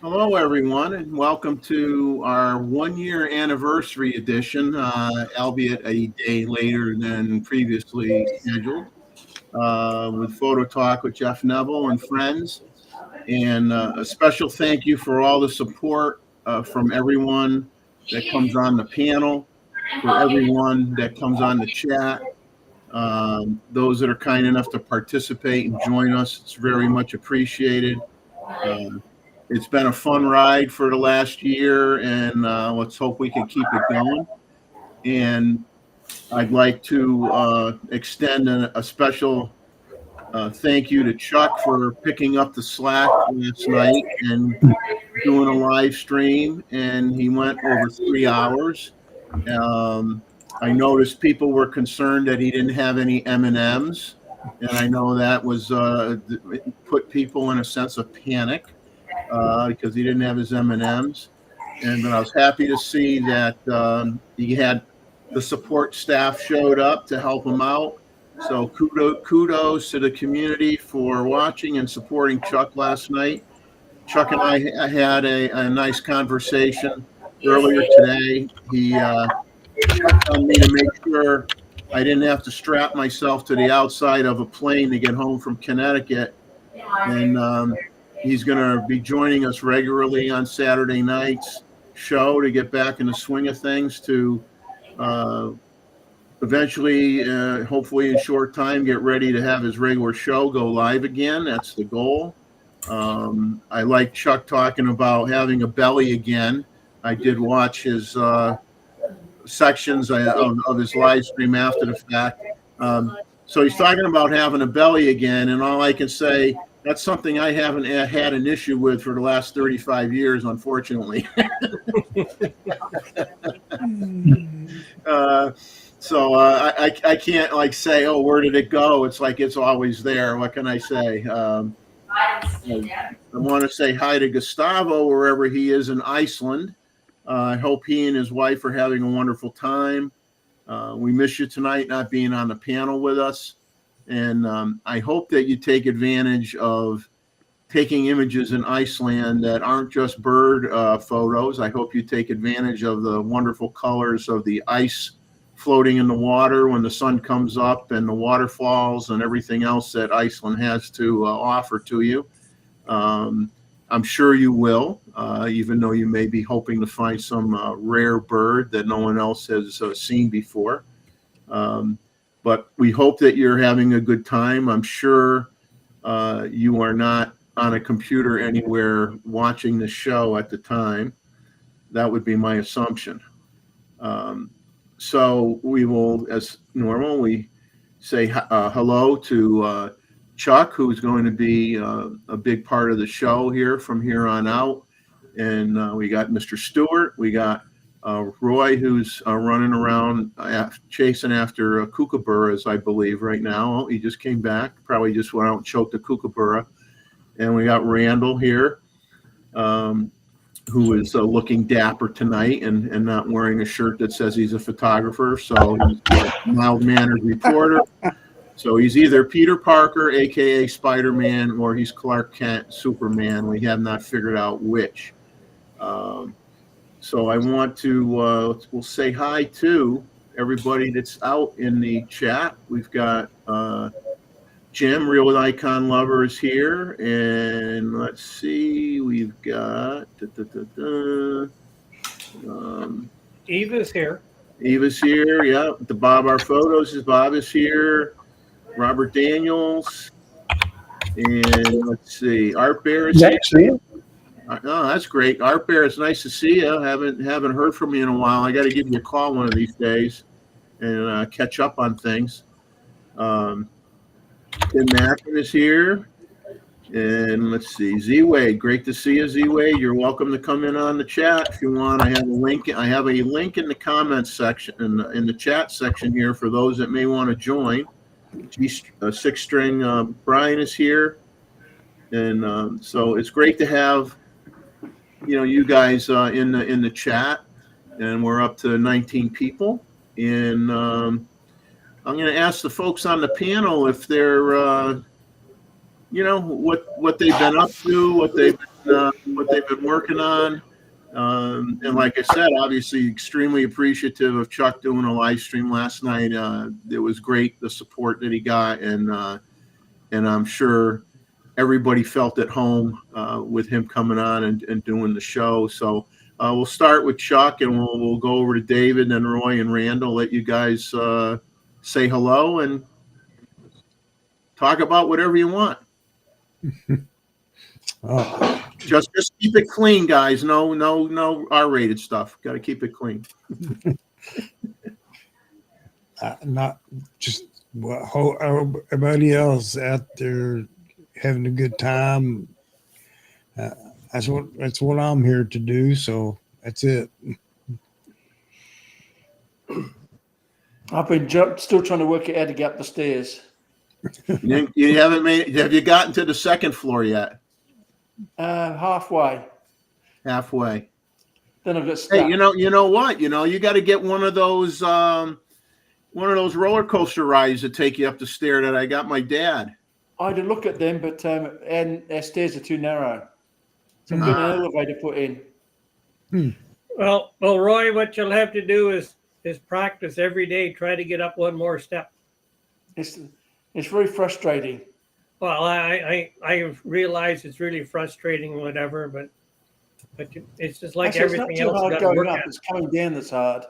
Hello, everyone, and welcome to our one-year anniversary edition, albeit a day later than previously scheduled, with Photo Talk with Jeff Neville and friends. And a special thank you for all the support from everyone that comes on the panel, for everyone that comes on the chat, those that are kind enough to participate and join us. It's very much appreciated. It's been a fun ride for the last year, and let's hope we can keep it going. And I'd like to extend a special thank you to Chuck for picking up the slack last night and doing a live stream, and he went over 3 hours. I noticed people were concerned that he didn't have any M&Ms, and I know that was put people in a sense of panic. Because he didn't have his M&Ms, but I was happy to see that he had the support staff showed up to help him out. So kudos to the community for watching and supporting Chuck last night. Chuck and I had a nice conversation earlier today. He checked on me to make sure I didn't have to strap myself to the outside of a plane to get home from Connecticut, and he's going to be joining us regularly on Saturday night's show to get back in the swing of things to eventually, hopefully in short time, get ready to have his regular show go live again. That's the goal. I like Chuck talking about having a belly again. I did watch his sections of his live stream after the fact. So he's talking about having a belly again, and all I can say, that's something I haven't had an issue with for the last 35 years, unfortunately. So I can't say, oh, where did it go? It's like it's always there. What can I say? I want to say hi to Gustavo wherever he is in Iceland. I hope he and his wife are having a wonderful time. We miss you tonight, not being on the panel with us. And I hope that you take advantage of taking images in Iceland that aren't just bird photos. I hope you take advantage of the wonderful colors of the ice floating in the water when the sun comes up, and the waterfalls and everything else that Iceland has to offer to you. I'm sure you will, even though you may be hoping to find some rare bird that no one else has seen before. But we hope that you're having a good time. I'm sure you are not on a computer anywhere watching the show at the time. That would be my assumption. So we will, as normal, we say hello to Chuck, who's going to be a big part of the show here from here on out. And we got Mr. Stewart. We got Roy, who's running around chasing after kookaburras, I believe, right now. Oh, he just came back. Probably just went out and choked a kookaburra. And we got Randall here, who is looking dapper tonight and not wearing a shirt that says he's a photographer. So he's a mild-mannered reporter. So he's either Peter Parker, a.k.a. Spider-Man, or he's Clark Kent, Superman. We have not figured out which. So I want to we'll say hi to everybody that's out in the chat. We've got Jim, Real Icon Lover, is here. And let's see, we've got Eva's here. Eva's here. Yeah. The Bob Our Photos is Bob is here. Robert Daniels. And let's see, Art Bear is here. Oh, that's great. Art Bear, it's nice to see you. Haven't heard from you in a while. I got to give you a call one of these days and catch up on things. Tim Mackin is here. And let's see, Z-Wade. Great to see you, Z-Wade. You're welcome to come in on the chat if you want. I have a link in the comments section, in the chat section here for those that may want to join. Six String Brian is here. And so it's great to have you guys in the chat, and we're up to 19 people. And I'm going to ask the folks on the panel if they're what they've been up to, what they've been working on. And like I said, obviously extremely appreciative of Chuck doing a live stream last night. It was great, the support that he got, and I'm sure everybody felt at home with him coming on and doing the show. So we'll start with Chuck, and we'll go over to David, and Roy and Randall. Let you guys say hello and talk about whatever you want. Oh. Just keep it clean, guys. No R-rated stuff. Got to keep it clean. Not just everybody else out there having a good time. That's what I'm here to do. So that's it. I've been still trying to work it out to get up the stairs. You haven't have you gotten to the second floor yet? Halfway. Halfway. Then I've got stuck. Hey, you know what? You got to get one of those roller coaster rides that take you up the stair that I got my dad. I had to look at them, but and their stairs are too narrow. So I'm getting an elevator put in. Well, Roy, what you'll have to do is practice every day. Try to get up one more step. It's very frustrating. Well, I realize it's really frustrating, whatever, but it's just like everything else. It's not too hard going up. It's coming down that's hard.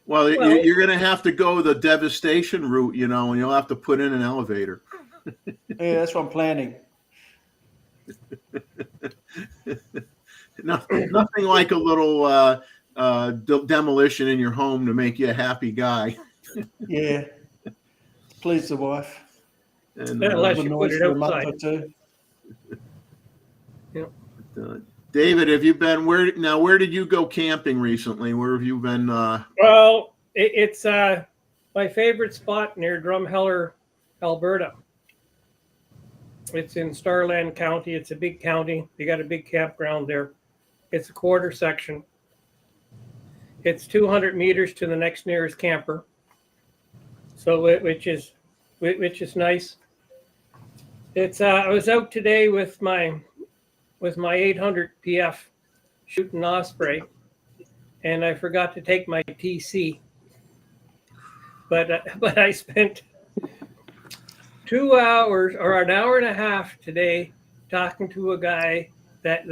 Well, you're going to have to go the devastation route, and you'll have to put in an elevator. Yeah, that's what I'm planning. Nothing like a little demolition in your home to make you a happy guy. Yeah. Please the wife. And unless you put it outside. Yeah. David, have you been where did you go camping recently? Where have you been? Well, it's my favorite spot near Drumheller, Alberta. It's in Starland County. It's a big county. They got a big campground there. It's a quarter section. It's 200 meters to the next nearest camper. So which is nice. It's I was out today with my 800 PF shooting osprey, and I forgot to take my TC. But I spent 2 hours or an hour and a half today talking to a guy that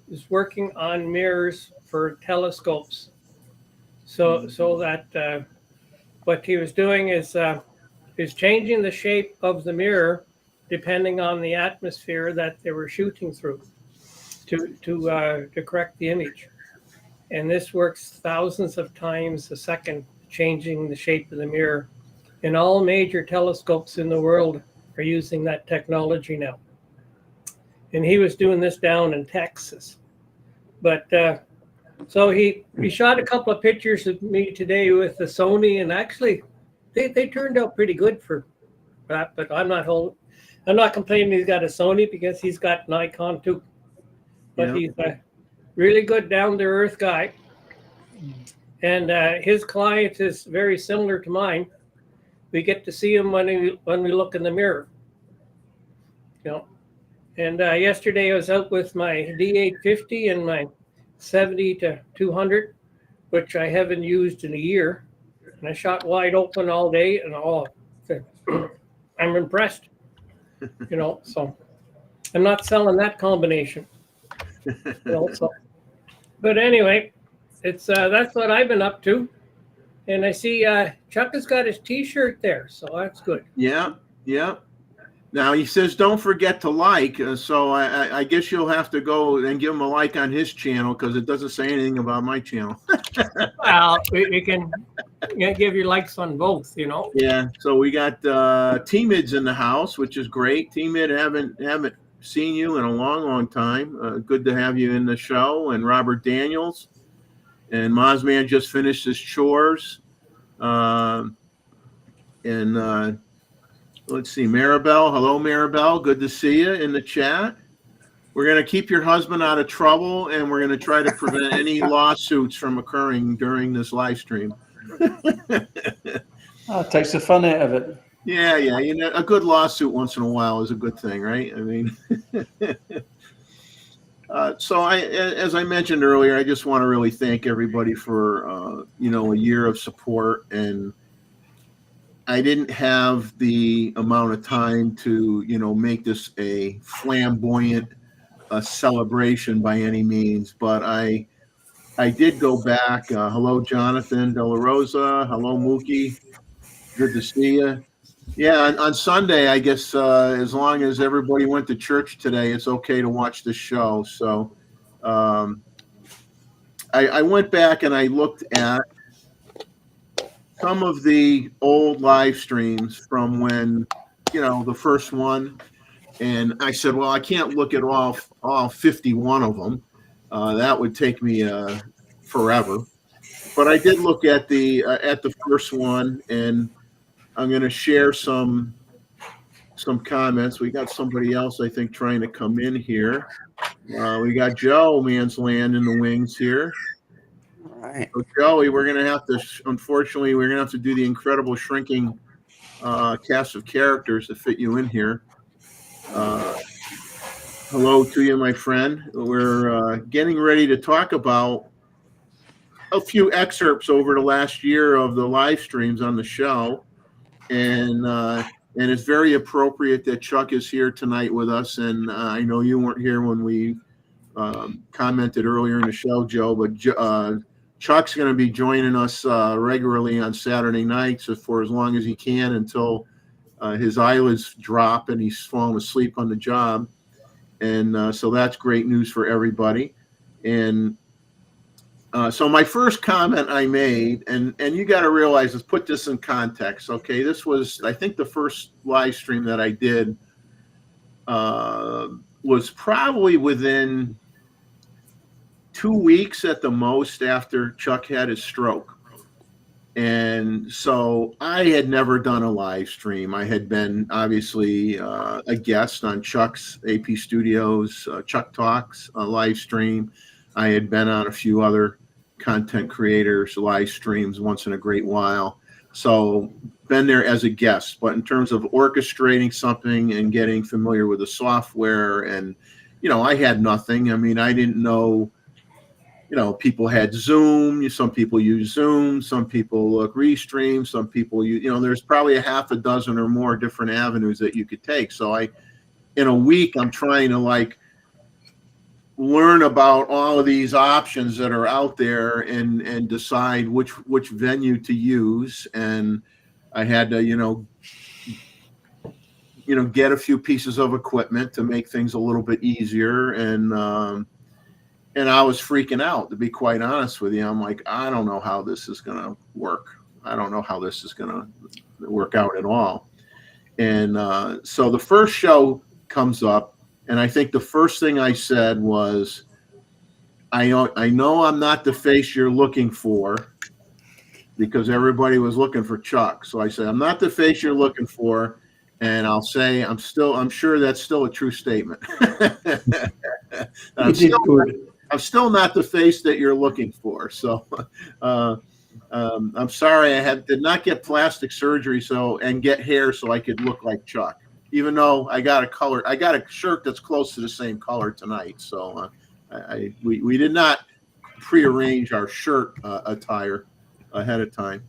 is working on mirrors for telescopes. So that what he was doing is changing the shape of the mirror depending on the atmosphere that they were shooting through to correct the image. And this works thousands of times a second, changing the shape of the mirror. And all major telescopes in the world are using that technology now. And he was doing this down in Texas. But so he shot a couple of pictures of me today with the Sony, and actually they turned out pretty good for that. But I'm not complaining he's got a Sony because he's got Nikon too. But he's a really good down-to-earth guy. And his client is very similar to mine. We get to see him when we look in the mirror. And yesterday I was out with my D850 and my 70-200, which I haven't used in a year. And I shot wide open all day, and I'm impressed. So I'm not selling that combination. So, but anyway, it's that's what I've been up to. And I see Chuck has got his T-shirt there, so that's good. Yeah. Now he says, don't forget to like. So I guess you'll have to go and give him a like on his channel because it doesn't say anything about my channel. Well, you can give your likes on both, Yeah. So we got T-Mid's in the house, which is great. T-Mid, haven't seen you in a long time. Good to have you in the show. And Robert Daniels and Mozman just finished his chores. Let's see, Maribel. Hello, Maribel. Good to see you in the chat. We're going to keep your husband out of trouble, and we're going to try to prevent any lawsuits from occurring during this live stream. It takes the fun out of it. Yeah. A good lawsuit once in a while is a good thing, right? I mean, so as I mentioned earlier, I just want to really thank everybody for, a year of support. And I didn't have the amount of time to, make this a flamboyant celebration by any means, but I did go back. Hello, Jonathan De La Rosa. Hello, Mookie. Good to see you. Yeah, on Sunday, I guess as long as everybody went to church today, it's okay to watch the show. So I went back and I looked at some of the old live streams from when, the first one. And I said, well, I can't look at all 51 of them. That would take me forever. But I did look at the first one, and I'm going to share some comments. We got somebody else, I think, trying to come in here. We got Joe Mansland in the wings here. All right. So Joey, we're going to have to, unfortunately, we're going to have to do the incredible shrinking cast of characters to fit you in here. Hello to you, my friend. We're getting ready to talk about a few excerpts over the last year of the live streams on the show. And it's very appropriate that Chuck is here tonight with us. And I know you weren't here when we commented earlier in the show, Joe, but Chuck's going to be joining us regularly on Saturday nights for as long as he can until his eyelids drop and he's falling asleep on the job. And so that's great news for everybody. And so my first comment I made, and you got to realize, let's put this in context. Okay, this was, I think, the first live stream that I did was probably within 2 weeks at the most after Chuck had his stroke. And so I had never done a live stream. I had been obviously a guest on Chuck's AP Studios, Chuck Talks live stream. I had been on a few other content creators live streams once in a great while. So been there as a guest, but in terms of orchestrating something and getting familiar with the software and, I had nothing. I mean, I didn't know, people had Zoom. Some people use Zoom. Some people restream. Some people use, there's probably a half a dozen or more different avenues that you could take. So in a week, I'm trying to learn about all of these options that are out there and decide which venue to use. And I had to, get a few pieces of equipment to make things a little bit easier. And I was freaking out, to be quite honest with you. I'm like, I don't know how this is going to work. I don't know how this is going to work out at all. And so the first show comes up, and I think the first thing I said was, I know I'm not the face you're looking for, because everybody was looking for Chuck. So I said, I'm not the face you're looking for. And I'll say, I'm sure that's still a true statement. I'm still not the face that you're looking for. So I'm sorry, did not get plastic surgery and get hair so I could look like Chuck. Even though I got a shirt that's close to the same color tonight. So we did not prearrange our shirt attire ahead of time.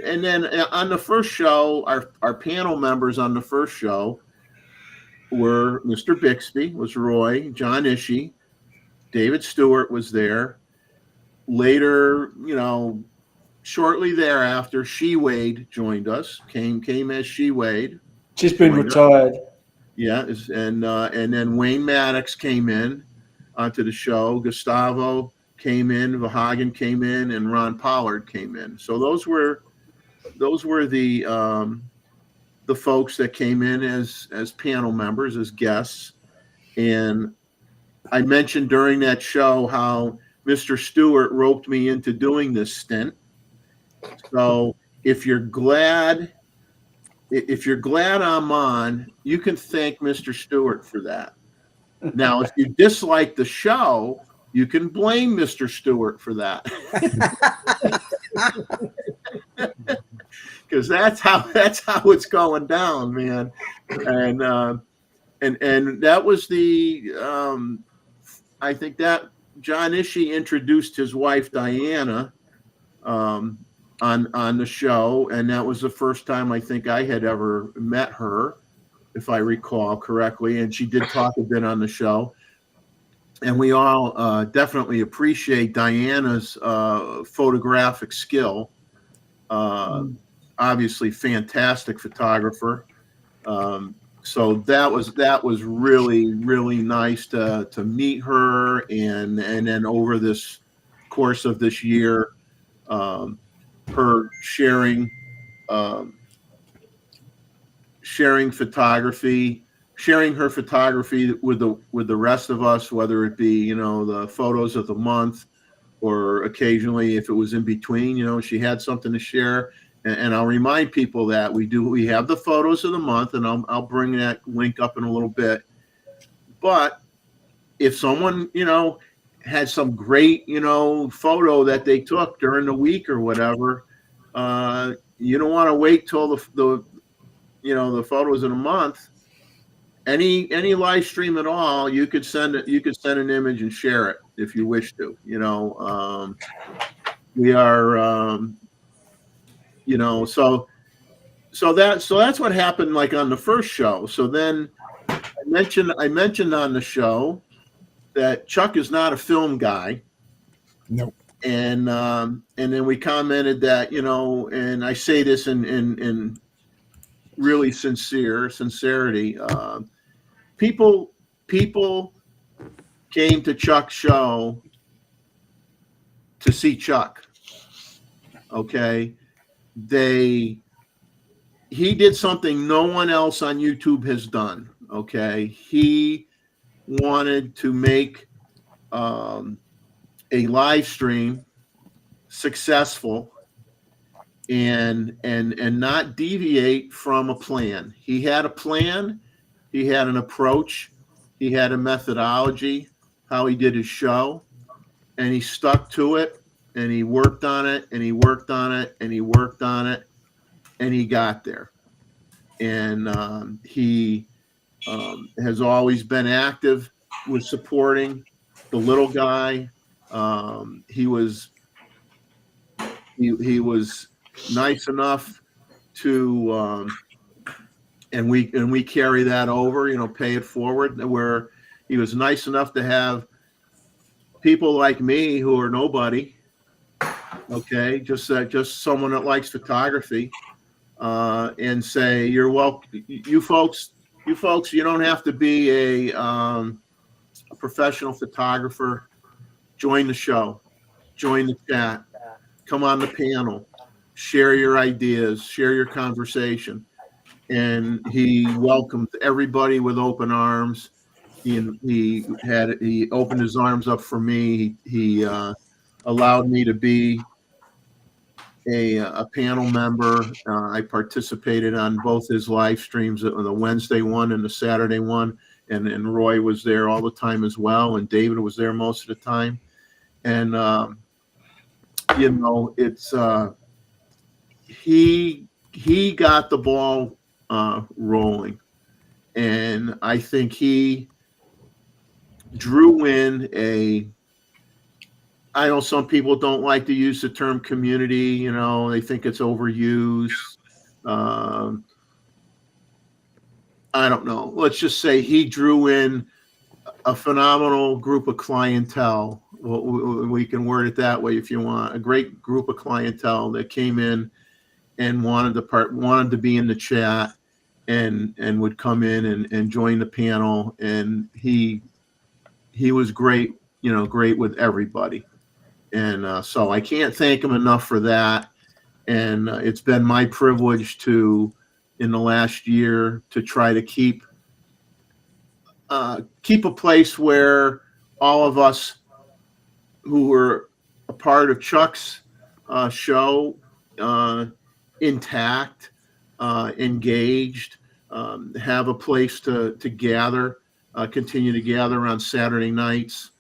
and then on the first show, our panel members on the first show were Mr. Bixby, was Roy, John Ishii, David Stewart was there. Later, shortly thereafter, She Wade joined us. Came as She Wade. She's been retired. Yeah, and then Wayne Maddox came in onto the show. Gustavo came in, Vahagan came in, and Ron Pollard came in. So those were the folks that came in as panel members, as guests. And I mentioned during that show how Mr. Stewart roped me into doing this stint. So if you're glad I'm on, you can thank Mr. Stewart for that. Now, if you dislike the show, you can blame Mr. Stewart for that. Because that's how it's going down, man. And that was I think that John Ishii introduced his wife Diana on the show, and that was the first time I think I had ever met her, if I recall correctly. And she did talk a bit on the show, and we all definitely appreciate Diana's photographic skill. Obviously, fantastic photographer. So that was really, really nice to meet her, and then over this course of this year, her sharing photography, sharing her photography with the rest of us, whether it be the photos of the month, or occasionally if it was in between, she had something to share. And I'll remind people that we have the photos of the month, and I'll bring that link up in a little bit. But if someone had some great photo that they took during the week or whatever, you don't want to wait till the photos of the month. Any live stream at all, you could send an image and share it if you wish to. We are. So that's what happened, like on the first show. So then I mentioned on the show that Chuck is not a film guy. Nope. And then we commented that, and I say this in really sincerity. People came to Chuck's show to see Chuck. Okay. He did something no one else on YouTube has done. Okay. He wanted to make a live stream successful and not deviate from a plan. He had a plan, he had an approach, he had a methodology, how he did his show, and he stuck to it, and he worked on it, and he worked on it, and he worked on it, and he got there. And he has always been active with supporting the little guy. He was nice enough to, and we carry that over, pay it forward, where he was nice enough to have people like me who are nobody. Okay, just someone that likes photography, and say, you're welcome. You folks, you don't have to be a professional photographer. Join the show, join the chat, come on the panel, share your ideas, share your conversation. And he welcomed everybody with open arms. He opened his arms up for me. He allowed me to be a panel member. I participated on both his live streams, the Wednesday one and the Saturday one, and Roy was there all the time as well, and David was there most of the time. And it's he got the ball rolling, and I think he drew in I know some people don't like to use the term community. You know, they think it's overused. Um, I don't know. Let's just say he drew in a phenomenal group of clientele. We can word it that way if you want. A great group of clientele that came in and wanted to be in the chat and would come in and join the panel. And he was great, you know, great with everybody. And so I can't thank him enough for that. And it's been my privilege to, in the last year, to try to keep a place where all of us who were a part of Chuck's show intact, engaged, have a place to gather, continue to gather on Saturday nights.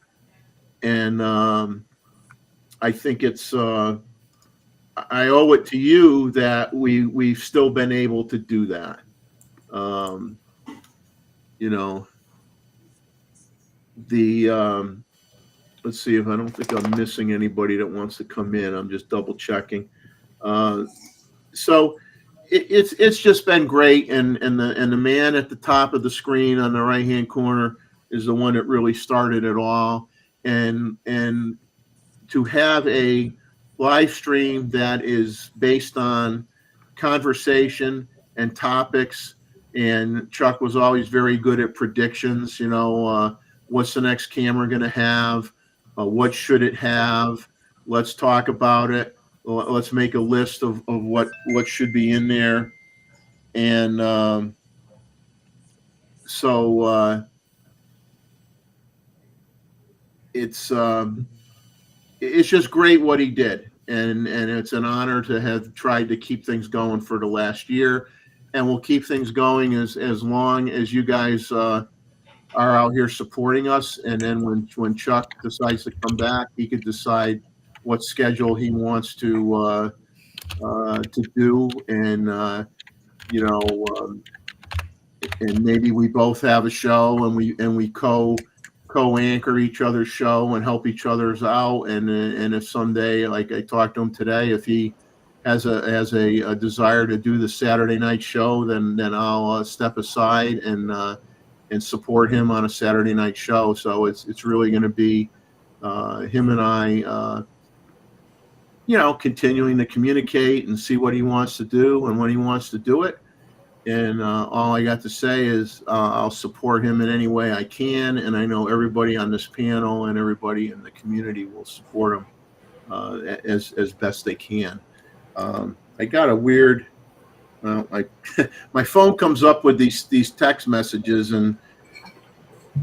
And I think it's I owe it to you that we've still been able to do that. You know, let's see if I don't think I'm missing anybody that wants to come in. I'm just double checking. So it's just been great, and the man at the top of the screen on the right hand corner is the one that really started it all, and to have a live stream that is based on conversation and topics. And Chuck was always very good at predictions. You know, what's the next camera going to have? What should it have? Let's talk about it. Let's make a list of what should be in there. And so it's just great what he did, and it's an honor to have tried to keep things going for the last year, and we'll keep things going as long as you guys are out here supporting us. And then when Chuck decides to come back, he could decide what schedule he wants to do, and you know, and maybe we both have a show, and we co-anchor each other's show and help each other's out. And if someday, like I talked to him today, if he has a desire to do the Saturday night show, then I'll step aside and support him on a Saturday night show. So it's really going to be him and I, you know, continuing to communicate and see what he wants to do and when he wants to do it. And all I got to say is I'll support him in any way I can, and I know everybody on this panel and everybody in the community will support him as best they can. I got a weird, my phone comes up with these text messages, and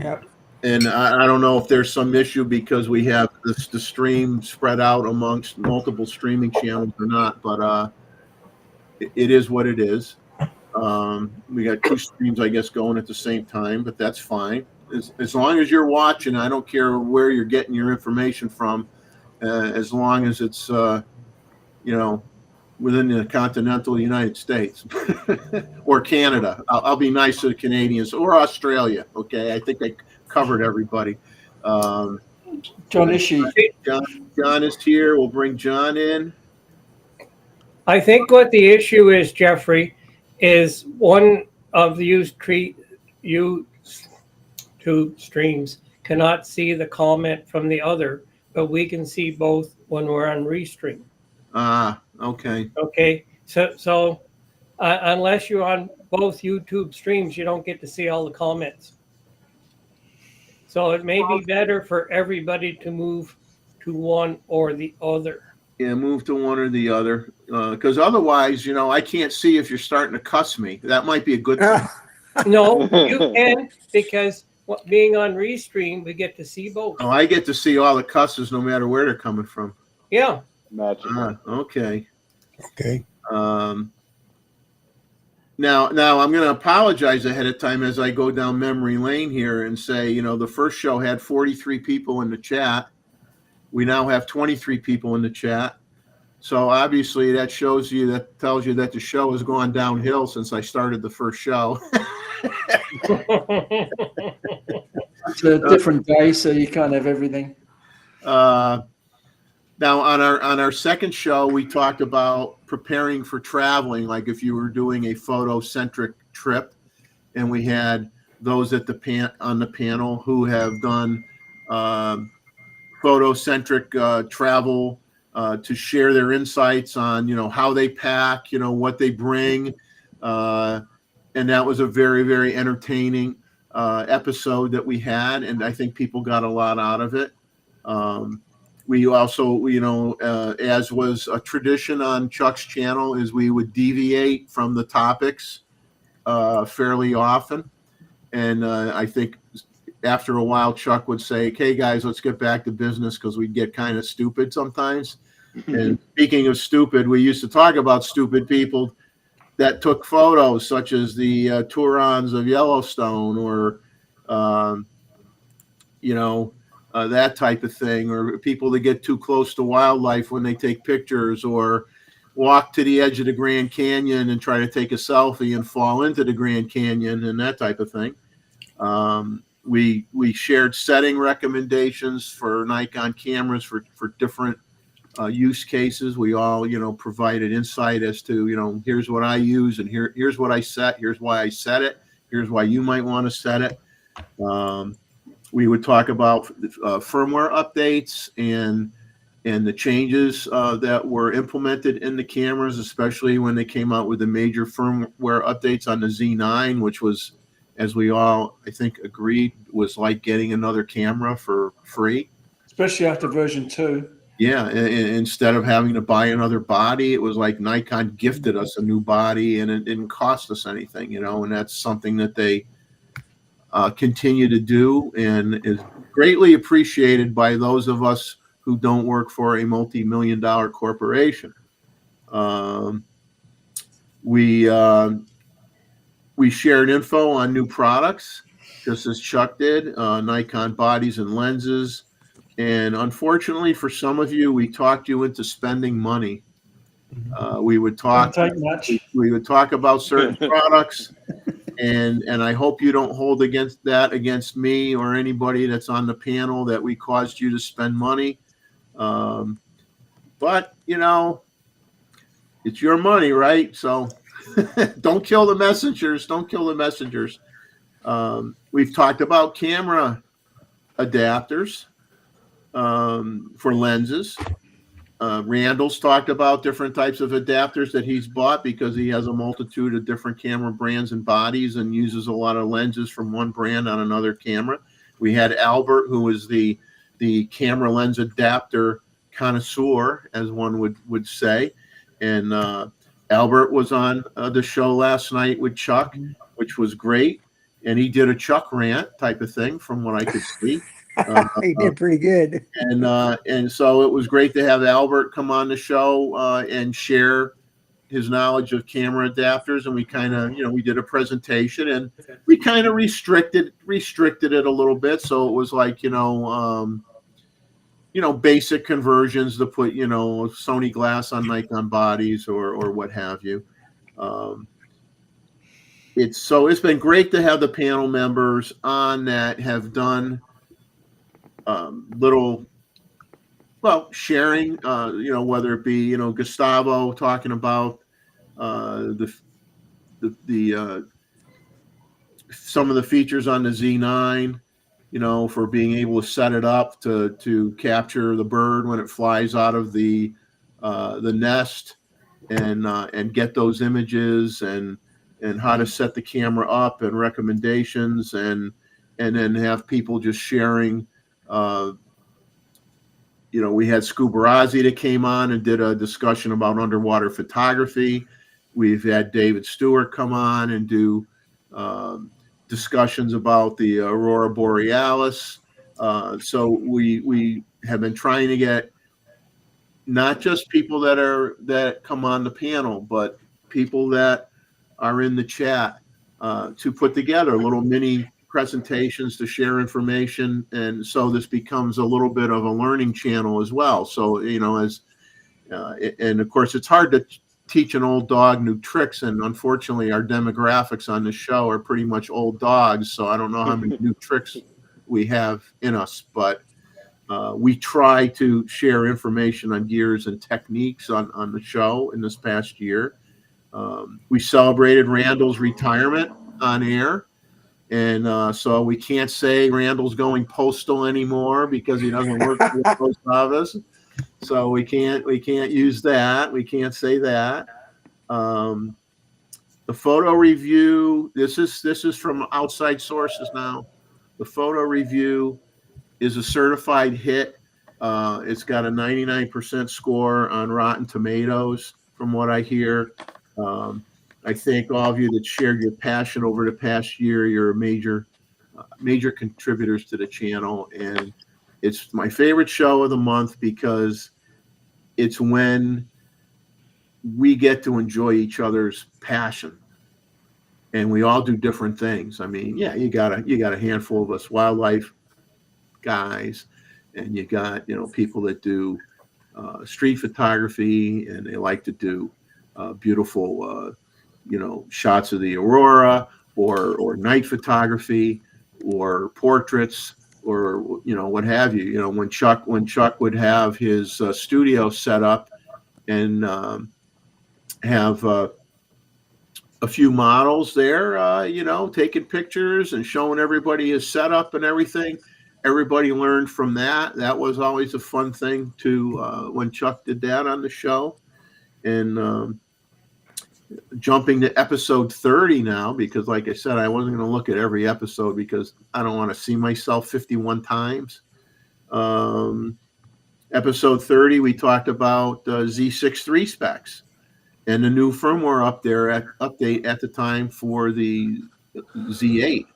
Yep. and I don't know if there's some issue because we have the stream spread out amongst multiple streaming channels or not, but it is what it is. We got two streams, I guess, going at the same time, but that's fine. As long as you're watching, I don't care where you're getting your information from, as long as it's, you know, within the continental United States or Canada. I'll be nice to the Canadians, or Australia. Okay, I think I covered everybody. John Ishii. John is here. We'll bring John in. I think what the issue is, Jeffrey, is one of the YouTube streams cannot see the comment from the other, but we can see both when we're on Restream. Ah, okay. Okay, so unless you're on both YouTube streams, you don't get to see all the comments. So it may be better for everybody to move to one or the other. Yeah, move to one or the other, because otherwise, you know, I can't see if you're starting to cuss me. That might be a good thing. No, you can, because being on Restream, we get to see both. Oh, I get to see all the cusses no matter where they're coming from. Yeah. Okay. Okay. Now I'm going to apologize ahead of time as I go down memory lane here and say, you know, the first show had 43 people in the chat. We now have 23 people in the chat. So obviously that tells you that the show has gone downhill since I started the first show. It's a different day, so you can't have everything. Now on our second show, we talked about preparing for traveling, like if you were doing a photo-centric trip, and we had those at the on the panel who have done photo-centric travel to share their insights on how they pack, what they bring, and that was a very, very entertaining episode that we had, and I think people got a lot out of it. We also, as was a tradition on Chuck's channel, is we would deviate from the topics fairly often. And I think after a while, Chuck would say, "Okay, guys, let's get back to business," because we'd get kind of stupid sometimes. And speaking of stupid, we used to talk about stupid people that took photos, such as the Turons of Yellowstone, or that type of thing, or people that get too close to wildlife when they take pictures, or walk to the edge of the Grand Canyon and try to take a selfie and fall into the Grand Canyon, and that type of thing. We shared setting recommendations for Nikon cameras for different use cases. We all provided insight as to here's what I use, and here's what I set, here's why I set it, here's why you might want to set it. We would talk about firmware updates and the changes that were implemented in the cameras, especially when they came out with the major firmware updates on the Z9, which was, as we all, I think, agreed, was like getting another camera for free. Especially after version 2. Yeah, and instead of having to buy another body, it was like Nikon gifted us a new body, and it didn't cost us anything, and that's something that they continue to do and is greatly appreciated by those of us who don't work for a multi-million-dollar corporation. We shared info on new products, just as Chuck did, Nikon bodies and lenses. And unfortunately for some of you, we talked you into spending money. We would talk about certain products. And I hope you don't hold against me or anybody that's on the panel that we caused you to spend money. But it's your money, right? So don't kill the messengers. Don't kill the messengers. We've talked about camera adapters for lenses. Randall's talked about different types of adapters that he's bought because he has a multitude of different camera brands and bodies and uses a lot of lenses from one brand on another camera. We had Albert, who is the camera lens adapter connoisseur, as one would say. And Albert was on the show last night with Chuck, which was great. And he did a Chuck rant type of thing from what I could see. He did pretty good. And so it was great to have Albert come on the show and share his knowledge of camera adapters. And we kind of, we did a presentation and we kind of restricted it a little bit. So it was like, basic conversions to put, Sony glass on Nikon bodies or what have you. It's been great to have the panel members on that have done sharing, whether it be, Gustavo talking about some of the features on the Z9, for being able to set it up to capture the bird when it flies out of the nest and get those images and how to set the camera up and recommendations and then have people just sharing. We had Scubarazzi that came on and did a discussion about underwater photography. We've had David Stewart come on and do discussions about the Aurora Borealis. So we have been trying to get not just people that come on the panel, but people that are in the chat to put together little mini presentations to share information, and so this becomes a little bit of a learning channel as well. So and of course it's hard to teach an old dog new tricks, and unfortunately our demographics on the show are pretty much old dogs, so I don't know how many new tricks we have in us, but We try to share information on gears and techniques on the show in this past year. We celebrated Randall's retirement on air. And so we can't say Randall's going postal anymore because he doesn't work for the post office. So we can't use that. We can't say that. The photo review, this is from outside sources now. The photo review is a certified hit. It's got a 99% score on Rotten Tomatoes, from what I hear. I thank all of you that shared your passion over the past year. You're major contributors to the channel, and it's my favorite show of the month because it's when we get to enjoy each other's passion, and we all do different things. I mean, yeah, you got a handful of us wildlife guys, and you got people that do street photography, and they like to do beautiful shots of the aurora or night photography or portraits or what have you. When Chuck would have his studio set up and have a few models there, taking pictures and showing everybody his setup and everything. Everybody learned from that. That was always a fun thing to when Chuck did that on the show. And jumping to episode 30 now, because like I said, I wasn't going to look at every episode because I don't want to see myself 51 times. Episode 30, we talked about Z63 specs and the new firmware update at the time for the Z8.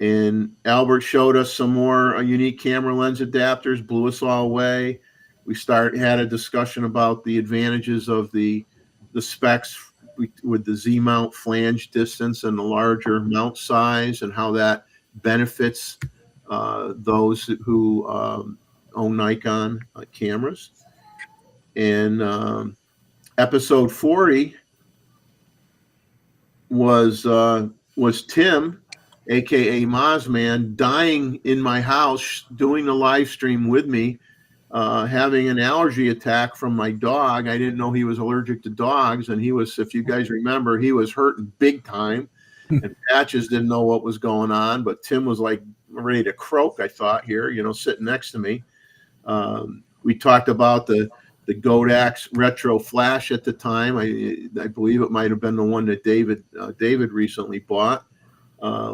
And Albert showed us some more unique camera lens adapters, blew us all away. We had a discussion about the advantages of the specs with the Z mount flange distance and the larger mount size, and how that benefits those who own Nikon cameras. And episode 40 was Tim, aka Mozman, dying in my house doing the live stream with me, having an allergy attack from my dog. I didn't know he was allergic to dogs, and he was, if you guys remember, he was hurting big time. And Patches didn't know what was going on, but Tim was like ready to croak, I thought, here, sitting next to me. We talked about the Godax Retro Flash at the time. I believe it might have been the one that David recently bought.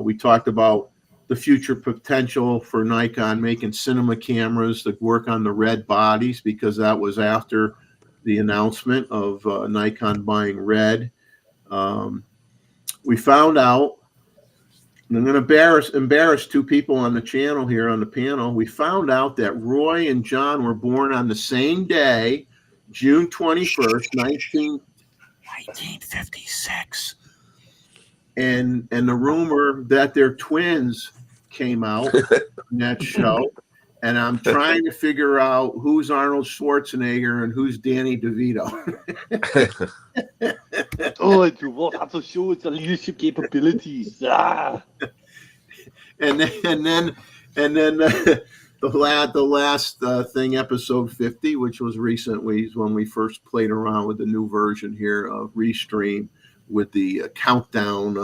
We talked about the future potential for Nikon making cinema cameras that work on the red bodies, because that was after the announcement of Nikon buying red. We found out, and I'm going to embarrass two people on the channel here on the panel. We found out that Roy and John were born on the same day, June 21st, 1956. And the rumor that they're twins came out in that show. And I'm trying to figure out who's Arnold Schwarzenegger and who's Danny DeVito. Oh, you will have to show the leadership capabilities. Ah. And then the last thing, episode 50, which was recently, when we first played around with the new version here of Restream with the countdown,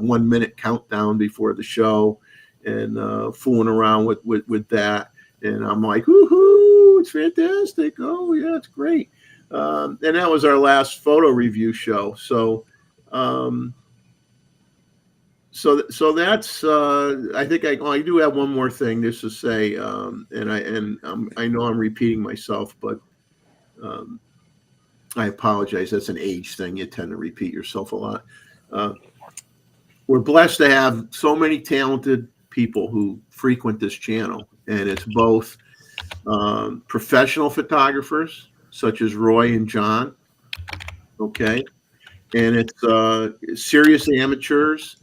1 minute countdown before the show, and fooling around with that. And I'm like, woohoo, it's fantastic. Oh, yeah, it's great. And that was our last photo review show. So that's, I think I do have one more thing just to say. And I know I'm repeating myself, but I apologize. That's an age thing. You tend to repeat yourself a lot. We're blessed to have so many talented people who frequent this channel. And it's both professional photographers, such as Roy and John, okay? And it's serious amateurs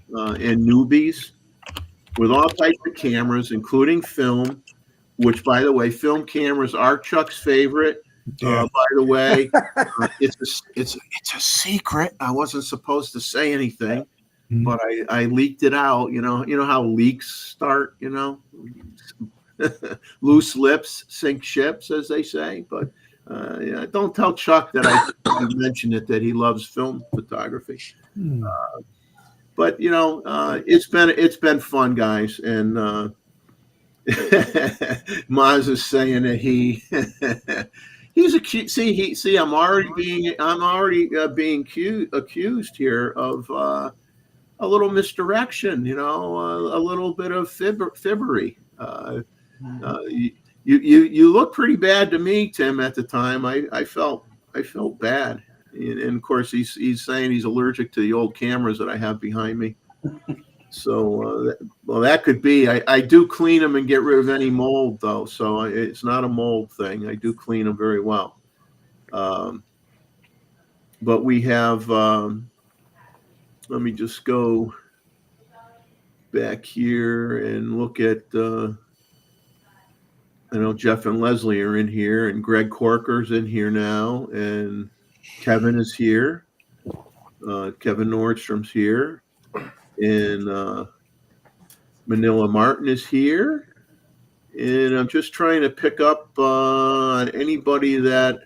and newbies with all types of cameras, including film, which, by the way, film cameras are Chuck's favorite. By the way, it's a secret. I wasn't supposed to say anything, but I leaked it out. You know how leaks start. loose lips sink ships, as they say. But yeah, don't tell Chuck that I mentioned it, that he loves film photography. Hmm. But you know, it's been fun, guys, and Maz is saying that he's accused. I'm already being accused here of a little misdirection. You know, a little bit of fibbery. You look pretty bad to me, Tim. At the time, I felt bad, and of course he's saying he's allergic to the old cameras that I have behind me. So, well, that could be. I do clean them and get rid of any mold, though. So it's not a mold thing. I do clean them very well. But we have. Let me just go back here and look at. I know Jeff and Leslie are in here, and Greg Corker's in here now, and Kevin is here. Kevin Nordstrom's here, and Manila Martin is here. And I'm just trying to pick up on anybody that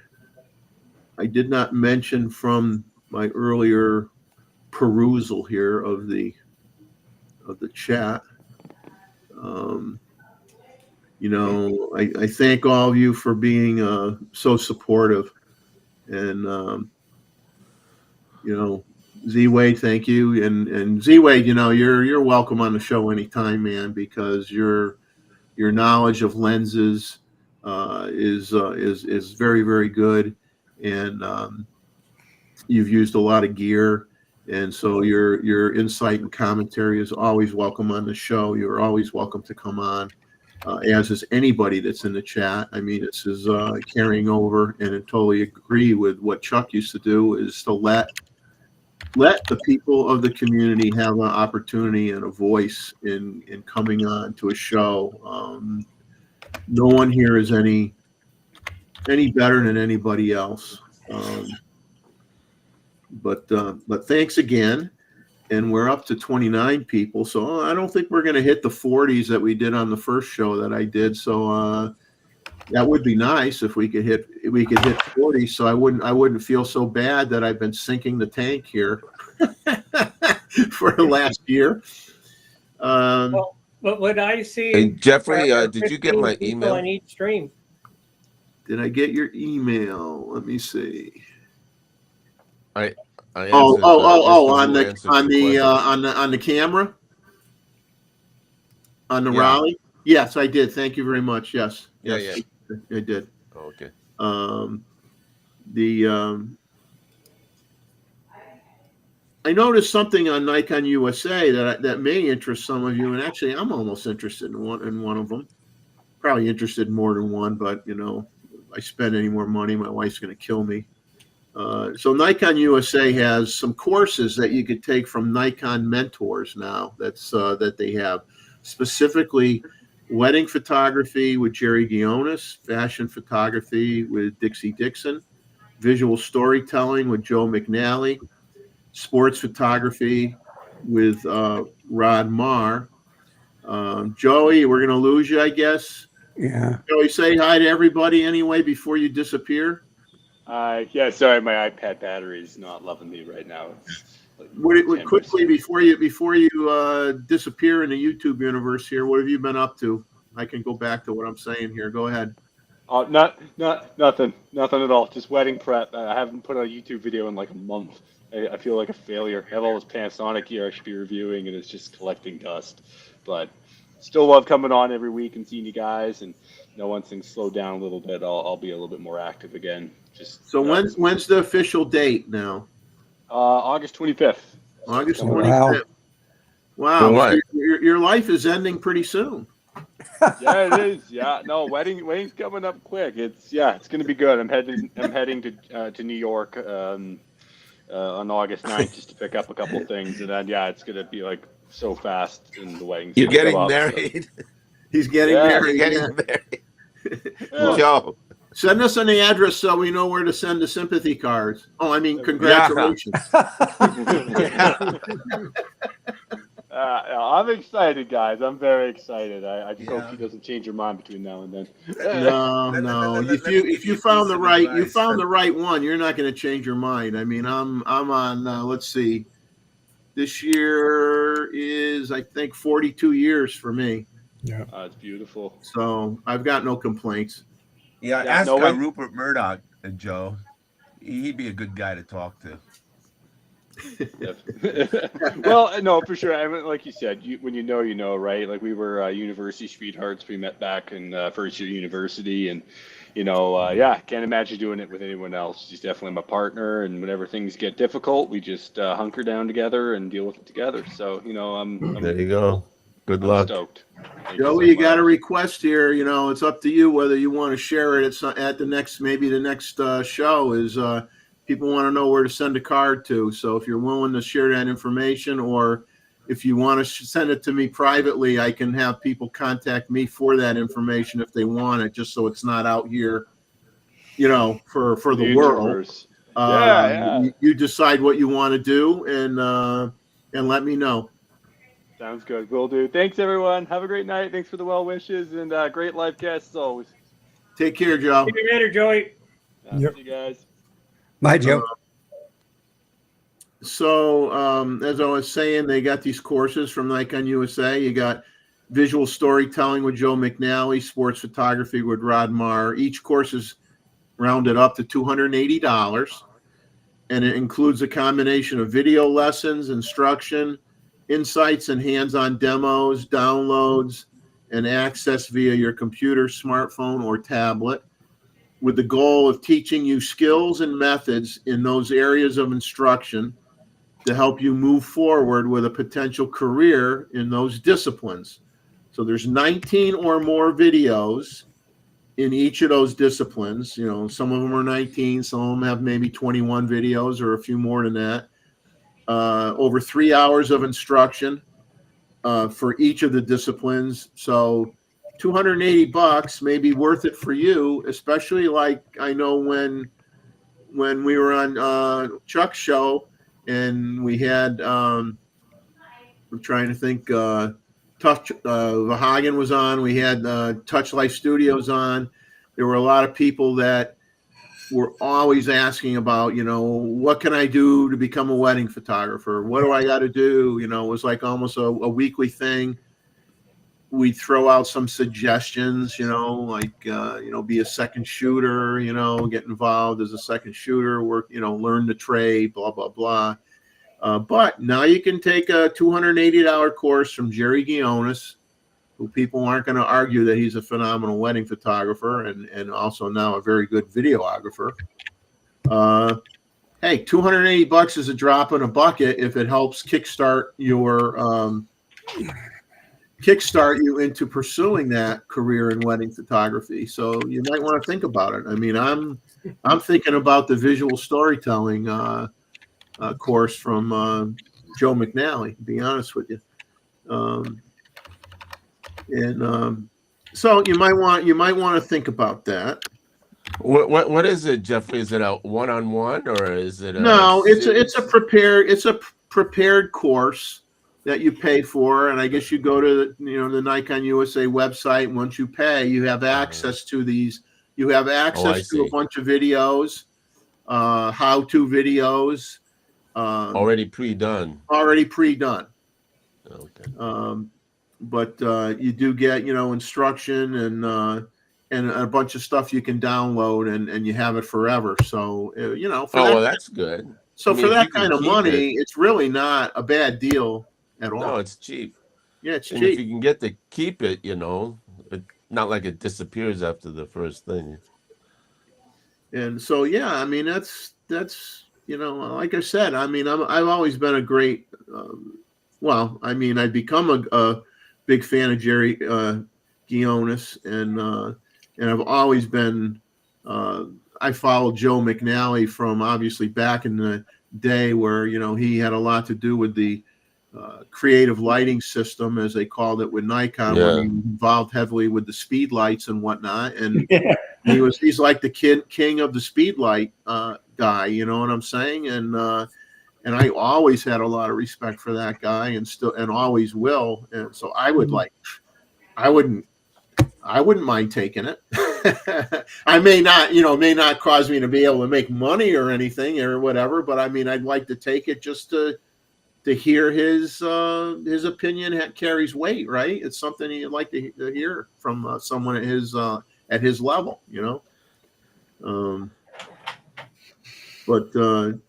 I did not mention from my earlier perusal here of the chat. You know, I thank all of you for being so supportive, and you know, Z-Wade, thank you, and Z-Wade, you know, you're welcome on the show anytime, man, because your knowledge of lenses is very, very good, and you've used a lot of gear, and so your insight and commentary is always welcome on the show. You're always welcome to come on. As is anybody that's in the chat. I mean, this is carrying over, and I totally agree with what Chuck used to do, is to let the people of the community have an opportunity and a voice in coming on to a show. No one here is any better than anybody else. But thanks again. And we're up to 29 people, so I don't think we're going to hit the 40s that we did on the first show that I did. So that would be nice if we could hit 40. So I wouldn't feel so bad that I've been sinking the tank here for the last year. Well, what I see. Hey, Jeffrey, are did you get 15 my people email? on each stream. Did I get your email? Let me see. I answered, on Mr. Wu answered the camera, on the Yeah. Raleigh. Yes, I did. Thank you very much. Yes, Yeah, yes, I did. Oh, okay. I noticed something on Nikon USA that may interest some of you, and actually, I'm almost interested in one of them. Probably interested in more than one, but you know, if I spend any more money, my wife's going to kill me. So Nikon USA has some courses that you could take from Nikon mentors now. That they have, specifically wedding photography with Jerry Dionis, fashion photography with Dixie Dixon, visual storytelling with Joe McNally, sports photography with Rod Marr. Joey, we're going to lose you, I guess. Yeah. Joey, say hi to everybody anyway before you disappear. Yeah, sorry, my iPad battery is not loving me right now. It's like Quickly 10%. before you disappear in the YouTube universe here, what have you been up to? I can go back to what I'm saying here. Go ahead. Nothing at all. Just wedding prep. I haven't put a YouTube video in like a month. I feel like a failure. I have all this Panasonic gear I should be reviewing, and it's just collecting dust. But still love coming on every week and seeing you guys. And you know, once things slow down a little bit, I'll be a little bit more active again. So when's the official date now? August 25th. August Oh, 25th. Wow. For what? So your life is ending pretty soon. Yeah, it is. Yeah, no, wedding's coming up quick. It's gonna be good. I'm heading to New York on August 9th just to pick up a couple things, and then it's gonna be like so fast in the wedding. You're getting married. He's getting Yeah, married. You're Yeah. getting married. Yeah. Joe. Send us an address so we know where to send the sympathy cards. Oh, I mean, congratulations. I'm excited, guys. I'm very excited. I just hope Yeah. he doesn't change your mind between now and then. No. If you found the right one, you're not going to change your mind. I mean, I'm on. Let's see. This year is, I think, 42 years for me. Yeah. It's beautiful. So I've got no complaints. Yeah, Yeah, ask no one- Rupert Murdoch, Joe. He'd be a good guy to talk to. Well, no, for sure. I mean, like you said, when you know, right? Like we were university sweethearts. We met back in first year university, and yeah, can't imagine doing it with anyone else. He's definitely my partner, and whenever things get difficult, we just hunker down together and deal with it together. So, I'm There you go. Good I'm luck. stoked. Thank Joey, so you got a much. request here. It's up to you whether you want to share it at the next show. Is people want to know where to send a card to. So if you're willing to share that information, or if you want to send it to me privately, I can have people contact me for that information if they want it, just so it's not out here, for the world. Universe. Yeah. You decide what you want to do, and let me know. Sounds good. Will do. Thanks, everyone. Have a great night. Thanks for the well wishes and great live guests as always. Take care, Joe. See you later, Joey. Yep. See you guys. Bye, Joe. So, as I was saying, they got these courses from Nikon USA. You got visual storytelling with Joe McNally, sports photography with Rod Marr. Each course is rounded up to $280, and it includes a combination of video lessons, instruction, insights, and hands-on demos, downloads, and access via your computer, smartphone, or tablet, with the goal of teaching you skills and methods in those areas of instruction to help you move forward with a potential career in those disciplines. So there's 19 or more videos in each of those disciplines. Some of them are 19, some of them have maybe 21 videos or a few more than that. Over 3 hours of instruction for each of the disciplines. So $280 may be worth it for you, especially like I know when we were on Chuck's show and we had I'm trying to think, Touch Vahagan was on, we had Touch Life Studios on. There were a lot of people that were always asking about, what can I do to become a wedding photographer? What do I got to do? It was like almost a weekly thing. We'd throw out some suggestions, like, be a second shooter, get involved as a second shooter, work, learn the trade, blah, blah, blah. But now you can take a $280 course from Jerry Guionis, who people aren't going to argue that he's a phenomenal wedding photographer and also now a very good videographer. Hey, $280 is a drop in a bucket if it helps kickstart you into pursuing that career in wedding photography. So you might want to think about it. I mean, I'm thinking about the visual storytelling course from Joe McNally, to be honest with you. So you might want to think about that. What is it, Jeffrey? Is it a one-on-one or is it No, it's a prepared course that you pay for, and I guess you go to the Nikon USA website, and once you pay, you have access to these. You have access to a bunch of videos, how-to videos, already pre-done. Okay. But you do get instruction and a bunch of stuff you can download, and you have it forever. So well, that's good. So for that kind of money, it's really not a bad deal at all. No, it's cheap. Yeah, it's and cheap. If you can get to keep it, not like it disappears after the first thing. And so, yeah, I mean, that's like I said, I mean, I've always been a great, I've become a big fan of Jerry Guionis, and I've always been, I followed Joe McNally from obviously back in the day where, he had a lot to do with the creative lighting system, as they called it with Nikon, when he was involved heavily with the speed lights and whatnot. And he's like the king of the speed light guy, you know what I'm saying? And and I always had a lot of respect for that guy, and still and always will. And so I would I wouldn't mind taking it. I may not, may not cause me to be able to make money or anything or whatever, but I mean, I'd like to take it just to hear his opinion carries weight, right? It's something you'd like to hear from someone at his level, But so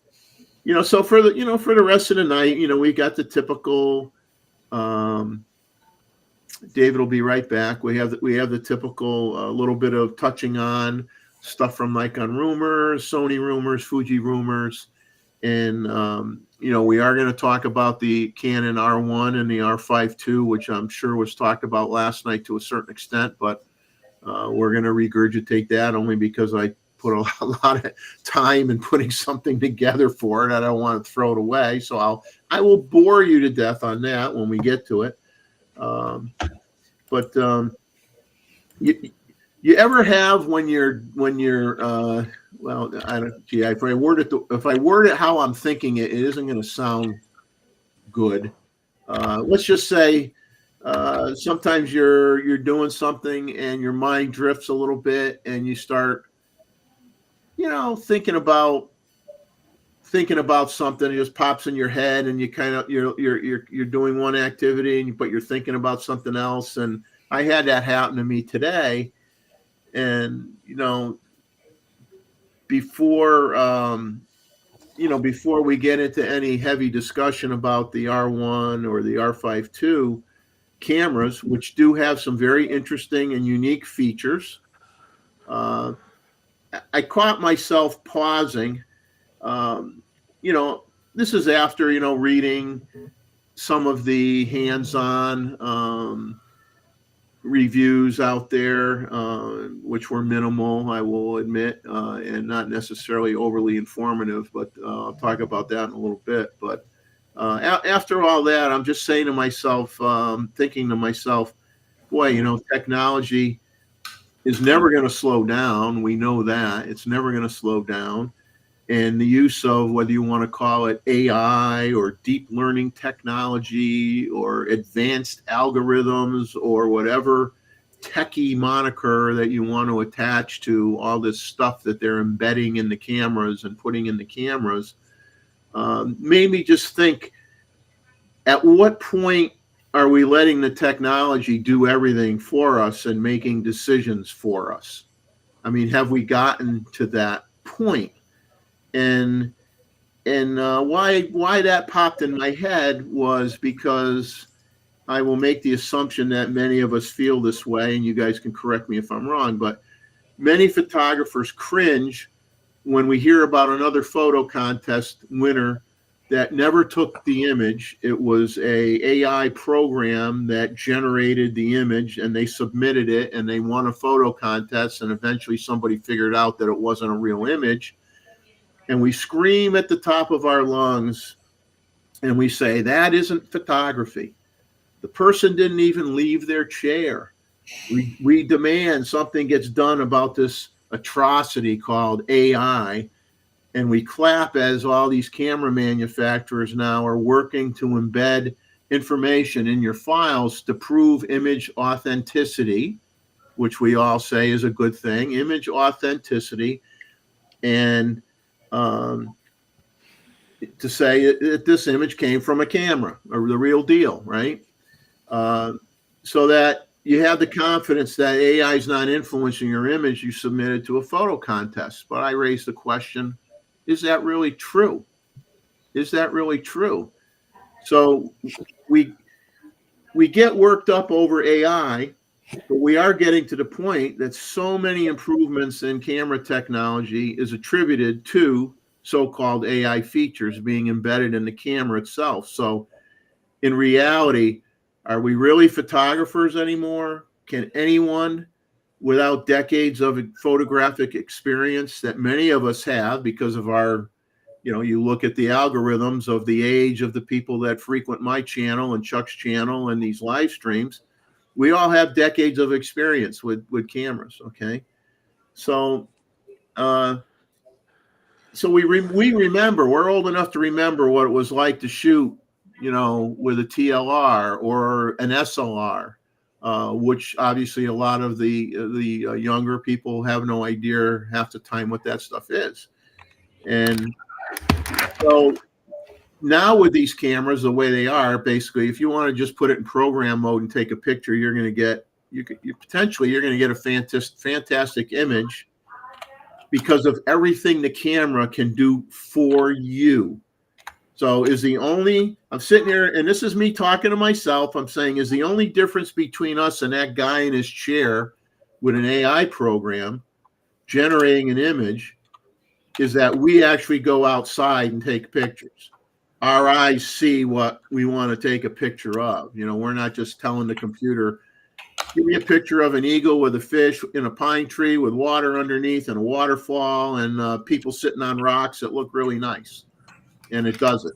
for the rest of the night, we got the typical. David will be right back. We have the typical little bit of touching on stuff from Nikon rumors, Sony rumors, Fuji rumors, and we are going to talk about the Canon R1 and the R5 II, which I'm sure was talked about last night to a certain extent, but we're going to regurgitate that only because I put a lot of time in putting something together for it. I don't want to throw it away, so I will bore you to death on that when we get to it. But you ever have when you're well, I don't. Gee, if I word it how I'm thinking it isn't going to sound good. Let's just say sometimes you're doing something and your mind drifts a little bit, and you start, thinking about something. It just pops in your head, and you kind of you're doing one activity, but you're thinking about something else. And I had that happen to me today, and before we get into any heavy discussion about the R1 or the R5 II cameras, which do have some very interesting and unique features, I caught myself pausing. This is after, reading some of the hands-on reviews out there, which were minimal, I will admit, and not necessarily overly informative, but I'll talk about that in a little bit. But after all that, I'm just saying to myself, thinking to myself, boy, technology is never going to slow down. We know that. It's never going to slow down. And the use of, whether you want to call it AI or deep learning technology or advanced algorithms or whatever techie moniker that you want to attach to all this stuff that they're embedding in the cameras and putting in the cameras, made me just think, at what point are we letting the technology do everything for us and making decisions for us? I mean, have we gotten to that point? And why that popped in my head was because I will make the assumption that many of us feel this way, and you guys can correct me if I'm wrong, but many photographers cringe when we hear about another photo contest winner that never took the image. It was a AI program that generated the image, and they submitted it, and they won a photo contest, and eventually somebody figured out that it wasn't a real image. And we scream at the top of our lungs, and we say, that isn't photography. The person didn't even leave their chair. We demand something gets done about this atrocity called AI, and we clap as all these camera manufacturers now are working to embed information in your files to prove image authenticity, which we all say is a good thing, image authenticity, and to say that this image came from a camera or the real deal, right? So that you have the confidence that AI is not influencing your image you submitted to a photo contest. But I raised the question, is that really true? Is that really true? So we get worked up over AI, but we are getting to the point that so many improvements in camera technology is attributed to so-called AI features being embedded in the camera itself. So in reality, are we really photographers anymore? Can anyone without decades of photographic experience that many of us have because of our, you look at the algorithms of the age of the people that frequent my channel and Chuck's channel and these live streams, we all have decades of experience with cameras. Okay. So, so we remember, we're old enough to remember what it was like to shoot, with a TLR or an SLR, which obviously a lot of the younger people have no idea half the time what that stuff is. And so now with these cameras, the way they are, basically, if you want to just put it in program mode and take a picture, you're going to get a fantastic image because of everything the camera can do for you. So I'm sitting here, and this is me talking to myself. I'm saying, is the only difference between us and that guy in his chair with an AI program generating an image is that we actually go outside and take pictures. Our eyes see what we want to take a picture of. We're not just telling the computer, give me a picture of an eagle with a fish in a pine tree with water underneath and a waterfall and people sitting on rocks that look really nice. And it does it.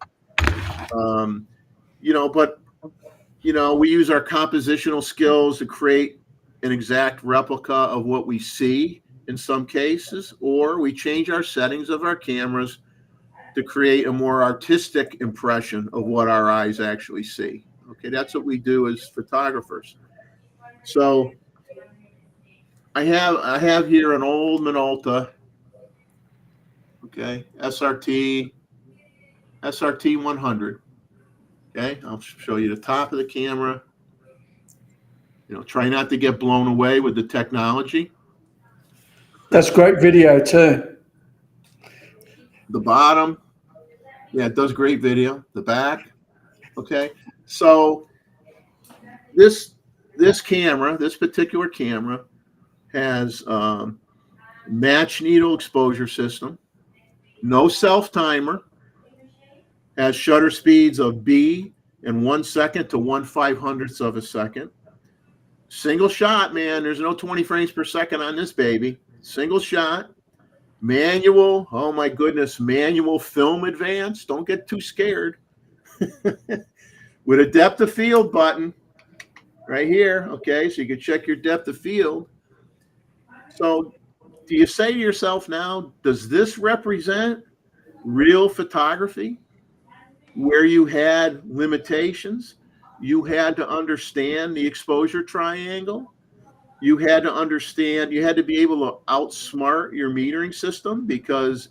But we use our compositional skills to create an exact replica of what we see in some cases, or we change our settings of our cameras to create a more artistic impression of what our eyes actually see. Okay, that's what we do as photographers. So I have here an old Minolta, okay, SRT 100. Okay, I'll show you the top of the camera. Try not to get blown away with the technology. That's great video too. The bottom, yeah, it does great video. The back, okay. So this particular camera has match needle exposure system, no self timer, has shutter speeds of B in 1 second to 1/500th of a second. Single shot, man. There's no 20 frames per second on this baby. Single shot. Manual. Oh my goodness. Manual film advance. Don't get too scared. With a depth of field button right here. Okay. So you can check your depth of field. So do you say to yourself now, does this represent real photography where you had limitations? You had to understand the exposure triangle. You had to be able to outsmart your metering system because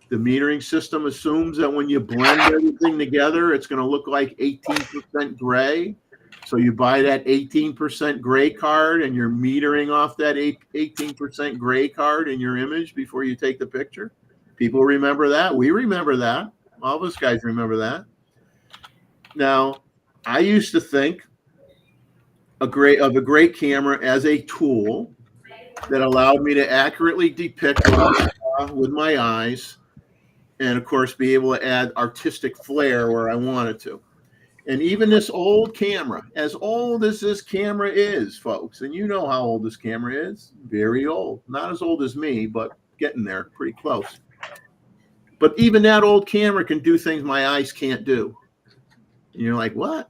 the metering system assumes that when you blend everything together, it's going to look like 18% gray. So you buy that 18% gray card and you're metering off that 18% gray card in your image before you take the picture. People remember that. We remember that. All of us guys remember that. Now, I used to think of a great camera as a tool that allowed me to accurately depict what I saw with my eyes and, of course, be able to add artistic flair where I wanted to. And even this old camera, as old as this camera is, folks, and you know how old this camera is, very old. Not as old as me, but getting there, pretty close. But even that old camera can do things my eyes can't do. And you're like, what?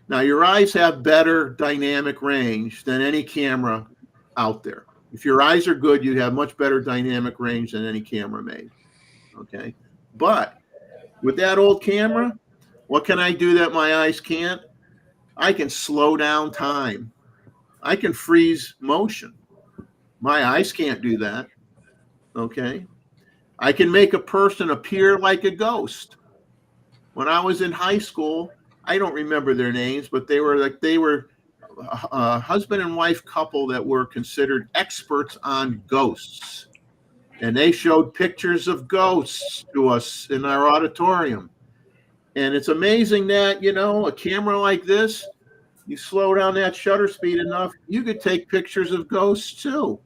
Now, your eyes have better dynamic range than any camera out there. If your eyes are good, you have much better dynamic range than any camera made. Okay. But with that old camera, what can I do that my eyes can't? I can slow down time. I can freeze motion. My eyes can't do that. Okay. I can make a person appear like a ghost. When I was in high school, I don't remember their names, but they were a husband and wife couple that were considered experts on ghosts. And they showed pictures of ghosts to us in our auditorium. And it's amazing that, a camera like this, you slow down that shutter speed enough, you could take pictures of ghosts too.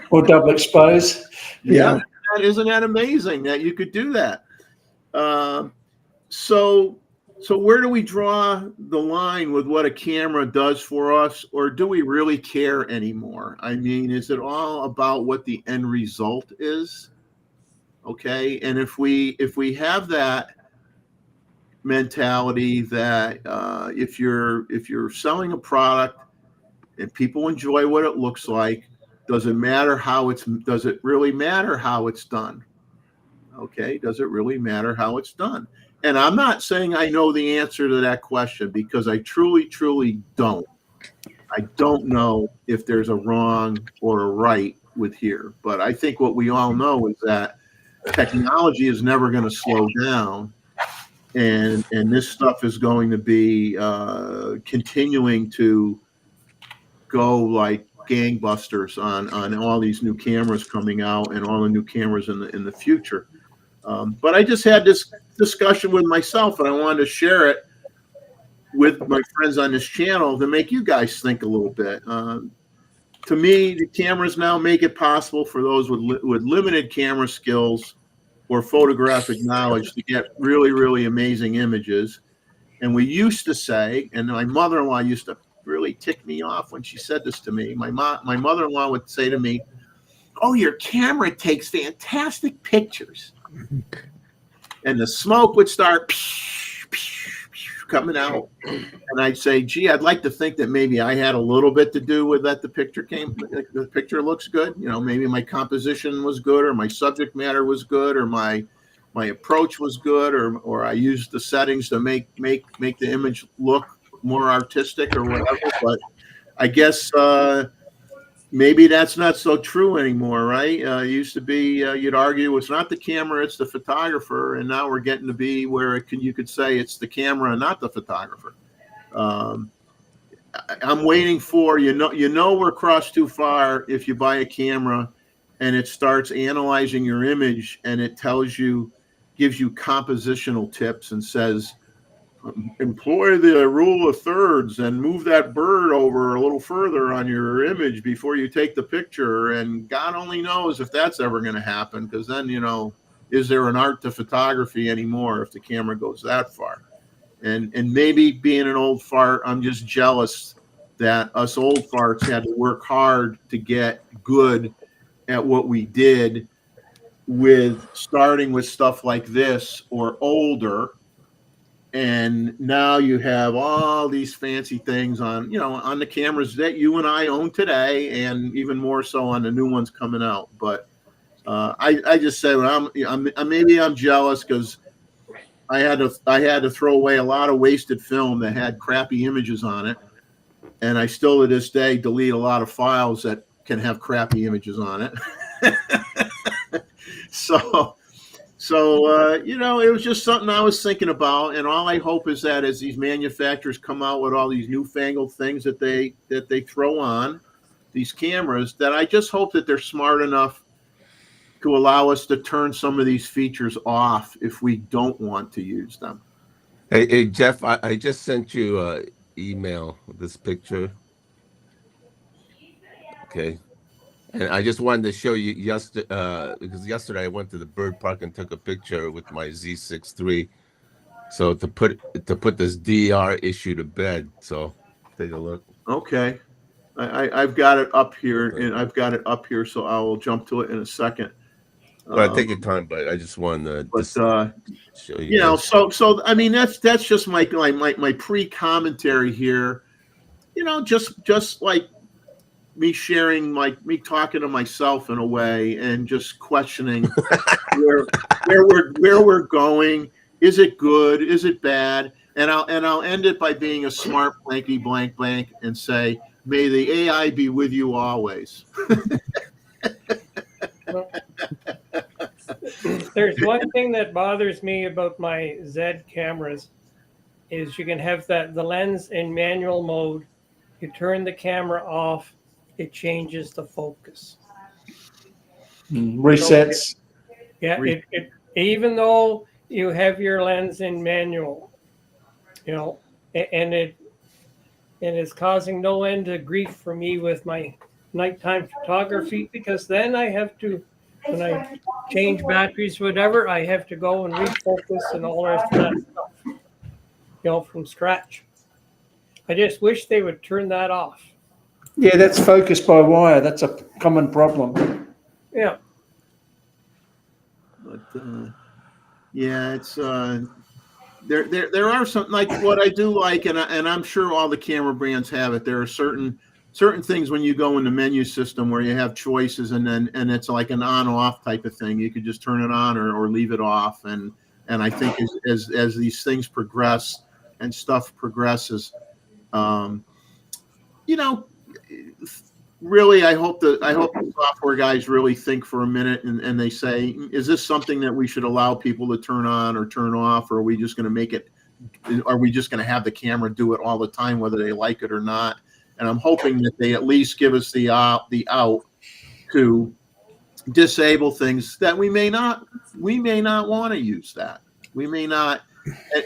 Or double expose. Yeah. Isn't that amazing that you could do that? So where do we draw the line with what a camera does for us, or do we really care anymore? I mean, is it all about what the end result is? Okay, and if we have that mentality that if you're selling a product and people enjoy what it looks like, does it really matter how it's done? Okay, does it really matter how it's done? And I'm not saying I know the answer to that question, because I truly, truly don't. I don't know if there's a wrong or a right with here, but I think what we all know is that technology is never going to slow down, and this stuff is going to be continuing to go like gangbusters on all these new cameras coming out and all the new cameras in the future. But I just had this discussion with myself, and I wanted to share it with my friends on this channel to make you guys think a little bit. To me, the cameras now make it possible for those with limited camera skills or photographic knowledge to get really, really amazing images. And we used to say, and my mother-in-law used to really tick me off when she said this to me. My mother-in-law would say to me, "Oh, your camera takes fantastic pictures." And the smoke would start coming out. And I'd say, "Gee, I'd like to think that maybe I had a little bit to do with that. The picture looks good. You know, maybe my composition was good, or my subject matter was good, or my approach was good, or I used the settings to make the image look more artistic or whatever." But I guess maybe that's not so true anymore, right? It used to be you'd argue it's not the camera, it's the photographer, and now we're getting to be where you could say it's the camera and not the photographer. I'm waiting for we're crossed too far if you buy a camera and it starts analyzing your image and it gives you compositional tips and says, employ the rule of thirds and move that bird over a little further on your image before you take the picture. And God only knows if that's ever going to happen, because then, is there an art to photography anymore if the camera goes that far? And maybe being an old fart, I'm just jealous that us old farts had to work hard to get good at what we did, with starting with stuff like this or older. And now you have all these fancy things on the cameras that you and I own today, and even more so on the new ones coming out. But I just said, maybe I'm jealous because I had to throw away a lot of wasted film that had crappy images on it, and I still to this day delete a lot of files that can have crappy images on it. So it was just something I was thinking about, and all I hope is that as these manufacturers come out with all these newfangled things that they throw on these cameras, that I just hope that they're smart enough to allow us to turn some of these features off if we don't want to use them. Hey Jeff, I just sent you an email with this picture. Okay. And I just wanted to show you because yesterday I went to the bird park and took a picture with my Z6 III. So to put this DR issue to bed. So take a look. Okay, I've got it up here, so I will jump to it in a second. Well, take your time, but I just wanted to show you. So I mean that's just my pre-commentary here. Just like me sharing, me talking to myself in a way, and just questioning where we're going. Is it good? Is it bad? And I'll end it by being a smart blanky blank blank and say, may the AI be with you always. There's one thing that bothers me about my Z cameras is you can have the lens in manual mode. You turn the camera off, it changes the focus. Resets. Yeah, it even though you have your lens in manual, and it's causing no end of grief for me with my nighttime photography, because then I have to, when I change batteries, whatever, I have to go and refocus and all the rest of that stuff, from scratch. I just wish they would turn that off. Yeah, that's focus by wire. That's a common problem. Yeah. But yeah, it's there are some, like what I do like, and I'm sure all the camera brands have it. There are certain certain things when you go in the menu system where you have choices and it's like an on-off type of thing. You could just turn it on or leave it off. And I think as these things progress and stuff progresses, you know, really, I hope the software guys really think for a minute and they say, is this something that we should allow people to turn on or turn off, or are we just going to make it? Are we just going to have the camera do it all the time, whether they like it or not? And I'm hoping that they at least give us the out to disable things that we may not want to use that. We may not.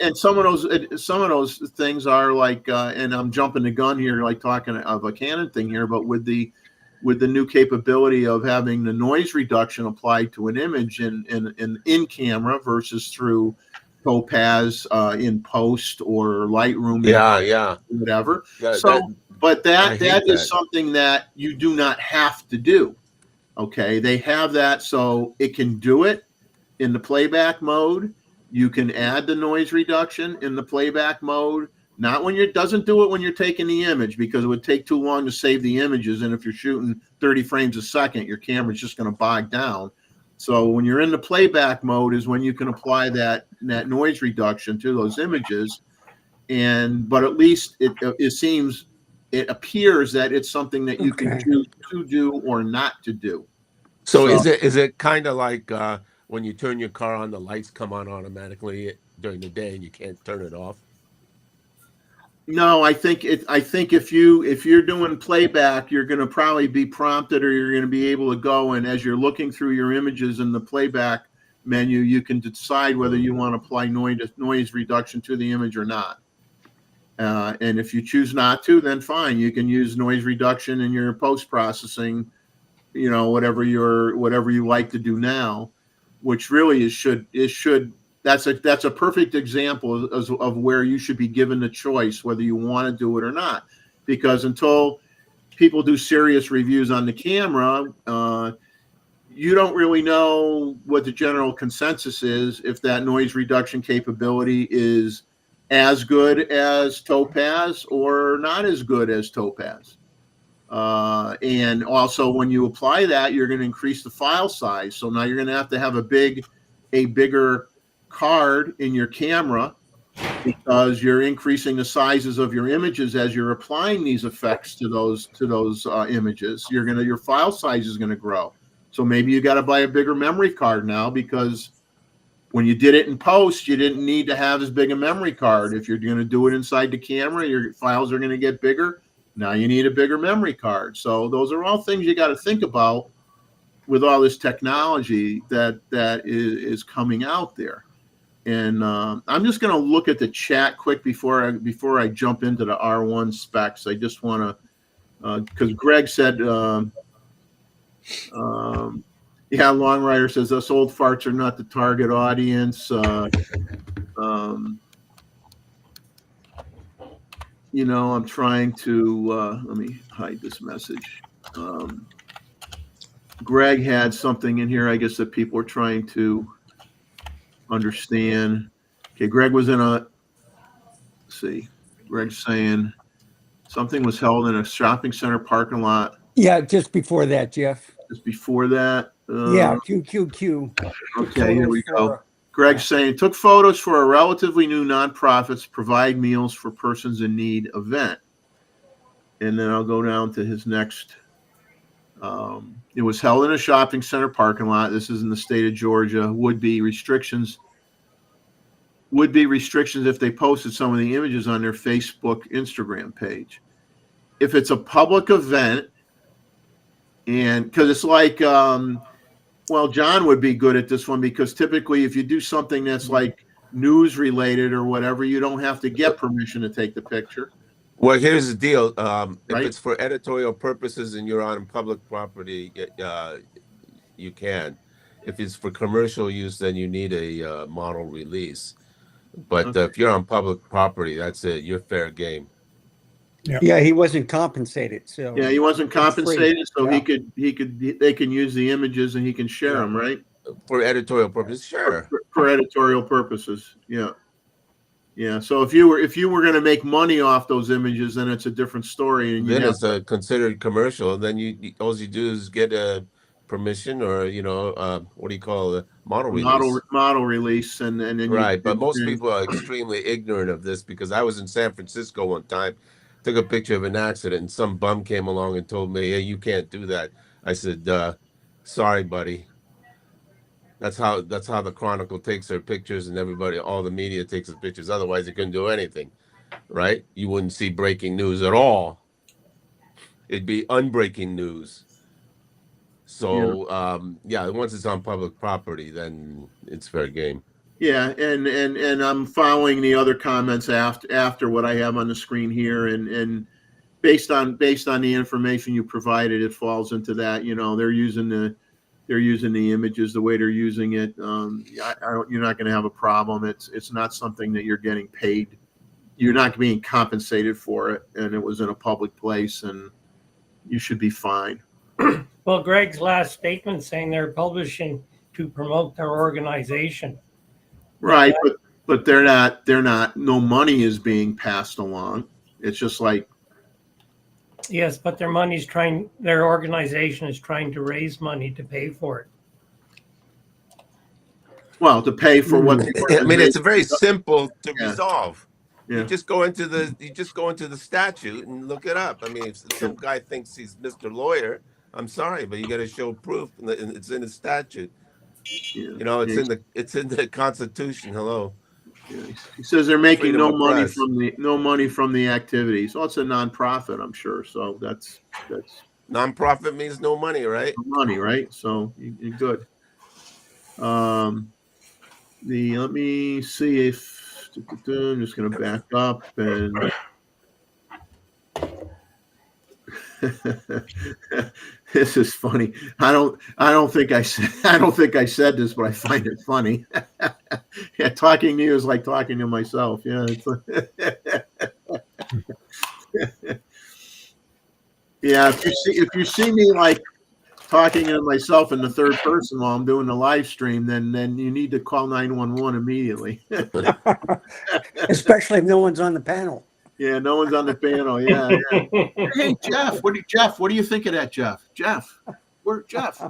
And some of those things are like, and I'm jumping the gun here, like talking of a Canon thing here, but with the new capability of having the noise reduction applied to an image in camera versus through Topaz in post or Lightroom, whatever. But that is something that you do not have to do. Okay, they have that, so it can do it in the playback mode. You can add the noise reduction in the playback mode. Not when doesn't do it when you're taking the image, because it would take too long to save the images. And if you're shooting 30 frames a second, your camera's just going to bog down. So when you're in the playback mode is when you can apply that noise reduction to those images. But at least it appears that it's something that you can choose to do or not to do. So is it kind of like when you turn your car on, the lights come on automatically during the day and you can't turn it off? No, I think if you're doing playback, you're going to probably be prompted, or you're going to be able to go, and as you're looking through your images in the playback menu, you can decide whether you want to apply noise reduction to the image or not. And if you choose not to, then fine, you can use noise reduction in your post processing. Whatever you like to do now, which really that's a perfect example of where you should be given the choice whether you want to do it or not, because until people do serious reviews on the camera, you don't really know what the general consensus is, if that noise reduction capability is as good as Topaz or not as good as Topaz. And also when you apply that, you're going to increase the file size. So now you're going to have a bigger card in your camera, because you're increasing the sizes of your images as you're applying these effects to those images. Your file size is going to grow. So maybe you got to buy a bigger memory card now, because when you did it in post, you didn't need to have as big a memory card. If you're going to do it inside the camera, your files are going to get bigger. Now you need a bigger memory card. So those are all things you got to think about with all this technology that is coming out there. And I'm just going to look at the chat quick before I jump into the R1 specs. I just want to, because Greg said, Long Rider says us old farts are not the target audience. I'm trying to, let me hide this message. Greg had something in here, I guess, that people are trying to understand. Okay, Greg was let's see, Greg's saying something was held in a shopping center parking lot. Yeah, just before that, Jeff. Just before that. Yeah, QQQ. Okay, here we go. Greg's saying, took photos for a relatively new nonprofits provide meals for persons in need event. And then I'll go down to his next. It was held in a shopping center parking lot. This is in the state of Georgia. Would be restrictions if they posted some of the images on their Facebook, Instagram page. If it's a public event, and because it's like, well, John would be good at this one, because typically if you do something that's like news related or whatever, you don't have to get permission to take the picture. Well, here's the deal. Right? If it's for editorial purposes and you're on public property, you can. If it's for commercial use, then you need a model release. But Okay. if you're on public property, that's it. You're fair game. Yeah, he wasn't compensated. So Yeah, he wasn't compensated, so Yeah. they can use the images and he can share them, right? For editorial purposes, sure. For editorial purposes, yeah. Yeah. So if you were going to make money off those images, then it's a different story. And Then it's a considered commercial. Then all you do is get a permission, or what do you call it, model release. model release, and then Right, but most people are extremely ignorant of this, because I was in San Francisco one time, took a picture of an accident, and some bum came along and told me, "Hey, you can't do that." I said, "Sorry, buddy. That's how the Chronicle takes their pictures, and everybody, all the media takes the pictures. Otherwise, you couldn't do anything, right? You wouldn't see breaking news at all. It'd be unbreaking news." So, once it's on public property, then it's fair game. Yeah, and I'm following the other comments after what I have on the screen here, and based on the information you provided, it falls into that. They're using the images the way they're using it. You're not going to have a problem. It's not something that you're getting paid. You're not being compensated for it, and it was in a public place, and you should be fine. Well, Greg's last statement saying they're publishing to promote their organization. Right, but they're not. No money is being passed along. It's just like, yes, but their organization is trying to raise money to pay for it. well, to pay for what. I mean, it's very simple to resolve. Yeah. You just go into the statute and look it up. I mean, if some guy thinks he's Mr. Lawyer, I'm sorry, but you got to show proof, and it's in the statute. Yeah. It's in the Constitution. Hello. Yeah. He says they're making Freedom no of money from the activities. Well, it's a nonprofit, I'm sure. So that's Nonprofit means no money, right? money, right? So you're good. Let me see if I'm just going to back up and. This is funny. I don't think I said this, but I find it funny. Yeah, talking to you is like talking to myself. Yeah. Yeah. If you see me like talking to myself in the third person while I'm doing the live stream, then you need to call 911 immediately. Especially if no one's on the panel. Yeah, no one's on the panel. Yeah. Hey, Jeff, what do you think of that, Jeff? Jeff, where's Jeff?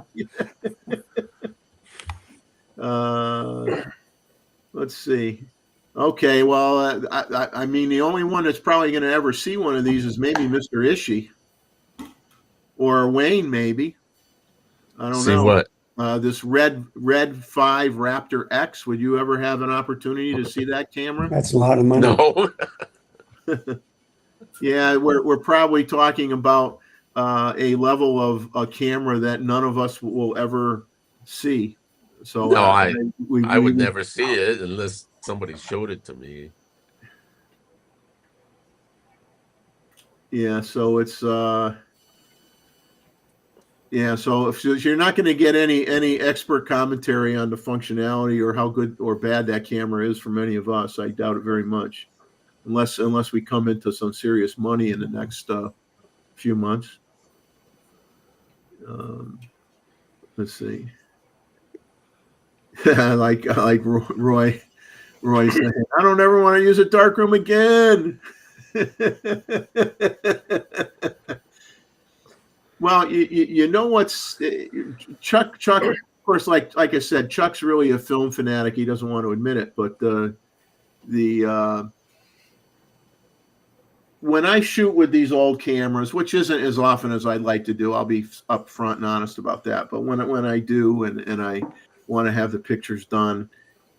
Let's see. Okay, well, I mean, the only one that's probably going to ever see one of these is maybe Mr. Ishii or Wayne, maybe. I don't know. See what? This Red 5 Raptor X. Would you ever have an opportunity to see that camera? That's a lot of money. No. Yeah, we're probably talking about a level of a camera that none of us will ever see. So no, I would never see it unless somebody showed it to me. Yeah, so it's so if you're not going to get any expert commentary on the functionality or how good or bad that camera is from any of us, I doubt it very much. Unless we come into some serious money in the next few months. Let's see. like Roy saying, I don't ever want to use a darkroom again. Well, you know what's Chuck. Of course, like I said, Chuck's really a film fanatic. He doesn't want to admit it, but when I shoot with these old cameras, which isn't as often as I'd like to do, I'll be upfront and honest about that. But when I do, and I want to have the pictures done,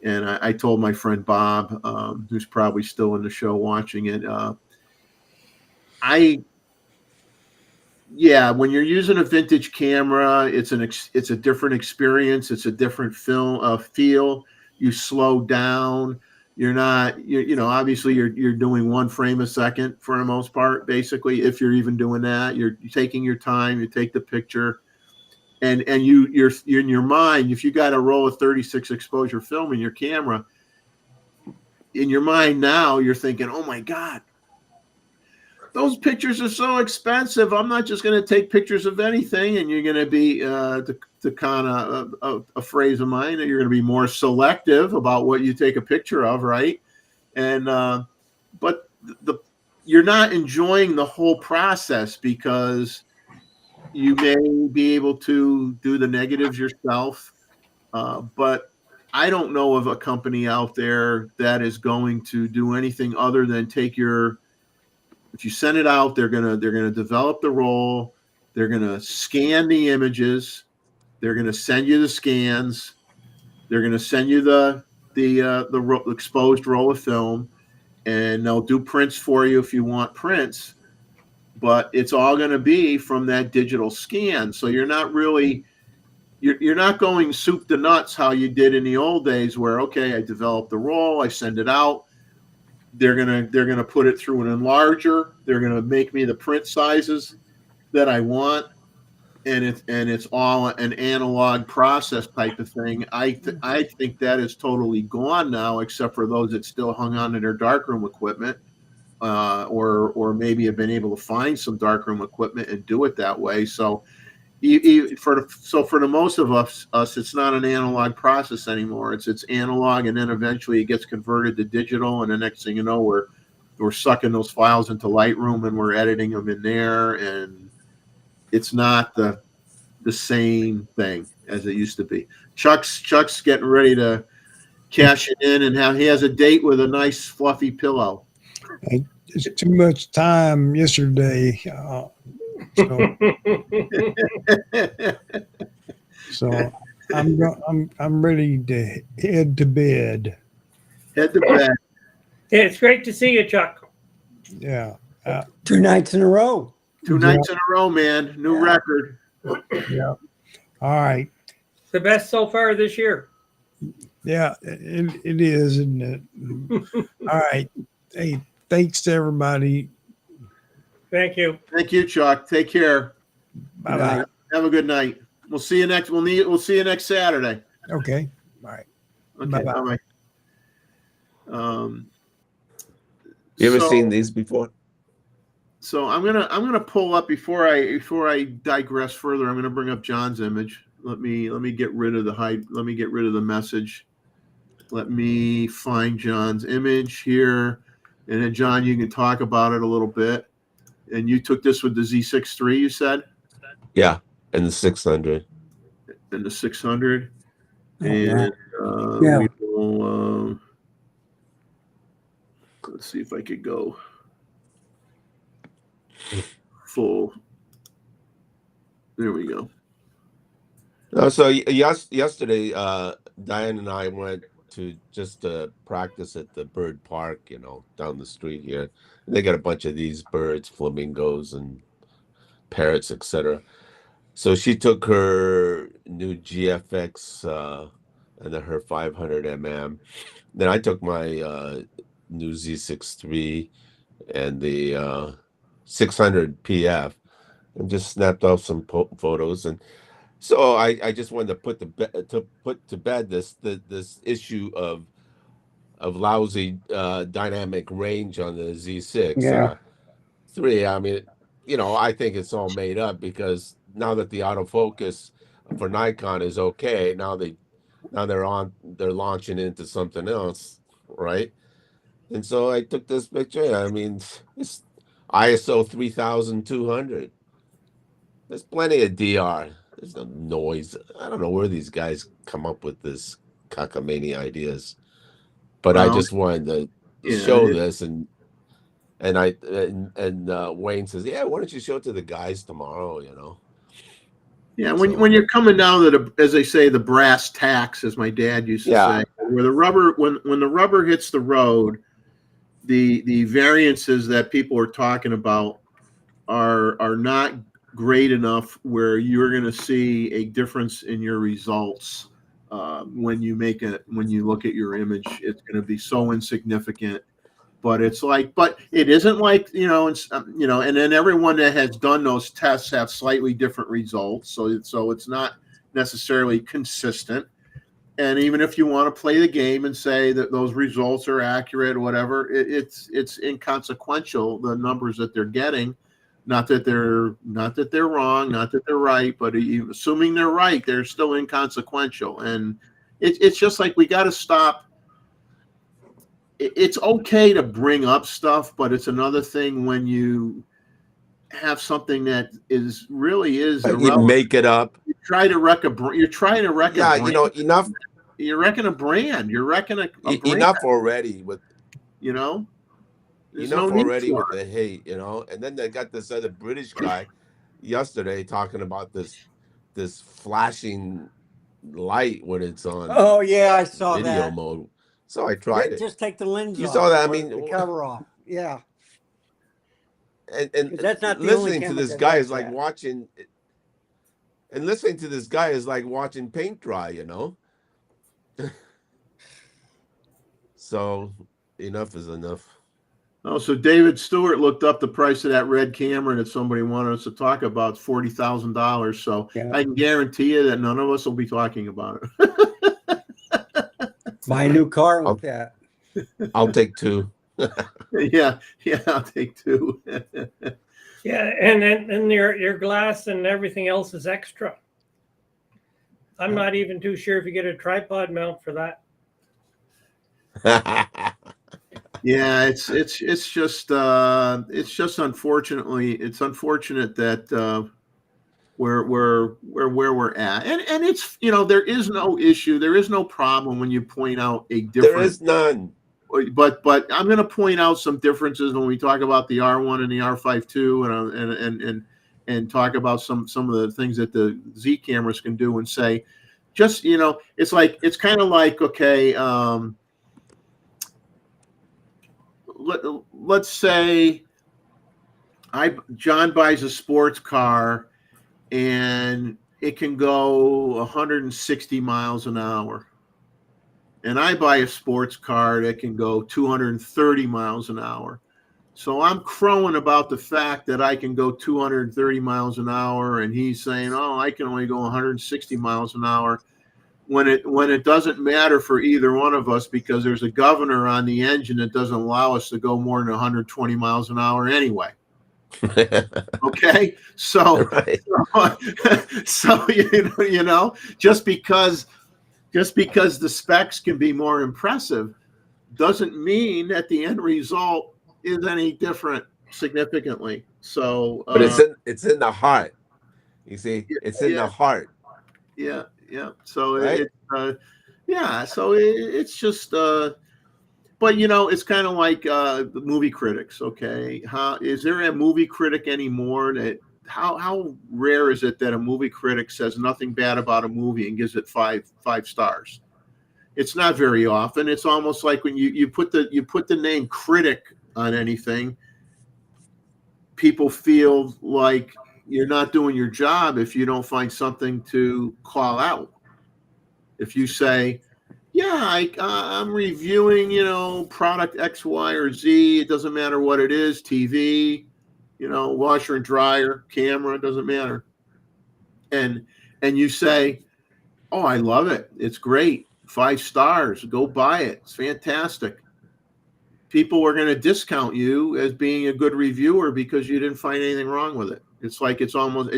and I told my friend Bob, who's probably still in the show watching it, when you're using a vintage camera, it's a different experience. It's a different feel. You slow down. You're not, obviously you're doing 1 frame a second for the most part, basically. If you're even doing that, you're taking your time, you take the picture, and you're in your mind, if you got a roll of 36 exposure film in your camera, in your mind now, you're thinking, oh my God, those pictures are so expensive. I'm not just going to take pictures of anything. And you're going to be, to kind of a phrase of mine, that you're going to be more selective about what you take a picture of, right? and but the you're not enjoying the whole process because you may be able to do the negatives yourself, but I don't know of a company out there that is going to do anything other than take your. If you send it out, they're gonna develop the roll. They're gonna scan the images. They're gonna send you the scans. They're gonna send you the exposed roll of film, and they'll do prints for you if you want prints. But it's all going to be from that digital scan. So you're not really you're not going soup to nuts how you did in the old days where, okay, I develop the roll, I send it out. They're gonna put it through an enlarger. They're gonna make me the print sizes that I want, and it's all an analog process type of thing. I think that is totally gone now, except for those that still hung on to their darkroom equipment. Or maybe have been able to find some darkroom equipment and do it that way. So, for the most of us, it's not an analog process anymore. It's analog, and then eventually it gets converted to digital, and the next thing you know, we're sucking those files into Lightroom and we're editing them in there, and it's not the same thing as it used to be. Chuck's getting ready to cash it in, and he has a date with a nice fluffy pillow. It's too much time yesterday. So I'm ready to head to bed. Head to bed. Yeah, it's great to see you, Chuck. Yeah. 2 nights in a row. Two nights in a row, man. New record. Yeah. All right. It's the best so far this year. Yeah, it is, isn't it? All right. Hey, thanks to everybody. Thank you. Thank you, Chuck. Take care. Bye bye. Have a good night. We'll see you next. We'll see you next Saturday. Okay. All right. Okay. Bye-bye. Bye. You ever seen these before? So I'm gonna pull up before I digress further. I'm gonna bring up John's image. Let me get rid of the hide. Let me get rid of the message. Let me find John's image here, and then John, you can talk about it a little bit. And you took this with the Z6 III, you said? Yeah, and the 600. And the 600. Oh, And Yeah. we will. Let's see if I could go full. There we go. So yesterday, Diane and I went to just practice at the bird park, down the street here. They got a bunch of these birds, flamingos and parrots, etc. So she took her new GFX and then her 500 mm. Then I took my new Z6 III and the 600 PF and just snapped off some photos. And so I just wanted to put to bed this issue of lousy dynamic range on the Z6 Yeah. III. I mean, I think it's all made up because now that the autofocus for Nikon is okay, now they're launching into something else, right? And so I took this picture. I mean, it's ISO 3200. There's plenty of DR. There's no noise. I don't know where these guys come up with this cockamamie ideas, but I just wanted to show this, and Wayne says, "Yeah, why don't you show it to the guys tomorrow?" Yeah, when you're coming down to as they say, the brass tacks, as my dad used to say, where the rubber when the rubber hits the road, the variances that people are talking about are not great enough where you're going to see a difference in your results when you look at your image. It's going to be so insignificant. But it isn't like, and then everyone that has done those tests have slightly different results. So it's not necessarily consistent. And even if you want to play the game and say that those results are accurate or whatever, it's inconsequential, the numbers that they're getting. Not that they're wrong, not that they're right, but assuming they're right, they're still inconsequential. And it's just like we got to stop. it's okay to bring up stuff, but it's another thing when you have something that is You irrelevant. make it up. You're trying to wreck a brand. Yeah, you know, enough You're wrecking a brand. You're wrecking a brand. enough already with You know, there's enough no need already for with the hate, you know. And then they got this other British guy yesterday talking about this flashing light when it's on Oh yeah, I saw video that. mode. So I tried it. Just take the lens You off. saw that? I or mean, the cover off. Yeah, and 'cause that's not the only listening to camera this that guy does is like that. watching, and listening to this guy is like watching paint dry, you know. So enough is enough. Oh, so David Stewart looked up the price of that red camera that somebody wanted us to talk about, $40,000. So Yeah. I can guarantee you that none of us will be talking about it. Buy a new car with that. I'll take two. yeah, I'll take two. Yeah, and then your glass and everything else is extra. I'm not even too sure if you get a tripod mount for that. Yeah, it's just unfortunately it's unfortunate that where we're at, and it's there is no issue, there is no problem when you point out a different. There is none. But I'm going to point out some differences when we talk about the R1 and the R5 II, and talk about some of the things that the Z cameras can do, and say, just it's kind of like, okay, let's say John buys a sports car and it can go 160 miles an hour. And I buy a sports car that can go 230 miles an hour. So I'm crowing about the fact that I can go 230 miles an hour, and he's saying, "Oh, I can only go 160 miles an hour." When it doesn't matter for either one of us, because there's a governor on the engine that doesn't allow us to go more than 120 miles an hour anyway. Okay, so Right. so just because the specs can be more impressive doesn't mean that the end result is any different significantly. So, But it's in the heart. You see, it's in the heart. Yeah. So Right? it's just, but it's kind of like the movie critics. Okay, is there a movie critic anymore that? How rare is it that a movie critic says nothing bad about a movie and gives it five stars? It's not very often. It's almost like when you put the name critic on anything, people feel like you're not doing your job if you don't find something to call out. If you say, yeah, I'm reviewing, product X, Y, or Z, it doesn't matter what it is, TV, washer and dryer, camera, doesn't matter. And you say, oh, I love it. It's great. 5 stars. Go buy it. It's fantastic. People are going to discount you as being a good reviewer because you didn't find anything wrong with it. It's like it's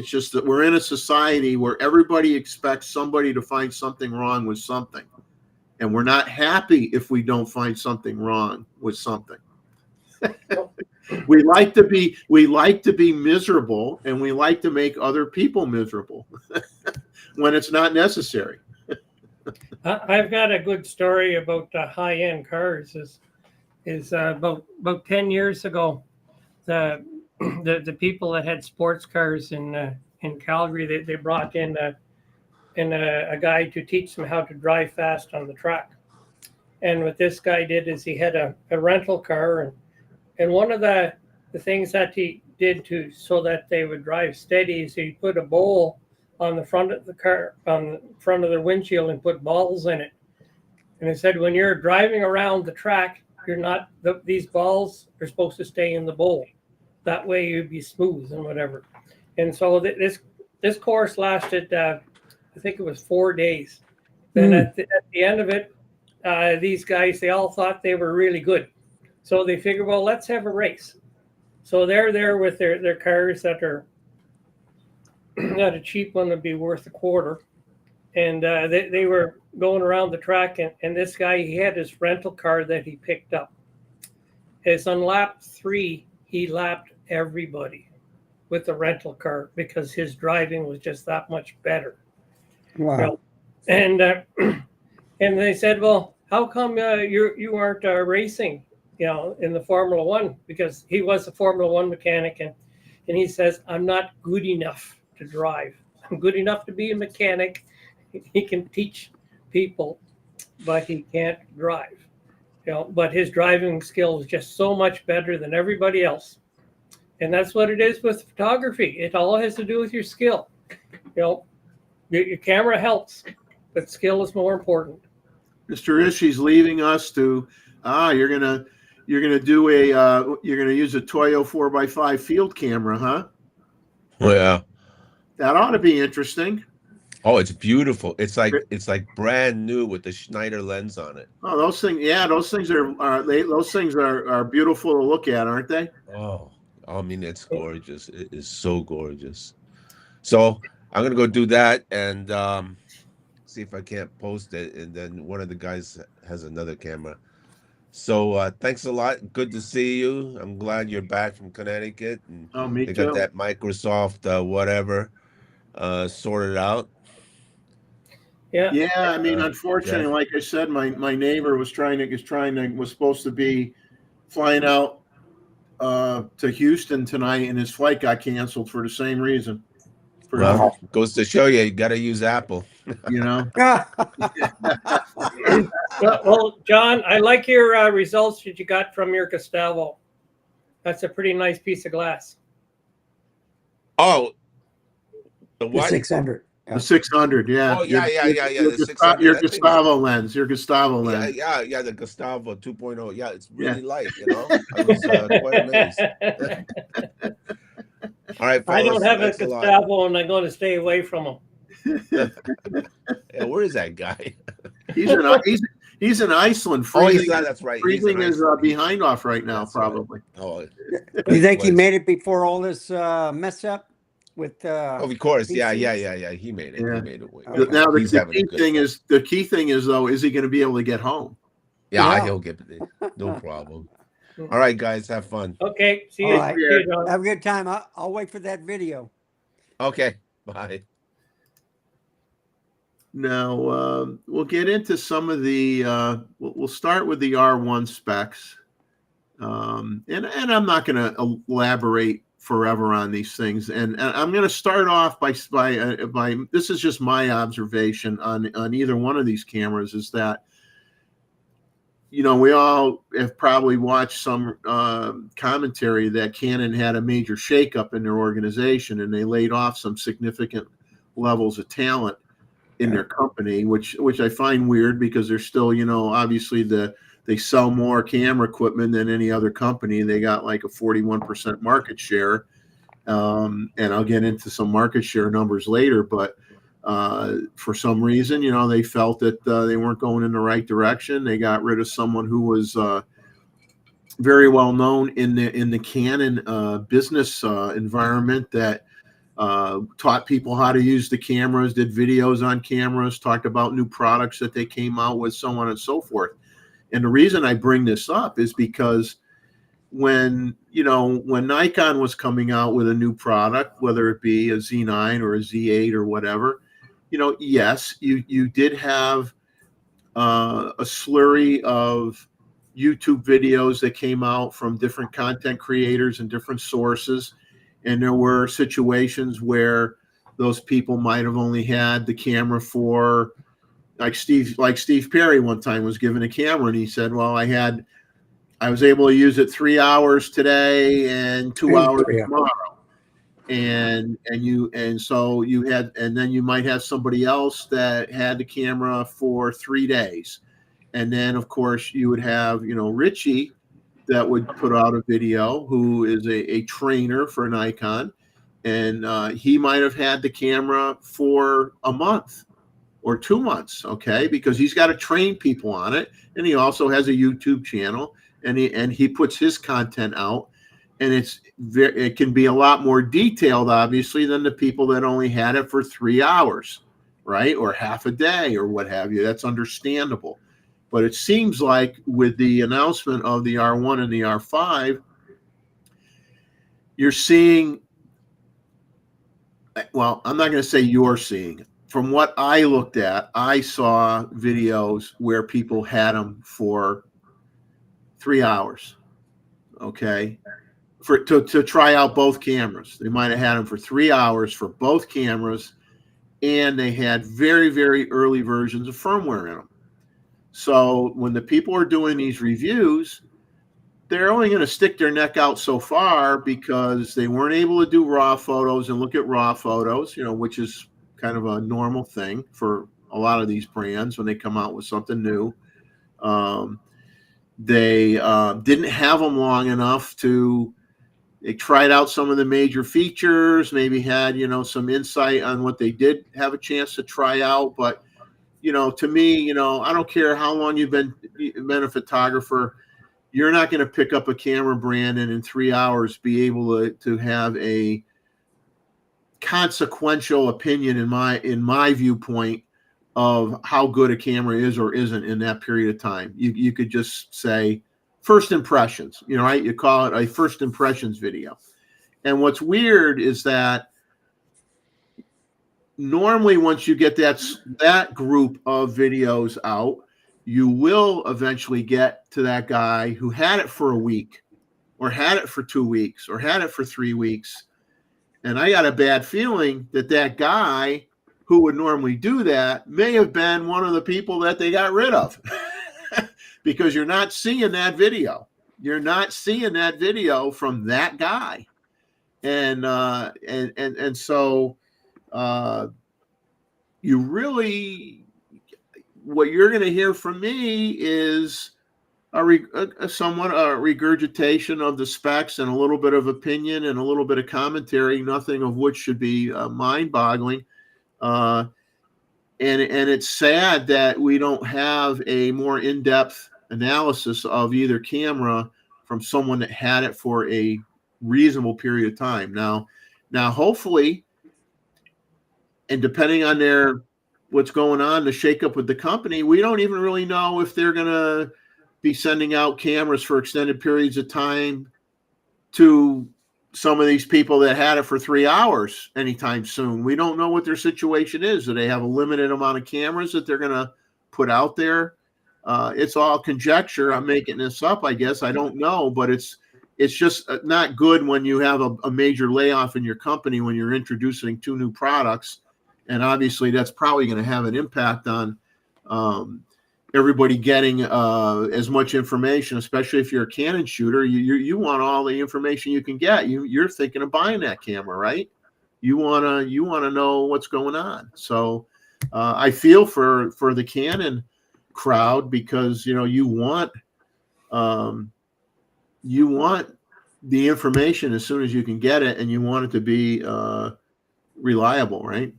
just that we're in a society where everybody expects somebody to find something wrong with something. And we're not happy if we don't find something wrong with something. We like to be miserable, and we like to make other people miserable when it's not necessary. I've got a good story about high-end cars. Is about 10 years ago, the people that had sports cars in Calgary, they brought in a guy to teach them how to drive fast on the track. And what this guy did is he had a rental car, and one of the things that he did so that they would drive steady is he put a bowl on the front of the car, on the front of the windshield, and put balls in it. And he said, when you're driving around the track, these balls are supposed to stay in the bowl. That way you'd be smooth and whatever. And so this course lasted, I think it was 4 days. Then at the end of it, these guys, they all thought they were really good. So they figured, well, let's have a race. So they're there with their cars that are not a cheap one would be worth $25. And they were going around the track, and this guy, he had his rental car that he picked up. As on lap 3, he lapped everybody with the rental car because his driving was just that much better. Wow. You know, and and they said, well, how come you aren't racing, in the Formula One? Because he was a Formula One mechanic, and he says, I'm not good enough to drive. I'm good enough to be a mechanic. He can teach people, but he can't drive. But his driving skill is just so much better than everybody else. And that's what it is with photography. It all has to do with your skill. Your camera helps, but skill is more important. Mr. Ishii's leaving us to you're gonna use a Toyo 4x5 field camera, huh? Oh, yeah. That ought to be interesting. Oh, it's beautiful. It's like brand new with the Schneider lens on it. Oh, those things are beautiful to look at, aren't they? Oh, I mean, it's gorgeous. It is so gorgeous. So I'm gonna go do that and see if I can't post it. And then one of the guys has another camera. So thanks a lot. Good to see you. I'm glad you're back from Connecticut. And Me they too. got that Microsoft whatever sorted out. Yeah. I mean, unfortunately, like I said, my neighbor was supposed to be flying out to Houston tonight, and his flight got canceled for the same reason. Well, goes to show you got to use Apple. Well, John, I like your results that you got from your Gustavo. That's a pretty nice piece of glass. Oh, the The what? 600. The 600, yeah. Oh, yeah. Your The 600. Your Gustavo lens. Your Gustavo lens. Yeah. The Gustavo 2.0. Yeah, it's really light. I was quite amazed. All right, fellas, I don't have a thanks lot. Gustavo, and I'm going to stay away from him. Yeah, where is that guy? He's in Iceland. That's right. Freezing is behind off right now, That's probably. Right. Oh, You think he made it before all this mess up with? Of course, PCs? yeah. He made it. Yeah. He made it. Okay. Now He's the having a key good thing time. is though, is he going to be able to get home? Yeah, he'll get it. No problem. All right, guys, have fun. Okay, see All you. right. See you, John. Have a good time. I'll wait for that video. Okay, bye. Now we'll get into some of the. We'll start with the R1 specs, and I'm not going to elaborate forever on these things. And I'm going to start off by this is just my observation on either one of these cameras is that. We all have probably watched some commentary that Canon had a major shakeup in their organization and they laid off some significant levels of talent in their company, which I find weird because they're still, obviously they sell more camera equipment than any other company. They got like a 41% market share. And I'll get into some market share numbers later, but for some reason, they felt that they weren't going in the right direction. They got rid of someone who was very well known in the Canon business environment that taught people how to use the cameras, did videos on cameras, talked about new products that they came out with, so on and so forth. And the reason I bring this up is because when Nikon was coming out with a new product, whether it be a Z9 or a Z8 or whatever, yes, you did have a slurry of YouTube videos that came out from different content creators and different sources. And there were situations where those people might have only had the camera for, like Steve Perry one time was given a camera and he said, well, I was able to use it 3 hours today and 2 hours tomorrow. And so you had, and then you might have somebody else that had the camera for 3 days. And then of course you would have, Richie that would put out a video who is a trainer for Nikon. And he might have had the camera for a month or 2 months. Okay. Because he's got to train people on it. And he also has a YouTube channel and he puts his content out. And it can be a lot more detailed, obviously, than the people that only had it for 3 hours, right? Or half a day or what have you. That's understandable. But it seems like with the announcement of the R1 and the R5, you're seeing, well, I'm not going to say you're seeing. From what I looked at, I saw videos where people had them for 3 hours, okay, to try out both cameras. They might have had them for 3 hours for both cameras, and they had very, very early versions of firmware in them. So when the people are doing these reviews, they're only going to stick their neck out so far because they weren't able to do raw photos and look at raw photos, which is kind of a normal thing for a lot of these brands when they come out with something new. They didn't have them long enough they tried out some of the major features, maybe had, some insight on what they did have a chance to try out. But, to me, I don't care how long you've been a photographer. You're not going to pick up a camera brand and in 3 hours be able to have a consequential opinion in my viewpoint of how good a camera is or isn't in that period of time. You could just say first impressions, right? You call it a first impressions video. And what's weird is that normally once you get that group of videos out, you will eventually get to that guy who had it for a week or had it for 2 weeks or had it for 3 weeks. And I got a bad feeling that guy who would normally do that may have been one of the people that they got rid of because you're not seeing that video. You're not seeing that video from that guy. And so you really, what you're going to hear from me is somewhat a regurgitation of the specs and a little bit of opinion and a little bit of commentary, nothing of which should be mind-boggling. And it's sad that we don't have a more in-depth analysis of either camera from someone that had it for a reasonable period of time. Now hopefully, and depending on what's going on, the shakeup with the company, we don't even really know if they're going to be sending out cameras for extended periods of time to some of these people that had it for 3 hours anytime soon. We don't know what their situation is. Do they have a limited amount of cameras that they're going to put out there? It's all conjecture. I'm making this up, I guess. I don't know, but it's just not good when you have a major layoff in your company when you're introducing 2 new products. And obviously that's probably going to have an impact on everybody getting as much information, especially if you're a Canon shooter. You want all the information you can get. You're thinking of buying that camera, right? You wanna know what's going on. So I feel for the Canon crowd because you want the information as soon as you can get it, and you want it to be reliable, right?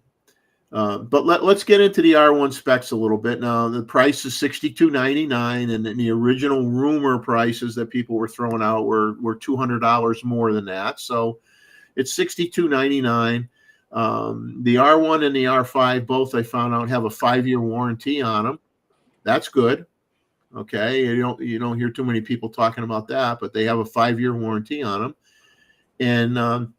But let's get into the R1 specs a little bit. Now, the price is $62.99, and the original rumor prices that people were throwing out were $200 more than that. So it's $62.99. The R1 and the R5 both, I found out, have a 5-year warranty on them. That's good. Okay, you don't hear too many people talking about that, but they have a 5-year warranty on them. And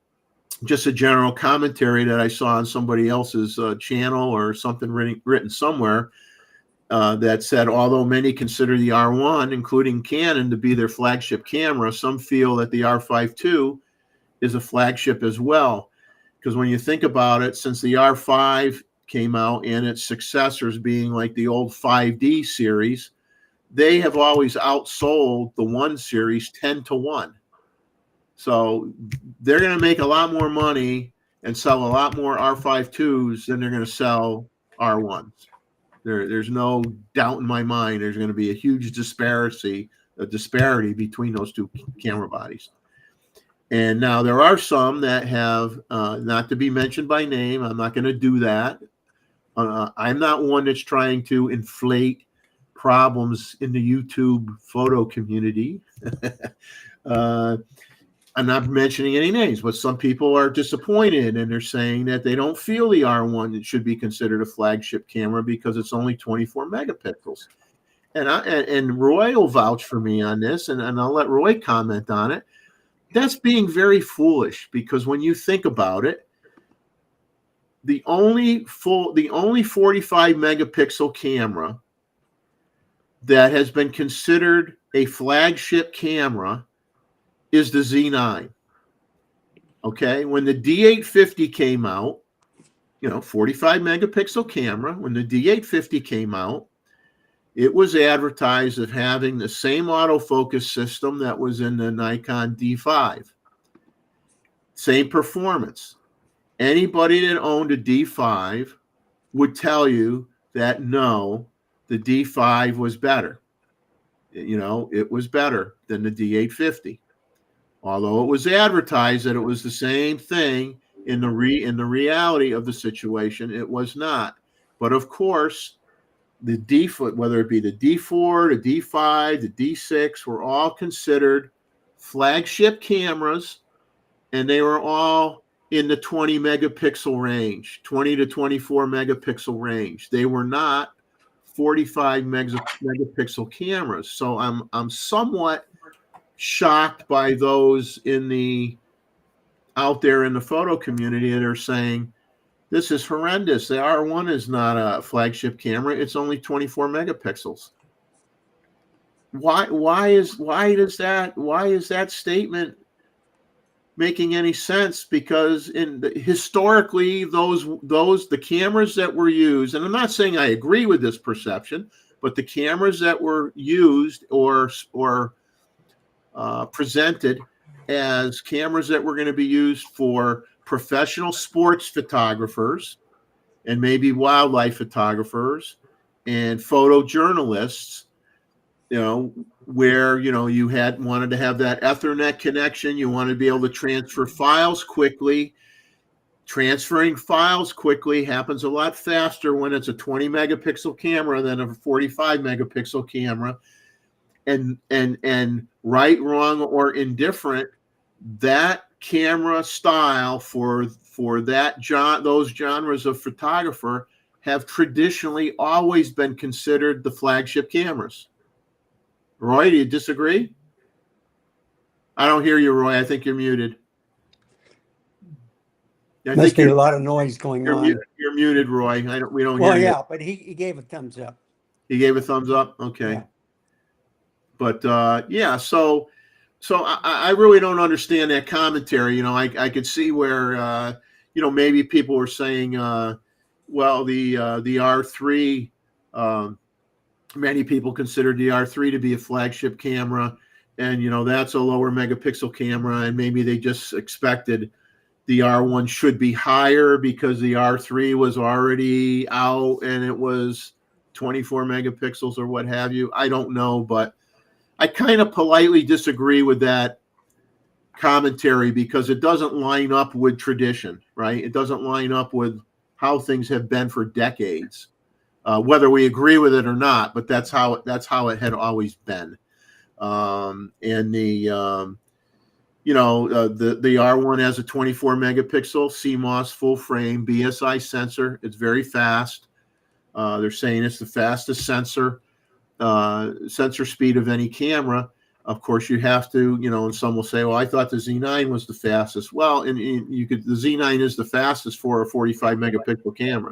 just a general commentary that I saw on somebody else's channel or something written somewhere that said, although many consider the R1, including Canon, to be their flagship camera, some feel that the R5 II is a flagship as well. Because when you think about it, since the R5 came out and its successors being like the old 5D series, they have always outsold the 1 series 10-1. So they're going to make a lot more money and sell a lot more R5 IIs than they're going to sell R1s. There's no doubt in my mind there's going to be a huge disparity between those 2 camera bodies. And now there are some that have, not to be mentioned by name, I'm not going to do that. I'm not one that's trying to inflate problems in the YouTube photo community. I'm not mentioning any names, but some people are disappointed and they're saying that they don't feel the R1 should be considered a flagship camera because it's only 24 megapixels. And Roy will vouch for me on this, and I'll let Roy comment on it. That's being very foolish, because when you think about it, the only 45 megapixel camera that has been considered a flagship camera is the Z9. Okay, when the D850 came out, 45 megapixel camera, when the D850 came out, it was advertised as having the same autofocus system that was in the Nikon D5. Same performance. Anybody that owned a D5 would tell you that no, the D5 was better. It was better than the D850. Although it was advertised that it was the same thing, in the reality of the situation, it was not. But of course, the D4, whether it be the D4, the D5, the D6, were all considered flagship cameras, and they were all in the 20 megapixel range, 20 to 24 megapixel range. They were not 45 megapixel cameras. So I'm somewhat shocked by those out there in the photo community that are saying this is horrendous. The R1 is not a flagship camera. It's only 24 megapixels. Why is that statement making any sense? Because historically, the cameras that were used, and I'm not saying I agree with this perception, but the cameras that were used or presented as cameras that were going to be used for professional sports photographers and maybe wildlife photographers and photojournalists, where you wanted to have that Ethernet connection, you wanted to be able to transfer files quickly. Transferring files quickly happens a lot faster when it's a 20 megapixel camera than a 45 megapixel camera. And right, wrong, or indifferent, that camera style for those genres of photographer have traditionally always been considered the flagship cameras. Roy, do you disagree? I don't hear you, Roy. I think you're muted. Must be a lot of noise going on. You're muted, Roy. We don't hear you. Well, yeah, but he gave a thumbs up. He gave a thumbs up? Okay. Yeah. But so I really don't understand that commentary. I could see where maybe people were saying, well, the R3, many people consider the R3 to be a flagship camera, and that's a lower megapixel camera, and maybe they just expected the R1 should be higher because the R3 was already out and it was 24 megapixels or what have you. I don't know, but I kind of politely disagree with that commentary because it doesn't line up with tradition, right? It doesn't line up with how things have been for decades, whether we agree with it or not. But that's how it had always been. And the R1 has a 24 megapixel CMOS full frame BSI sensor. It's very fast. They're saying it's the fastest sensor speed of any camera. Of course, you have to, and some will say, well, I thought the Z9 was the fastest. Well, the Z9 is the fastest for a 45 megapixel camera.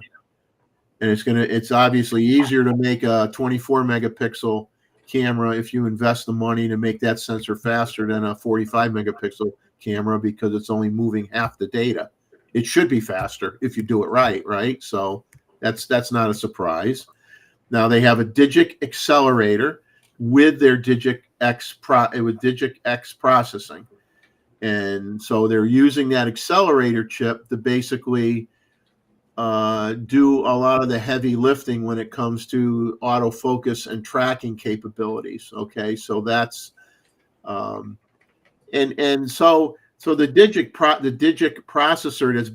And it's obviously easier to make a 24 megapixel camera if you invest the money to make that sensor faster than a 45 megapixel camera, because it's only moving half the data. It should be faster if you do it right? So that's not a surprise. Now they have a Digic accelerator with their Digic X processing. And so they're using that accelerator chip to basically do a lot of the heavy lifting when it comes to autofocus and tracking capabilities. Okay, so that's so the Digic processor that's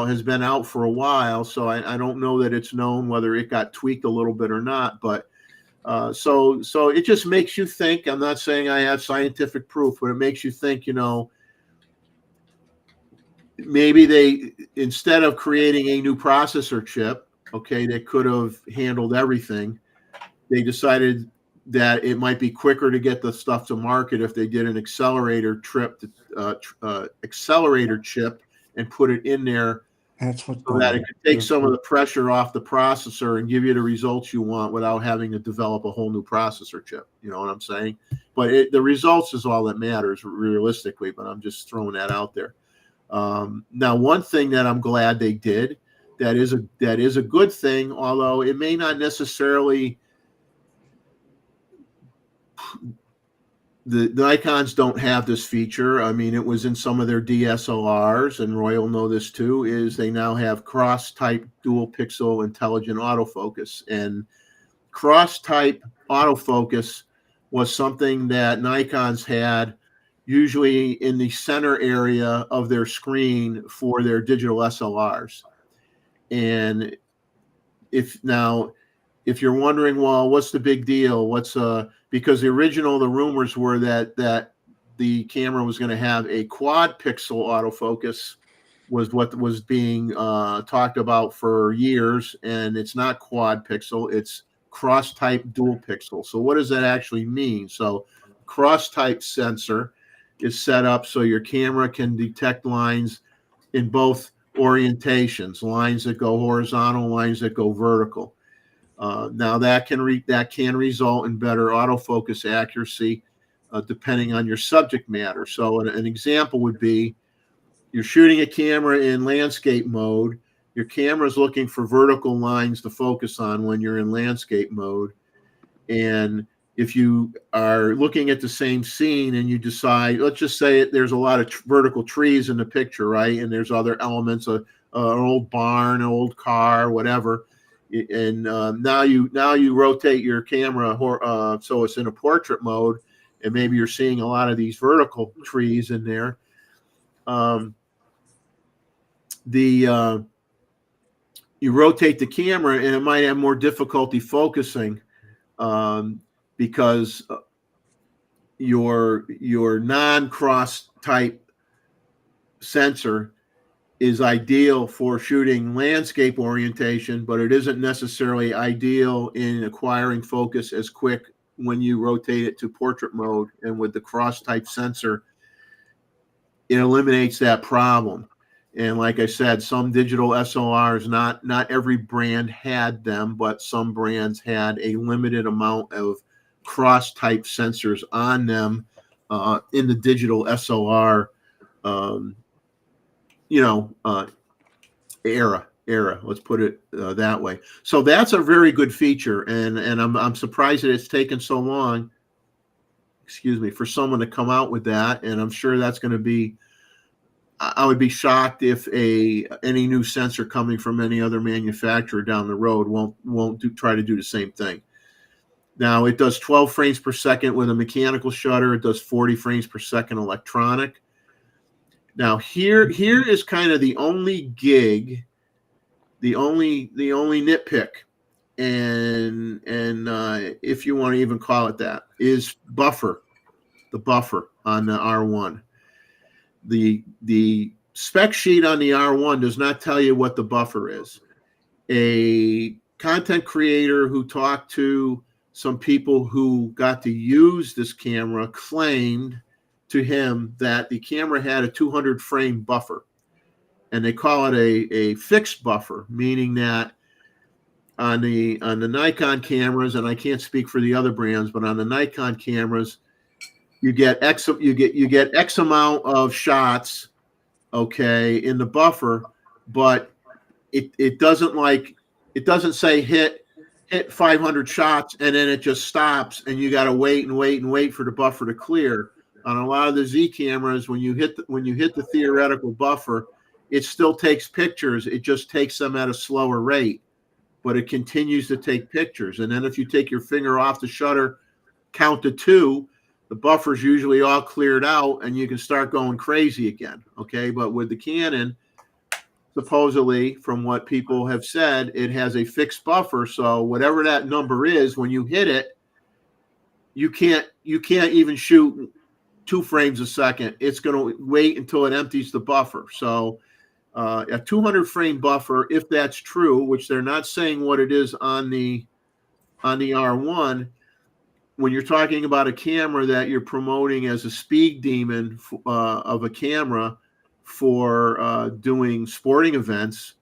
has been out for a while. So I don't know that it's known whether it got tweaked a little bit or not. But so it just makes you think. I'm not saying I have scientific proof, but it makes you think. maybe they, instead of creating a new processor chip, okay, that could have handled everything, they decided that it might be quicker to get the stuff to market if they did an accelerator chip and put it in there That's what's so going that on. it could take some of the pressure off the processor and give you the results you want without having to develop a whole new processor chip. You know what I'm saying? But the results is all that matters realistically, but I'm just throwing that out there. Now, one thing that I'm glad they did that is a good thing, although it may not necessarily, the Nikons don't have this feature. I mean, it was in some of their DSLRs, and Roy will know this too, is they now have cross-type dual pixel intelligent autofocus. And cross-type autofocus was something that Nikons had usually in the center area of their screen for their digital SLRs. And if you're wondering, well, what's the big deal? Because the rumors were that the camera was going to have a quad pixel autofocus, was what was being talked about for years, and it's not quad pixel, it's cross type dual pixel. So what does that actually mean? So cross type sensor is set up so your camera can detect lines in both orientations, lines that go horizontal, lines that go vertical. Now that can result in better autofocus accuracy depending on your subject matter. So an example would be you're shooting a camera in landscape mode. Your camera is looking for vertical lines to focus on when you're in landscape mode. And if you are looking at the same scene and you decide, let's just say there's a lot of vertical trees in the picture, right? And there's other elements, an old barn, an old car, whatever. And now you rotate your camera so it's in a portrait mode, and maybe you're seeing a lot of these vertical trees in there. You rotate the camera and it might have more difficulty focusing because your non-cross type sensor is ideal for shooting landscape orientation, but it isn't necessarily ideal in acquiring focus as quick when you rotate it to portrait mode. And with the cross type sensor, it eliminates that problem. And like I said, some digital SLRs, not every brand had them, but some brands had a limited amount of cross type sensors on them in the digital SLR era. Let's put it that way. So that's a very good feature, and I'm surprised that it's taken so long. Excuse me, for someone to come out with that, and I'm sure that's going to be. I would be shocked if any new sensor coming from any other manufacturer down the road won't try to do the same thing. Now it does 12 frames per second with a mechanical shutter. It does 40 frames per second electronic. Now here is kind of the only gig, the only nitpick, and if you want to even call it that, is the buffer on the R1. The spec sheet on the R1 does not tell you what the buffer is. A content creator who talked to some people who got to use this camera claimed to him that the camera had a 200 frame buffer, and they call it a fixed buffer, meaning that on the Nikon cameras, and I can't speak for the other brands, but on the Nikon cameras, you get X amount of shots, okay, in the buffer, but it doesn't say hit 500 shots and then it just stops and you got to wait for the buffer to clear. On a lot of the Z cameras, when you hit the theoretical buffer, it still takes pictures. It just takes them at a slower rate, but it continues to take pictures. And then if you take your finger off the shutter, count to 2, the buffer's usually all cleared out and you can start going crazy again. Okay. But with the Canon, supposedly, from what people have said, it has a fixed buffer. So whatever that number is, when you hit it, you can't even shoot 2 frames a second. It's going to wait until it empties the buffer. So a 200 frame buffer, if that's true, which they're not saying what it is on the R1, when you're talking about a camera that you're promoting as a speed demon of a camera for doing sporting events,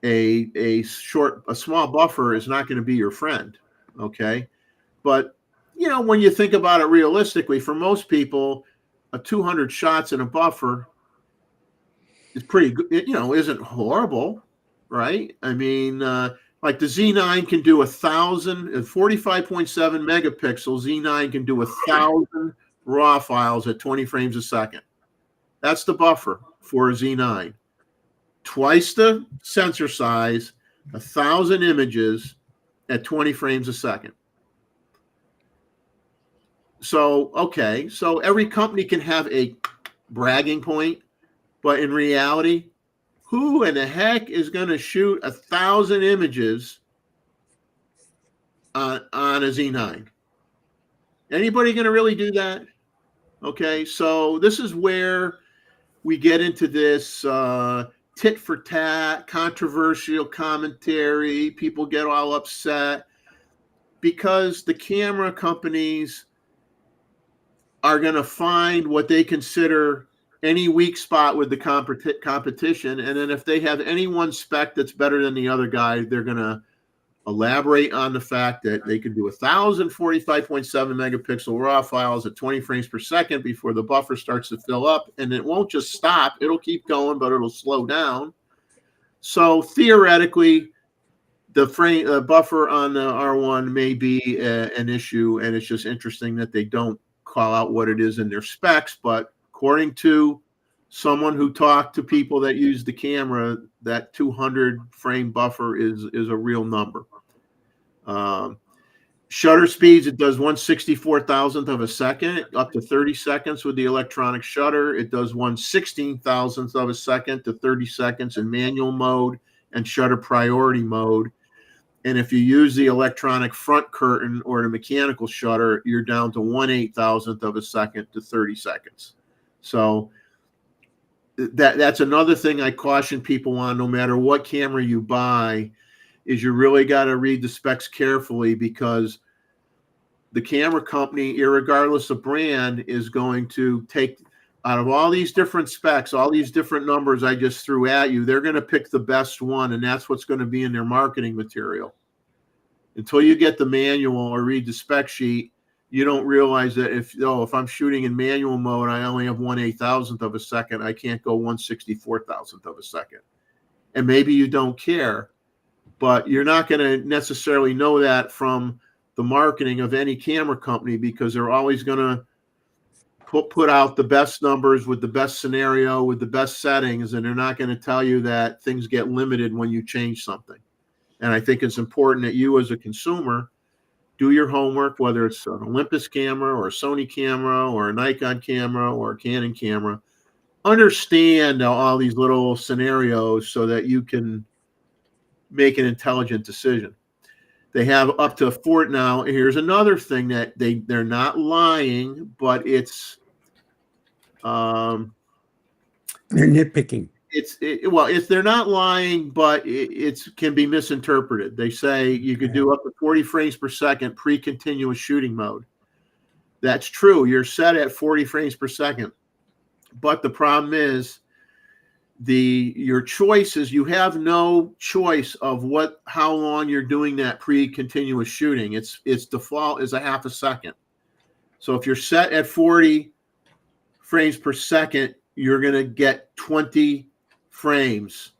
a small buffer is not going to be your friend. Okay. But, when you think about it realistically, for most people, a 200 shots in a buffer is pretty good, isn't horrible, right? I mean, like the Z9 can do 1,000 at 45.7 megapixels. Z9 can do 1,000 raw files at 20 frames a second. That's the buffer for a Z9. Twice the sensor size, 1,000 images at 20 frames a second. So, okay, so every company can have a bragging point, but in reality, who in the heck is going to shoot 1,000 images on a Z9? Anybody going to really do that? Okay, so this is where we get into this tit for tat, controversial commentary. People get all upset because the camera companies are going to find what they consider any weak spot with the competition. And then if they have any one spec that's better than the other guy, they're going to elaborate on the fact that they could do 1,045.7 megapixel raw files at 20 frames per second before the buffer starts to fill up. And it won't just stop. It'll keep going, but it'll slow down. So theoretically, the buffer on the R1 may be an issue, and it's just interesting that they don't call out what it is in their specs. But according to someone who talked to people that use the camera, that 200 frame buffer is a real number. Shutter speeds, it does 1/64,000th of a second, up to 30 seconds with the electronic shutter. It does 1/16,000th of a second to 30 seconds in manual mode and shutter priority mode. And if you use the electronic front curtain or the mechanical shutter, you're down to 1/8,000th of a second to 30 seconds. So that's another thing I caution people on, no matter what camera you buy, is you really got to read the specs carefully, because the camera company, irregardless of brand, is going to take out of all these different specs, all these different numbers I just threw at you, they're going to pick the best one, and that's what's going to be in their marketing material. Until you get the manual or read the spec sheet, you don't realize that if I'm shooting in manual mode, I only have 1/8,000th of a second. I can't go 1/64,000th of a second. And maybe you don't care, but you're not going to necessarily know that from the marketing of any camera company, because they're always going to put out the best numbers with the best scenario, with the best settings, and they're not going to tell you that things get limited when you change something. And I think it's important that you as a consumer do your homework, whether it's an Olympus camera or a Sony camera or a Nikon camera or a Canon camera. Understand all these little scenarios so that you can make an intelligent decision. They have up to now. Here's another thing that they're not lying, but it's They're nitpicking. They're not lying, but it can be misinterpreted. They say you could do up to 40 frames per second pre-continuous shooting mode. That's true. You're set at 40 frames per second, but the problem is your choices. You have no choice of how long you're doing that pre-continuous shooting. Its default is a half a second. So if you're set at 40 frames per second, you're going to get 20 frames,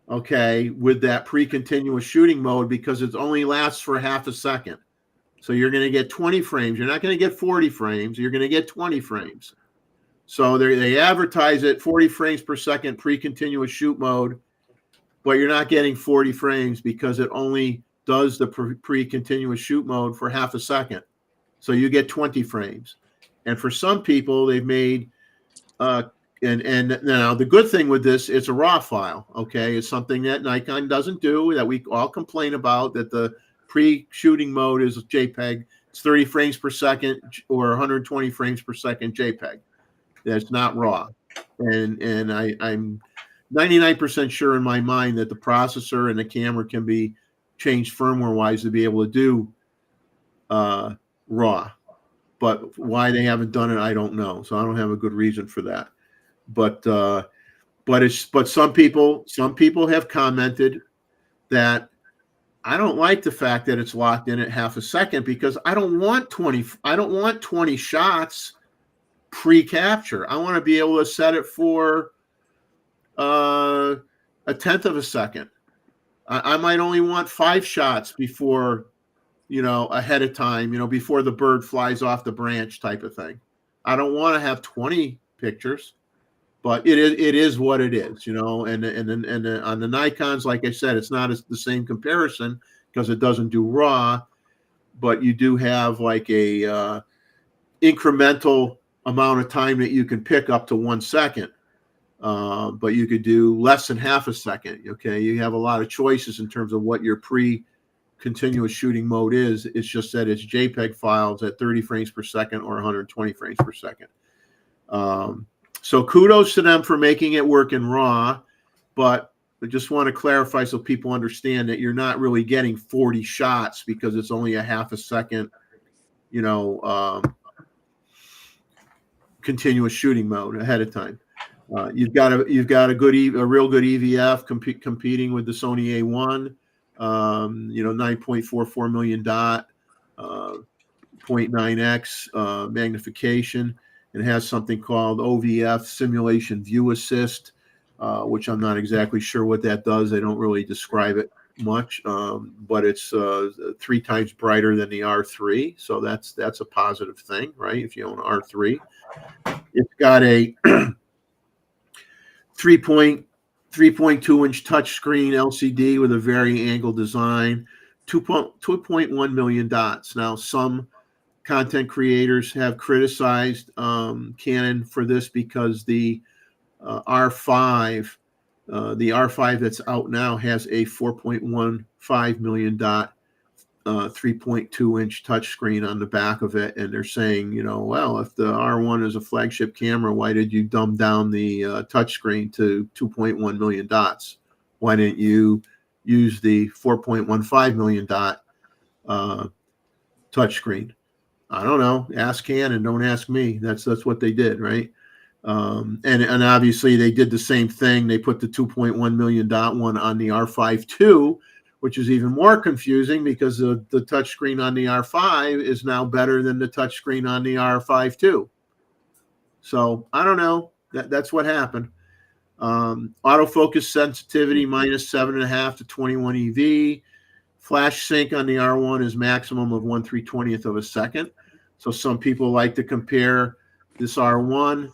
okay, with that pre-continuous shooting mode, because it only lasts for half a second. So you're going to get 20 frames. You're not going to get 40 frames. You're going to get 20 frames. So they advertise it 40 frames per second pre-continuous shoot mode, but you're not getting 40 frames because it only does the pre-continuous shoot mode for half a second. So you get 20 frames. And for some people, they've made and now the good thing with this, it's a raw file. Okay, it's something that Nikon doesn't do, that we all complain about, that the pre-shooting mode is JPEG. It's 30 frames per second or 120 frames per second JPEG. That's not raw. And I'm 99% sure in my mind that the processor and the camera can be changed firmware-wise to be able to do RAW. But why they haven't done it, I don't know. So I don't have a good reason for that. But some people have commented that I don't like the fact that it's locked in at half a second, because I don't want 20 shots pre-capture. I want to be able to set it for a tenth of a second. I might only want 5 shots before, ahead of time, before the bird flies off the branch type of thing. I don't want to have 20 pictures, but it is what it is, and on the Nikons, like I said, it's not the same comparison because it doesn't do RAW, but you do have like a incremental amount of time that you can pick up to 1 second. But you could do less than half a second. Okay, you have a lot of choices in terms of what your continuous shooting mode is. It's just that it's JPEG files at 30 frames per second or 120 frames per second. So kudos to them for making it work in RAW, but I just want to clarify so people understand that you're not really getting 40 shots because it's only a half a second, continuous shooting mode ahead of time. You've got a real good EVF competing with the Sony A1. 9.44 million dot, 0.9x magnification. It has something called OVF Simulation View Assist, which I'm not exactly sure what that does. They don't really describe it much, but it's 3 times brighter than the R3, so that's a positive thing, right? If you own an R3, it's got a 3.2-inch touchscreen LCD with a very angled design, 2.1 million dots. Now, some content creators have criticized Canon for this because the R5 that's out now has a 4.15 million dot 3.2-inch touchscreen on the back of it, and they're saying, well, if the R1 is a flagship camera, why did you dumb down the touchscreen to 2.1 million dots? Why didn't you use the 4.15 million dot touchscreen? I don't know. Ask Canon, don't ask me. That's what they did, right? And obviously they did the same thing. They put the 2.1 million dot one on the R5 II, which is even more confusing because the touchscreen on the R5 is now better than the touchscreen on the R5 II. So I don't know. That's what happened. Autofocus sensitivity -7.5 to 21 EV. Flash sync on the R1 is maximum of 1/320th of a second. So some people like to compare this R1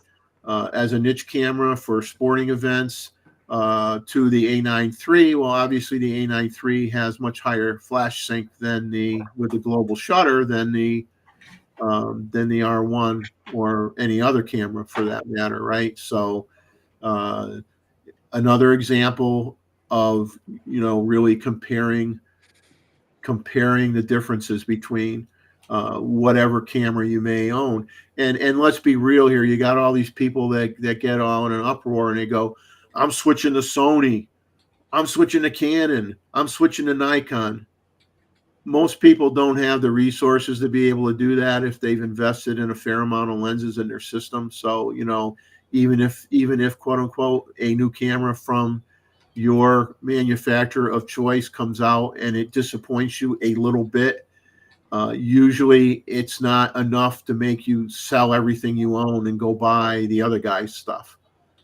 as a niche camera for sporting events to the A9 III. Well, obviously the A9 III has much higher flash sync with the global shutter than the R1 or any other camera for that matter, right? So another example of really comparing the differences between whatever camera you may own. And let's be real here. You got all these people that get all in an uproar and they go, I'm switching to Sony, I'm switching to Canon, I'm switching to Nikon. Most people don't have the resources to be able to do that if they've invested in a fair amount of lenses in their system. So, even if quote unquote a new camera from your manufacturer of choice comes out and it disappoints you a little bit, usually it's not enough to make you sell everything you own and go buy the other guy's stuff.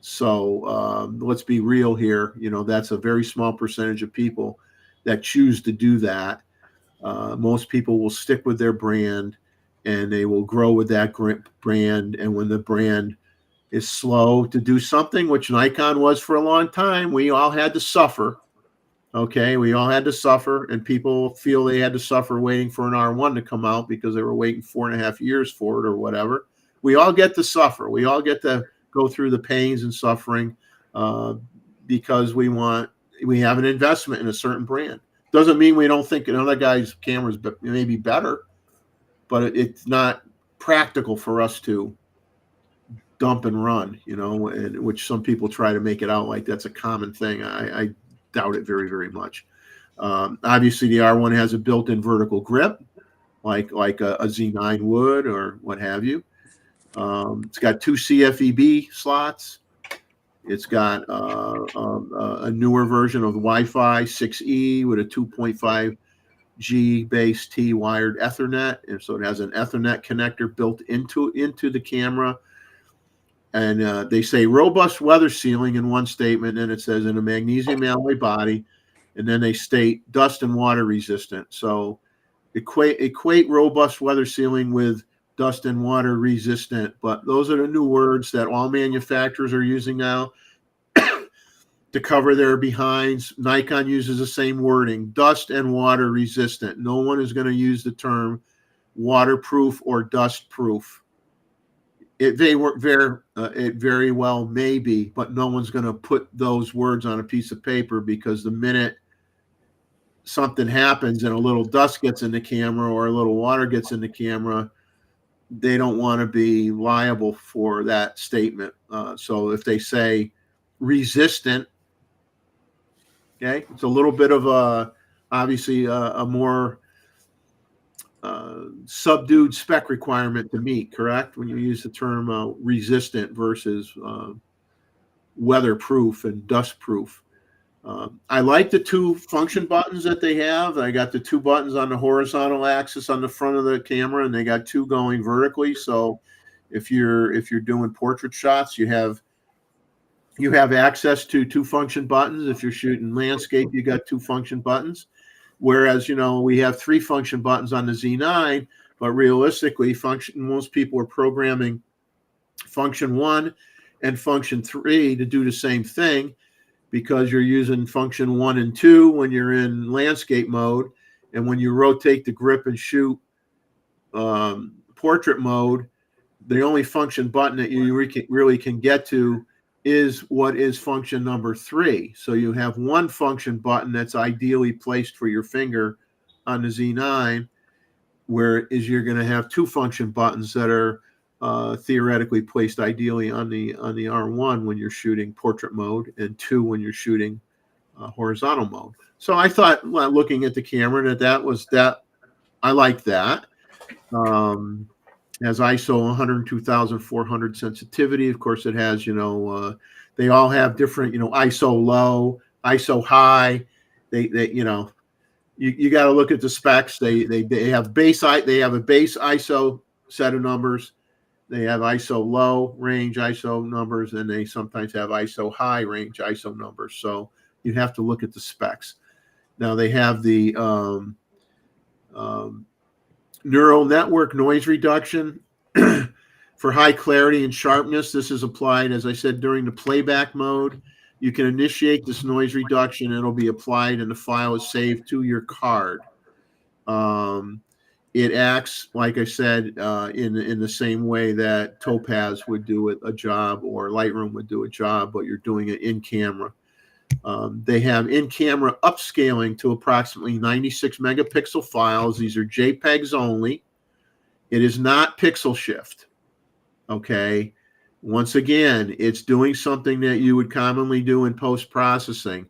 So let's be real here. That's a very small percentage of people that choose to do that. Most people will stick with their brand and they will grow with that brand. And when the brand is slow to do something, which Nikon was for a long time, we all had to suffer. Okay, we all had to suffer, and people feel they had to suffer waiting for an R1 to come out because they were waiting 4.5 years for it or whatever. We all get to suffer. We all get to go through the pains and suffering because we have an investment in a certain brand. Doesn't mean we don't think another guy's cameras may be better, but it's not practical for us to dump and run, and which some people try to make it out like that's a common thing. I doubt it very, very much. Obviously, the R1 has a built-in vertical grip, like a Z9 would or what have you. It's got 2 CFEB slots. It's got a newer version of Wi-Fi 6E with a 2.5G base T wired Ethernet, and so it has an Ethernet connector built into the camera. And they say robust weather sealing in one statement, and it says in a magnesium alloy body, and then they state dust and water resistant. So equate robust weather sealing with dust and water resistant, but those are the new words that all manufacturers are using now to cover their behinds. Nikon uses the same wording, dust and water resistant. No one is going to use the term waterproof or dust proof. It very well may be, but no one's going to put those words on a piece of paper, because the minute something happens and a little dust gets in the camera or a little water gets in the camera, they don't want to be liable for that statement. So if they say resistant, okay, it's a little bit of obviously a more subdued spec requirement to meet, correct? When you use the term resistant versus weatherproof and dustproof. I like the 2 function buttons that they have. I got the 2 buttons on the horizontal axis on the front of the camera, and they got 2 going vertically. So if you're doing portrait shots, you have access to 2 function buttons. If you're shooting landscape, you got 2 function buttons. Whereas, we have 3 function buttons on the Z9, but realistically, most people are programming function 1 and function 3 to do the same thing, because you're using function 1 and 2 when you're in landscape mode, and when you rotate the grip and shoot portrait mode, the only function button that you really can get to is what is function number 3. So you have 1 function button that's ideally placed for your finger on the Z9, whereas you're going to have 2 function buttons that are theoretically placed ideally on the R1 when you're shooting portrait mode, and 2 when you're shooting horizontal mode. So I thought, looking at the camera, that I like that. Has ISO 102,400 sensitivity. Of course, it has, they all have different, ISO low, ISO high. They you got to look at the specs. They have a base ISO set of numbers. They have ISO low range ISO numbers, and they sometimes have ISO high range ISO numbers. So you have to look at the specs. Now they have the neural network noise reduction for high clarity and sharpness. This is applied, as I said, during the playback mode. You can initiate this noise reduction. It'll be applied, and the file is saved to your card. It acts, like I said, in the same way that Topaz would do a job, or Lightroom would do a job, but you're doing it in camera. They have in-camera upscaling to approximately 96 megapixel files. These are JPEGs only. It is not pixel shift. Okay. Once again, it's doing something that you would commonly do in post-processing.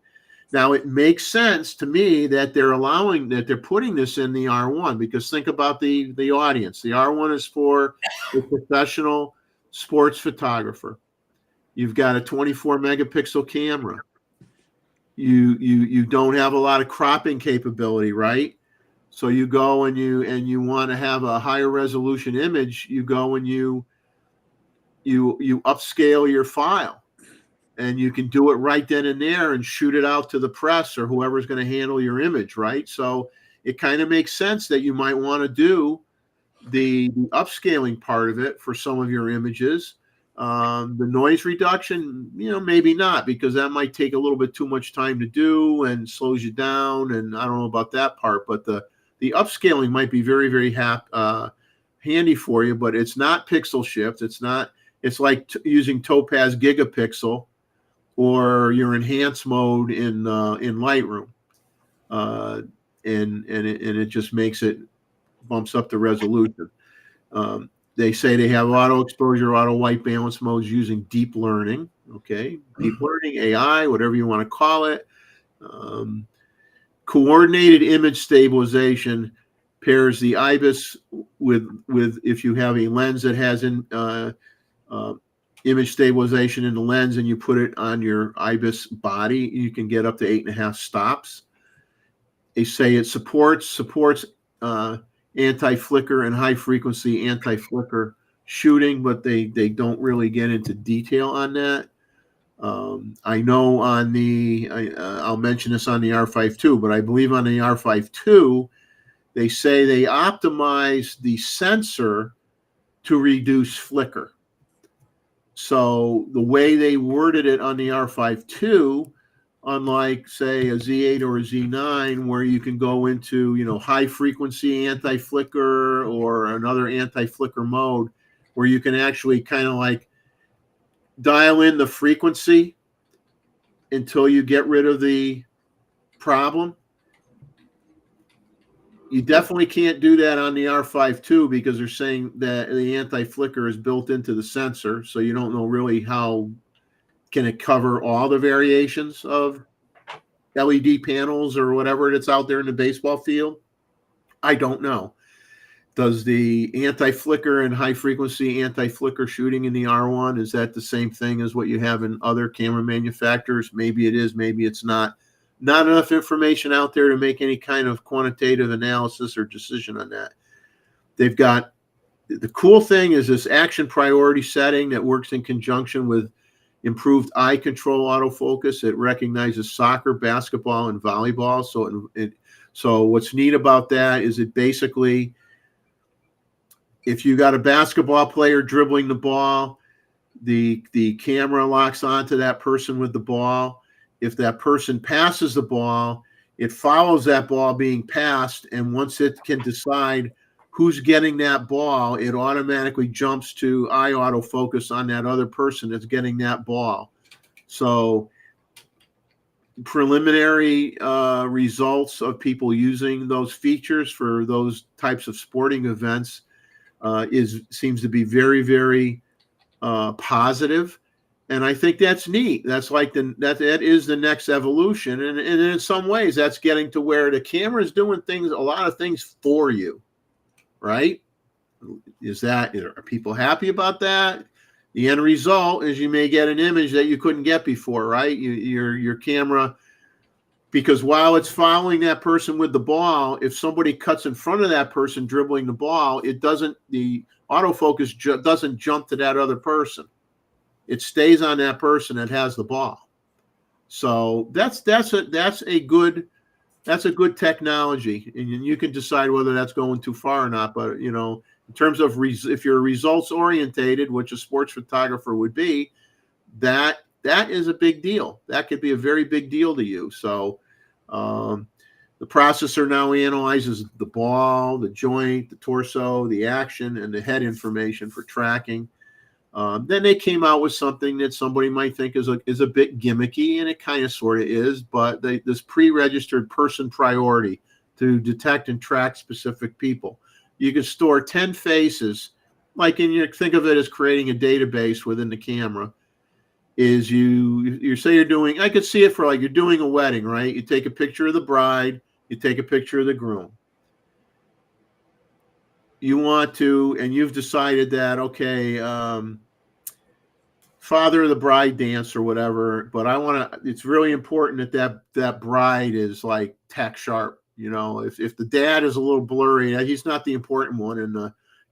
Now, it makes sense to me that they're putting this in the R1, because think about the audience. The R1 is for a professional sports photographer. You've got a 24 megapixel camera. You don't have a lot of cropping capability, right? So you go and you want to have a higher resolution image. You go and you upscale your file, and you can do it right then and there and shoot it out to the press or whoever's going to handle your image, right? So it kind of makes sense that you might want to do the upscaling part of it for some of your images. The noise reduction, maybe not, because that might take a little bit too much time to do and slows you down. And I don't know about that part, but the upscaling might be very, very handy for you, but it's not pixel shift. It's like using Topaz Gigapixel or your enhanced mode in Lightroom. And it just bumps up the resolution. They say they have auto exposure, auto white balance modes using deep learning. Okay, deep learning, AI, whatever you want to call it. Coordinated image stabilization pairs the IBIS with if you have a lens that has image stabilization in the lens and you put it on your IBIS body, you can get up to 8.5 stops. They say it supports anti-flicker and high frequency anti-flicker shooting, but they don't really get into detail on that. I know on the I'll mention this on the R5 II, but I believe on the R5 II, they say they optimize the sensor to reduce flicker. So the way they worded it on the R5 II, unlike say a Z8 or a Z9, where you can go into high frequency anti-flicker or another anti-flicker mode, where you can actually kind of like dial in the frequency until you get rid of the problem. You definitely can't do that on the R5 II because they're saying that the anti-flicker is built into the sensor, so you don't know really how can it cover all the variations of LED panels or whatever that's out there in the baseball field. I don't know. Does the anti-flicker and high frequency anti-flicker shooting in the R1, is that the same thing as what you have in other camera manufacturers? Maybe it is, maybe it's not. Not enough information out there to make any kind of quantitative analysis or decision on that. They've got, the cool thing is this action priority setting that works in conjunction with improved eye control autofocus. It recognizes soccer, basketball, and volleyball. So what's neat about that is it basically, if you got a basketball player dribbling the ball, the camera locks onto that person with the ball. If that person passes the ball, it follows that ball being passed, and once it can decide who's getting that ball, it automatically jumps to eye autofocus on that other person that's getting that ball. So preliminary results of people using those features for those types of sporting events seems to be very, very positive. And I think that's neat. That's like that is the next evolution. And in some ways, that's getting to where the camera is doing things, a lot of things for you, right? Are people happy about that? The end result is you may get an image that you couldn't get before, right? Your camera, because while it's following that person with the ball, if somebody cuts in front of that person dribbling the ball, the autofocus doesn't jump to that other person. It stays on that person that has the ball. So that's a good technology, and you can decide whether that's going too far or not. But in terms of if you're results orientated, which a sports photographer would be, that is a big deal. That could be a very big deal to you. So the processor now analyzes the ball, the joint, the torso, the action, and the head information for tracking. Then they came out with something that somebody might think is a bit gimmicky, and it kind of sort of is, but this pre-registered person priority to detect and track specific people. You can store 10 faces, like think of it as creating a database within the camera. Is you say you're doing, I could see it for like you're doing a wedding, right? You take a picture of the bride, you take a picture of the groom. You want to, and you've decided that, okay, father of the bride dance or whatever, but it's really important that bride is like tack sharp. If the dad is a little blurry, he's not the important one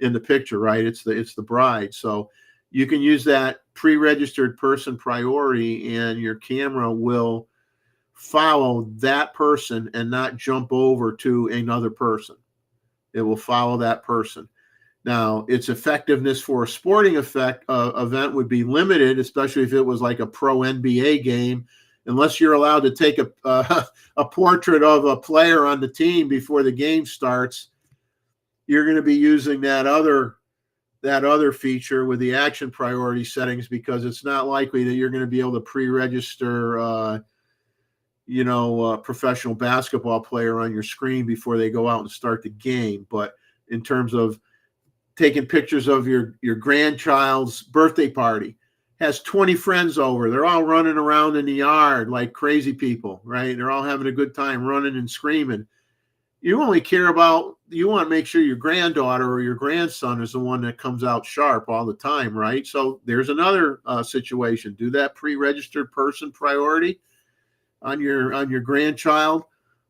in the picture, right? It's the bride. So you can use that pre-registered person priority, and your camera will follow that person and not jump over to another person. It will follow that person. Now, its effectiveness for a sporting event would be limited, especially if it was like a pro NBA game, unless you're allowed to take a portrait of a player on the team before the game starts. You're going to be using that other feature with the action priority settings, because it's not likely that you're going to be able to pre-register a professional basketball player on your screen before they go out and start the game. But in terms of taking pictures of your grandchild's birthday party. Has 20 friends over. They're all running around in the yard like crazy people, right? They're all having a good time running and screaming. You only care about, you want to make sure your granddaughter or your grandson is the one that comes out sharp all the time, right? So there's another situation. Do that pre-registered person priority on your grandchild.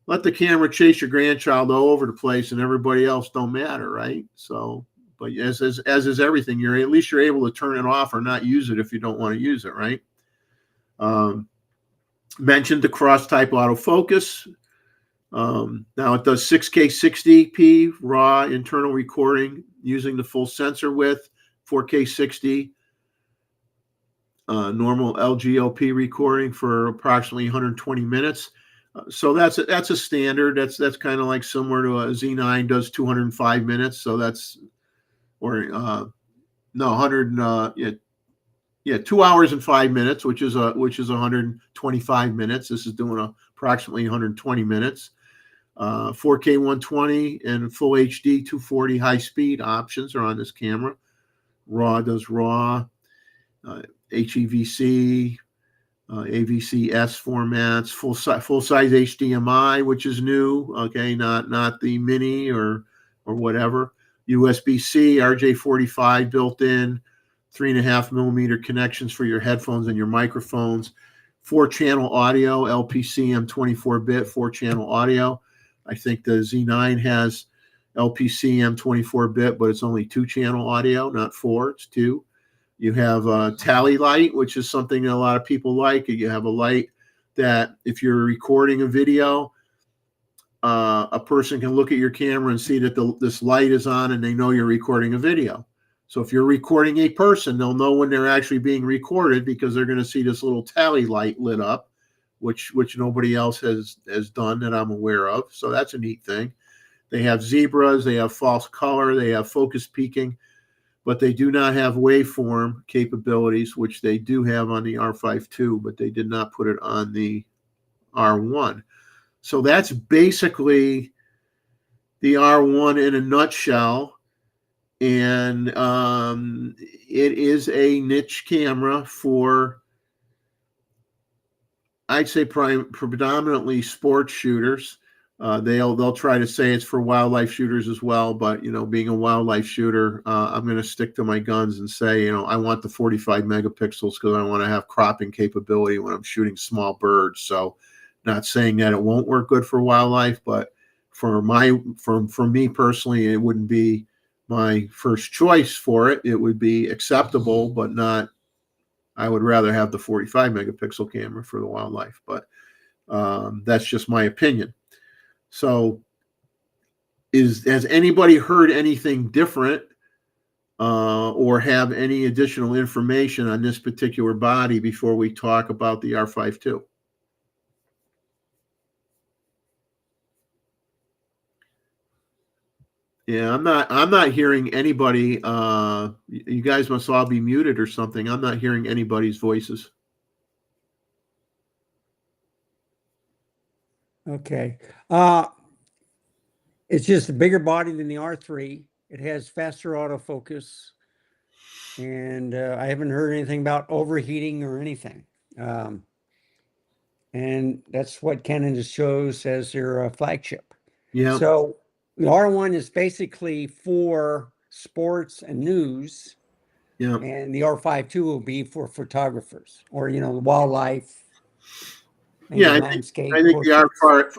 Let the camera chase your grandchild all over the place, and everybody else don't matter, right? So, but as is everything, at least you're able to turn it off or not use it if you don't want to use it, right? Mentioned the cross type autofocus. Now it does 6K 60p raw internal recording using the full sensor width, 4K 60 normal LGOP recording for approximately 120 minutes. So that's a standard. That's kind of like similar to a Z9 does 205 minutes. So that's, or no, 100 yeah, 2 hours and 5 minutes, which is 125 minutes. This is doing approximately 120 minutes. 4K 120 and full HD 240 high speed options are on this camera. RAW does RAW, HEVC, AVC-S formats, full size HDMI, which is new. Okay, not the mini or whatever. USB-C, RJ45 built in, 3.5 millimeter connections for your headphones and your microphones. 4-channel audio, LPCM 24-bit 4-channel audio. I think the Z9 has LPCM 24-bit, but it's only 2-channel audio, not 4. It's 2. You have tally light, which is something that a lot of people like. You have a light that if you're recording a video, a person can look at your camera and see that this light is on, and they know you're recording a video. So if you're recording a person, they'll know when they're actually being recorded because they're going to see this little tally light lit up, which nobody else has done that I'm aware of. So that's a neat thing. They have zebras, they have false color, they have focus peaking, but they do not have waveform capabilities, which they do have on the R5 II, but they did not put it on the R1. So that's basically the R1 in a nutshell. And it is a niche camera for, I'd say, predominantly sports shooters. They'll try to say it's for wildlife shooters as well, but being a wildlife shooter, I'm going to stick to my guns and say, I want the 45 megapixels because I want to have cropping capability when I'm shooting small birds. So, not saying that it won't work good for wildlife, but for me personally, it wouldn't be my first choice for it. It would be acceptable, but not. I would rather have the 45 megapixel camera for the wildlife, but that's just my opinion. So has anybody heard anything different or have any additional information on this particular body before we talk about the R5 II? Yeah, I'm not hearing anybody. You guys must all be muted or something. I'm not hearing anybody's voices. Okay. It's just a bigger body than the R3. It has faster autofocus. And I haven't heard anything about overheating or anything. And that's what Canon just shows as their flagship. Yeah. So the R1 is basically for sports and news. Yeah. And the R5 II will be for photographers or, wildlife. Yeah, I think the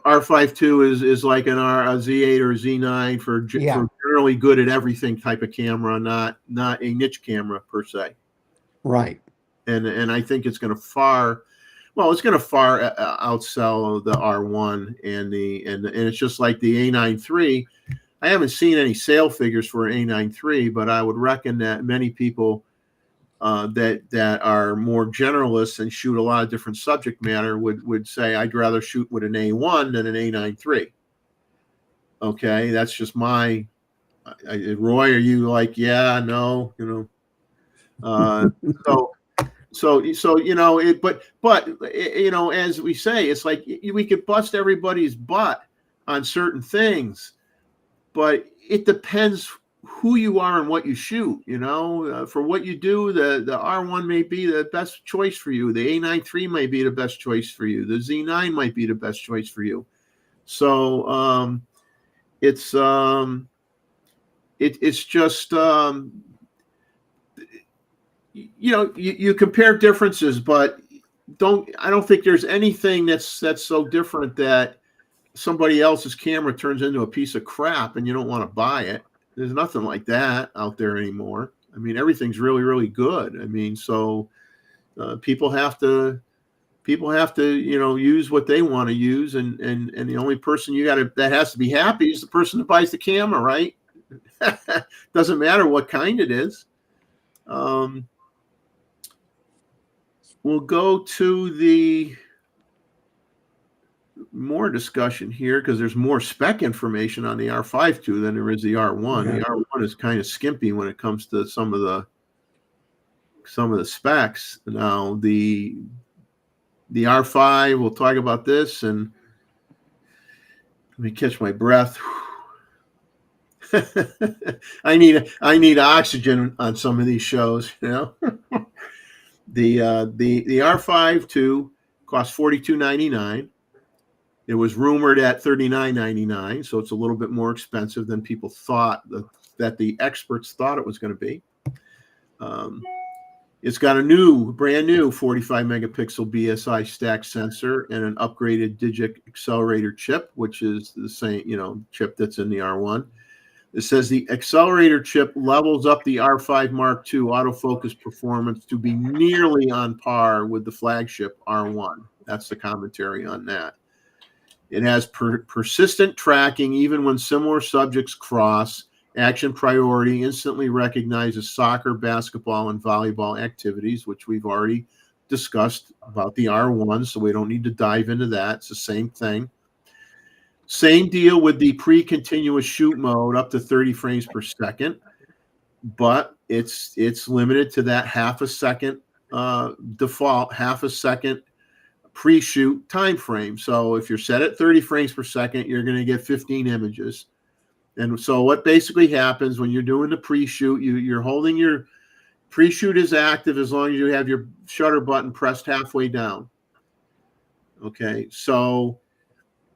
R5 II is like a Z8 or Z9 for generally good at everything type of camera, not a niche camera per se. Right. And I think it's going to far outsell the R1 and it's just like the A9 III. I haven't seen any sale figures for an A9 III, but I would reckon that many people that are more generalists and shoot a lot of different subject matter would say I'd rather shoot with an A1 than an A9 III. Okay, that's just my. Roy, are you like, yeah, no, so as we say, it's like we could bust everybody's butt on certain things, but it depends who you are and what you shoot. For what you do, the R1 may be the best choice for you. The A9 III may be the best choice for you. The Z9 might be the best choice for you. So it's just you compare differences, but I don't think there's anything that's so different that somebody else's camera turns into a piece of crap and you don't want to buy it. There's nothing like that out there anymore. I mean, everything's really, really good. I mean, so people have to use what they want to use, and the only person that has to be happy is the person that buys the camera, right? Doesn't matter what kind it is. We'll go to the more discussion here because there's more spec information on the R5 too than there is the R1. Yeah. The R1 is kind of skimpy when it comes to some of the specs. Now the R5, we'll talk about this, and let me catch my breath. I need oxygen on some of these shows, The R5 II costs $42.99. It was rumored at $39.99, so it's a little bit more expensive than people thought that the experts thought it was going to be. It's got a brand new 45 megapixel BSI stack sensor and an upgraded Digic accelerator chip, which is the same, chip that's in the R1. It says the accelerator chip levels up the R5 Mark II autofocus performance to be nearly on par with the flagship R1. That's the commentary on that. It has persistent tracking even when similar subjects cross. Action priority instantly recognizes soccer, basketball, and volleyball activities, which we've already discussed about the R1, so we don't need to dive into that. It's the same thing. Same deal with the pre-continuous shoot mode, up to 30 frames per second, but it's limited to that half a second default, half a second pre-shoot time frame. So if you're set at 30 frames per second, you're going to get 15 images. And so what basically happens when you're doing the pre-shoot, you're holding your pre-shoot is active as long as you have your shutter button pressed halfway down. Okay, so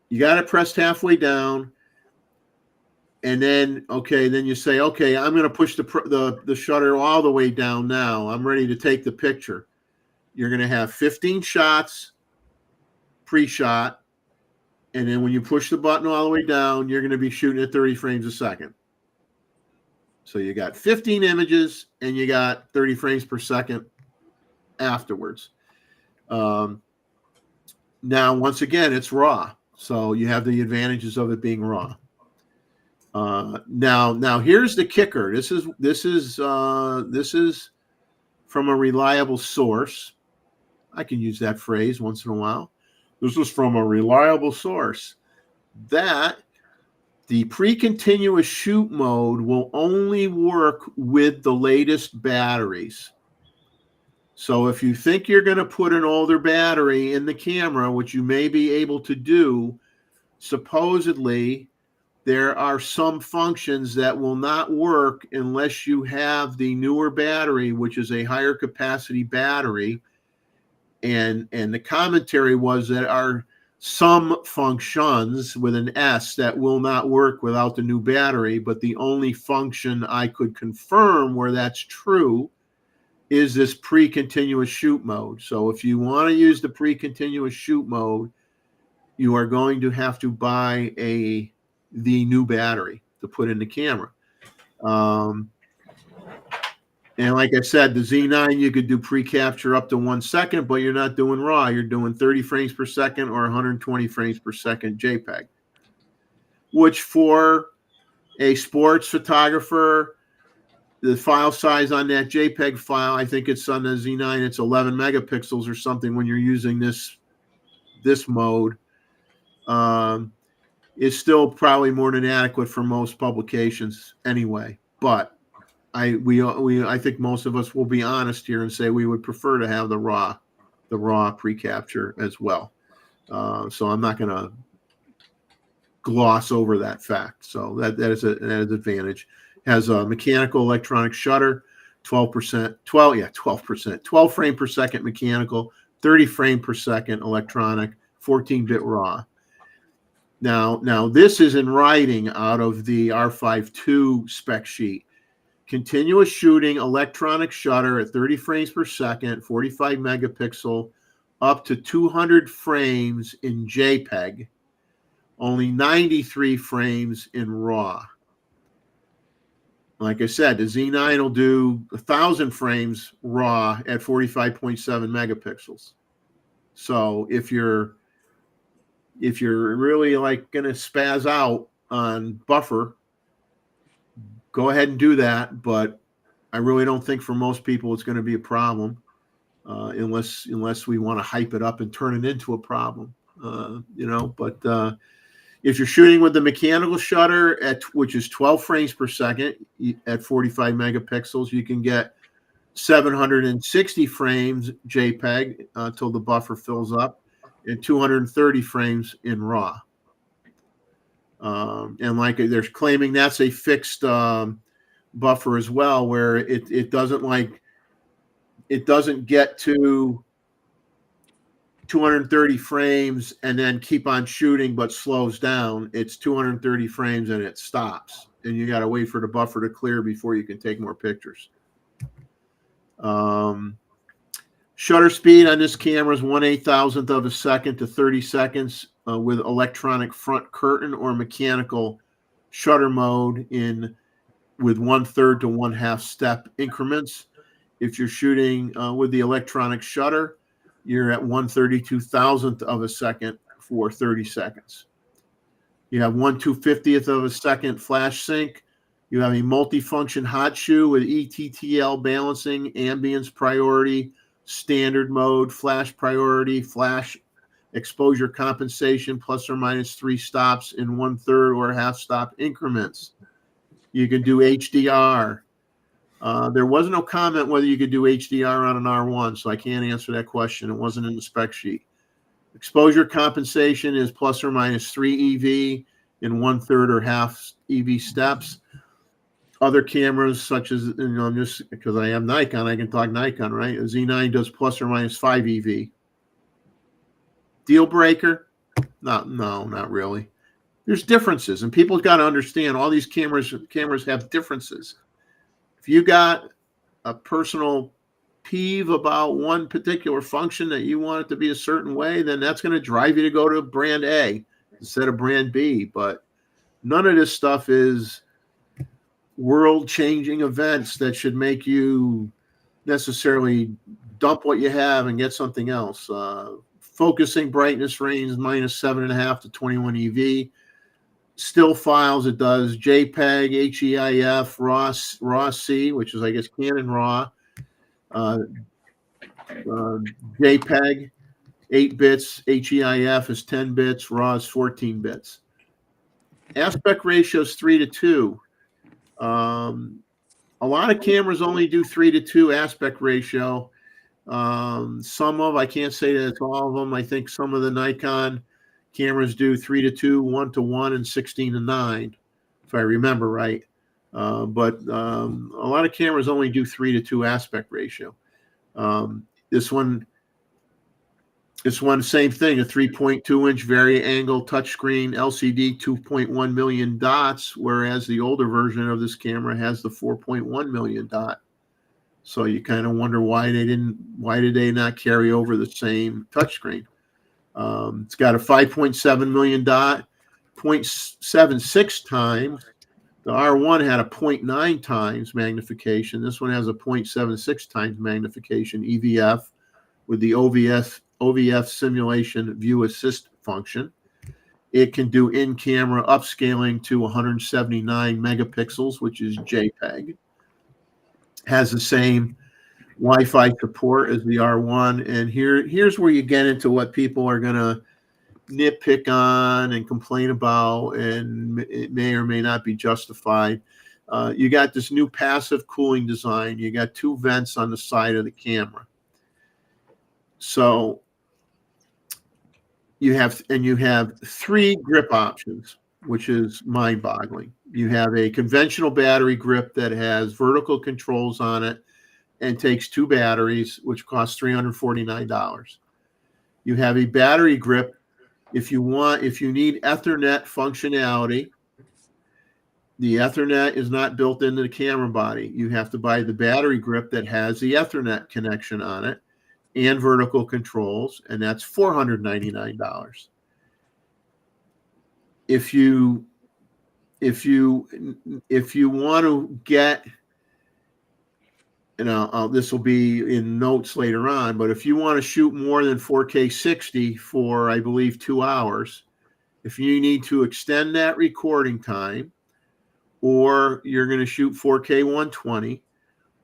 you got it pressed halfway down, and then you say, okay, I'm going to push the shutter all the way down now. I'm ready to take the picture. You're going to have 15 shots pre-shot, and then when you push the button all the way down, you're going to be shooting at 30 frames a second. So you got 15 images and you got 30 frames per second afterwards. Now, once again, it's RAW. So you have the advantages of it being RAW. Now here's the kicker. This is from a reliable source. I can use that phrase once in a while. This is from a reliable source that the pre-continuous shoot mode will only work with the latest batteries. So if you think you're going to put an older battery in the camera, which you may be able to do, supposedly there are some functions that will not work unless you have the newer battery, which is a higher capacity battery. And the commentary was that are some functions with an S that will not work without the new battery, but the only function I could confirm where that's true is this pre-continuous shoot mode. So if you want to use the pre-continuous shoot mode, you are going to have to buy the new battery to put in the camera. And like I said, the Z9, you could do pre-capture up to 1 second, but you're not doing RAW. You're doing 30 frames per second or 120 frames per second JPEG, which for a sports photographer, the file size on that JPEG file, I think it's on the Z9, it's 11 megapixels or something when you're using this mode, is still probably more than adequate for most publications anyway. But I think most of us will be honest here and say we would prefer to have the raw pre-capture as well. So I'm not going to gloss over that fact. So that is an advantage. Has a mechanical electronic shutter, 12 frame per second mechanical, 30 frame per second electronic, 14-bit raw. Now this is in writing out of the R52 spec sheet. Continuous shooting electronic shutter at 30 frames per second, 45 megapixel, up to 200 frames in JPEG, only 93 frames in RAW. Like I said, the Z9 will do 1,000 frames RAW at 45.7 megapixels. So if you're really like going to spaz out on buffer, go ahead and do that. But I really don't think for most people it's going to be a problem, unless we want to hype it up and turn it into a problem. But if you're shooting with the mechanical shutter which is 12 frames per second at 45 megapixels, you can get 760 frames JPEG until the buffer fills up, and 230 frames in RAW. And like they're claiming that's a fixed buffer as well, where it doesn't get to 230 frames and then keep on shooting but slows down. It's 230 frames and it stops, and you got to wait for the buffer to clear before you can take more pictures. Shutter speed on this camera is 1/8,000th of a second to 30 seconds with electronic front curtain or mechanical shutter mode with 1/3 to 1/2 step increments. If you're shooting with the electronic shutter, you're at 1/32,000th of a second for 30 seconds. You have 1/250th of a second flash sync. You have a multifunction hot shoe with ETTL balancing, ambience priority, standard mode, flash priority, flash exposure compensation, plus or minus 3 stops in 1/3 or 1/2 stop increments. You can do HDR. There was no comment whether you could do HDR on an R1, so I can't answer that question. It wasn't in the spec sheet. Exposure compensation is plus or minus 3 EV in 1/3 or 1/2 EV steps. Other cameras, such as, just because I am Nikon, I can talk Nikon, right? A Z9 does plus or minus 5 EV. Deal breaker? No, not really. There's differences, and people got to understand all these cameras have differences. If you got a personal peeve about one particular function that you want it to be a certain way, then that's going to drive you to go to brand A instead of brand B. But none of this stuff is world-changing events that should make you necessarily dump what you have and get something else. Focusing brightness range -7.5 to 21 EV. Still files, it does JPEG, HEIF, RAW C, which is, I guess, Canon RAW, JPEG, 8 bits, HEIF is 10 bits, RAW is 14 bits. Aspect ratio is 3:2. A lot of cameras only do 3:2 aspect ratio. I can't say that it's all of them. I think some of the Nikon cameras do 3:2, 1:1, and 16:9, if I remember right. But a lot of cameras only do 3:2 aspect ratio. This one, same thing, a 3.2-inch vari-angle touchscreen LCD, 2.1 million dots, whereas the older version of this camera has the 4.1 million dot. So you kind of wonder why did they not carry over the same touchscreen? It's got a 5.7 million dot, 0.76 times. The R1 had a 0.9 times magnification. This one has a 0.76 times magnification EVF with the OVF simulation view assist function. It can do in-camera upscaling to 179 megapixels, which is JPEG. Has the same Wi-Fi support as the R1. And here's where you get into what people are going to nitpick on and complain about, and it may or may not be justified. You got this new passive cooling design. You got 2 vents on the side of the camera. So you have 3 grip options. which is mind-boggling. You have a conventional battery grip that has vertical controls on it and takes 2 batteries, which costs $349. You have a battery grip if you need Ethernet functionality. The Ethernet is not built into the camera body. You have to buy the battery grip that has the Ethernet connection on it and vertical controls, and that's $499. If you want to get, and this will be in notes later on, but if you want to shoot more than 4K 60 for, I believe, 2 hours, if you need to extend that recording time, or you're going to shoot 4K 120,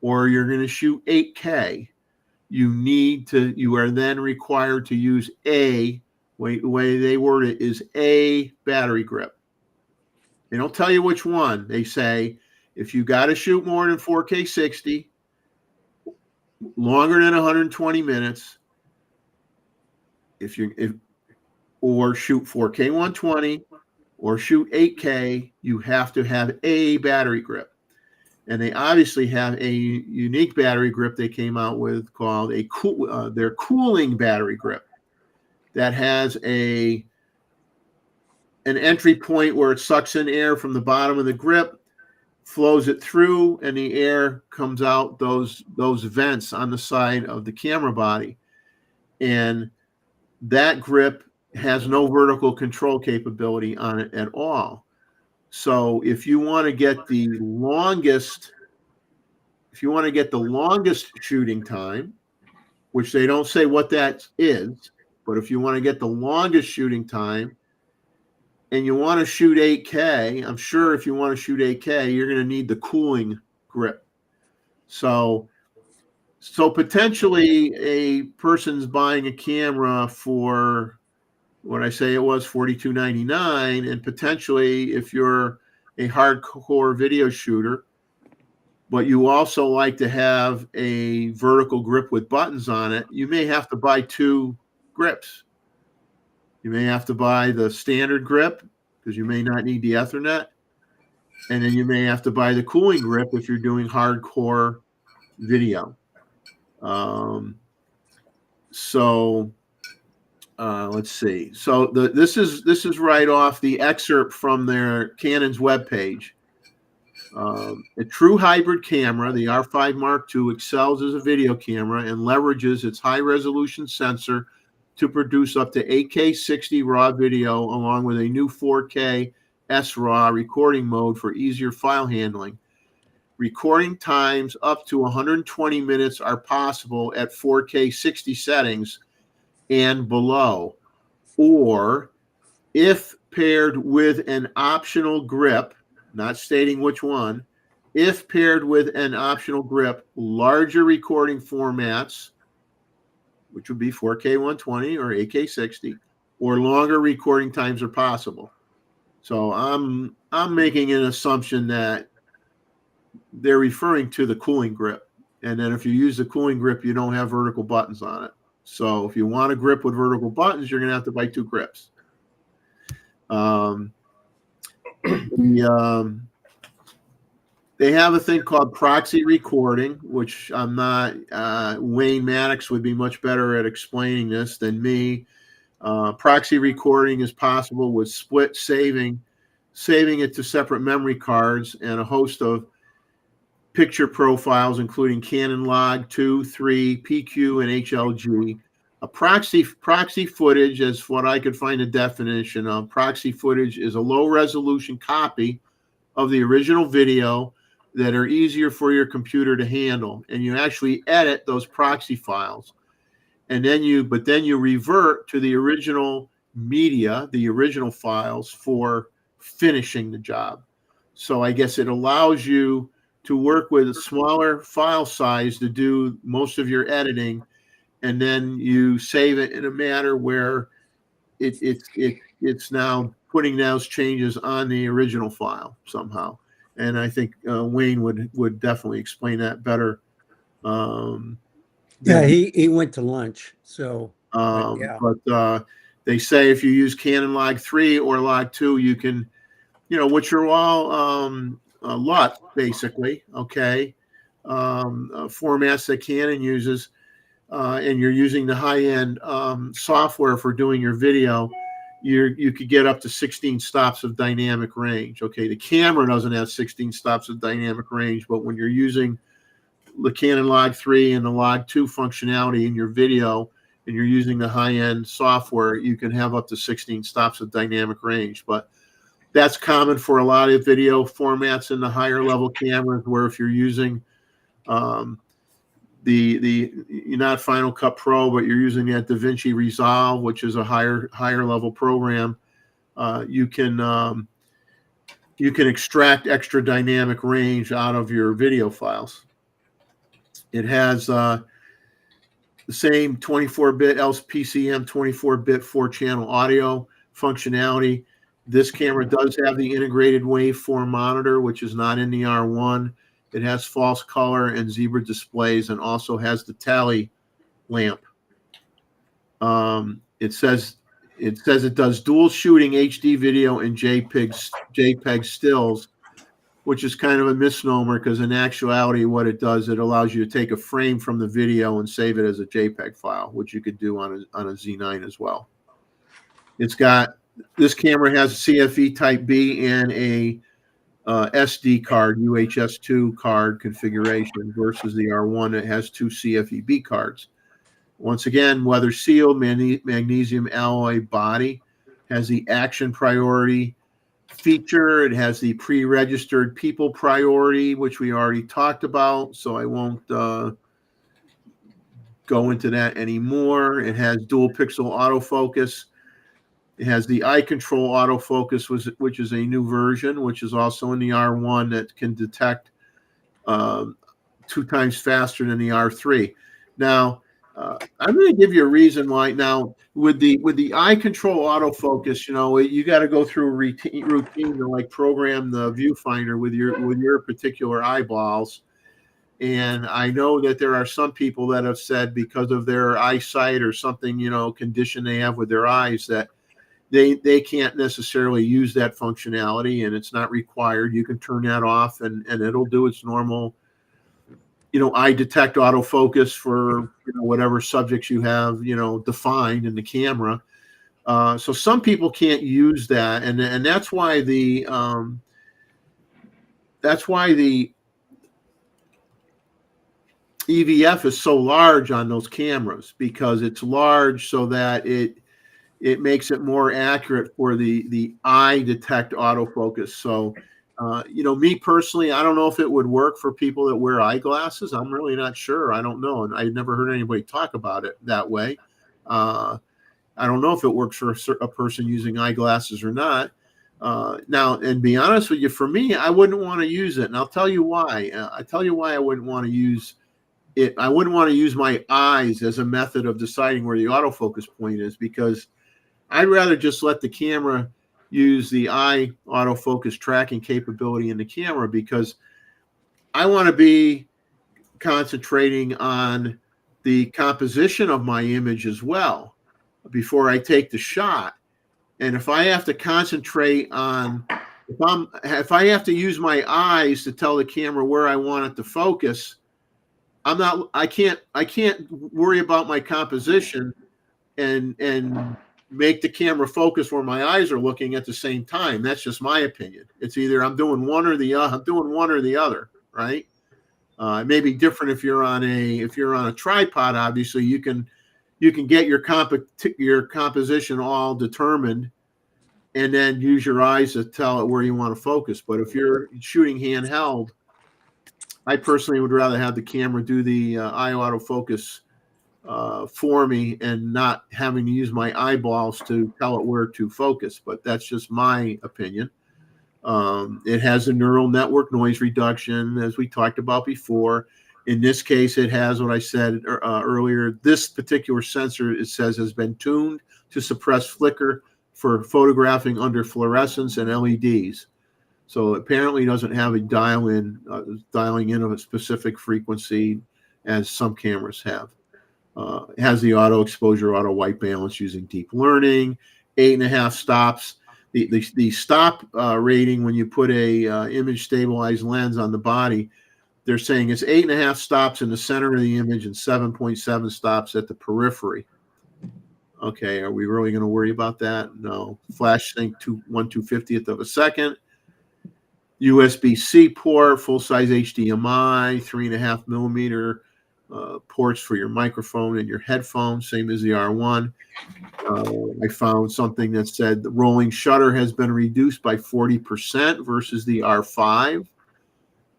or you're going to shoot 8K, you are then required to use the way they word it is a battery grip. They don't tell you which one. They say, if you got to shoot more than 4K 60, longer than 120 minutes, or shoot 4K 120, or shoot 8K, you have to have a battery grip. And they obviously have a unique battery grip they came out with called their cooling battery grip that has an entry point where it sucks in air from the bottom of the grip, flows it through, and the air comes out those vents on the side of the camera body. And that grip has no vertical control capability on it at all. So if you want to get the longest shooting time, which they don't say what that is, but if you want to get the longest shooting time and you want to shoot 8K, I'm sure if you want to shoot 8K, you're going to need the cooling grip. So potentially a person's buying a camera for what I say it was $42.99, and potentially if you're a hardcore video shooter, but you also like to have a vertical grip with buttons on it, you may have to buy 2 grips. You may have to buy the standard grip because you may not need the Ethernet, and then you may have to buy the cooling grip if you're doing hardcore video. Let's see. So this is right off the excerpt from their Canon's webpage. A true hybrid camera, the R5 Mark II, excels as a video camera and leverages its high-resolution sensor to produce up to 8K 60 raw video, along with a new 4K SRAW recording mode for easier file handling. Recording times up to 120 minutes are possible at 4K 60 settings and below, or if paired with an optional grip, not stating which one, if paired with an optional grip, larger recording formats, which would be 4K 120 or 8K 60, or longer recording times are possible. So I'm making an assumption that they're referring to the cooling grip. And then if you use the cooling grip, you don't have vertical buttons on it. So if you want a grip with vertical buttons, you're going to have to buy 2 grips. They have a thing called proxy recording, which I'm not. Wayne Maddox would be much better at explaining this than me. Proxy recording is possible with split saving it to separate memory cards and a host of picture profiles, including Canon Log 2, 3, PQ, and HLG. A proxy footage, as what I could find a definition of, proxy footage is a low-resolution copy of the original video that are easier for your computer to handle, and you actually edit those proxy files, and then you revert to the original media, the original files, for finishing the job. So I guess it allows you to work with a smaller file size to do most of your editing, and then you save it in a manner where it's now putting those changes on the original file somehow. And I think Wayne would definitely explain that better. He went to lunch, so but they say if you use Canon Log 3 or Log 2, you can which are all LUT basically. Okay, formats that Canon uses, and you're using the high-end software for doing your video, you could get up to 16 stops of dynamic range. Okay, the camera doesn't have 16 stops of dynamic range, but when you're using the Canon Log 3 and the Log 2 functionality in your video, and you're using the high-end software, you can have up to 16 stops of dynamic range. But that's common for a lot of video formats in the higher level cameras, where if you're using you're not Final Cut Pro, but you're using that DaVinci Resolve, which is a higher level program, you can extract extra dynamic range out of your video files. It has the same 24-bit LPCM 24-bit 4-channel audio functionality. This camera does have the integrated waveform monitor, which is not in the R1. It has false color and zebra displays, and also has the tally lamp. It says it does dual shooting HD video and JPEG stills, which is kind of a misnomer, because in actuality what it does, it allows you to take a frame from the video and save it as a JPEG file, which you could do on a Z9 as well. This camera has a CFE Type B and a SD card, UHS-2 card configuration, versus the R1 that has 2 CFE-B cards. Once again, weather sealed magnesium alloy body, has the action priority feature. It has the pre-registered people priority, which we already talked about, so I won't go into that anymore. It has dual pixel autofocus. It has the eye control autofocus, which is a new version, which is also in the R1, that can detect 2 times faster than the R3. Now, I'm going to give you a reason why. Now, with the eye control autofocus, you got to go through a routine to like program the viewfinder with your particular eyeballs. And I know that there are some people that have said, because of their eyesight or something, condition they have with their eyes, that they can't necessarily use that functionality, and it's not required. You can turn that off, and it'll do its normal, eye detect autofocus for whatever subjects you have defined in the camera. So some people can't use that, and that's why the EVF is so large on those cameras, because it's large so that it makes it more accurate for the eye detect autofocus. So, me personally, I don't know if it would work for people that wear eyeglasses. I'm really not sure. I don't know. And I never heard anybody talk about it that way. I don't know if it works for a person using eyeglasses or not. Now, and be honest with you, for me, I wouldn't want to use it. And I'll tell you why. I wouldn't want to use it. I wouldn't want to use my eyes as a method of deciding where the autofocus point is, because I'd rather just let the camera use the eye autofocus tracking capability in the camera, because I want to be concentrating on the composition of my image as well before I take the shot. And if I have to concentrate on, if I have to use my eyes to tell the camera where I want it to focus, I can't worry about my composition and make the camera focus where my eyes are looking at the same time. That's just my opinion. It's either I'm doing one or the other, right? It may be different if you're on a tripod. Obviously, you can get your composition all determined, and then use your eyes to tell it where you want to focus. But if you're shooting handheld, I personally would rather have the camera do the eye autofocus for me, and not having to use my eyeballs to tell it where to focus. But that's just my opinion. It has a neural network noise reduction, as we talked about before. In this case, it has what I said earlier. This particular sensor, it says, has been tuned to suppress flicker for photographing under fluorescence and LEDs. So apparently it doesn't have a dialing in of a specific frequency, as some cameras have. It has the auto exposure, auto white balance using deep learning, 8.5 stops. the stop rating when you put a image stabilized lens on the body. They're saying it's 8.5 stops in the center of the image and 7.7 stops at the periphery. Okay, are we really going to worry about that? No. Flash sync to 1/250th of a second. USB-C port, full-size HDMI, 3.5 millimeter ports for your microphone and your headphones, same as the R1. I found something that said the rolling shutter has been reduced by 40% versus the R5.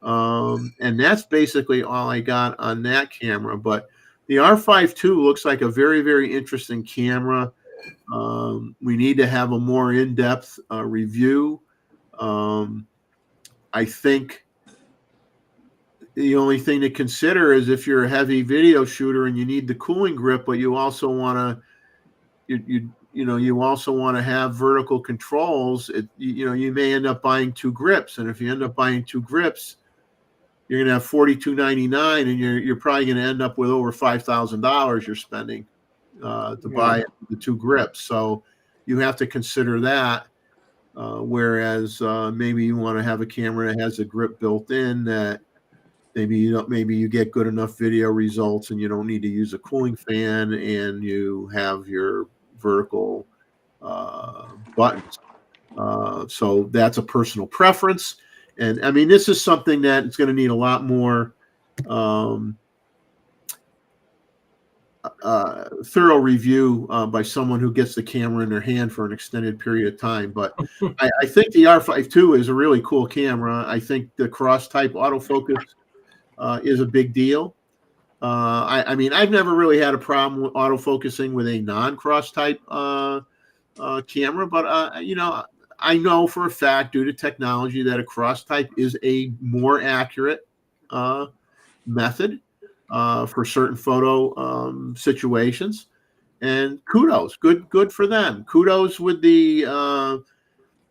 And that's basically all I got on that camera. But the R5 II looks like a very, very interesting camera. We need to have a more in-depth review. I think the only thing to consider is if you're a heavy video shooter and you need the cooling grip, but you also want to, you also want to have vertical controls. You may end up buying 2 grips, and if you end up buying 2 grips, you're going to have $42.99, and you're probably going to end up with over $5,000 you're spending to buy the 2 grips. So you have to consider that. Whereas maybe you want to have a camera that has a grip built in that maybe you get good enough video results and you don't need to use a cooling fan, and you have your vertical buttons. So that's a personal preference. And I mean, this is something that it's going to need a lot more thorough review by someone who gets the camera in their hand for an extended period of time. But I think the R5 II is a really cool camera. I think the cross-type autofocus is a big deal. I mean, I've never really had a problem with autofocusing with a non-cross-type camera, but I know for a fact, due to technology, that a cross-type is a more accurate method for certain photo situations. And kudos, good for them. Kudos with the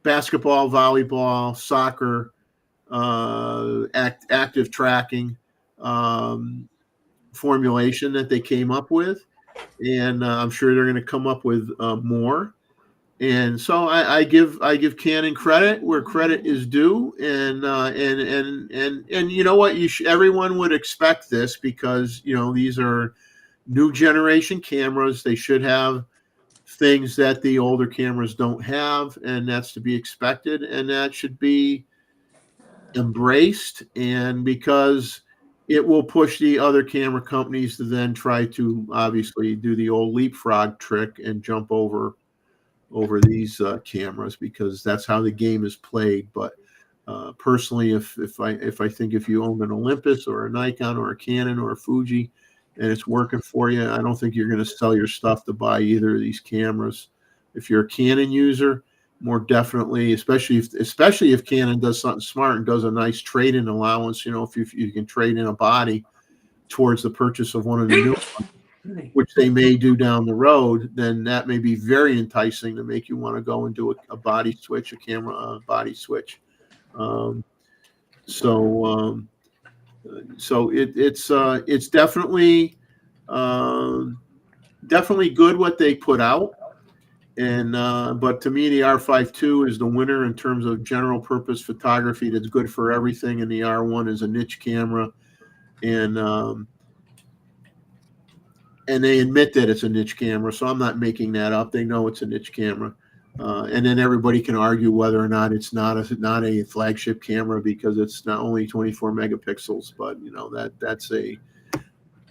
basketball, volleyball, soccer, active tracking formulation that they came up with, and I'm sure they're going to come up with more. And so I give Canon credit where credit is due, and you know what, everyone would expect this, because these are new generation cameras. They should have things that the older cameras don't have, and that's to be expected, and that should be embraced. And because it will push the other camera companies to then try to obviously do the old leapfrog trick and jump over these cameras, because that's how the game is played. But personally, if I think if you own an Olympus or a Nikon or a Canon or a Fuji and it's working for you, I don't think you're going to sell your stuff to buy either of these cameras. If you're a Canon user, more definitely, especially if Canon does something smart and does a nice trade-in allowance, if you can trade in a body towards the purchase of one of the new ones, which they may do down the road, then that may be very enticing to make you want to go and do a body switch, a camera body switch. So it's definitely good what they put out. And but to me, the R5 II is the winner in terms of general purpose photography that's good for everything, and the R1 is a niche camera, and they admit that it's a niche camera, so I'm not making that up. They know it's a niche camera, and then everybody can argue whether or not it's not a flagship camera because it's not only 24 megapixels, but that's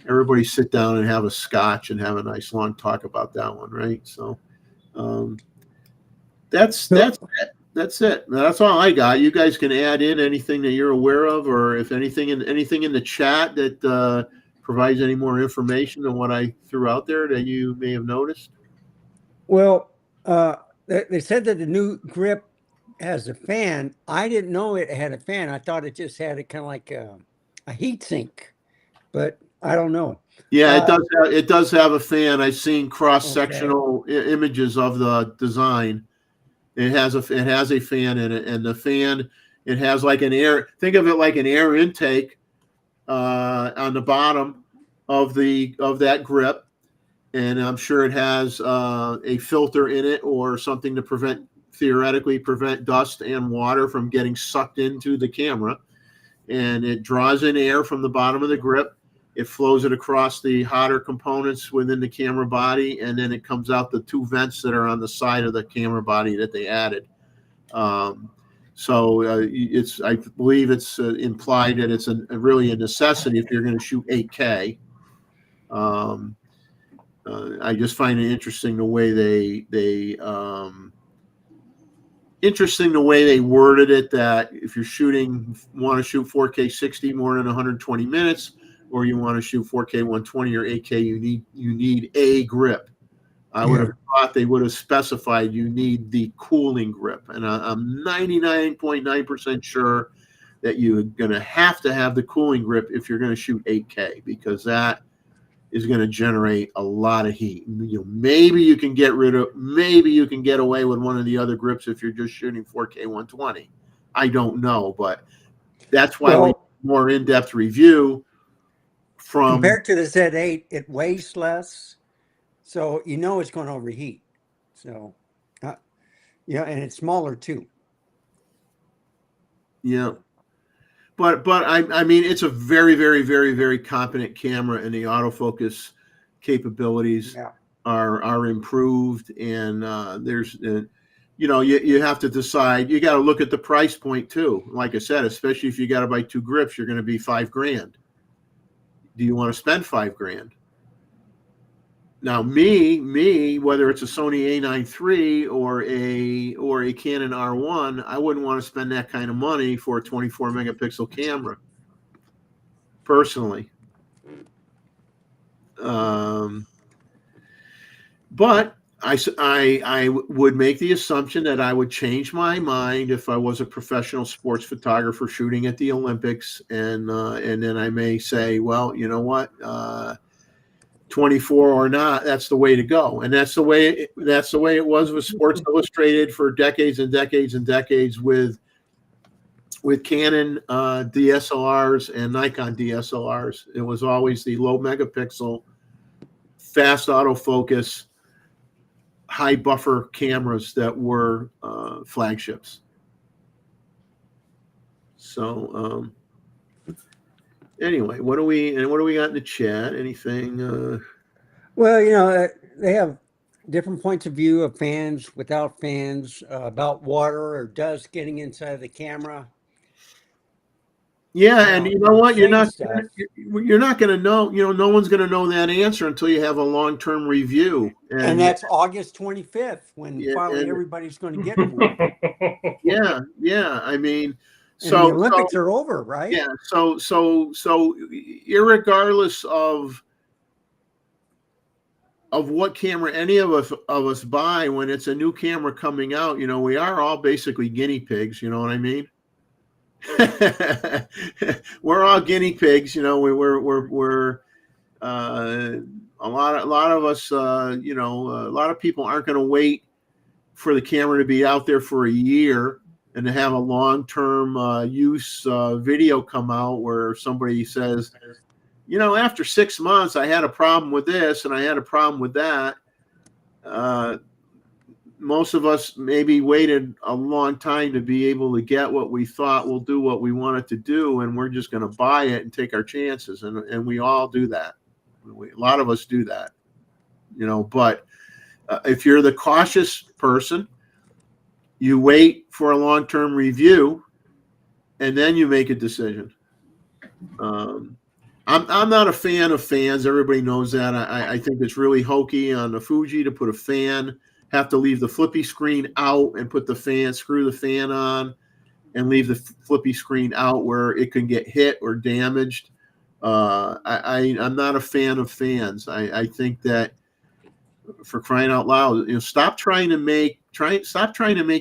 everybody sit down and have a scotch and have a nice long talk about that one, right? So. That's it. That's all I got. You guys can add in anything that you're aware of, or if anything in the chat that provides any more information than what I threw out there that you may have noticed. Well, they said that the new grip has a fan. I didn't know it had a fan. I thought it just had a kind of like a heat sink, but I don't know. Yeah, it does have a fan. I've seen cross-sectional images of the design. It has a fan in it, and the fan, it has like an air. Think of it like an air intake on the bottom of that grip, and I'm sure it has a filter in it or something to prevent theoretically prevent dust and water from getting sucked into the camera. And it draws in air from the bottom of the grip. It flows it across the hotter components within the camera body, and then it comes out the two vents that are on the side of the camera body that they added. It's, I believe it's implied that it's really a necessity if you're going to shoot 8K. I just find it interesting the way they worded it, that if you're want to shoot 4K 60 more than 120 minutes, or you want to shoot 4K 120 or 8K, you need a grip. I would have thought they would have specified you need the cooling grip, and I'm 99.9% sure that you're going to have the cooling grip if you're going to shoot 8K, because that is going to generate a lot of heat. Maybe you can get away with one of the other grips if you're just shooting 4K 120. I don't know, but that's why we need more in-depth review. Compared to the Z8, it weighs less, so it's going to overheat. So, and it's smaller too. Yeah. But I mean, it's a very, very, very, very competent camera, and the autofocus capabilities are improved. And there's, you have to decide. You got to look at the price point too. Like I said, especially if you got to buy two grips, you're going to be $5,000. Do you want to spend $5,000? Now, whether it's a Sony A9 III or a Canon R1, I wouldn't want to spend that kind of money for a 24 megapixel camera, personally. But I would make the assumption that I would change my mind if I was a professional sports photographer shooting at the Olympics, and then I may say, well, you know what, 24 or not, that's the way to go. And that's the way it was with Sports Illustrated for decades and decades and decades with Canon DSLRs and Nikon DSLRs. It was always the low megapixel, fast autofocus, high buffer cameras that were flagships. So anyway, what do we got in the chat? Anything? Well, they have different points of view of fans, without fans, about water or dust getting inside the camera. Yeah, and you know what? You're not going to know. No one's going to know that answer until you have a long-term review. And that's August 25th when finally everybody's going to get one. Yeah. I mean, and the Olympics are over, right? Yeah. So, irregardless of what camera any of us buy, when it's a new camera coming out, we are all basically guinea pigs. You know what I mean? We're all guinea pigs. We're a lot of us. A lot of people aren't going to wait for the camera to be out there for a year and to have a long-term use video come out where somebody says, after 6 months, I had a problem with this and I had a problem with that. Most of us maybe waited a long time to be able to get what we thought will do what we want it to do, and we're just going to buy it and take our chances. And we all do that. A lot of us do that, but if you're the cautious person, you wait for a long-term review and then you make a decision. I'm not a fan of fans. Everybody knows that. I think it's really hokey on the Fuji to put a fan, have to leave the flippy screen out and put the fan, screw the fan on and leave the flippy screen out where it can get hit or damaged. I'm not a fan of fans. I think that, for crying out loud, stop trying to make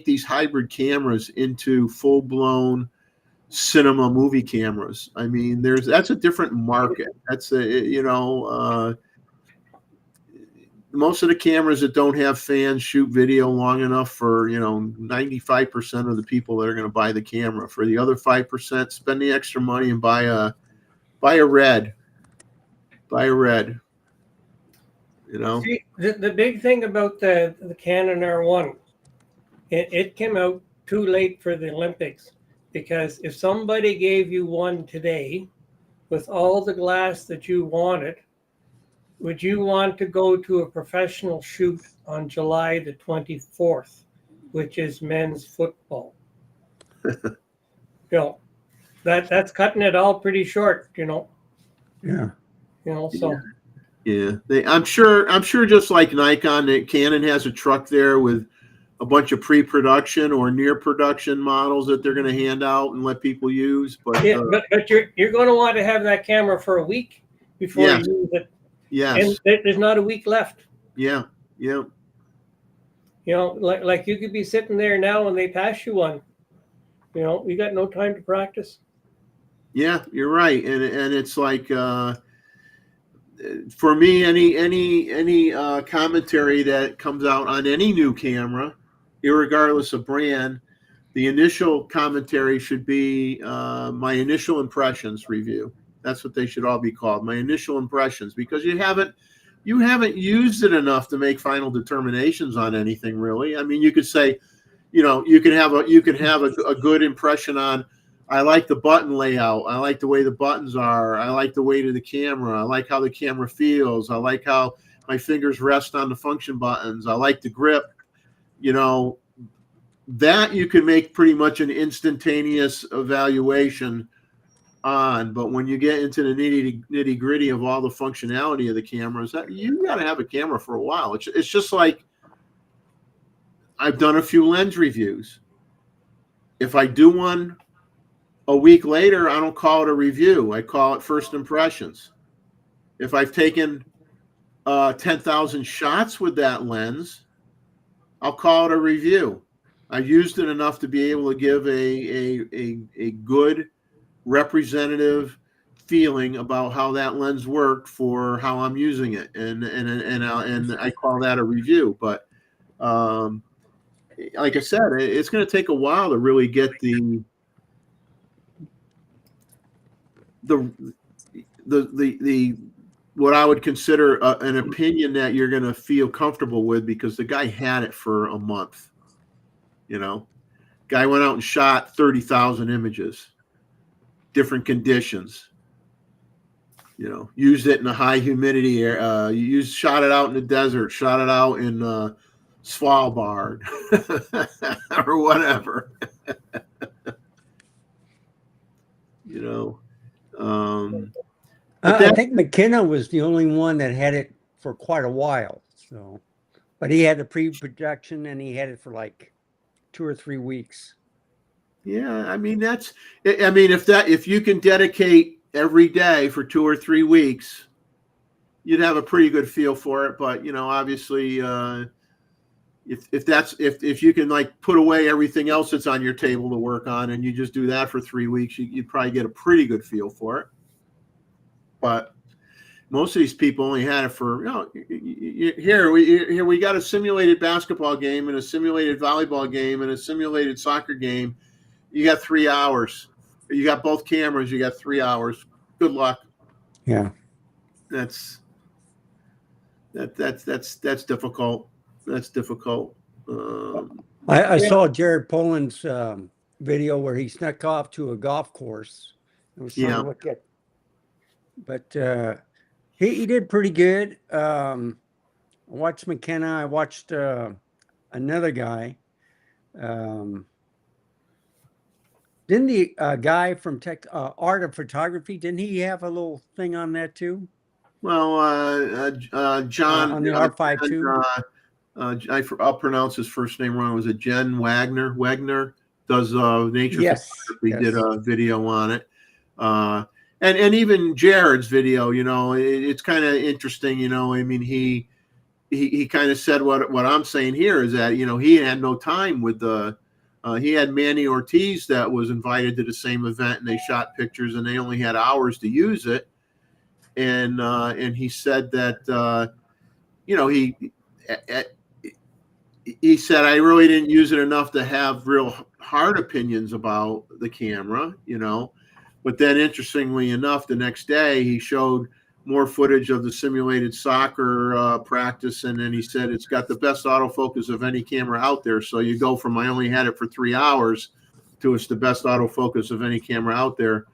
these hybrid cameras into full-blown cinema movie cameras. I mean, that's a different market. That's most of the cameras that don't have fans shoot video long enough for 95% of the people that are going to buy the camera. For the other 5%, spend the extra money and buy a red. See, the big thing about the Canon R1 it came out too late for the Olympics, because if somebody gave you one today with all the glass that you wanted, would you want to go to a professional shoot on July the 24th, which is men's football? That's cutting it all pretty short, Yeah. So Yeah, I'm sure just like Nikon, that Canon has a truck there with a bunch of pre-production or near production models that they're going to hand out and let people use. But yeah, but you're going to want to have that camera for a week before Yes. you use it, yes, and there's not a week left. yeah. Like you could be sitting there now and they pass you one. You got no time to practice. Yeah, you're right, and it's like for me, any commentary that comes out on any new camera, irregardless of brand, the initial commentary should be my initial impressions review. That's what they should all be called, my initial impressions, because you haven't used it enough to make final determinations on anything really. I mean, you could say, you can have a good impression on, I like the button layout. I like the way the buttons are. I like the weight of the camera. I like how the camera feels. I like how my fingers rest on the function buttons. I like the grip. That you can make pretty much an instantaneous evaluation on. But when you get into the nitty gritty of all the functionality of the cameras, that you got to have a camera for a while. It's just like, I've done a few lens reviews. If I do one a week later, I don't call it a review. I call it first impressions. If I've taken 10,000 shots with that lens, I'll call it a review. I've used it enough to be able to give a good representative feeling about how that lens worked for how I'm using it, and I call that a review. But like I said, it's going to take a while to really get the what I would consider an opinion that you're going to feel comfortable with, because the guy had it for a month. Guy went out and shot 30,000 images, different conditions. Used it in a high humidity area. Shot it out in the desert, shot it out in Svalbard or whatever. I think McKenna was the only one that had it for quite a while. So, but he had the pre-production and he had it for like 2 or 3 weeks. Yeah, I mean if you can dedicate every day for 2 or 3 weeks, you'd have a pretty good feel for it. But obviously, if you can like put away everything else that's on your table to work on, and you just do that for 3 weeks, you'd probably get a pretty good feel for it. But most of these people only had it for, here we got a simulated basketball game and a simulated volleyball game and a simulated soccer game. You got 3 hours. You got both cameras. You got 3 hours. Good luck. Yeah, that's difficult. That's difficult. I saw Jared Poland's video where he snuck off to a golf course. I was trying to look at, but he did pretty good. I watched McKenna. I watched another guy. Didn't the guy from Art of Photography, didn't he have a little thing on that too? Well, John on the R5 too. I'll pronounce his first name wrong. Was it Jen Wagner? Wagner does nature photography. Yes. Did a video on it, and even Jared's video. It's kind of interesting. I mean, he kind of said what I'm saying here is that he had no time with the. He had Manny Ortiz that was invited to the same event, and they shot pictures, and they only had hours to use it. And he said that he said, I really didn't use it enough to have real hard opinions about the camera, But then, interestingly enough, the next day he showed more footage of the simulated soccer practice, and then he said it's got the best autofocus of any camera out there. So you go from I only had it for 3 hours to it's the best autofocus of any camera out there,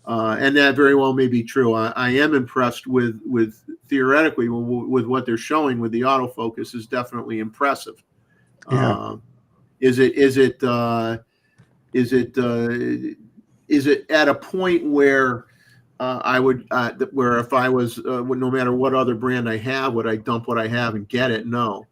and that very well may be true. I am impressed with theoretically with what they're showing with the autofocus is definitely impressive. Yeah. Is it at a point where I would where if I was no matter what other brand I have, would I dump what I have and get it? No.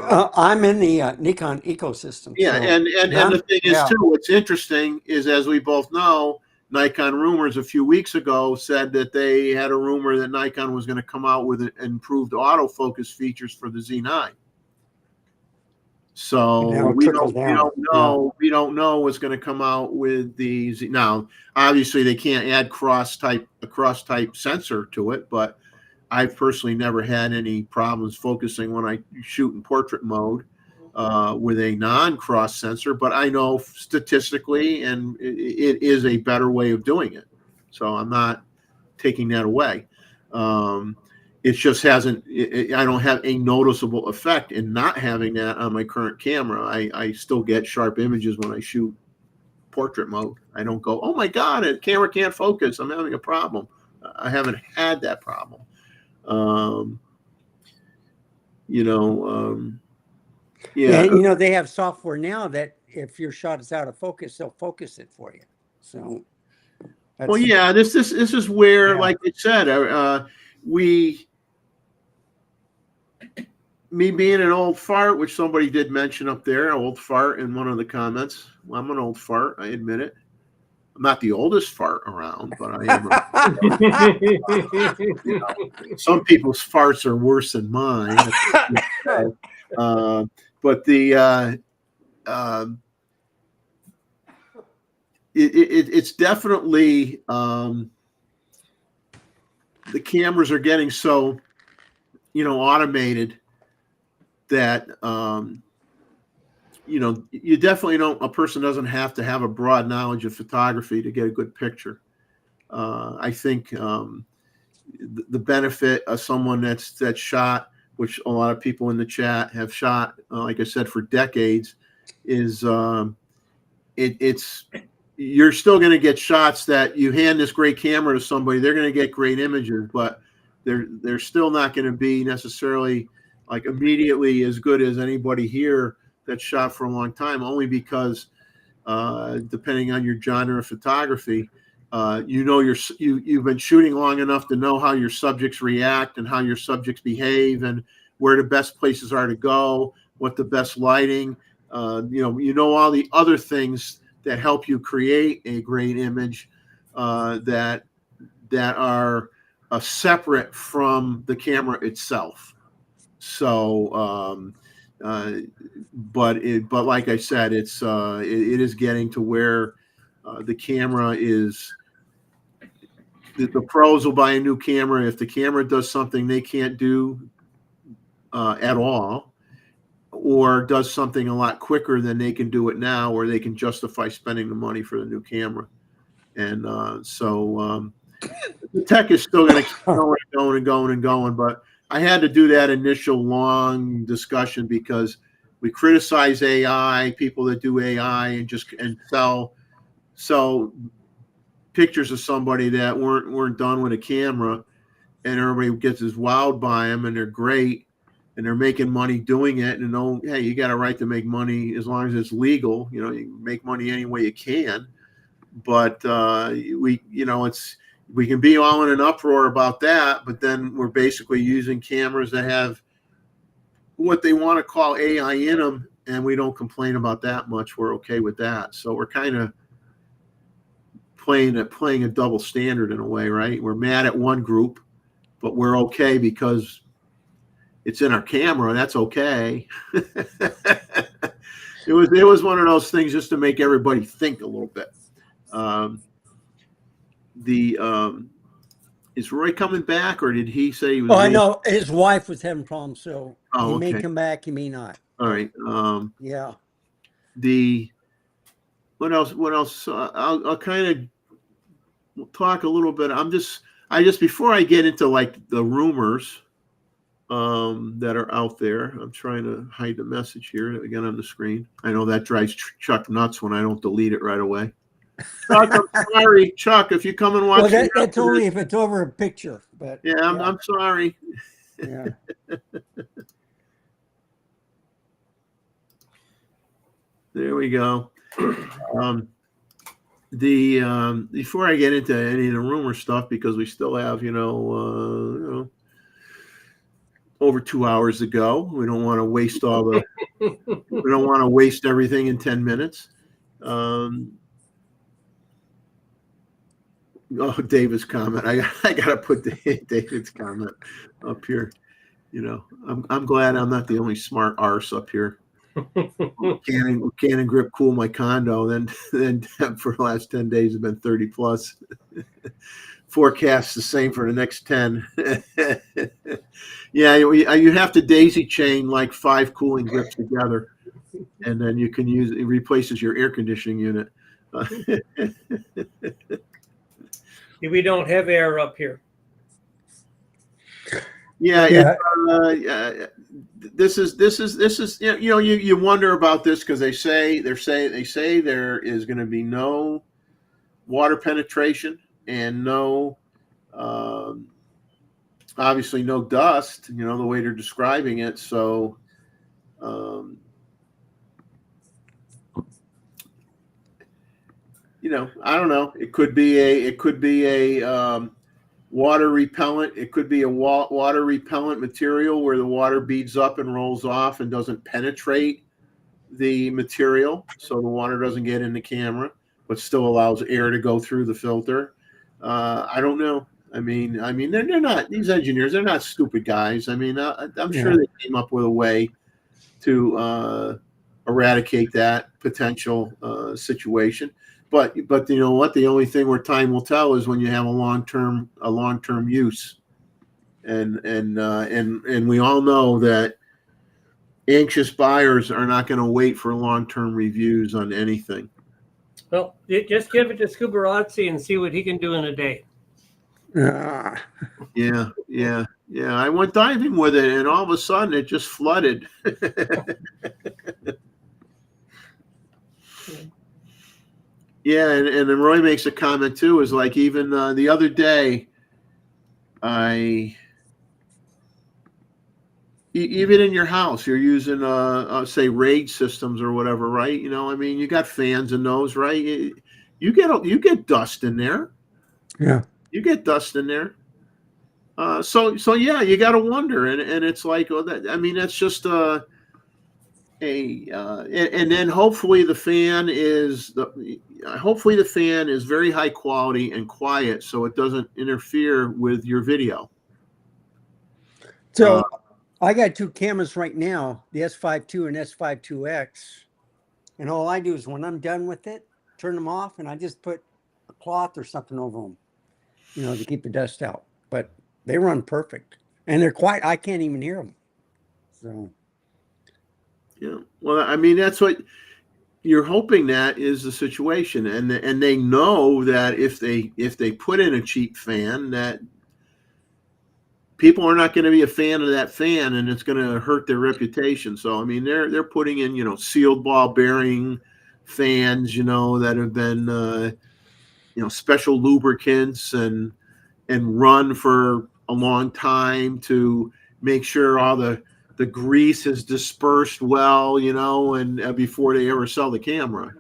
I'm in the Nikon ecosystem. Yeah, so and the thing is yeah. too, what's interesting is, as we both know, Nikon rumors a few weeks ago said that they had a rumor that Nikon was going to come out with improved autofocus features for the Z9. So Now we trickle don't down. know what's going to come out with the Z. Now, obviously, they can't add a cross type sensor to it, but I've personally never had any problems focusing when I shoot in portrait mode with a non-cross sensor. But I know statistically, and it is a better way of doing it. So I'm not taking that away. It just hasn't. I don't have a noticeable effect in not having that on my current camera. I still get sharp images when I shoot portrait mode. I don't go, oh my God, the camera can't focus. I'm having a problem. I haven't had that problem. Yeah. And they have software now that if your shot is out of focus, they'll focus it for you. So. Well, yeah. This is where, Yeah. like I said, me being an old fart, which somebody did mention up there, old fart in one of the comments. Well, I'm an old fart. I admit it. I'm not the oldest fart around, but I am. Some people's farts are worse than mine. But it's definitely the cameras are getting so automated that you definitely don't. A person doesn't have to have a broad knowledge of photography to get a good picture. I think the benefit of someone that's shot, which a lot of people in the chat have shot, like I said, for decades, is it's you're still going to get shots that you hand this great camera to somebody, they're going to get great images, but they're still not going to be necessarily like immediately as good as anybody here that's shot for a long time, only because depending on your genre of photography, you've been shooting long enough to know how your subjects react and how your subjects behave and where the best places are to go, what the best lighting, all the other things that help you create a great image that are separate from the camera itself. So, but like I said, it is getting to where the camera is. The pros will buy a new camera if the camera does something they can't do at all, or does something a lot quicker than they can do it now, where they can justify spending the money for the new camera. And so the tech is still going to keep going. But I had to do that initial long discussion because we criticize AI, people that do AI, and sell pictures of somebody that weren't done with a camera, and everybody gets as wowed by them, and they're great, and they're making money doing it. And hey, you got a right to make money as long as it's legal. You can make money any way you can. But we can be all in an uproar about that, but then we're basically using cameras that have what they want to call AI in them, and we don't complain about that much. We're okay with that. So we're kind of playing a double standard in a way, right? We're mad at one group, but we're okay because it's in our camera. That's okay. It was one of those things just to make everybody think a little bit. Is Roy coming back, or did he say he was? Oh, I know his wife was having problems, so he okay. may come back, he may not. All right. Yeah. What else? I'll kind of talk a little bit. before I get into like the rumors that are out there, I'm trying to hide the message here again on the screen. I know that drives Chuck nuts when I don't delete it right away. Chuck, I'm sorry, Chuck. If you come and watch, Well, that's only if it's over a picture. But yeah, I'm sorry. yeah. There we go. Before I get into any of the rumor stuff, because we still have over 2 hours to go. We don't want to waste we don't want to waste everything in 10 minutes. David's comment. I got to put David's comment up here. I'm glad I'm not the only smart arse up here. Can and grip cool my condo. Then for the last 10 days have been 30 plus. Forecast the same for the next 10. Yeah, you have to daisy chain like 5 cooling grips together, and then you can use it replaces your air conditioning unit. We don't have air up here. Yeah. This is you wonder about this because they say there is going to be no water penetration and no obviously no dust, the way they're describing it. So I don't know. It could be a water repellent. It could be a water repellent material where the water beads up and rolls off and doesn't penetrate the material, so the water doesn't get in the camera, but still allows air to go through the filter. I don't know. I mean, they're not, these engineers, they're not stupid guys. I mean, I'm sure they came up with a way to eradicate that potential situation. But you know what? The only thing where time will tell is when you have a long-term use, and we all know that anxious buyers are not going to wait for long-term reviews on anything. Well, just give it to Scubarazzi and see what he can do in a day. Yeah. I went diving with it, and all of a sudden it just flooded. Yeah, and then Roy makes a comment too. Is like even the other day, even in your house, you're using say rage systems or whatever, right? You got fans in those, right? You get dust in there. Yeah. You get dust in there. So yeah, you got to wonder, and it's like, that's just and then hopefully the fan is very high quality and quiet, so it doesn't interfere with your video. So I got 2 cameras right now, the S5 II and S5 IIX, and all I do is when I'm done with it, turn them off, and I just put a cloth or something over them, to keep the dust out. But they run perfect, and they're quiet. I can't even hear them. So. Yeah, well, that's what you're hoping that is the situation, and they know that if they put in a cheap fan, that people are not going to be a fan of that fan, and it's going to hurt their reputation. So they're putting in sealed ball bearing fans, that have been special lubricants and run for a long time to make sure all the grease is dispersed well, and before they ever sell the camera,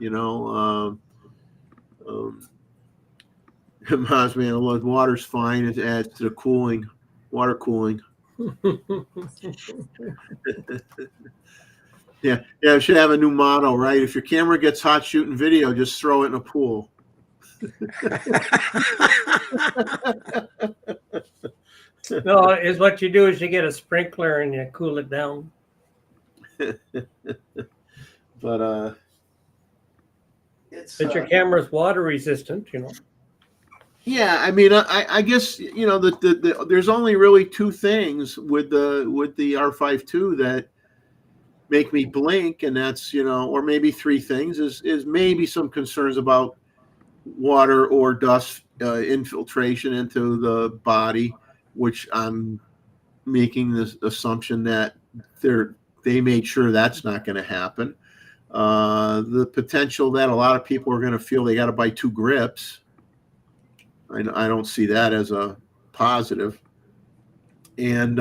man, water's fine. It adds to the cooling, water cooling. Yeah, it should have a new motto, right? If your camera gets hot shooting video, just throw it in a pool. No, is what you do is you get a sprinkler and you cool it down. But it's your camera's water resistant, Yeah, I guess there's only really 2 things with the R5 II that make me blink, and that's or maybe 3 things is maybe some concerns about water or dust infiltration into the body, which I'm making this assumption that they made sure that's not going to happen. The potential that a lot of people are going to feel they got to buy 2 grips. I don't see that as a positive. And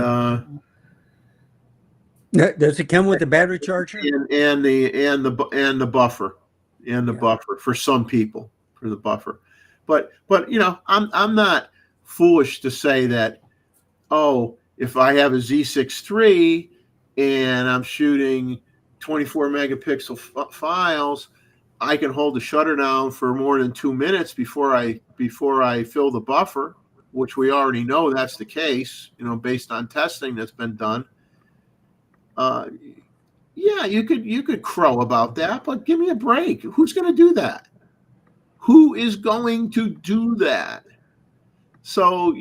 Does it come with a battery charger? and the buffer buffer for some people, for the buffer. But I'm not foolish to say that, oh, if I have a Z6 III and I'm shooting 24 megapixel files, I can hold the shutter down for more than 2 minutes before I fill the buffer, which we already know that's the case, based on testing that's been done. Yeah, you could crow about that, but give me a break. Who's going to do that? Who is going to do that? So,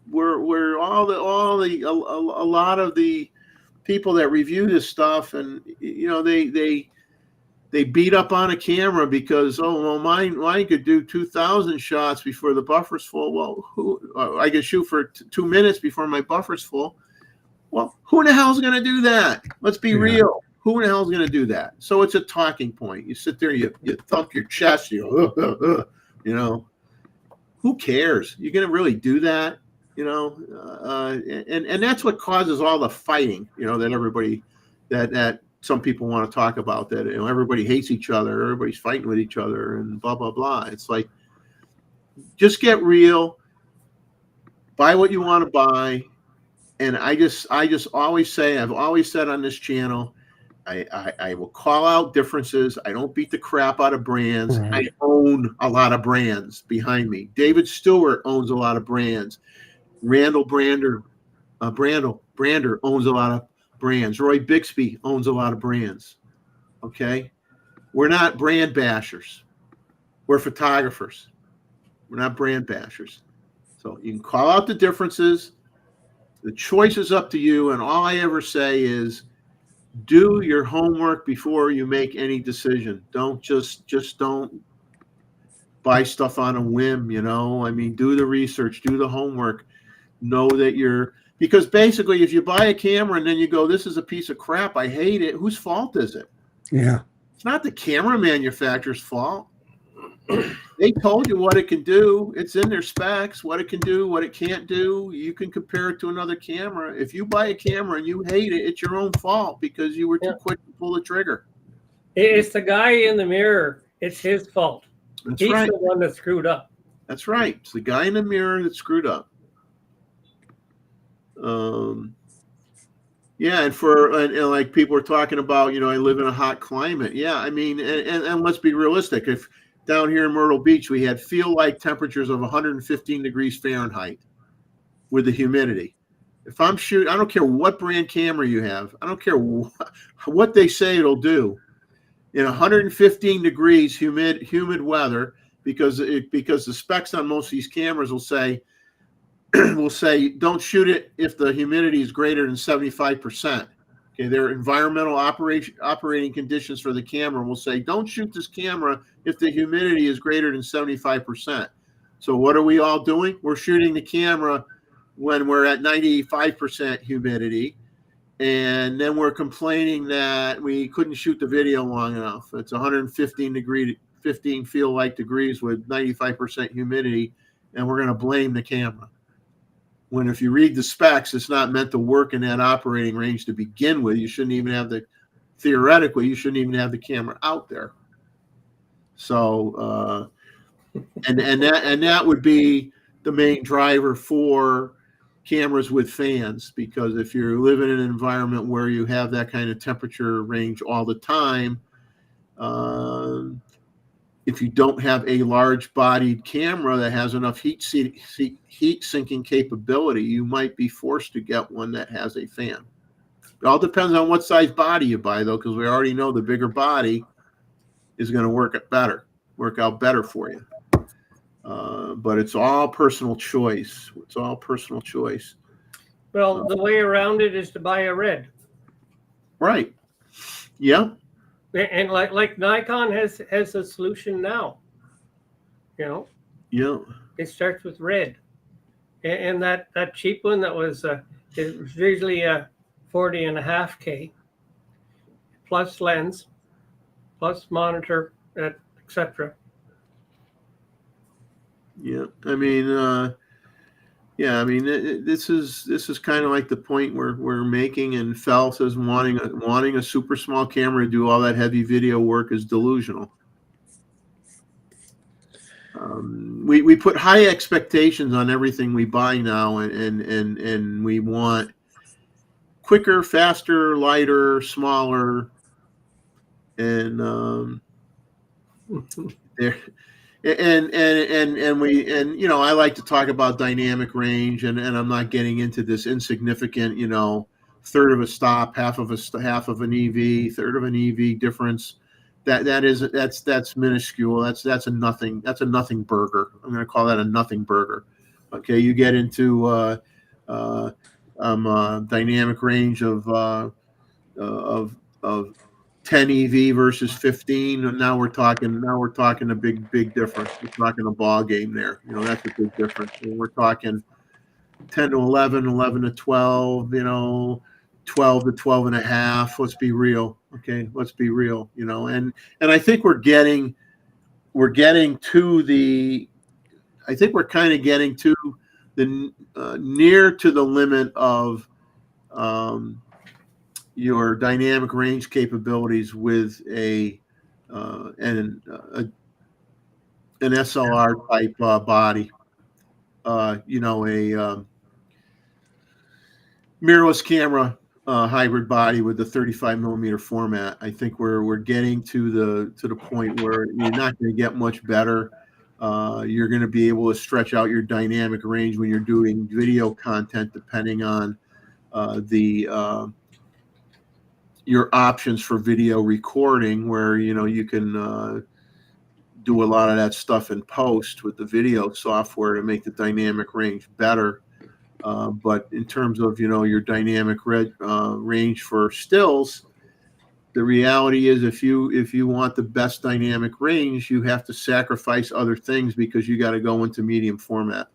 we're a lot of the people that review this stuff, and they beat up on a camera because, mine could do 2,000 shots before the buffer's full. Well, I can shoot for 2 minutes before my buffer's full. Well, who in the hell is going to do that? Let's be real. Who in the hell is going to do that? So it's a talking point. You sit there, you thump your chest, you go, who cares? You're going to really do that? And that's what causes all the fighting, that everybody, that some people want to talk about, that, everybody hates each other, everybody's fighting with each other and blah, blah, blah. It's like, just get real, buy what you want to buy. And I just always say, I've always said on this channel, I will call out differences. I don't beat the crap out of brands. Right. I own a lot of brands behind me. David Stewart owns a lot of brands. Randall Brander owns a lot of brands. Roy Bixby owns a lot of brands. Okay? We're not brand bashers. We're photographers. We're not brand bashers. So you can call out the differences. The choice is up to you, and all I ever say is do your homework before you make any decision. Don't just don't buy stuff on a whim, do the research, do the homework. Know that because basically if you buy a camera and then you go, this is a piece of crap, I hate it, whose fault is it? Yeah. It's not the camera manufacturer's fault. They told you what it can do. It's in their specs, what it can do, what it can't do. You can compare it to another camera. If you buy a camera and you hate it, it's your own fault because you were too quick to pull the trigger. It's the guy in the mirror. It's his fault. He's right. The one that screwed up. That's right. It's the guy in the mirror that screwed up. Yeah, and like people are talking about, I live in a hot climate. Yeah, and let's be realistic. If down here in Myrtle Beach, we had feel-like temperatures of 115 degrees Fahrenheit with the humidity. If I'm shooting, I don't care what brand camera you have. I don't care what they say it'll do. In 115 degrees humid weather, because the specs on most of these cameras will say don't shoot it if the humidity is greater than 75%. Okay, their environmental operating conditions for the camera will say don't shoot this camera if the humidity is greater than 75%. So what are we all doing? We're shooting the camera when we're at 95% humidity, and then we're complaining that we couldn't shoot the video long enough. It's 15 feel-like degrees with 95% humidity, and we're going to blame the camera. When if you read the specs, it's not meant to work in that operating range to begin with. You shouldn't even have theoretically, you shouldn't even have the camera out there. So, and that would be the main driver for cameras with fans, because if you're living in an environment where you have that kind of temperature range all the time, if you don't have a large bodied camera that has enough heat sinking capability, you might be forced to get one that has a fan. It all depends on what size body you buy, though, because we already know the bigger body is going to work out better for you. But it's all personal choice. It's all personal choice. Well, the way around it is to buy a red. Right. Yeah. And like Nikon has a solution now. You know, Yeah. it starts with red, and that cheap one that was it was usually 40.5K plus lens, plus monitor, etc. Yeah. I mean, yeah, I mean, this is kind of like the point we're making, and Fel says wanting a super small camera to do all that heavy video work is delusional. We put high expectations on everything we buy now, and we want quicker, faster, lighter, smaller, and there. And you know, I like to talk about dynamic range, and I'm not getting into this insignificant, you know, third of a stop, half of an EV, third of an EV difference. That's minuscule. That's a nothing burger. I'm going to call that a nothing burger. Okay, you get into dynamic range of 10 EV versus 15. And now we're talking a big difference. We're talking a ball game there. You know, that's a big difference. And we're talking 10 to 11, 11 to 12, you know, 12 to 12 and a half. Let's be real. Okay. Let's be real, you know, and I think we're getting to I think we're kind of getting to the near to the limit of, your dynamic range capabilities with an SLR type body, you know, a mirrorless camera hybrid body with the 35 millimeter format. I think we're getting to the point where you're not going to get much better. You're going to be able to stretch out your dynamic range when you're doing video content, depending on your options for video recording, where you know you can do a lot of that stuff in post with the video software to make the dynamic range better. But in terms of, you know, your dynamic range for stills, the reality is if you want the best dynamic range, you have to sacrifice other things, because you got to go into medium format.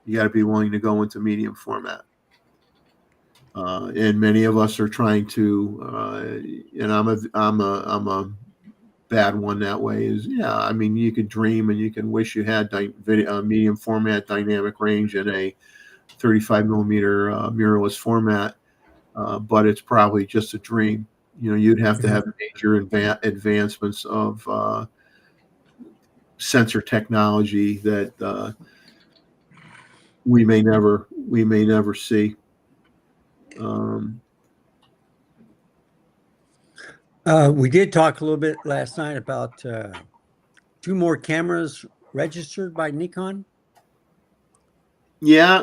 You got to be willing to go into medium format. And many of us are trying to, and I'm a bad one that way. Is, yeah, I mean, you could dream and you can wish you had medium format dynamic range in a 35 millimeter mirrorless format, but it's probably just a dream. You know, you'd have to have major advancements of sensor technology that we may never see. We did talk a little bit last night about 2 more cameras registered by Nikon. Yeah,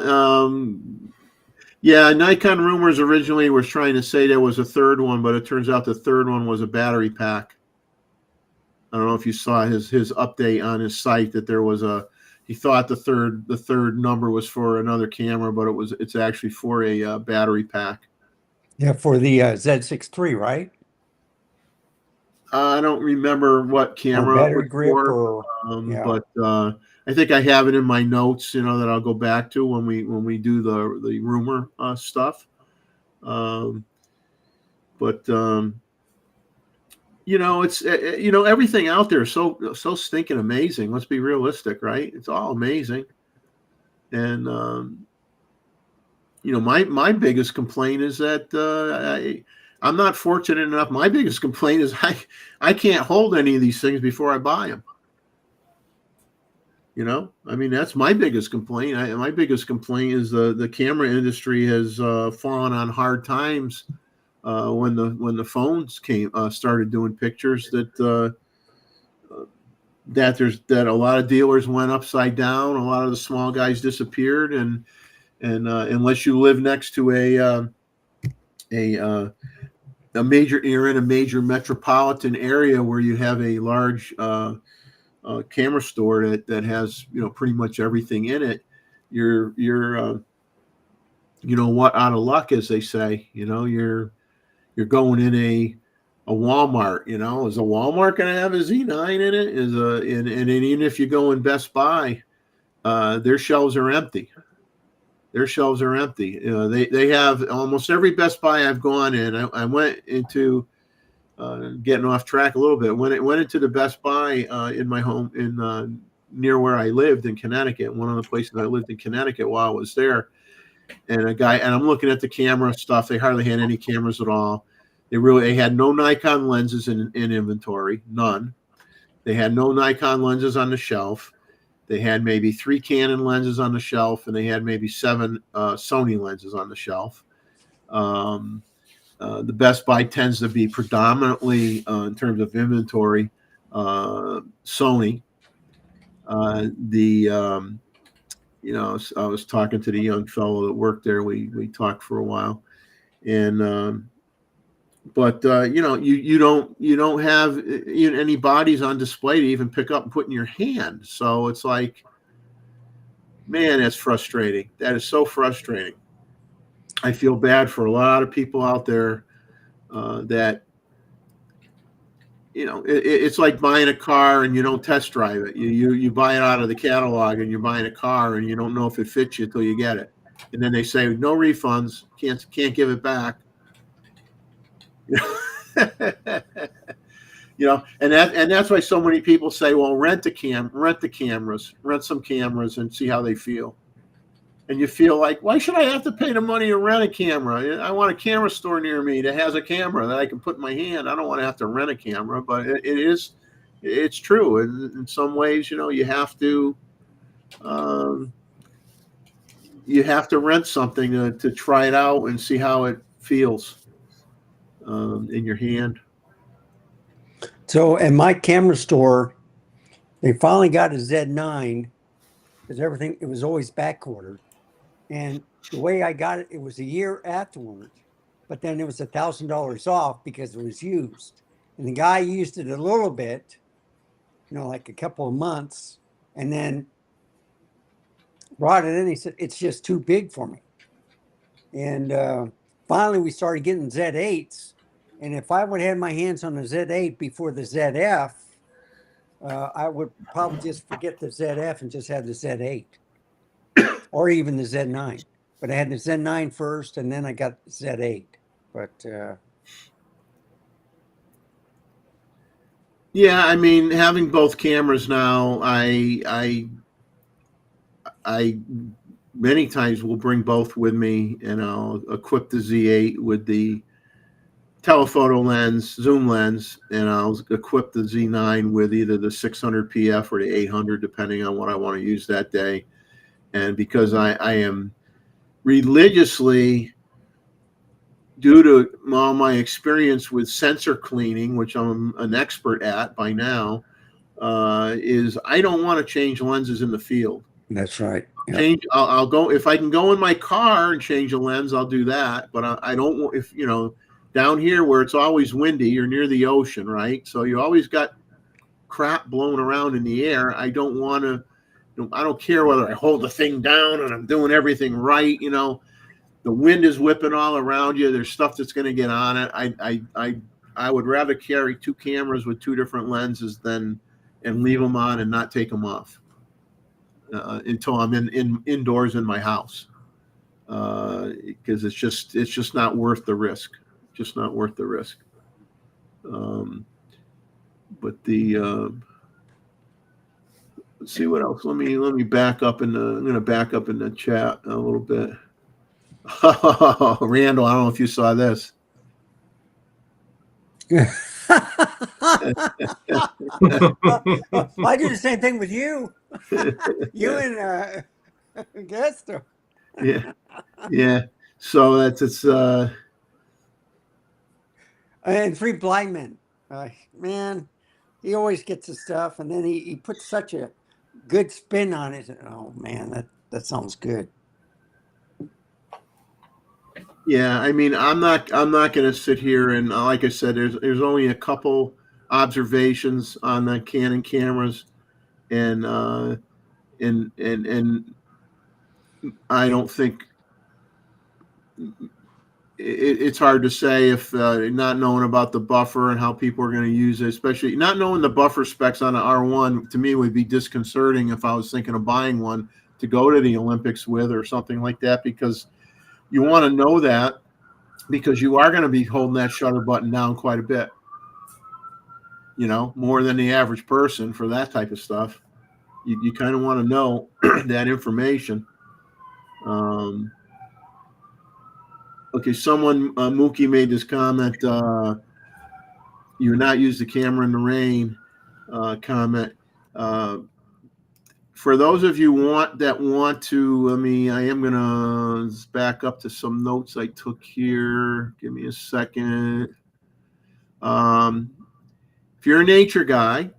Nikon rumors originally was trying to say there was a third one, but it turns out the third one was a battery pack. I don't know if you saw his update on his site that there was he thought the third number was for another camera, but it's actually for a battery pack. Yeah, for the Z6 III, right? I don't remember what camera Or battery grip, or yeah. but I think I have it in my notes, you know, that I'll go back to when we do the rumor stuff. But you know, it's you know, everything out there is so stinking amazing. Let's be realistic, right? It's all amazing. And you know, my biggest complaint is that I'm not fortunate enough. My biggest complaint is I can't hold any of these things before I buy them. You know, I mean, that's my biggest complaint. My biggest complaint is the camera industry has fallen on hard times when the phones started doing pictures. That a lot of dealers went upside down. A lot of the small guys disappeared, and unless you live next to a major, you're in a major metropolitan area where you have a large camera store that has, you know, pretty much everything in it, you're you know what, out of luck, as they say. You know, you're going in a Walmart. You know, is a Walmart going to have a Z9 in it? And even if you go in Best Buy, their shelves are empty. Their shelves are empty. You know, they have almost every Best Buy I've gone in. I went into getting off track a little bit. Went into the Best Buy in my home in near where I lived in Connecticut. One of the places I lived in Connecticut while I was there. And I'm looking at the camera stuff. They hardly had any cameras at all. They had no Nikon lenses in inventory, none. They had no Nikon lenses on the shelf. They had maybe 3 Canon lenses on the shelf, and they had maybe 7 Sony lenses on the shelf. The Best Buy tends to be predominantly, in terms of inventory, Sony. You know, I was talking to the young fellow that worked there. We talked for a while, and but you know, you don't have any bodies on display to even pick up and put in your hand. So it's like, man, that's frustrating. That is so frustrating. I feel bad for a lot of people out there that, you know, it's like buying a car and you don't test drive it. You buy it out of the catalog, and you're buying a car and you don't know if it fits you until you get it, and then they say no refunds, can't give it back. You know, and that's why so many people say, well, rent some cameras, and see how they feel. And you feel like, why should I have to pay the money to rent a camera? I want a camera store near me that has a camera that I can put in my hand. I don't want to have to rent a camera, but it's true. In some ways, you know, you have to rent something to try it out and see how it feels in your hand. So at my camera store, they finally got a Z9 because it was always back ordered. And the way I got it, it was a year afterwards, but then it was $1,000 off because it was used. And the guy used it a little bit, you know, like a couple of months, and then brought it in. He said, it's just too big for me. And finally, we started getting Z8s. And if I would have had my hands on the Z8 before the ZF, I would probably just forget the ZF and just have the Z8 or even the Z9. But I had the Z9 first, and then I got the Z8. But yeah, I mean, having both cameras now, I many times will bring both with me, and I'll equip the Z8 with the telephoto lens, zoom lens, and I'll equip the Z9 with either the 600 PF or the 800, depending on what I want to use that day. And because I am religiously, due to all my experience with sensor cleaning, which I'm an expert at by now, is I don't want to change lenses in the field. that's right. Yeah. I'll go if I can go in my car and change a lens, I'll do that. But I don't want, if you know, down here where it's always windy, you're near the ocean, right? So you always got crap blowing around in the air. I don't want to. I don't care whether I hold the thing down and I'm doing everything right. You know, the wind is whipping all around you. There's stuff that's going to get on it. I would rather carry 2 cameras with 2 different lenses and leave them on and not take them off until I'm indoors in my house, because it's just not worth the risk. Just not worth the risk. But let's see what else. Let me back up I'm going to back up in the chat a little bit. Randall, I don't know if you saw this. I do the same thing with you. You and Gusto. Yeah. So it's and 3 blind men. Man, he always gets the stuff, and then he puts such a good spin on it. Oh man, that sounds good. yeah. I mean, I'm not going to sit here and like I said, there's only a couple observations on the Canon cameras, and I don't think it's hard to say if not knowing about the buffer and how people are going to use it, especially not knowing the buffer specs on an R1, to me would be disconcerting if I was thinking of buying one to go to the Olympics with or something like that, because you want to know that, because you are going to be holding that shutter button down quite a bit, more than the average person for that type of stuff. You kind of want to know that information. Okay, someone, Mookie made this comment, you're not use the camera in the rain, comment. For those of you want to, I am going to back up to some notes I took here. Give me a second. If you're a nature guy,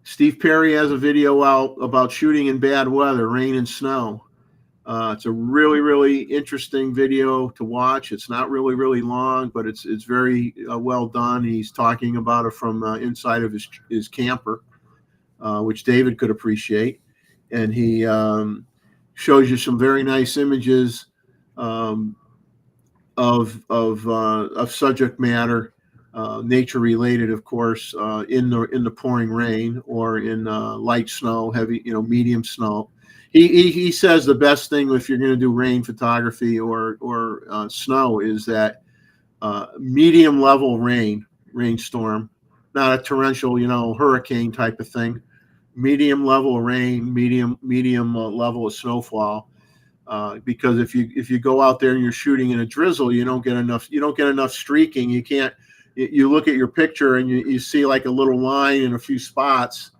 Steve Perry has a video out about shooting in bad weather, rain and snow. It's a really, really interesting video to watch. It's not really, really long, but it's very well done. He's talking about it from inside of his camper, which David could appreciate. And he shows you some very nice images of subject matter, nature related, of course, in the pouring rain or in light snow, heavy, medium snow. He says the best thing if you're going to do rain photography or snow is that medium level rainstorm, not a torrential, hurricane type of thing. Medium level rain, medium level of snowfall, because if you go out there and you're shooting in a drizzle, you don't get enough streaking. You can't. You look at your picture and you see like a little line in a few spots,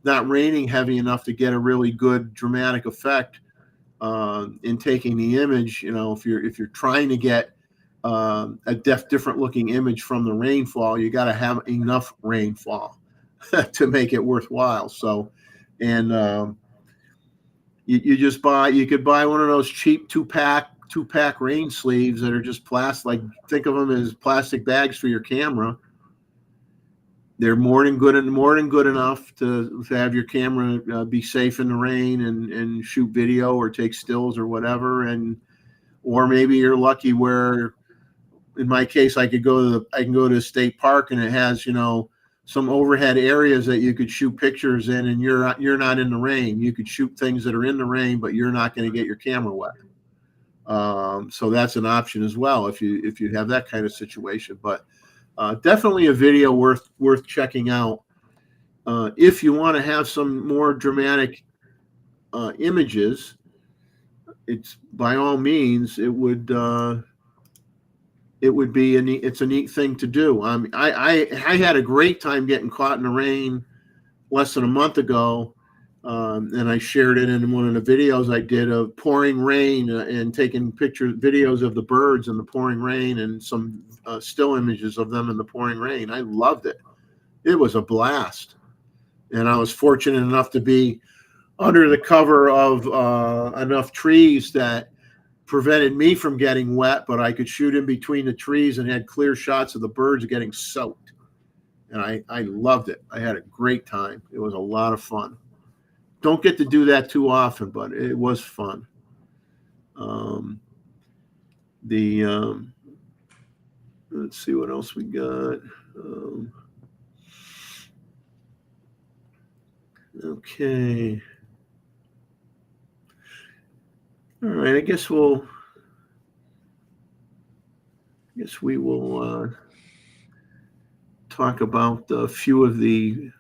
not raining heavy enough to get a really good dramatic effect in taking the image. If you're trying to get a different looking image from the rainfall, you got to have enough rainfall to make it worthwhile. So, and you could buy one of those cheap two-pack rain sleeves that are just plastic. Like, think of them as plastic bags for your camera. They're more than good enough to have your camera be safe in the rain and shoot video or take stills or whatever. Or maybe you're lucky where, in my case, I can go to a state park and it has some overhead areas that you could shoot pictures in, and you're not in the rain. You could shoot things that are in the rain, but you're not going to get your camera wet. So that's an option as well if you have that kind of situation. But definitely a video worth checking out if you want to have some more dramatic images. It's by all means it would be it's a neat thing to do. I had a great time getting caught in the rain less than a month ago, and I shared it in one of the videos I did of pouring rain and taking videos of the birds in the pouring rain and some still images of them in the pouring rain. I loved it. It was a blast, and I was fortunate enough to be under the cover of enough trees that prevented me from getting wet, but I could shoot in between the trees and had clear shots of the birds getting soaked. And I loved it. I had a great time. It was a lot of fun. Don't get to do that too often, but it was fun. Let's see what else we got. Okay. All right, I guess we will talk about a few of the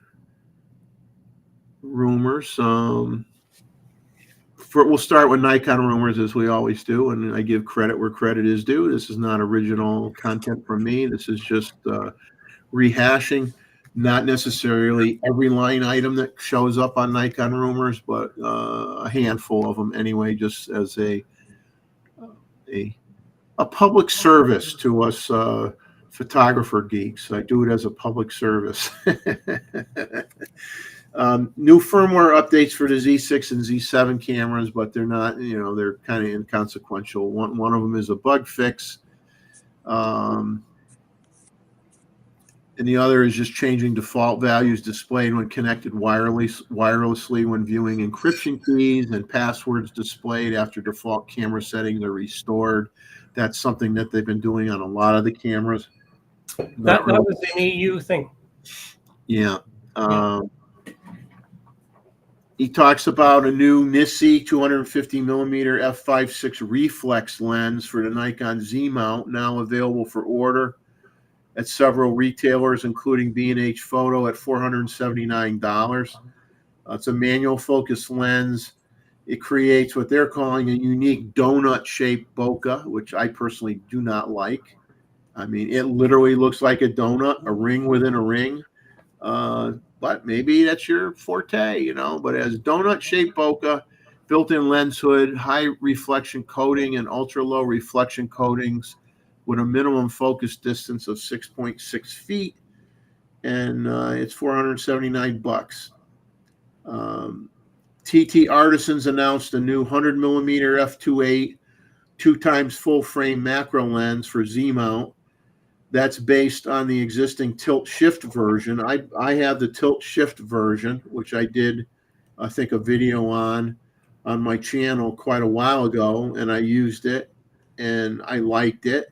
rumors. We'll start with Nikon rumors as we always do, and I give credit where credit is due. This is not original content from me. This is just rehashing, not necessarily every line item that shows up on Nikon rumors, but a handful of them anyway, just as a public service to us photographer geeks. I do it as a public service. New firmware updates for the Z6 and Z7 cameras, but they're not, they're kind of inconsequential. One of them is a bug fix. And the other is just changing default values displayed when connected wirelessly when viewing encryption keys and passwords displayed after default camera settings are restored. That's something that they've been doing on a lot of the cameras. That was an EU thing. Yeah. He talks about a new Nissi 250 millimeter f5.6 reflex lens for the Nikon Z mount, now available for order at several retailers, including B&H Photo at $479. It's a manual focus lens. It creates what they're calling a unique donut-shaped bokeh, which I personally do not like. I mean, it literally looks like a donut, a ring within a ring. But maybe that's your forte, But it has donut-shaped bokeh, built-in lens hood, high reflection coating, and ultra-low reflection coatings with a minimum focus distance of 6.6 feet, and it's $479. TT Artisans announced a new 100 millimeter f2.8 2x full frame macro lens for Z mount. That's based on the existing tilt shift version. I have the tilt shift version, which I did, I think, a video on my channel quite a while ago, and I used it and I liked it.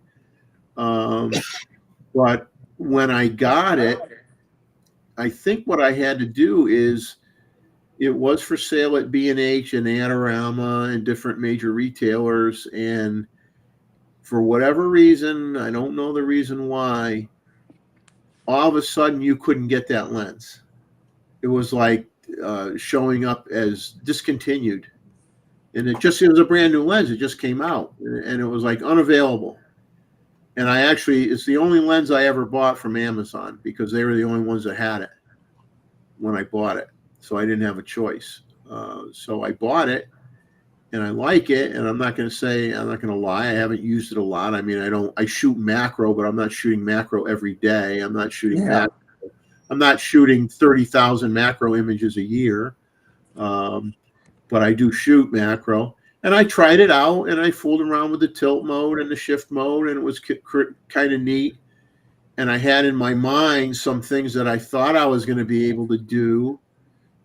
But when I got it, I think what I had to do is, it was for sale at B&H and Adorama and different major retailers, and for whatever reason, I don't know the reason why, all of a sudden you couldn't get that lens. It was like showing up as discontinued. And it was a brand new lens. It just came out, and it was like unavailable. And it's the only lens I ever bought from Amazon, because they were the only ones that had it when I bought it. So I didn't have a choice. So I bought it, and I like it. And I'm not going to lie, I haven't used it a lot. I mean, I shoot macro, but I'm not shooting macro every day. I'm not shooting macro. I'm not shooting 30,000 macro images a year. But I do shoot macro. And I tried it out, and I fooled around with the tilt mode and the shift mode, and it was kind of neat. And I had in my mind some things that I thought I was going to be able to do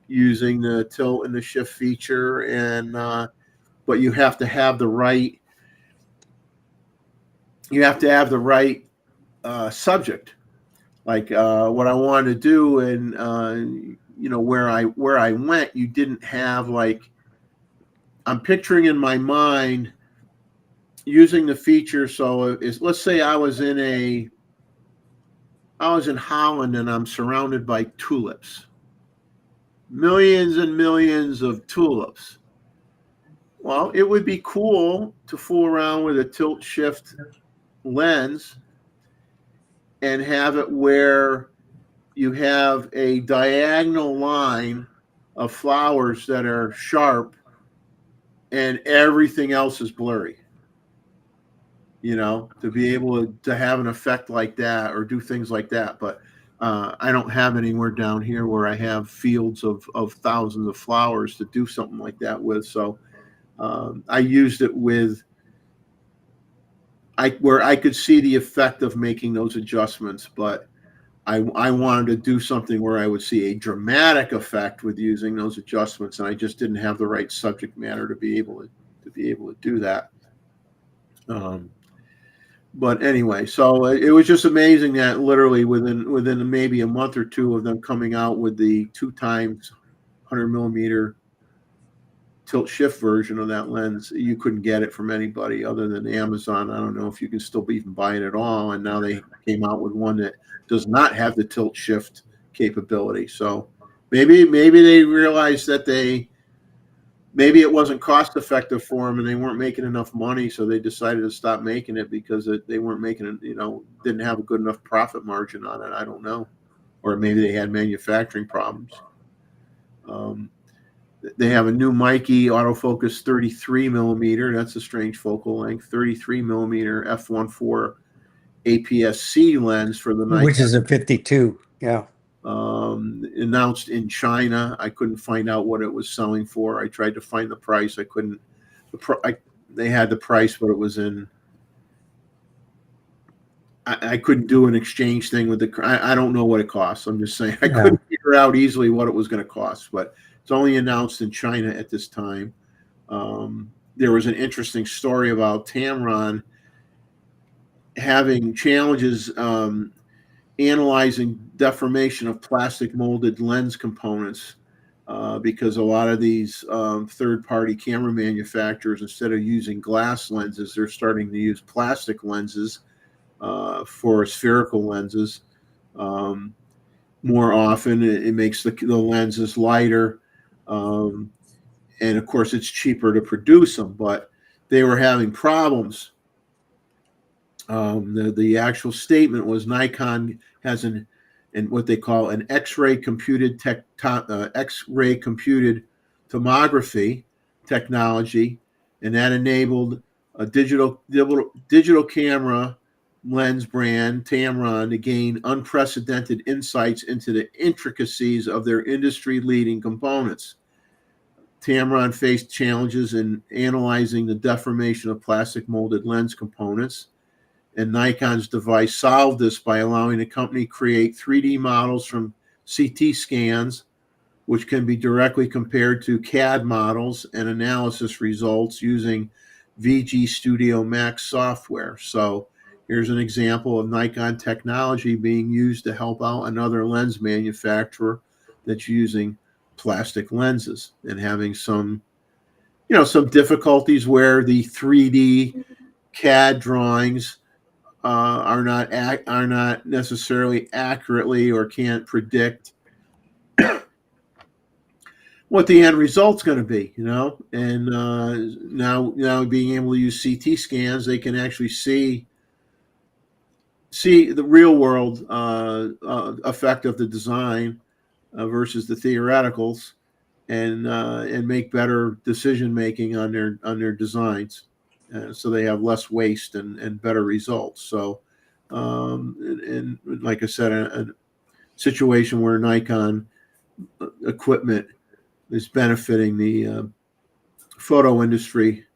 using the tilt and the shift feature, and but you have to have the right subject. Like what I wanted to do, and where I went, you didn't have, like, I'm picturing in my mind using the feature. So let's say I was in Holland, and I'm surrounded by tulips. Millions and millions of tulips. Well, it would be cool to fool around with a tilt shift lens and have it where you have a diagonal line of flowers that are sharp and everything else is blurry. To be able to have an effect like that or do things like that. But I don't have anywhere down here where I have fields of thousands of flowers to do something like that with. So I used it where I could see the effect of making those adjustments, but I wanted to do something where I would see a dramatic effect with using those adjustments, and I just didn't have the right subject matter to be able to do that. But anyway, so it was just amazing that literally within maybe a month or two of them coming out with the 2x 100 millimeter tilt shift version of that lens, you couldn't get it from anybody other than Amazon. I don't know if you can still even buy it at all. And now they came out with one that does not have the tilt shift capability. So maybe they realized that maybe it wasn't cost effective for them and they weren't making enough money, so they decided to stop making it because they weren't making it, didn't have a good enough profit margin on it. I don't know. Or maybe they had manufacturing problems. They have a new Mikey autofocus 33 millimeter. That's a strange focal length. 33 millimeter f1.4 APS-C lens for the Nikon. Which is a 52. Yeah. Announced in China. I couldn't find out what it was selling for. I tried to find the price. I couldn't. They had the price, but it was in. I couldn't do an exchange thing with I don't know what it costs. I'm just saying I couldn't figure out easily what it was going to cost. But it's only announced in China at this time. There was an interesting story about Tamron having challenges analyzing deformation of plastic molded lens components because a lot of these third-party camera manufacturers, instead of using glass lenses, they're starting to use plastic lenses for spherical lenses. More often, it makes the lenses lighter, and of course, it's cheaper to produce them. But they were having problems. The actual statement was Nikon has what they call an X-ray computed X-ray computed tomography technology, and that enabled a digital camera lens brand, Tamron, to gain unprecedented insights into the intricacies of their industry-leading components. Tamron faced challenges in analyzing the deformation of plastic molded lens components, and Nikon's device solved this by allowing the company create 3D models from CT scans, which can be directly compared to CAD models and analysis results using VG Studio Max software. So here's an example of Nikon technology being used to help out another lens manufacturer that's using plastic lenses and having some difficulties where the 3D CAD drawings are not necessarily accurately or can't predict what the end result's going to be, and now being able to use CT scans, they can actually see the real world effect of the design versus the theoreticals, and make better decision making on their designs, so they have less waste and better results. So, and like I said, a situation where Nikon equipment is benefiting the photo industry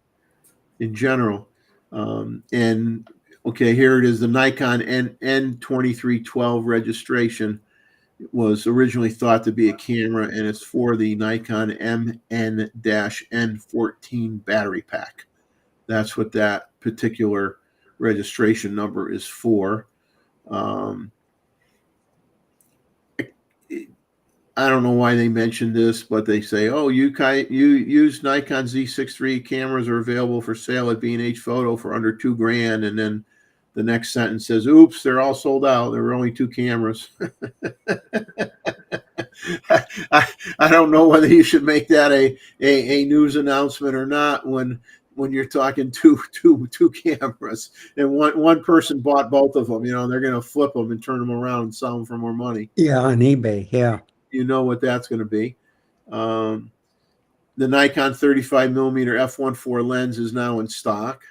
in general. And okay, here it is. The Nikon N2312 registration was originally thought to be a camera, and it's for the Nikon MN-N14 battery pack. That's what that particular registration number is for. I don't know why they mentioned this, but they say, "Oh, you use Nikon Z6 III cameras are available for sale at B&H Photo for under $2,000," and then the next sentence says, "Oops, they're all sold out. There were only 2 cameras." I don't know whether you should make that a news announcement or not when you're talking two cameras and one person bought both of them. They're going to flip them and turn them around and sell them for more money. Yeah, on eBay. Yeah. You know what that's going to be. The Nikon 35mm f1.4 lens is now in stock,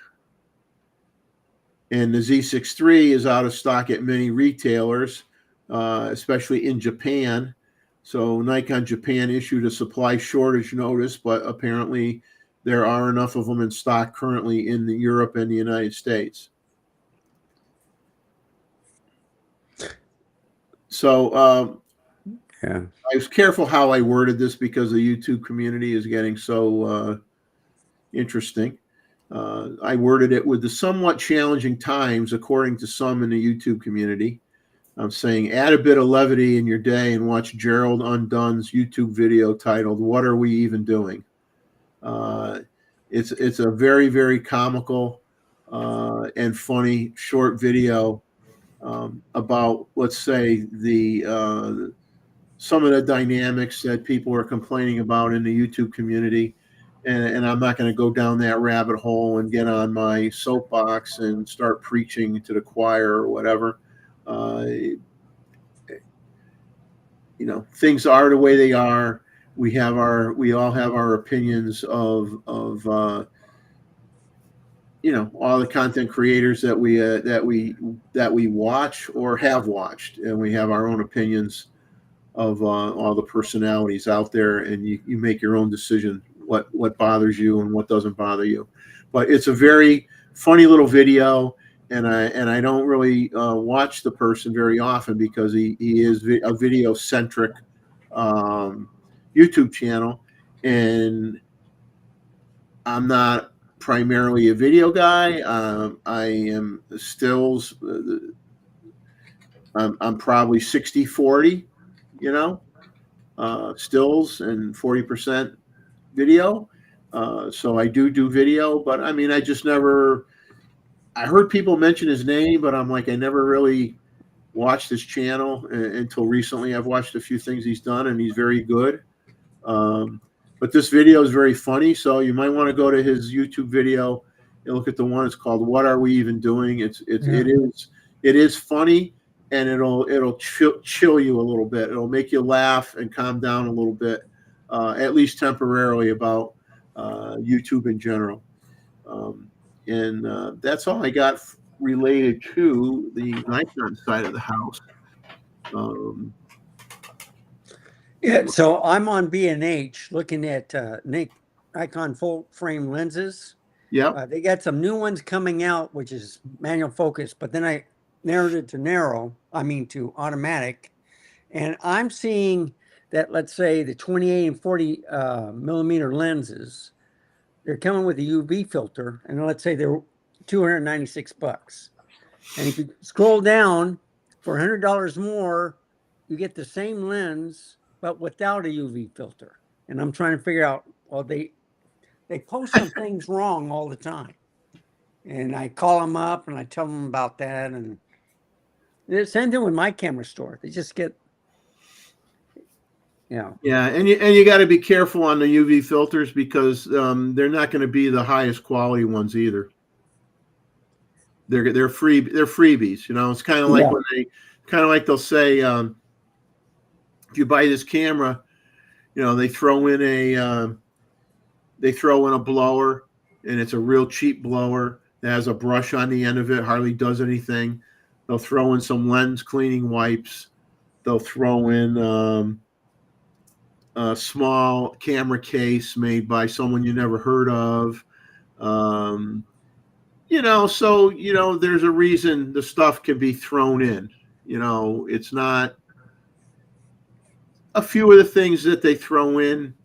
and the Z6 III is out of stock at many retailers, especially in Japan. So Nikon Japan issued a supply shortage notice, but apparently there are enough of them in stock currently in Europe and the United States. So Yeah. I was careful how I worded this because the YouTube community is getting so interesting. I worded it with the somewhat challenging times, according to some in the YouTube community. I'm saying add a bit of levity in your day and watch Gerald Undone's YouTube video titled "What Are We Even Doing?" It's a very, very comical and funny short video about, let's say, some of the dynamics that people are complaining about in the YouTube community. And I'm not going to go down that rabbit hole and get on my soapbox and start preaching to the choir or whatever. Things are the way they are. We all have our opinions of all the content creators that we watch or have watched, and we have our own opinions of all the personalities out there, and you make your own decision what bothers you and what doesn't bother you. But it's a very funny little video, and I don't really watch the person very often because he is a video centric YouTube channel, and I'm not primarily a video guy. I am stills. I'm probably 60-40, you know, stills and 40% video. So I do video, but I mean, I just never. I heard people mention his name, but I'm like, I never really watched his channel until recently. I've watched a few things he's done, and he's very good. But this video is very funny, so you might want to go to his YouTube video and look at the one. It's called "What Are We Even Doing?" It is funny, and it'll chill you a little bit. It'll make you laugh and calm down a little bit, at least temporarily, about YouTube in general. And that's all I got related to the Nikon side of the house. Yeah, so I'm on B&H looking at Nikon full frame lenses. Yeah. They got some new ones coming out, which is manual focus, but then I narrowed it to automatic. And I'm seeing that, let's say the 28 and 40 millimeter lenses, they're coming with a UV filter, and let's say they're $296. And if you scroll down for $100 more, you get the same lens, but without a UV filter. And I'm trying to figure out, well, they post some things wrong all the time. And I call them up and I tell them about that. And the same thing with my camera store. They just get, Yeah, and you got to be careful on the UV filters because they're not going to be the highest quality ones either. They're freebies. You know, it's kind of like when they'll say, if you buy this camera, you know, they throw in a blower, and it's a real cheap blower that has a brush on the end of it, hardly does anything. They'll throw in some lens cleaning wipes. They'll throw in a small camera case made by someone you never heard of. You know, so, you know, there's a reason the stuff can be thrown in. You know, it's not a few of the things that they throw in.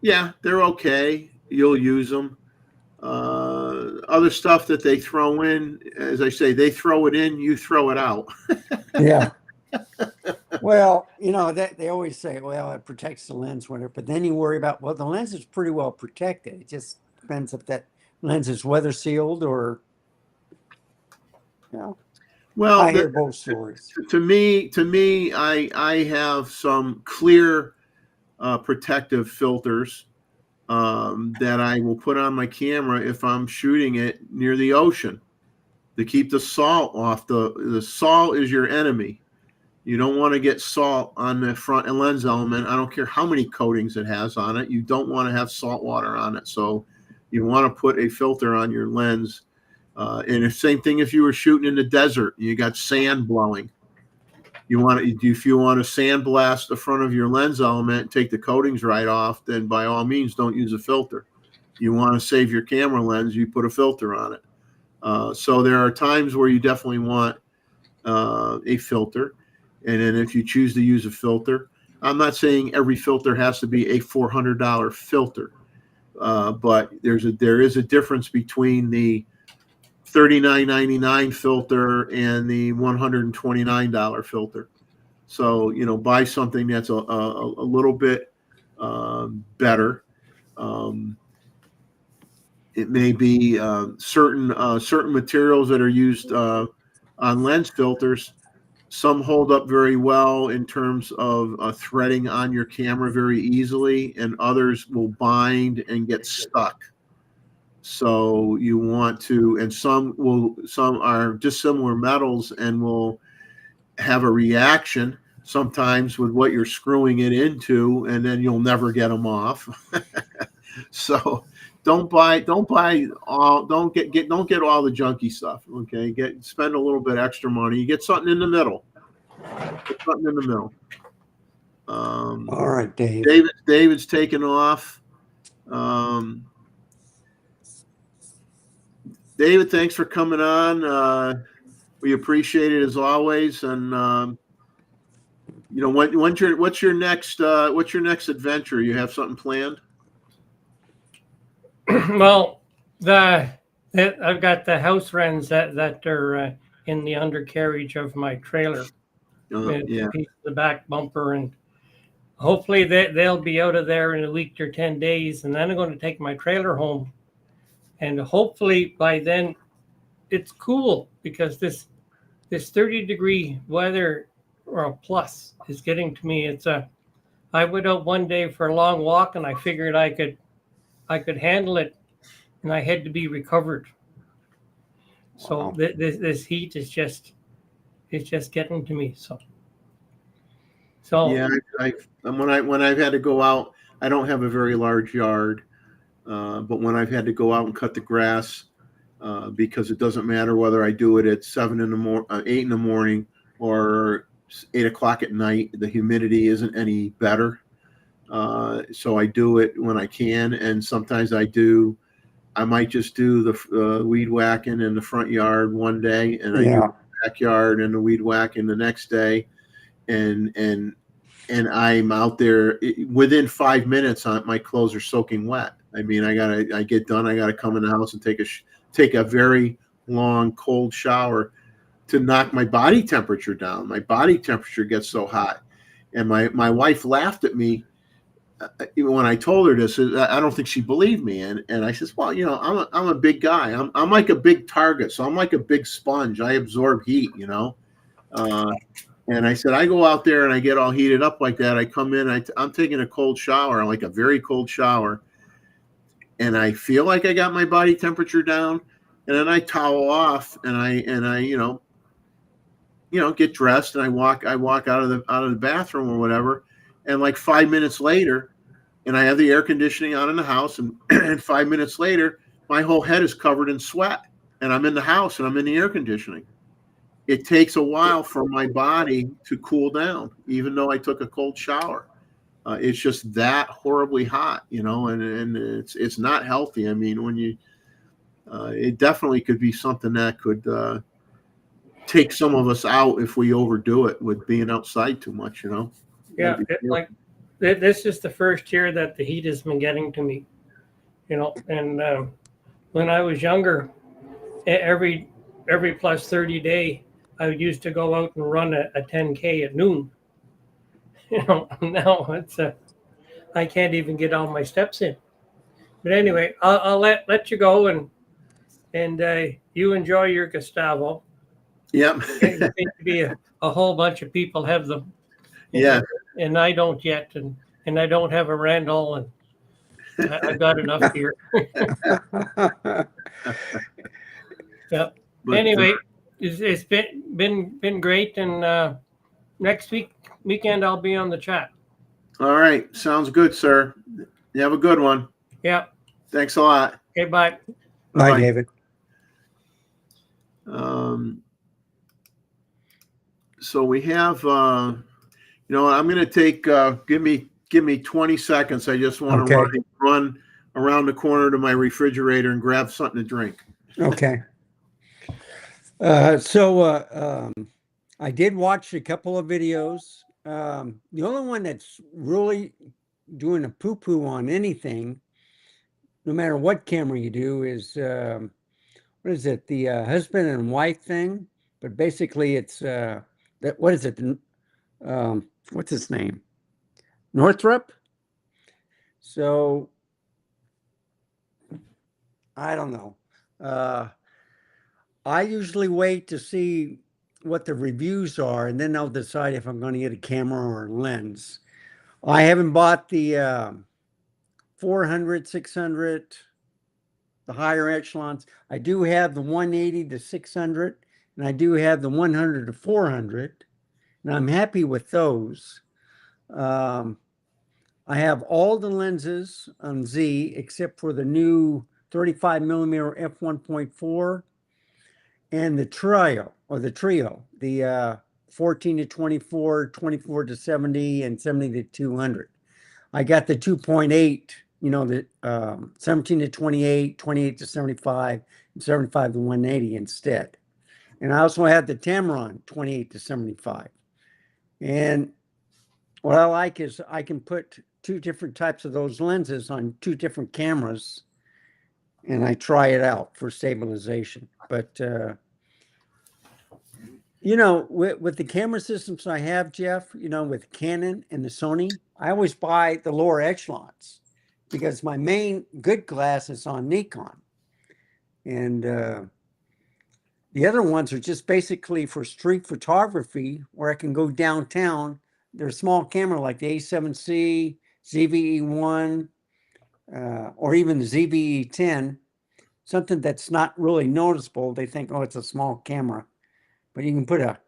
Yeah, they're okay. You'll use them. Other stuff that they throw in, as I say, they throw it in, you throw it out. yeah. Well, you know, that they always say, well, it protects the lens, whatever. But then you worry about, well, the lens is pretty well protected. It just depends if that lens is weather sealed or, you know. Well, I hear both stories. To me, I have some clear protective filters that I will put on my camera if I'm shooting it near the ocean to keep the salt off. The salt is your enemy. You don't want to get salt on the front and lens element. I don't care how many coatings it has on it. You don't want to have salt water on it. So you want to put a filter on your lens. And the same thing if you were shooting in the desert, you got sand blowing. If you want to sandblast the front of your lens element, take the coatings right off, then by all means don't use a filter. You want to save your camera lens, you put a filter on it. So there are times where you definitely want a filter. And then if you choose to use a filter, I'm not saying every filter has to be a $400 filter, but there is a difference between the $39.99 filter and the $129 filter. So, you know, buy something that's a little bit better. It may be certain materials that are used on lens filters. Some hold up very well in terms of threading on your camera very easily, and others will bind and get stuck. So you want to, and some are dissimilar metals and will have a reaction sometimes with what you're screwing it into, and then you'll never get them off. So don't get all the junky stuff. Okay, spend a little bit extra money. You get something in the middle. All right, Dave. David's taking off. David, thanks for coming on. We appreciate it as always. And you know, what's your next adventure? You have something planned? Well, I've got the house wrens that are in the undercarriage of my trailer. Yeah. Piece of the back bumper, and hopefully they'll be out of there in a week or 10 days, and then I'm going to take my trailer home, and hopefully by then it's cool, because this 30-degree weather or a plus is getting to me. I went out one day for a long walk, and I figured I could handle it, and I had to be recovered. So Wow. this heat is just getting to me. So Yeah, when I've had to go out, I don't have a very large yard, but when I've had to go out and cut the grass, because it doesn't matter whether I do it at 8 in the morning or 8 o'clock at night, the humidity isn't any better. So I do it when I can, and sometimes I might just do the weed whacking in the front yard one day, and I do Yeah. the backyard and the weed whacking the next day, and I'm out there within 5 minutes. My clothes are soaking wet. I mean, I get done. I gotta come in the house and take a very long cold shower to knock my body temperature down. My body temperature gets so hot, and my wife laughed at me when I told her this. I don't think she believed me, and I says, well, I'm a big guy. I'm like a big target, so I'm like a big sponge. I absorb heat, and I said, I go out there and I get all heated up like that. I come in, I'm taking a cold shower, like a very cold shower, and I feel like I got my body temperature down, and then I towel off, and I get dressed, and I walk out of the bathroom or whatever, and like 5 minutes later, and I have the air conditioning on in the house, and, and 5 minutes later, my whole head is covered in sweat, and I'm in the house and I'm in the air conditioning. It takes a while for my body to cool down, even though I took a cold shower. It's just that horribly hot, and it's not healthy. I mean, it definitely could be something that could take some of us out if we overdo it with being outside too much, yeah, this is the first year that the heat has been getting to me, and when I was younger, every plus 30 day, I used to go out and run a 10K at noon. Now I can't even get all my steps in. But anyway, I'll let you go, and you enjoy your Gustavo. Yep. There seems to be a whole bunch of people have them. Yeah. And I don't yet, and I don't have a Randall, and I've got enough here. Yeah. But, anyway, it's been great, and next weekend I'll be on the chat. all right. Sounds good, sir. You have a good one. Yeah. Thanks a lot. Okay. Bye. Bye, Bye. David. So we have, I'm going to take, give me 20 seconds. I just want to Okay. run around the corner to my refrigerator and grab something to drink. Okay. I did watch a couple of videos. The only one that's really doing a poo-poo on anything, no matter what camera you do, is what is it? The husband and wife thing. But basically, it's what is it? What's his name? Northrop. So I don't know. I usually wait to see what the reviews are, and then I'll decide if I'm going to get a camera or a lens. I haven't bought the 400, 600, the higher echelons. I do have the 180 to 600, and I do have the 100 to 400, and I'm happy with those. I have all the lenses on Z except for the new 35 millimeter f1.4 and the trio, the 14 to 24, 24 to 70, and 70 to 200. I got the 2.8, the 17 to 28, 28 to 75, and 75 to 180 instead. And I also had the Tamron 28 to 75. And what I like is I can put two different types of those lenses on two different cameras and I try it out for stabilization. But you know, with the camera systems I have, Jeff, you know, with Canon and the Sony, I always buy the lower echelons because my main good glass is on Nikon. And the other ones are just basically for street photography where I can go downtown. They're a small camera like the A7C, ZVE1, or even the ZVE10, something that's not really noticeable. They think, oh, it's a small camera, but you can put a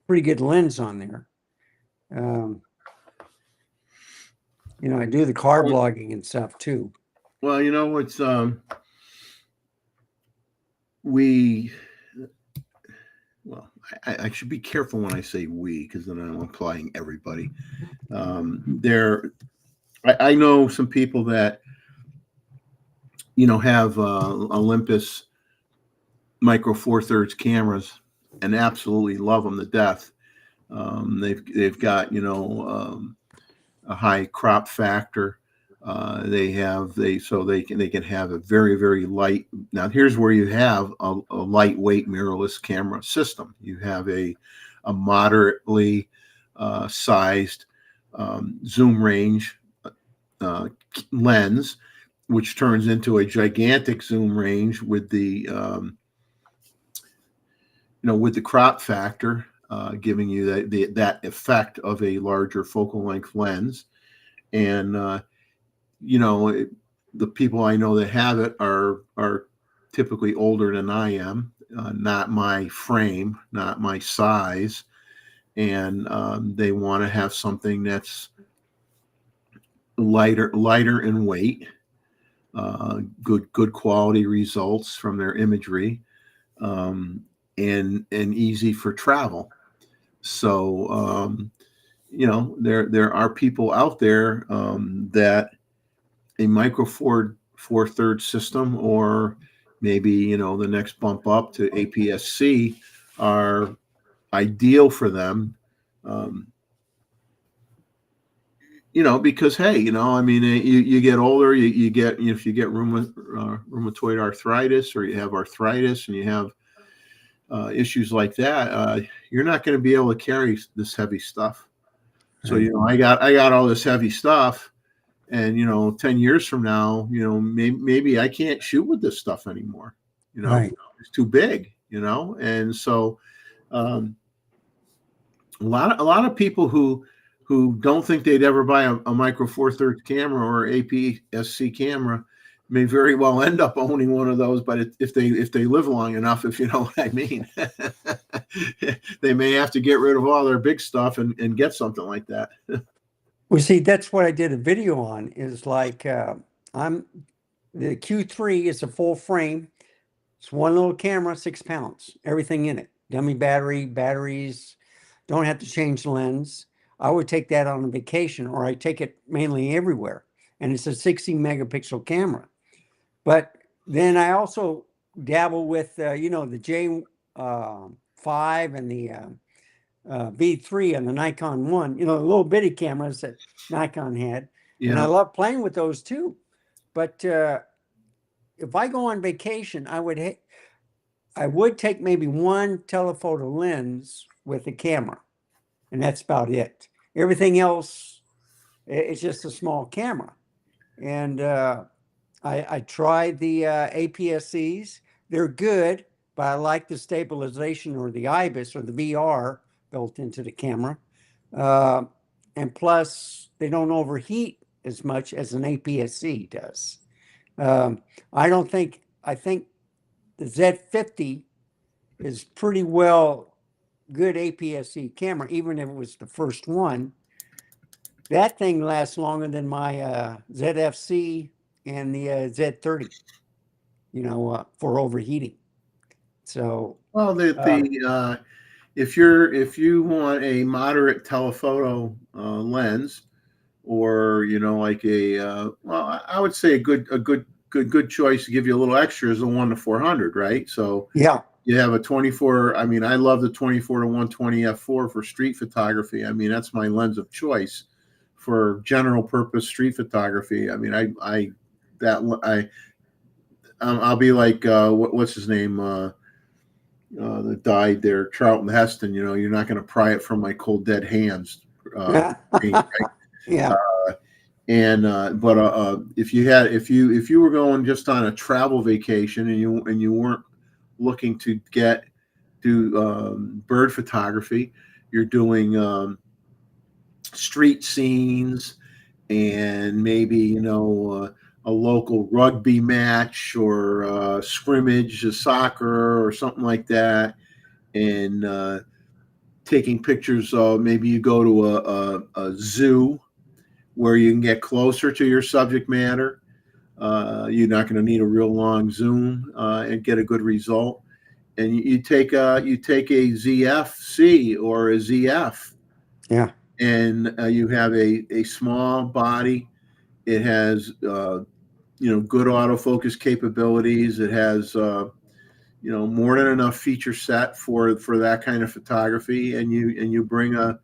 pretty good lens on there. You know, I do the car blogging and stuff too. Well, you know, it's I should be careful when I say we, because then I'm implying everybody. I know some people that, you know, have Olympus Micro Four Thirds cameras and absolutely love them to death. They've got, you know, a high crop factor. They can have a very, very light. Now here's where you have a lightweight mirrorless camera system. You have a moderately sized zoom range lens, which turns into a gigantic zoom range with the with the crop factor, giving you that effect of a larger focal length lens. And the people I know that have it are typically older than I am, not my frame, not my size, and they want to have something that's lighter in weight, good quality results from their imagery, and easy for travel. So there are people out there that a Micro Four Thirds system, or maybe the next bump up to APS-C, are ideal for them. Because hey, I mean, you get older, you get, if you get rheumatoid arthritis, or you have arthritis and you have issues like that, you're not going to be able to carry this heavy stuff. So I got all this heavy stuff, and 10 years from now, maybe I can't shoot with this stuff anymore. Right. It's too big. And so a lot of people who don't think they'd ever buy a Micro Four Thirds camera or APS-C camera may very well end up owning one of those. But if they live long enough, if you know what I mean, they may have to get rid of all their big stuff and get something like that. Well, see, that's what I did a video on, is like, the Q3 is a full frame. It's one little camera, 6 pounds, everything in it. Dummy batteries, don't have to change the lens. I would take that on a vacation, or I take it mainly everywhere. And it's a 60 megapixel camera. But then I also dabble with, the J5 and the V3 and the Nikon 1, the little bitty cameras that Nikon had. Yeah. And I love playing with those too. But if I go on vacation, I would take maybe one telephoto lens with a camera, and that's about it. Everything else, it's just a small camera. And I tried the APS-Cs. They're good, but I like the stabilization, or the IBIS, or the VR built into the camera. And plus, they don't overheat as much as an APS-C does. I think the Z50 is pretty well good APS-C camera, even if it was the first one. That thing lasts longer than my ZFC and the Z30, for overheating. So, well, if you want a moderate telephoto lens, or like I would say a good choice to give you a little extra is a 1-400, right? So yeah, you have a 24. I mean, I love the 24-120 f4 for street photography. I mean, that's my lens of choice for general purpose street photography. I mean, I'll be like what's his name that died there, Charlton Heston. You know, you're not going to pry it from my cold dead hands. Right? Yeah. But if you were going just on a travel vacation and you weren't looking to do bird photography, you're doing street scenes and maybe a local rugby match or scrimmage, a soccer or something like that, and taking pictures of, maybe you go to a zoo where you can get closer to your subject matter. You're not going to need a real long zoom and get a good result. And you take a ZFC or a ZF. Yeah. And you have a small body. It has good autofocus capabilities. It has more than enough feature set for that kind of photography. And you bring a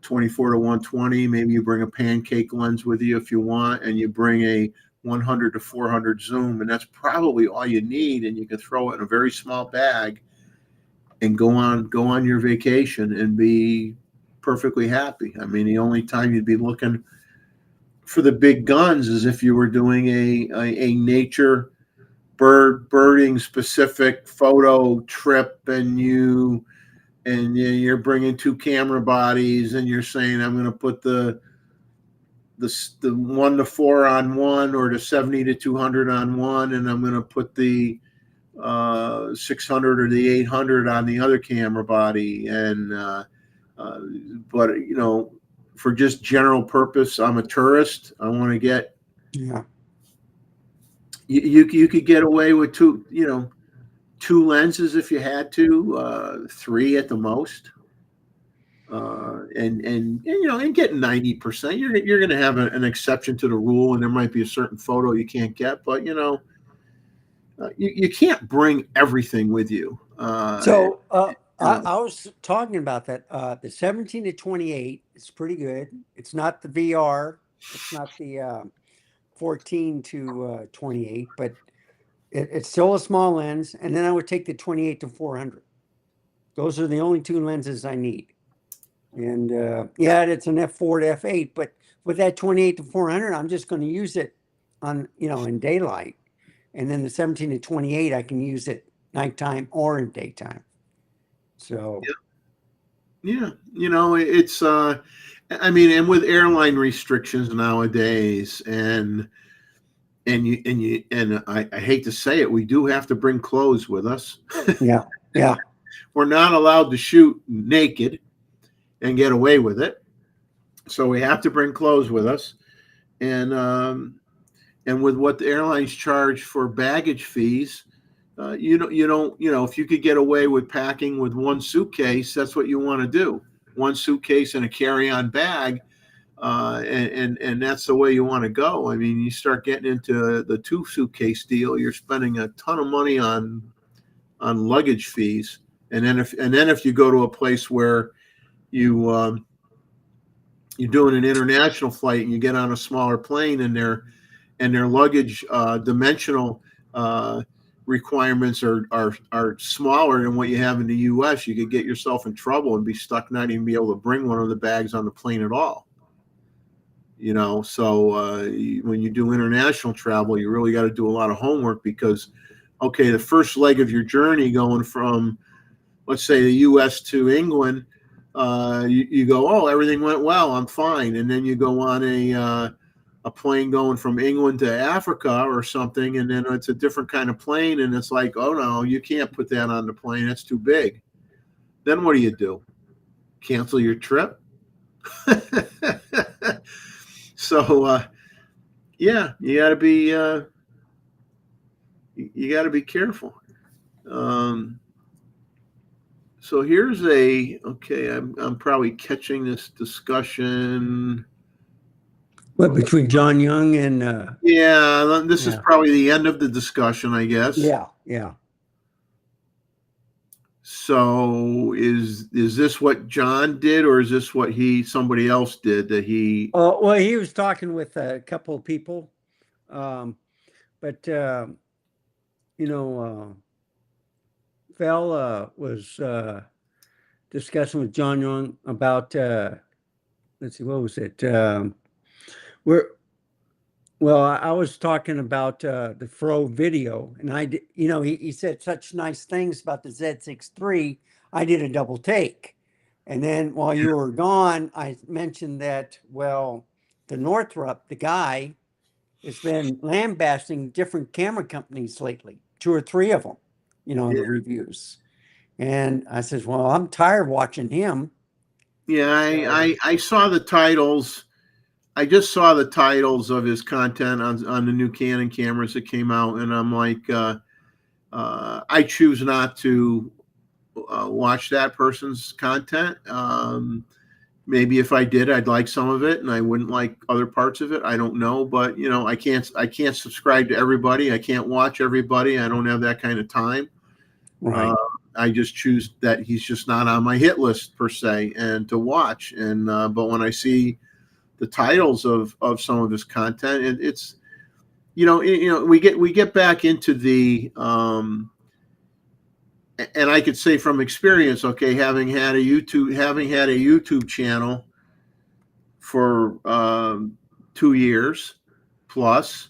24 to 120. Maybe you bring a pancake lens with you if you want, and you bring a 100 to 400 zoom, and that's probably all you need. And you can throw it in a very small bag and go on your vacation and be perfectly happy. I mean, the only time you'd be looking for the big guns is if you were doing a nature birding specific photo trip, and you're bringing two camera bodies, and you're saying, I'm going to put the 1 to 4 on one, or the 70 to 200 on one, and I'm going to put the 600 or the 800 on the other camera body. But for just general purpose, I'm a tourist. I want to get. Yeah. You could get away with two lenses if you had to, 3 at the most, and get 90%. You're going to have an exception to the rule, and there might be a certain photo you can't get, but you can't bring everything with you. I was talking about that. The 17 to 28 is pretty good. It's not the VR. It's not the 14 to 28, but it's still a small lens. And then I would take the 28 to 400. Those are the only 2 lenses I need. And it's an f4 to f8, but with that 28 to 400, I'm just going to use it on in daylight. And then the 17 to 28, I can use it nighttime or in daytime. So, yeah, it's and with airline restrictions nowadays, and I hate to say it, we do have to bring clothes with us. Yeah. We're not allowed to shoot naked and get away with it, so we have to bring clothes with us, and with what the airlines charge for baggage fees. If you could get away with packing with 1 suitcase, that's what you want to do. 1 suitcase and a carry-on bag, and that's the way you want to go. I mean, you start getting into the 2 suitcase deal, you're spending a ton of money on luggage fees. And then if you go to a place where you're doing an international flight and you get on a smaller plane, and their luggage dimensional requirements are smaller than what you have in the U.S., you could get yourself in trouble and be stuck not even be able to bring one of the bags on the plane at all. So when you do international travel, you really got to do a lot of homework, because, okay, the first leg of your journey going from, let's say, the U.S. to England, you go, oh, everything went well, I'm fine. And then you go on a plane going from England to Africa or something, and then it's a different kind of plane, and it's like, oh no, you can't put that on the plane, that's too big. Then what do? Cancel your trip? So you got to be careful. So here's I'm probably catching this discussion. What, between John Young and this is probably the end of the discussion, I guess. Yeah. So is this what John did, or is this what somebody else did that he? Well, he was talking with a couple of people, but Phil was discussing with John Young about let's see, what was it? We're Well, I was talking about the Fro video, and he said such nice things about the Z6 III. I did a double take. And then while you were gone, I mentioned that, well, the Northrop, the guy, has been lambasting different camera companies lately, two or three of them, in the reviews. And I says, well, I'm tired watching him. Yeah, I saw the titles. I just saw the titles of his content on the new Canon cameras that came out, and I'm like, I choose not to watch that person's content. Maybe if I did, I'd like some of it, and I wouldn't like other parts of it. I don't know, but I can't subscribe to everybody. I can't watch everybody. I don't have that kind of time. Right. I just choose that he's just not on my hit list per se, and to watch. And but when I see the titles of some of his content, it's we get back into the and I could say from experience, okay, having had a YouTube channel for 2 years plus,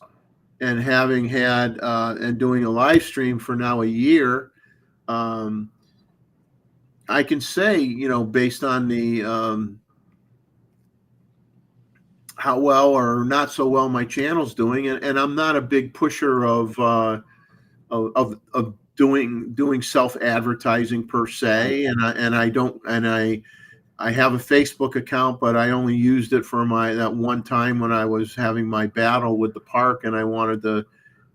and having had and doing a live stream for now a year, I can say, based on the how well or not so well my channel's doing, and I'm not a big pusher of doing self-advertising per se, and I have a Facebook account, but I only used it for that one time when I was having my battle with the park, and I wanted to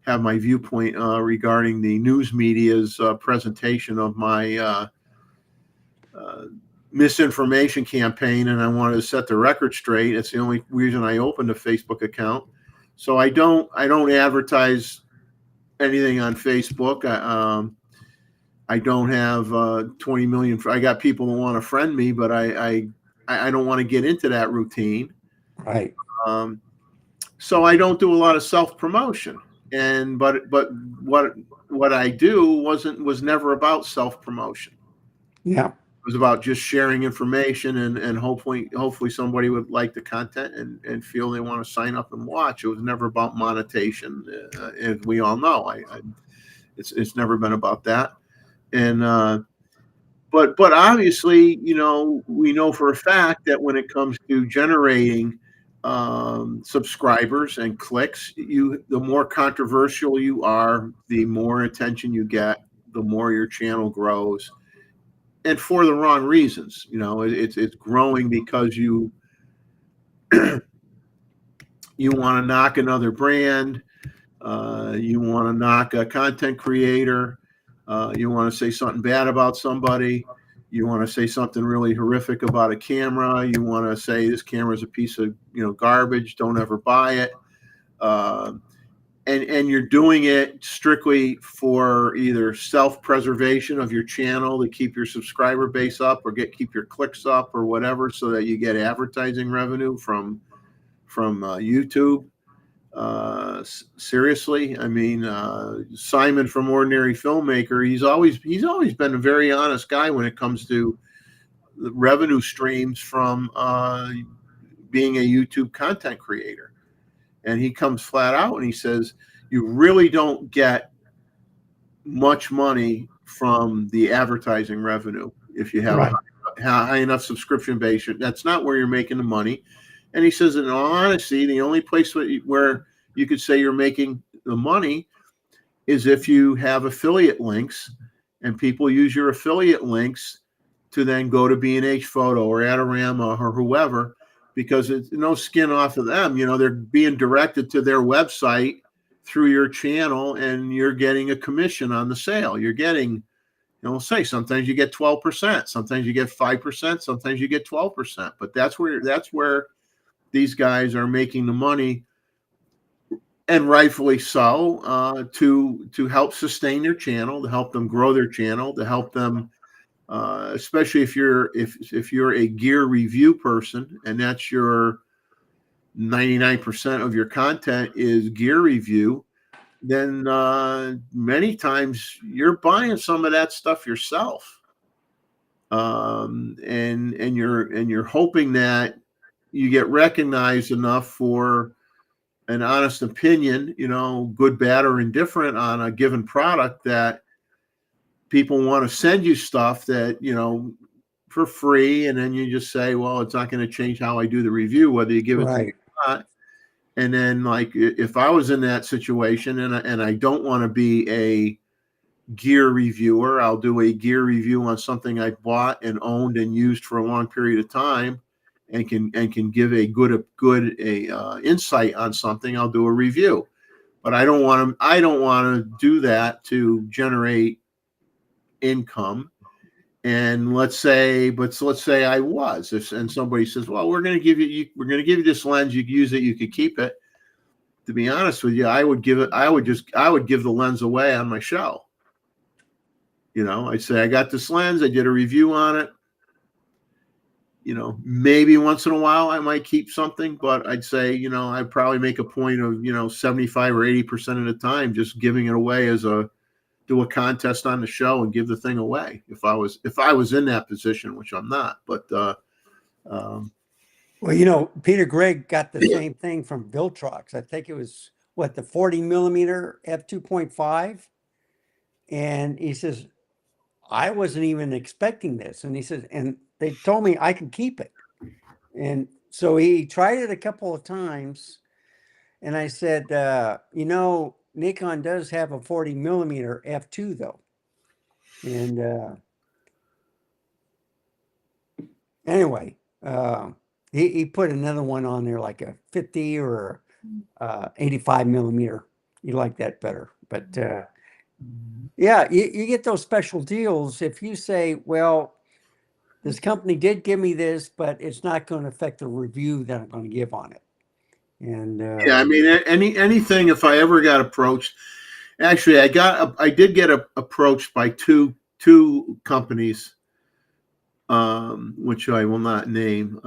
have my viewpoint regarding the news media's presentation of my misinformation campaign, and I wanted to set the record straight. It's the only reason I opened a Facebook account. So I don't advertise anything on Facebook. I don't have 20 million. I got people who want to friend me, but I don't want to get into that routine. Right. So I don't do a lot of self promotion. But what I do was never about self promotion. Yeah. It was about just sharing information, and hopefully somebody would like the content and feel they want to sign up and watch. It was never about monetization, as we all know. It's never been about that. And but obviously, we know for a fact that when it comes to generating subscribers and clicks, the more controversial you are, the more attention you get, the more your channel grows. And for the wrong reasons. It's growing because you want to knock another brand, you want to knock a content creator, you want to say something bad about somebody, you want to say something really horrific about a camera, you want to say this camera is a piece of garbage, don't ever buy it. And you're doing it strictly for either self-preservation of your channel to keep your subscriber base up, or keep your clicks up, or whatever, so that you get advertising revenue from YouTube. Seriously, I mean, Simon from Ordinary Filmmaker, he's always been a very honest guy when it comes to the revenue streams from being a YouTube content creator. And he comes flat out and he says, you really don't get much money from the advertising revenue if you have Right. a high enough subscription base. That's not where you're making the money. And he says, in all honesty, the only place where you could say you're making the money is if you have affiliate links, and people use your affiliate links to then go to B&H Photo or Adorama or whoever, because it's no skin off of them. They're being directed to their website through your channel, and you're getting a commission on the sale. You're getting, say sometimes you get 12%, sometimes you get 5%, sometimes you get 12%. But that's where these guys are making the money, and rightfully so, to help sustain their channel, to help them grow their channel, to help them. Especially if you're a gear review person, and that's your 99% of your content is gear review, then many times you're buying some of that stuff yourself. And you're hoping that you get recognized enough for an honest opinion, good, bad, or indifferent on a given product, that people want to send you stuff that, for free. And then you just say, well, it's not going to change how I do the review, whether you give it to me Right. or not. And then, like, if I was in that situation and I don't want to be a gear reviewer, I'll do a gear review on something I bought and owned and used for a long period of time, and can give a good insight on something. I'll do a review, but I don't want to do that to generate income. And let's say I was, and somebody says, well, we're going to give you this lens, you can use it, you could keep it. To be honest with you, I would give the lens away on my show. I'd say, I got this lens, I did a review on it. Maybe once in a while I might keep something, but I'd say, I'd probably make a point of, 75 or 80% of the time just giving it away do a contest on the show and give the thing away. If I was in that position, which I'm not, but, Well, Peter Gregg got the same thing from Viltrox. I think it was the 40 millimeter f2.5. And he says, I wasn't even expecting this. And he says, and they told me I could keep it. And so he tried it a couple of times. And I said, Nikon does have a 40 millimeter f2 though. And anyway, he put another one on there, like a 50 or 85 millimeter. You like that better. But yeah, you get those special deals if you say, well, this company did give me this, but it's not going to affect the review that I'm going to give on it. And yeah, I mean, anything. If I ever got approached, actually, I did get approached by two companies, which I will not name.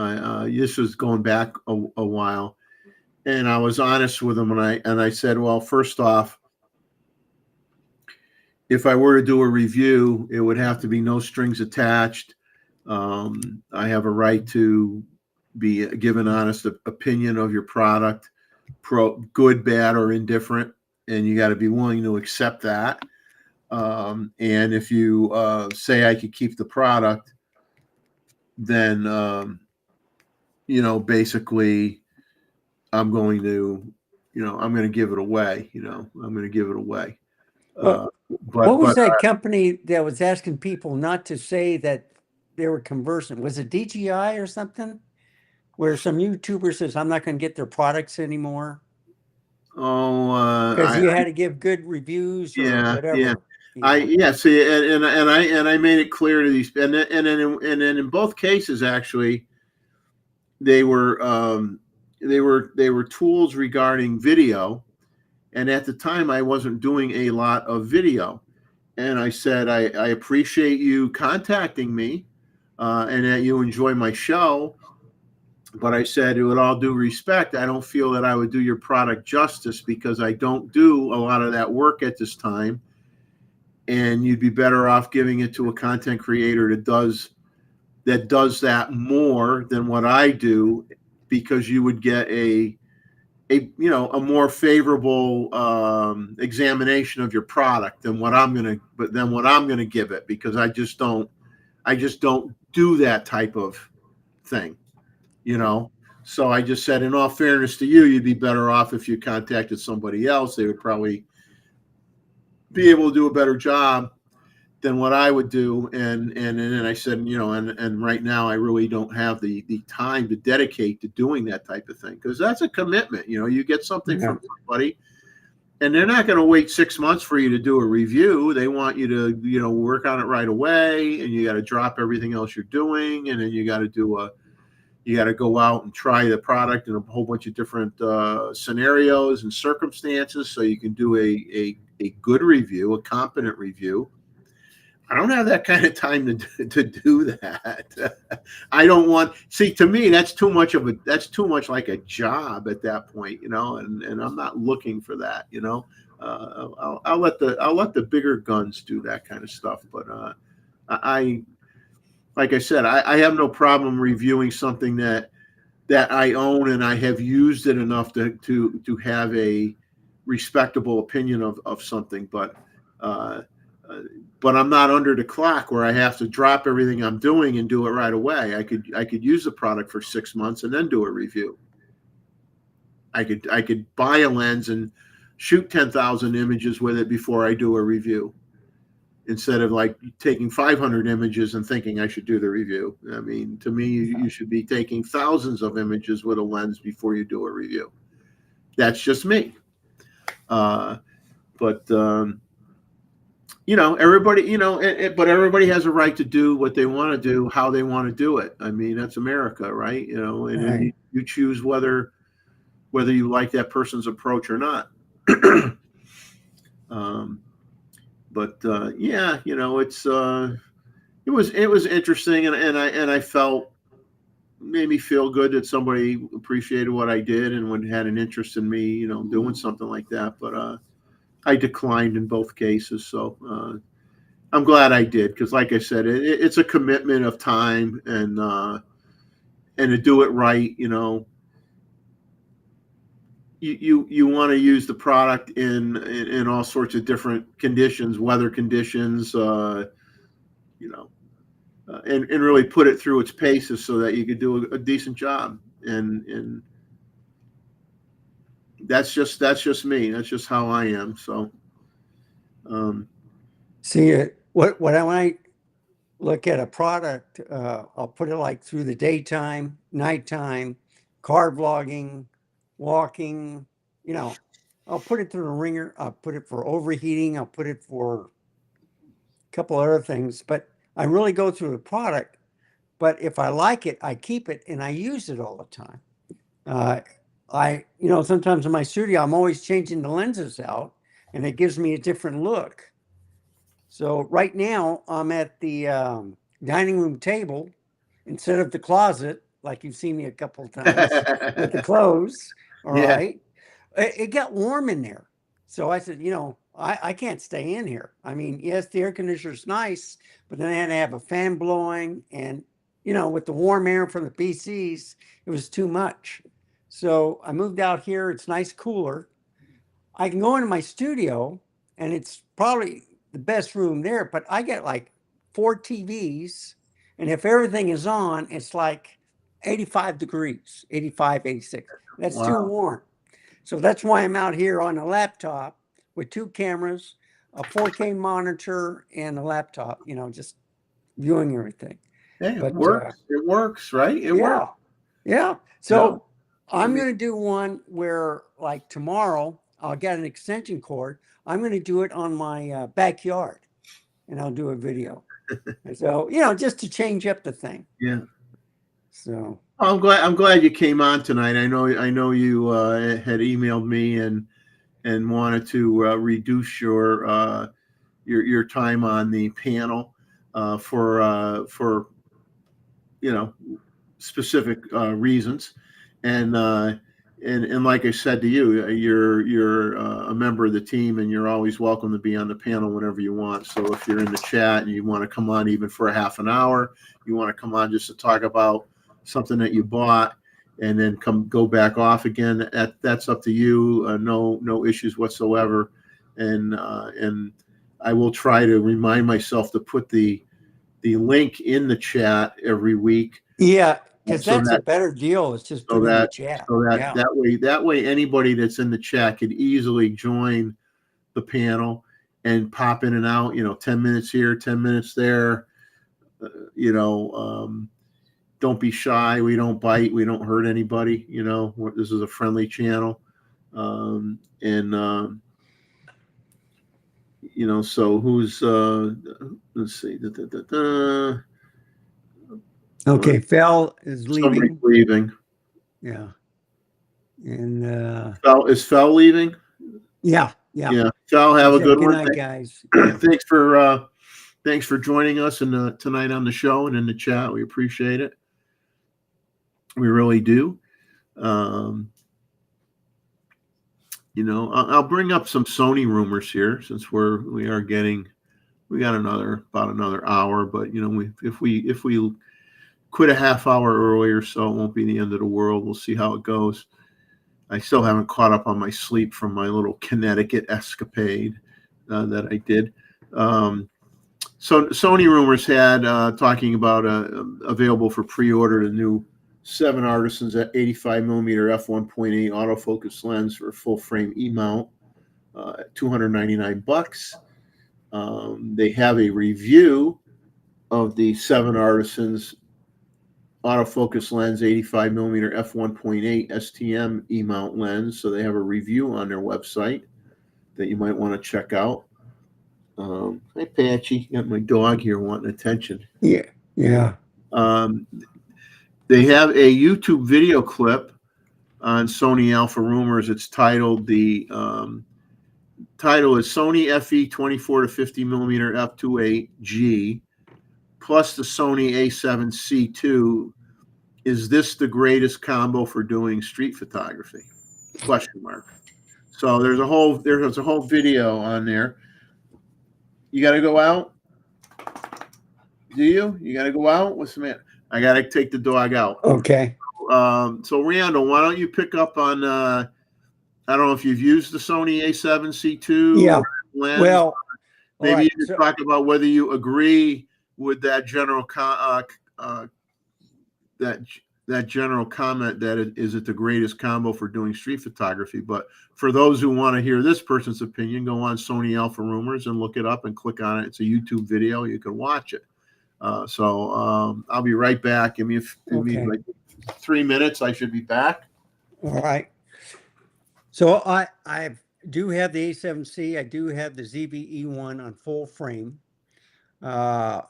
This was going back a while, and I was honest with them, and I said, well, first off, if I were to do a review, it would have to be no strings attached. I have a right to give an honest opinion of your product, good, bad, or indifferent, and you got to be willing to accept that. And if you say I could keep the product, then basically I'm going to give it away. I'm going to give it away. What was that company that was asking people not to say that they were conversing? Was it DJI or something? Where some YouTuber says, I'm not going to get their products anymore. Oh, because you had to give good reviews or whatever. Yeah. See, and I made it clear to these, and then in both cases, actually, they were tools regarding video, and at the time I wasn't doing a lot of video, and I said I appreciate you contacting me, and that you enjoy my show. But I said, with all due respect, I don't feel that I would do your product justice because I don't do a lot of that work at this time. And you'd be better off giving it to a content creator that does that more than what I do, because you would get a more favorable examination of your product than what I'm gonna give it, because I just don't do that type of thing. So I just said, in all fairness to you, you'd be better off if you contacted somebody else. They would probably be able to do a better job than what I would do. And then I said, and right now I really don't have the time to dedicate to doing that type of thing, because that's a commitment. You get something from somebody, and they're not going to wait 6 months for you to do a review. They want you to, work on it right away, and you got to drop everything else you're doing, and then you got to go out and try the product in a whole bunch of different scenarios and circumstances, so you can do a good review, a competent review. I don't have that kind of time to do that. I don't want, see, to me, that's too much like a job at that point, and I'm not looking for that, I'll let the bigger guns do that kind of stuff. But like I said, I have no problem reviewing something that I own and I have used it enough to have a respectable opinion of something. But I'm not under the clock where I have to drop everything I'm doing and do it right away. I could use the product for 6 months and then do a review. I could buy a lens and shoot 10,000 images with it before I do a review, instead of like taking 500 images and thinking I should do the review. I mean, to me, you should be taking thousands of images with a lens before you do a review. That's just me. Everybody, but everybody has a right to do what they want to do, how they want to do it. I mean, that's America, right? And Right. you choose whether you like that person's approach or not. Yeah, it was interesting, and I felt, made me feel good that somebody appreciated what I did and had an interest in me, doing something like that. But I declined in both cases, so I'm glad I did, because, like I said, it's a commitment of time, and to do it right, you want to use the product in all sorts of different conditions, weather conditions, and really put it through its paces so that you could do a decent job. And that's just me. That's just how I am. So, See, when I look at a product, I'll put it like through the daytime, nighttime, car vlogging, walking, I'll put it through the ringer. I'll put it for overheating. I'll put it for a couple other things, but I really go through the product. But if I like it, I keep it and I use it all the time. Sometimes in my studio, I'm always changing the lenses out, and it gives me a different look. So right now I'm at the dining room table instead of the closet, like you've seen me a couple of times with the clothes. All Yeah. right. It got warm in there. So I said, I can't stay in here. I mean, yes, the air conditioner's nice, but then I had to have a fan blowing, and, with the warm air from the PCs, it was too much. So I moved out here. It's nice, cooler. I can go into my studio, and it's probably the best room there, but I get like 4 TVs, and if everything is on, it's like 85 degrees, 85, 86. That's too Wow. warm. So that's why I'm out here on a laptop with 2 cameras, a 4K monitor, and a laptop, just viewing everything. Hey, But, it works. It works, right? It works. Yeah. So No, I'm mean- going to do one where, like, tomorrow, I'll get an extension cord. I'm going to do it on my backyard, and I'll do a video. So, just to change up the thing. Yeah. So I'm glad you came on tonight. I know you had emailed me and wanted to reduce your time on the panel for specific reasons, and like I said to you, you're a member of the team, and you're always welcome to be on the panel whenever you want. So if you're in the chat and you want to come on even for a half an hour, you want to come on just to talk about something that you bought, and then go back off again, that's up to you. No issues whatsoever, and I will try to remind myself to put the link in the chat every week. yeah, because So that's a better deal. It's just put in the chat. that way anybody that's in the chat could easily join the panel and pop in and out. 10 minutes here, 10 minutes there. Don't be shy. We don't bite. We don't hurt anybody. This is a friendly channel, So who's let's see. Okay, Phil is Somebody's leaving. leaving. Yeah. And Is Fel leaving? yeah. Fel, have a good Good one. night, guys. Thanks for thanks for joining us tonight on the show and in the chat. We appreciate it. We really do. I'll bring up some Sony rumors here since we got about another hour, but if we quit a half hour earlier, so it won't be the end of the world. We'll see how it goes. I still haven't caught up on my sleep from my little Connecticut escapade that I did. So Sony rumors had talking about available for pre-order the new 7 Artisans at 85mm f1.8 autofocus lens for a full frame E-mount at $299. They have a review of the 7 Artisans autofocus lens 85mm f1.8 STM E-mount lens. So they have a review on their website that you might want to check out. Hi, Patchy. Got my dog here wanting attention. Yeah. They have a YouTube video clip on Sony Alpha Rumors. It's titled, the title is Sony FE 24 to 50mm f2.8G plus the Sony A7C II. Is this the greatest combo for doing street photography? Question mark. So there's a whole video on there. You got to go out? Do you? You got to go out? What's the matter? I got to take the dog out. Okay. So Randall, why don't you pick up on? I don't know if you've used the Sony A7C II. Yeah. Lens. Well, maybe right, you can talk about whether you agree with that general that general comment that it the greatest combo for doing street photography. But for those who want to hear this person's opinion, go on Sony Alpha Rumors and look it up and click on it. It's a YouTube video. You can watch it. So I'll be right back. Give me like 3 minutes. I should be back. All right. So I do have the A7C. I do have the ZV-E1 on full frame. I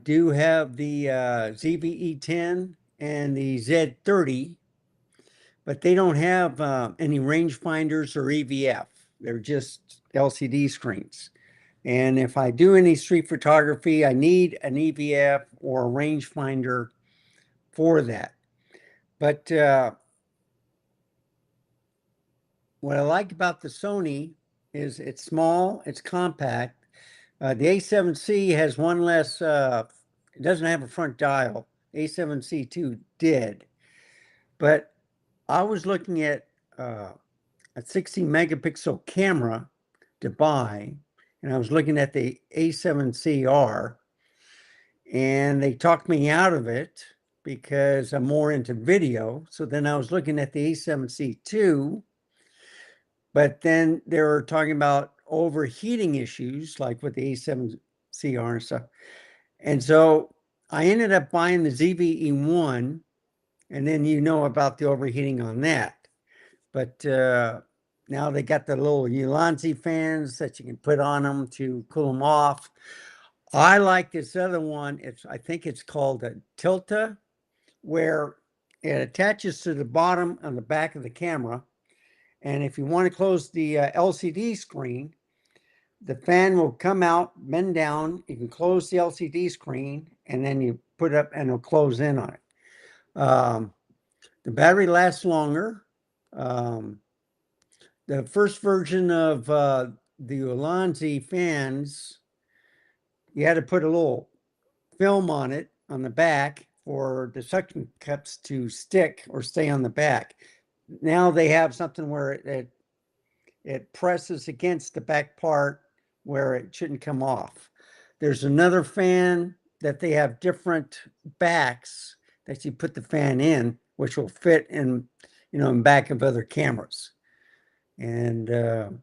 do have the ZV-E10 and the Z30, but they don't have any rangefinders or EVF. They're just LCD screens. And if I do any street photography, I need an EVF or a rangefinder for that. But what I like about the Sony is it's small, it's compact. The A7C has one less, it doesn't have a front dial. A7C II did. But I was looking at a 60 megapixel camera to buy, and I was looking at the A7CR, and they talked me out of it because I'm more into video. So then I was looking at the A7C II, but then they were talking about overheating issues like with the A7CR and stuff. And so I ended up buying the ZV-E1, and then about the overheating on that. But now they got the little Ulanzi fans that you can put on them to cool them off. I like this other one. I think it's called a Tilta, where it attaches to the bottom on the back of the camera. And if you want to close the LCD screen, the fan will come out, bend down. You can close the LCD screen, and then you put it up and it'll close in on it. The battery lasts longer. The first version of the Ulanzi fans, you had to put a little film on it on the back for the suction cups to stick or stay on the back. Now they have something where it presses against the back part where it shouldn't come off. There's another fan that they have different backs that you put the fan in, which will fit in, in back of other cameras. And,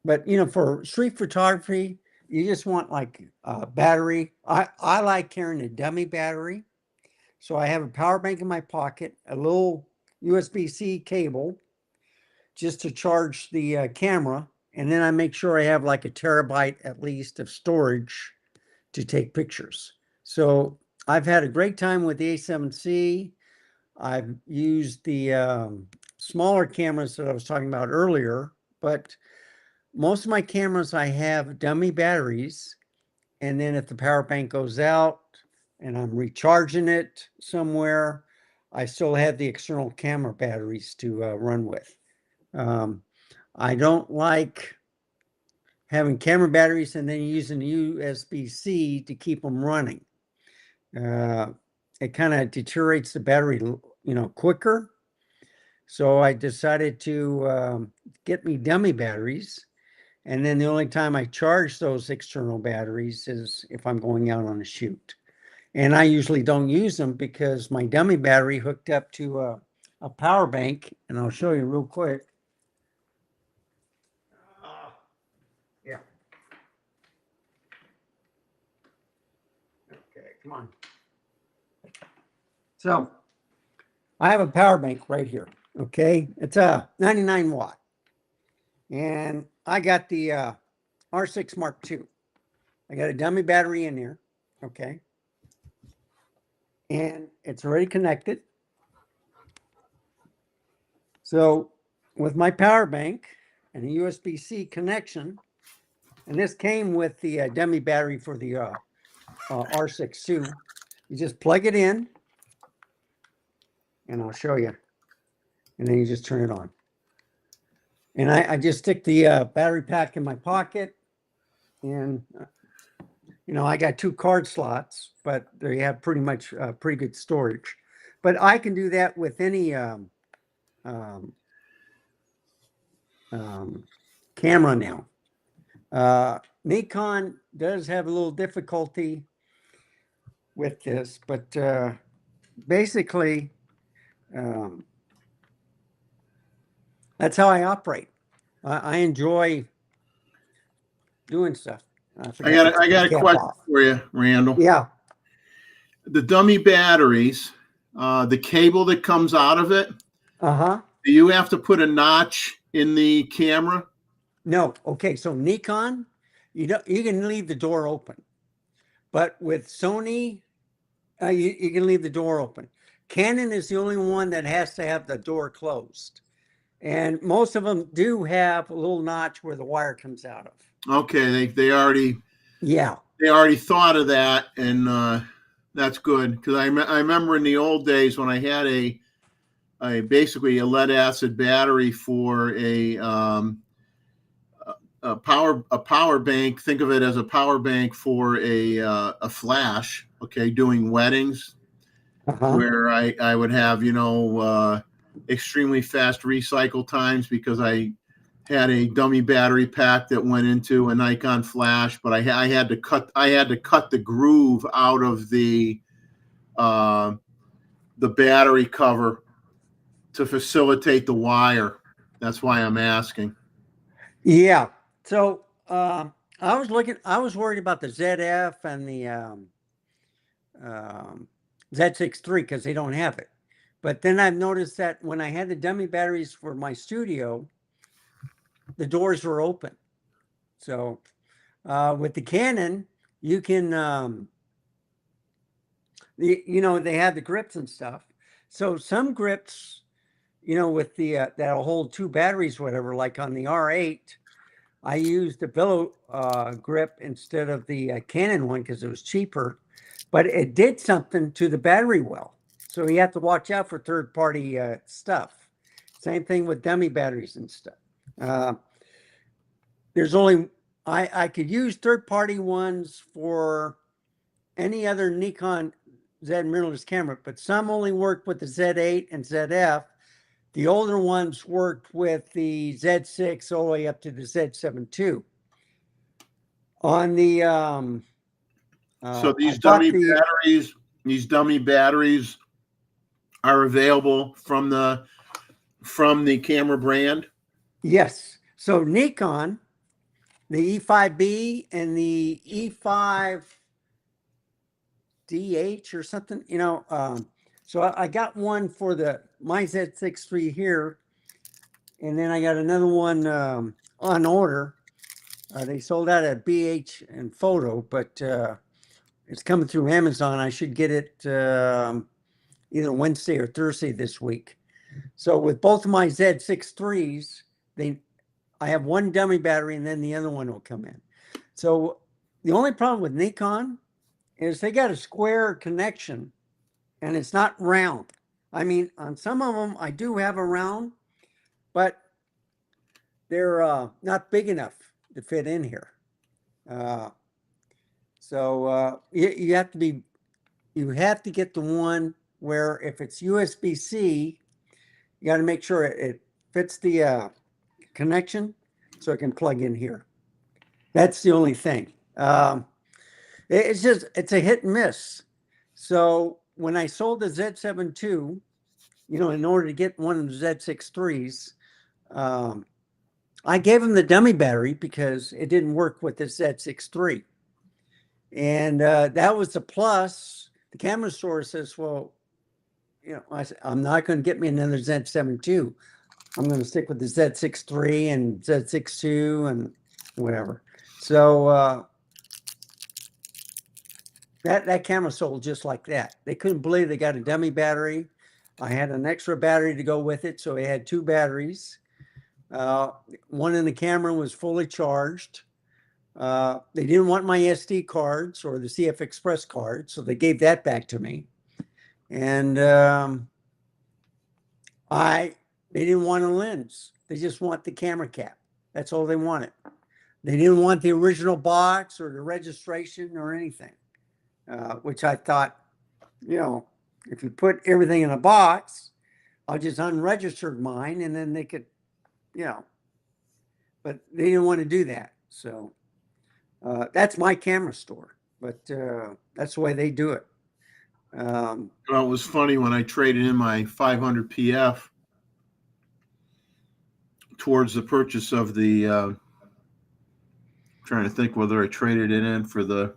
but, for street photography, you just want like a battery. I like carrying a dummy battery. So I have a power bank in my pocket, a little USB-C cable just to charge the camera. And then I make sure I have like a terabyte at least of storage to take pictures. So I've had a great time with the A7C. I've used the smaller cameras that I was talking about earlier, but most of my cameras I have dummy batteries, And then if the power bank goes out and I'm recharging it somewhere, I still have the external camera batteries to run with. I don't like having camera batteries and then using USB-C to keep them running. It kind of deteriorates the battery, quicker. So I decided to get me dummy batteries. And then the only time I charge those external batteries is if I'm going out on a shoot. And I usually don't use them because my dummy battery hooked up to a power bank, and I'll show you real quick. Yeah. Okay, come on. So I have a power bank right here. Okay, it's a 99 watt. And I got the R6 Mark II. I got a dummy battery in here. Okay. And it's already connected. So with my power bank and a USB-C connection, and this came with the dummy battery for the R6 too. You just plug it in, and I'll show you. And then you just turn it on. And I just stick the battery pack in my pocket, and I got 2 card slots, but they have pretty much pretty good storage. But I can do that with any camera now. Nikon does have a little difficulty with this, but basically that's how I operate. I enjoy doing stuff. I got a question for you, Randall. Yeah. The dummy batteries, the cable that comes out of it, do you have to put a notch in the camera? No. Okay. So Nikon, you can leave the door open, but with Sony, you can leave the door open. Canon is the only one that has to have the door closed, and most of them do have a little notch where the wire comes out of. Okay, they already thought of that, and that's good, because I remember in the old days when I had a basically a lead acid battery for a power bank. Think of it as a power bank for a flash. Okay, doing weddings, where I would have extremely fast recycle times because I had a dummy battery pack that went into a Nikon flash, but I had to cut the groove out of the battery cover to facilitate the wire. That's why I'm asking. Yeah. So I was worried about the ZF and the Z6 III because they don't have it. But then I've noticed that when I had the dummy batteries for my studio, the doors were open. So with the Canon, you can, they have the grips and stuff. So some grips, with the that'll hold 2 batteries, whatever. Like on the R8, I used the billow grip instead of the Canon one because it was cheaper, but it did something to the battery well. So you have to watch out for third-party stuff. Same thing with dummy batteries and stuff. There's only I could use third-party ones for any other Nikon Z mirrorless camera, but some only work with the Z8 and ZF. The older ones worked with the Z6 all the way up to the Z7 II. On the so these dummy batteries are available from the camera brand? Yes. So Nikon, the E5B and the E5DH or something, so I got one for my Z6 III here, and then I got another one on order. They sold out at BH and Photo, but it's coming through Amazon. I should get it either Wednesday or Thursday this week. So with both of my Z6 IIIs, I have one dummy battery and then the other one will come in. So the only problem with Nikon is they got a square connection and it's not round. I mean, on some of them, I do have a round, but they're not big enough to fit in here. So you have to get the one where if it's USB-C, you got to make sure it fits the connection so it can plug in here. That's the only thing. It's a hit and miss. So when I sold the Z7 II, in order to get one of the Z6 IIIs, I gave him the dummy battery because it didn't work with the Z6 III. And that was the plus. The camera store says, well, I said, I'm not going to get me another Z7 II. I'm going to stick with the Z6 III and Z6 II and whatever. So that camera sold just like that. They couldn't believe they got a dummy battery. I had an extra battery to go with it, so I had two batteries. One in the camera was fully charged. They didn't want my SD cards or the CF Express card, so they gave that back to me. And they didn't want a lens. They just want the camera cap. That's all they wanted. They didn't want the original box or the registration or anything, which I thought, if you put everything in a box, I'll just unregistered mine and then they could, but they didn't want to do that. So that's my camera store, but that's the way they do it. Well, it was funny when I traded in my 500 PF towards the purchase of the, trying to think whether I traded it in for the,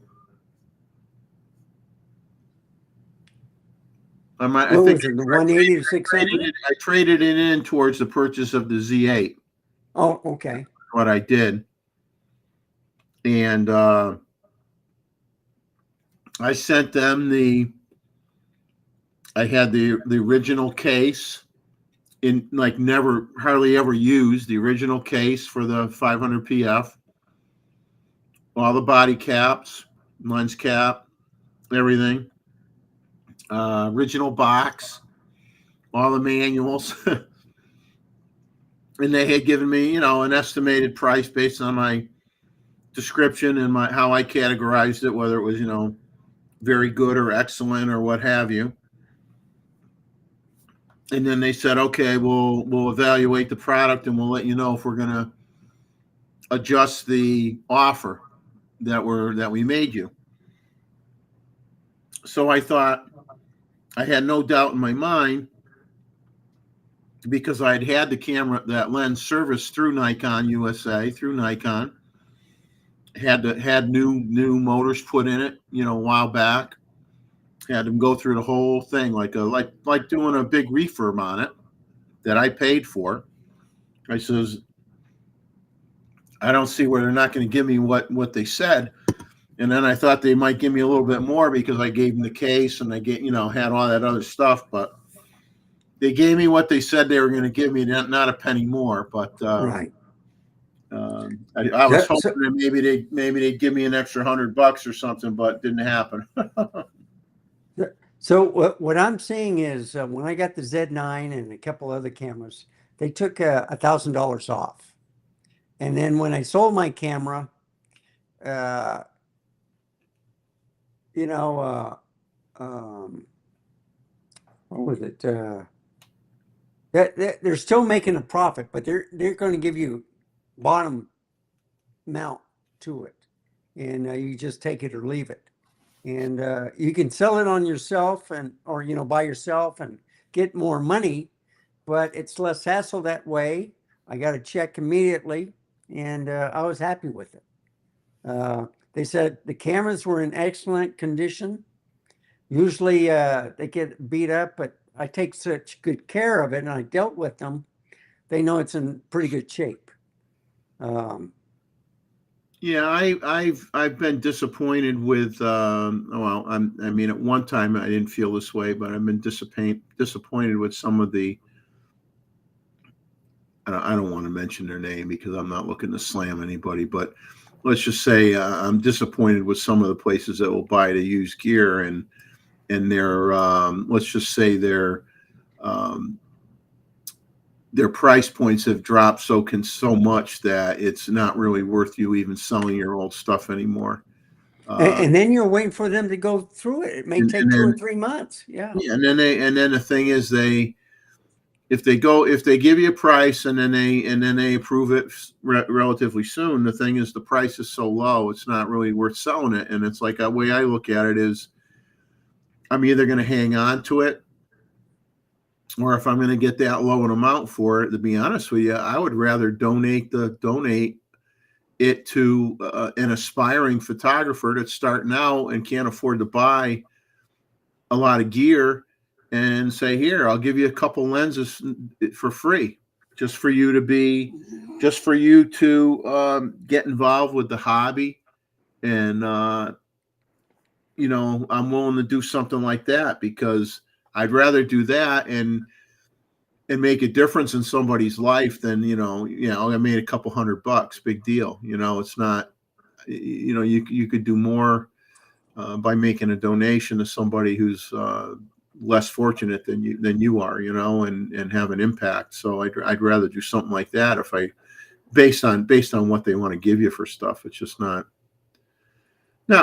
I think the 180 to 600. I traded it in towards the purchase of the Z8. Oh, okay. What I did, and I sent them I had the original case in hardly ever used the original case for the 500 PF, all the body caps, lens cap, everything. Original box, all the manuals, and they had given me, an estimated price based on my description and how I categorized it, whether it was, very good or excellent or what have you. And then they said, okay, we'll evaluate the product and we'll let you know if we're going to adjust the offer that we made you. So I thought, I had no doubt in my mind, because I'd had that lens serviced through Nikon USA, through Nikon, had new motors put in it, a while back, had them go through the whole thing, like doing a big refurb on it that I paid for. I says, I don't see where they're not going to give me what they said. And then I thought they might give me a little bit more because I gave them the case and I had all that other stuff, but they gave me what they said they were going to give me, not a penny more. But Right. I was hoping that maybe they'd give me an extra $100 or something, but it didn't happen. So what I'm seeing is when I got the Z9 and a couple other cameras, they took $1,000 off. And then when I sold my camera, what was it? They're still making a profit, but they're going to give you bottom mount to it, and you just take it or leave it. And you can sell it on yourself or by yourself and get more money, but it's less hassle that way. I got a check immediately, and I was happy with it. They said the cameras were in excellent condition. Usually they get beat up, but I take such good care of it, and I dealt with them. They know it's in pretty good shape. Yeah, I've been disappointed with. At one time I didn't feel this way, but I've been disappointed with some of the. I don't want to mention their name because I'm not looking to slam anybody, but let's just say I'm disappointed with some of the places that will buy the used gear, and their let's just say their price points have dropped so much that it's not really worth you even selling your old stuff anymore. And then you're waiting for them to go through it. It may and- take and 2 or then- 3 months. Yeah. Yeah, and then the thing is, if they give you a price and then they approve it relatively soon, the thing is the price is so low, it's not really worth selling it. And it's like, the way I look at it is, I'm either going to hang on to it, or if I'm going to get that low an amount for it, to be honest with you, I would rather donate it to an aspiring photographer that's starting out and can't afford to buy a lot of gear, and say, here, I'll give you a couple lenses for free, just for you to get involved with the hobby. And I'm willing to do something like that, because I'd rather do that and make a difference in somebody's life than, I made a couple $100, big deal. It's not, you could do more by making a donation to somebody who's less fortunate than you are, and have an impact. So I'd rather do something like that based on what they want to give you for stuff. It's just not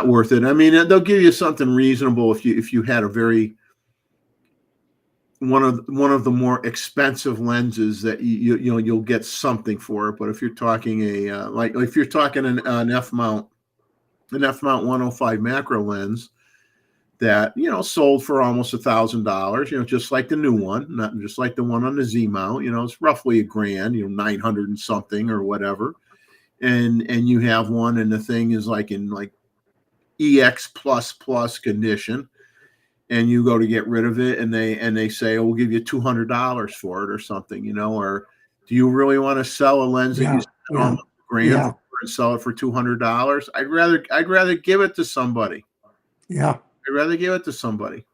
worth it. I mean, they'll give you something reasonable if you had a very one of the more expensive lenses that you'll get something for it. But if you're talking if you're talking an F mount 105 macro lens that sold for almost $1,000, just like the new one, not just like the one on the Z mount, it's roughly $1,000, 900 and something or whatever, and you have one and the thing is in EX plus condition, and you go to get rid of it, and they say, oh, we'll give you $200 for it or something, or do you really want to sell a lens that you spent almost $1,000 for and sell it for $200? I'd rather give it to somebody. Yeah. I'd rather give it to somebody.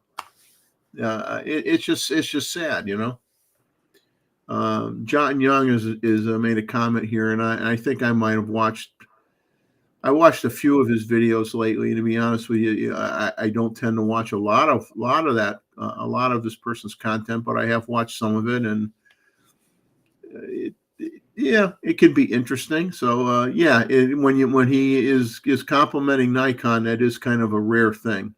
It's just sad, John Young is made a comment here, and I think I might have watched a few of his videos lately. To be honest with you, I don't tend to watch a lot of this person's content, but I have watched some of it, and it could be interesting. So when he is complimenting Nikon, that is kind of a rare thing.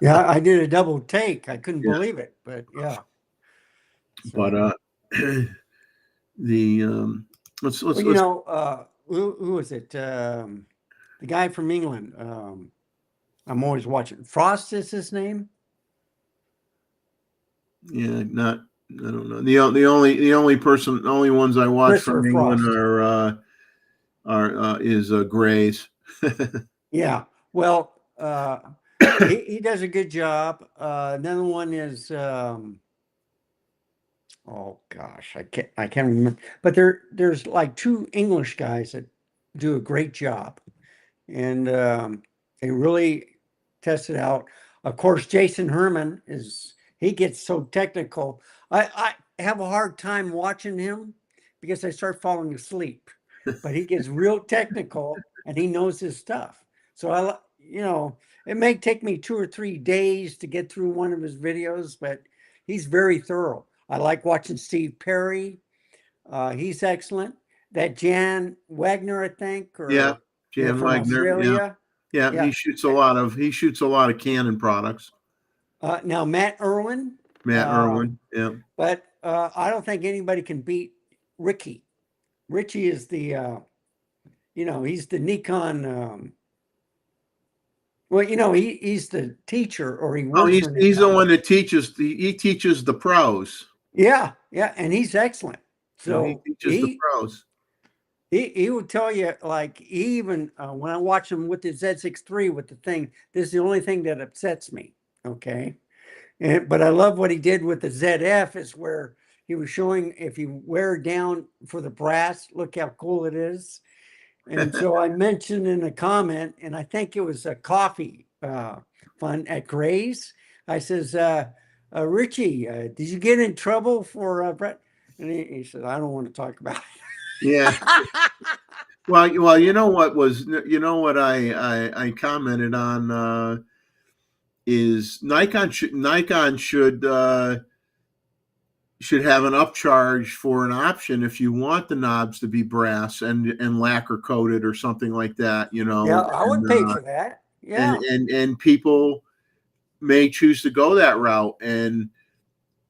Yeah, I did a double take. I couldn't believe it, but yeah. So. But let's who was it? The guy from England. I'm always watching. Frost is his name. Yeah, I don't know. The only ones I watch from England is Gray's. Yeah. Well, he does a good job. Another one is oh gosh, I can't remember. But there's like 2 English guys that do a great job, and they really test it out. Of course, Jason Herman he gets so technical. I have a hard time watching him because I start falling asleep. But he gets real technical and he knows his stuff. So it may take me 2 or 3 days to get through one of his videos, but he's very thorough. I like watching Steve Perry. He's excellent. That Jan Wagner, I think, Jan from Wagner. Australia. Yeah. He shoots a lot of Canon products. Now Matt Irwin. Yeah. But I don't think anybody can beat Ricky. Richie is the he's the Nikon he's the teacher, or he works for he's the one that teaches the pros. Yeah, and he's excellent. So he teaches the pros. He would tell you, like, even when I watch him with the Z6 III with the thing, this is the only thing that upsets me. Okay. But I love what he did with the ZF, is where he was showing if you wear down for the brass, look how cool it is. And so I mentioned in a comment, and I think it was a coffee fund at Gray's. I says, Richie, did you get in trouble for Brett? And he said, I don't want to talk about it. Yeah. Well, you know what was, you know what I commented on is Nikon should have an upcharge for an option if you want the knobs to be brass and lacquer coated or something like that, you know. Yeah, I would and, pay for that. Yeah. and people may choose to go that route, and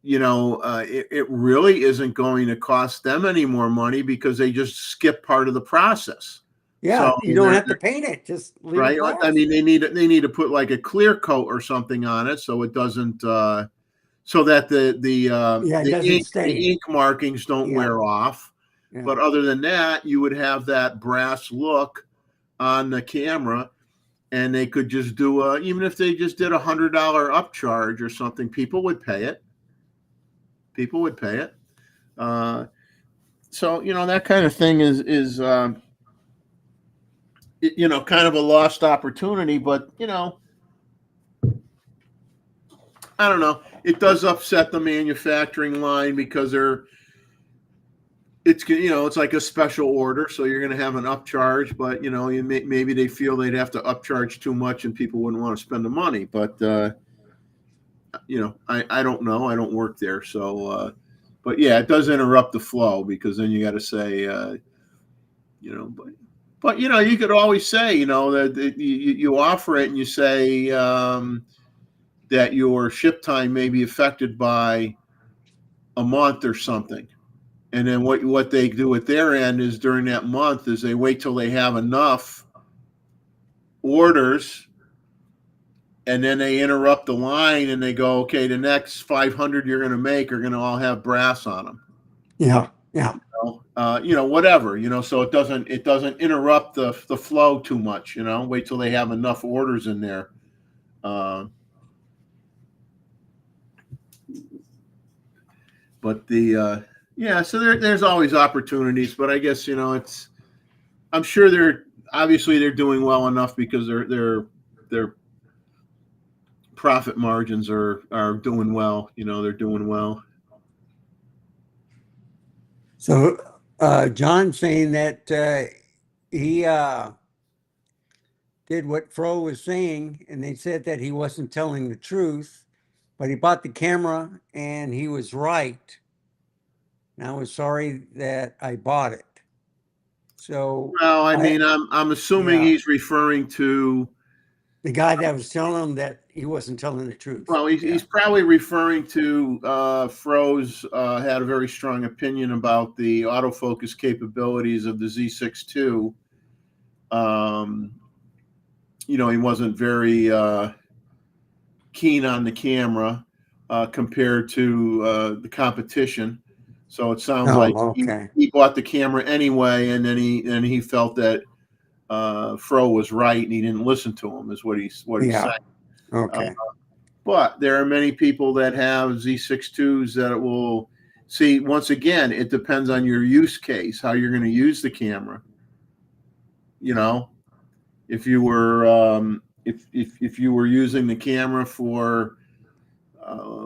you know, it really isn't going to cost them any more money because they just skip part of the process. Yeah, So you don't have to paint it. Just leave it right, black. I mean, they need to put like a clear coat or something on it so it doesn't so that Yeah, it doesn't stain. the ink markings don't Yeah. wear off. Yeah. But other than that, you would have that brass look on the camera, and they could just do even if they just did $100 upcharge or something, people would pay it. People would pay it. So you know, that kind of thing is you know, kind of a lost opportunity. But you know, I don't know. It does upset the manufacturing line because it's you know, it's like a special order, so you're going to have an upcharge. But you know, maybe they feel they'd have to upcharge too much, and people wouldn't want to spend the money. But you know, I don't know. I don't work there, so. But yeah, it does interrupt the flow because then you got to say, you know, but you know, you could always say, you know, that you offer it and you say that your ship time may be affected by a month or something, and then what they do at their end is during that month is they wait till they have enough orders, and then they interrupt the line and they go, okay, the next 500 you're going to make are going to all have brass on them. Yeah. Yeah. You know, whatever, you know, so it doesn't interrupt the flow too much, you know. Wait till they have enough orders in there. But yeah, so there's always opportunities, but I guess, you know, I'm sure they're doing well enough because their profit margins are doing well, you know, they're doing well. So John's saying that he did what Fro was saying, and they said that he wasn't telling the truth, but he bought the camera and he was right. And I was sorry that I bought it. So Well, I mean, I'm assuming Yeah. he's referring to, the guy that was telling him that he wasn't telling the truth. well, he's probably referring to Fro's had a very strong opinion about the autofocus capabilities of the Z6 II. You know, he wasn't very keen on the camera compared to the competition. So it sounds Oh, like okay. he bought the camera anyway, and then he felt that Fro was right, and he didn't listen to him. Is what he's Yeah. saying. Okay. But there are many people that have Z6 IIs that it will see. Once again, it depends on your use case, how you're going to use the camera. You know, if you were if you were using the camera for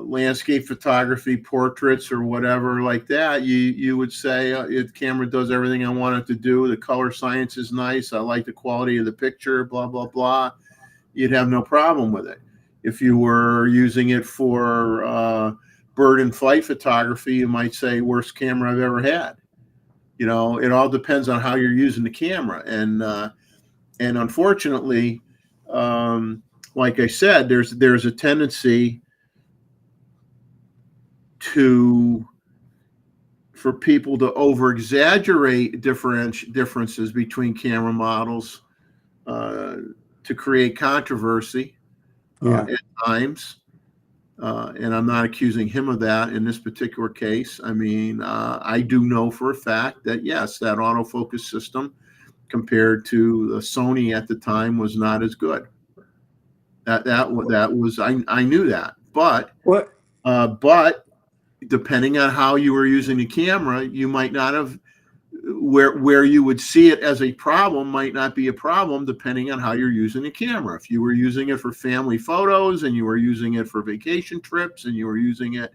landscape photography, portraits, or whatever like that, you would say the camera does everything I want it to do. The color science is nice. I like the quality of the picture. Blah blah blah. You'd have no problem with it. If you were using it for bird and flight photography, you might say worst camera I've ever had. You know, it all depends on how you're using the camera, and unfortunately, like I said, there's a tendency for people to over exaggerate differences between camera models to create controversy at times. And I'm not accusing him of that in this particular case. I mean, I do know for a fact that yes, that autofocus system compared to the Sony at the time was not as good. That was I knew that, but What? But depending on how you were using the camera, you might not have where you would see it as a problem might not be a problem depending on how you're using the camera. If you were using it for family photos and you were using it for vacation trips and you were using it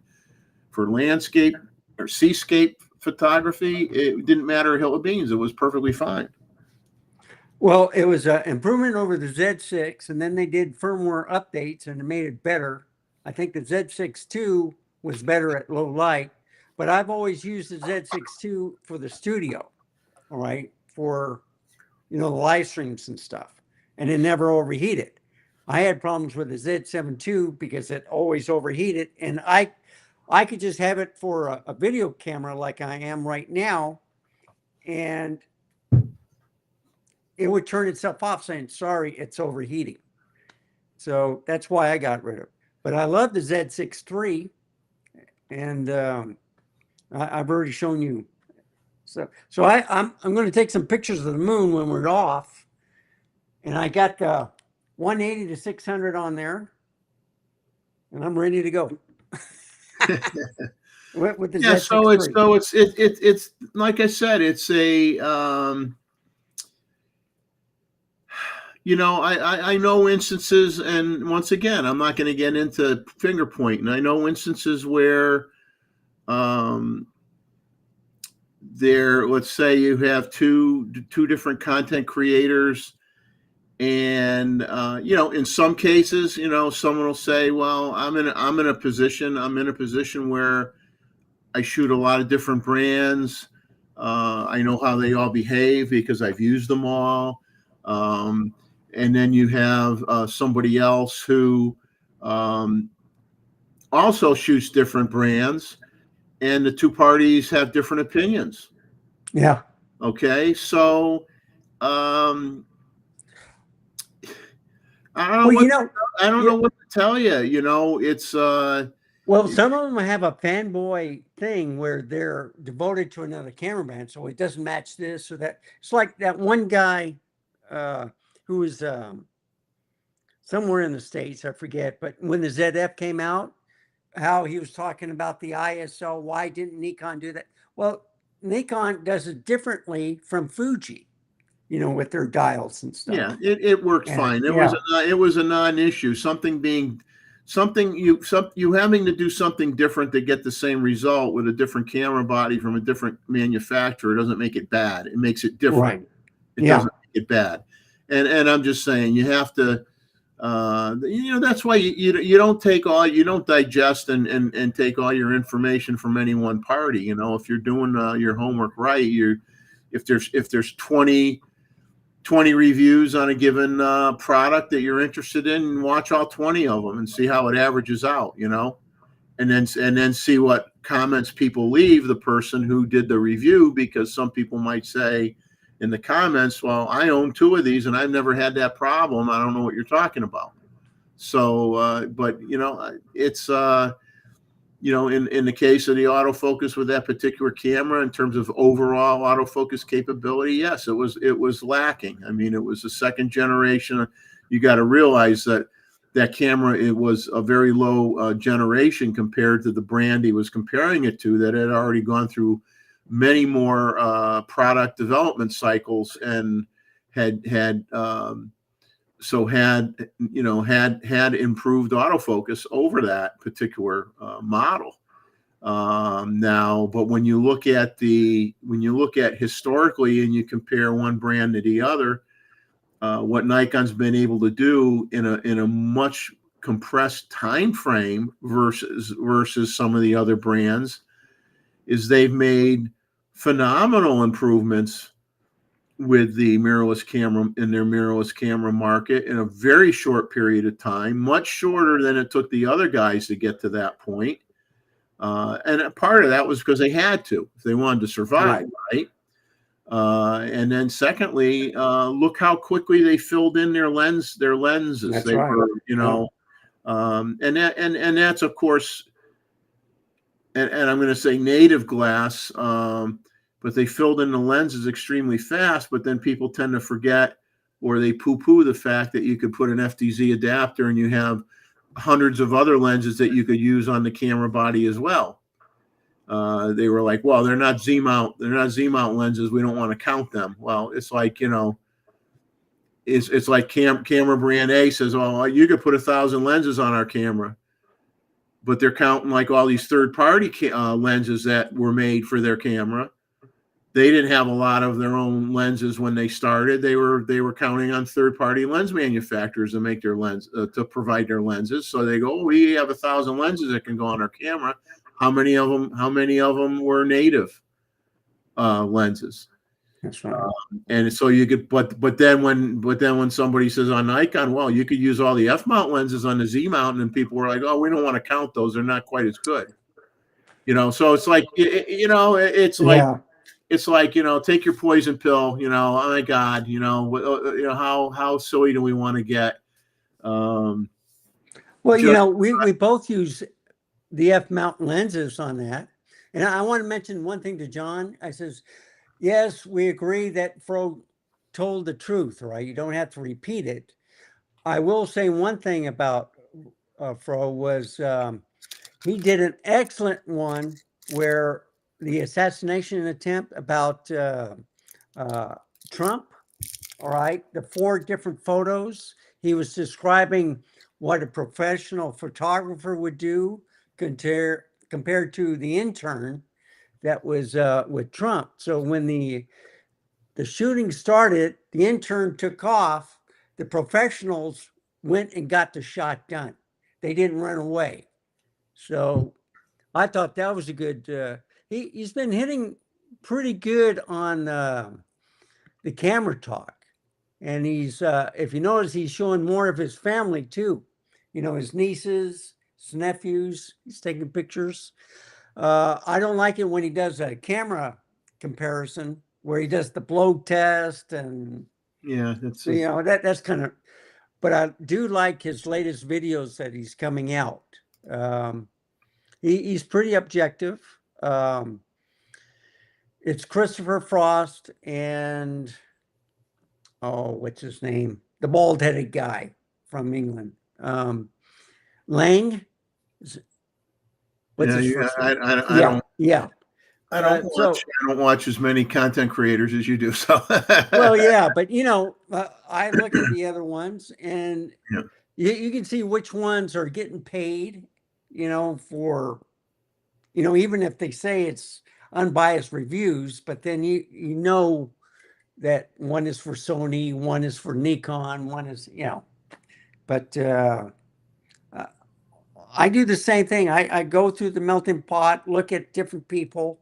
for landscape or seascape photography, it didn't matter a hill of beans. It was perfectly fine. Well, it was an improvement over the Z6, and then they did firmware updates and it made it better. I think the Z6 II was better at low light, but I've always used the Z6 II for the studio, all right, for the live streams and stuff, and it never overheated. I had problems with the Z7 II because it always overheated, and I could just have it for a video camera like I am right now, and it would turn itself off saying, sorry, it's overheating. So that's why I got rid of it. But I love the Z6 III, and I've already shown you. So I'm going to take some pictures of the moon when we're off, and I got the 180 to 600 on there, and I'm ready to go. with the Yeah, Z6 III. it's like I said, it's a I know instances, and once again, I'm not going to get into finger pointing. I know instances where let's say you have two different content creators, and in some cases, someone will say, well, I'm in a position where I shoot a lot of different brands. I know how they all behave because I've used them all. And then you have somebody else who also shoots different brands, and the two parties have different opinions. Yeah. Okay, so I don't know. I don't know what to tell you. It's well, some of them have a fanboy thing where they're devoted to another cameraman, so it doesn't match this or that. It's like that one guy who was somewhere in the States, I forget, but when the ZF came out, how he was talking about the ISO, why didn't Nikon do that? Well, Nikon does it differently from Fuji, with their dials and stuff. Yeah, it worked fine. It was a non-issue. You having to do something different to get the same result with a different camera body from a different manufacturer doesn't make it bad. It makes it different. Right. It doesn't make it bad. And I'm just saying you have to that's why you don't digest and take all your information from any one party. If you're doing your homework right, if there's 20 reviews on a given product that you're interested in, watch all 20 of them and see how it averages out, and then see what comments people leave the person who did the review, because some people might say in the comments, well, I own 2 of these and I've never had that problem. I don't know what you're talking about. So, but it's in the case of the autofocus with that particular camera, in terms of overall autofocus capability, yes, it was lacking. I mean, it was the second generation. You got to realize that camera, it was a very low generation compared to the brand he was comparing it to, that had already gone through many more product development cycles and had improved autofocus over that particular model. Now, but when you look at historically and you compare one brand to the other, what Nikon's been able to do in a much compressed time frame versus some of the other brands is they've made phenomenal improvements with the mirrorless camera in their mirrorless camera market in a very short period of time, much shorter than it took the other guys to get to that point. And a part of that was because they had to, if they wanted to survive, right? And then secondly, look how quickly they filled in their lenses. That's they right. were, and that's of course, and I'm going to say native glass, but they filled in the lenses extremely fast. But then people tend to forget, or they poo-poo the fact that you could put an FTZ adapter and you have hundreds of other lenses that you could use on the camera body as well. They were like, well, they're not zoom out lenses, we don't want to count them. Well, it's like, it's like camera brand A says, oh, you could put 1,000 lenses on our camera, but they're counting like all these third-party lenses that were made for their camera. they didn't have a lot of their own lenses when they started. They were counting on third-party lens manufacturers to make their lens to provide their lenses. So they go, we have 1,000 lenses that can go on our camera. How many of them were native lenses? That's right. And so you could, but then when somebody says on Nikon, well, you could use all the F mount lenses on the Z mount, and people were like, oh, we don't want to count those; they're not quite as good. So it's like, it's like. Yeah. It's like, take your poison pill, oh my God, how silly do we want to get? Well, Just- we both use the F mount lenses on that. And I want to mention one thing to John. I says, yes, we agree that Fro told the truth, right? You don't have to repeat it. I will say one thing about Fro was he did an excellent one where the assassination attempt about Trump, all right, the 4 different photos. He was describing what a professional photographer would do compared to the intern that was with Trump. So when the shooting started, the intern took off. The professionals went and got the shot done. They didn't run away. So I thought that was a good. He's been hitting pretty good on the camera talk, and he's if you notice, he's showing more of his family too. His nieces, his nephews. He's taking pictures. I don't like it when he does a camera comparison where he does the blow test and yeah, that's that's kind of. But I do like his latest videos that he's coming out. He's pretty objective. It's Christopher Frost and what's his name? The bald-headed guy from England. Lang. What's his first name? I don't watch as many content creators as you do. So well, yeah, but I look at the other ones, and yeah. you can see which ones are getting paid. For even if they say it's unbiased reviews, but then you know that one is for Sony, one is for Nikon, one is but I do the same thing. I go through the melting pot, look at different people,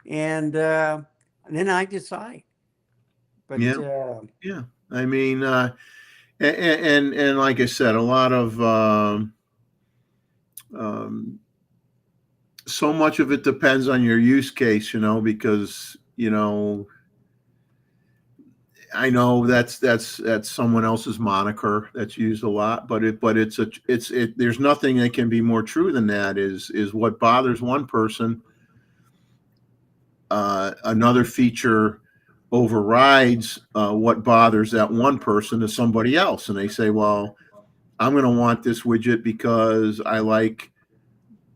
and then I decide. But yeah. I mean, and like I said, a lot of so much of it depends on your use case, because I know that's someone else's moniker that's used a lot, but there's nothing that can be more true than that. Is what bothers one person, another feature overrides what bothers that one person to somebody else, and they say, well, I'm going to want this widget because I like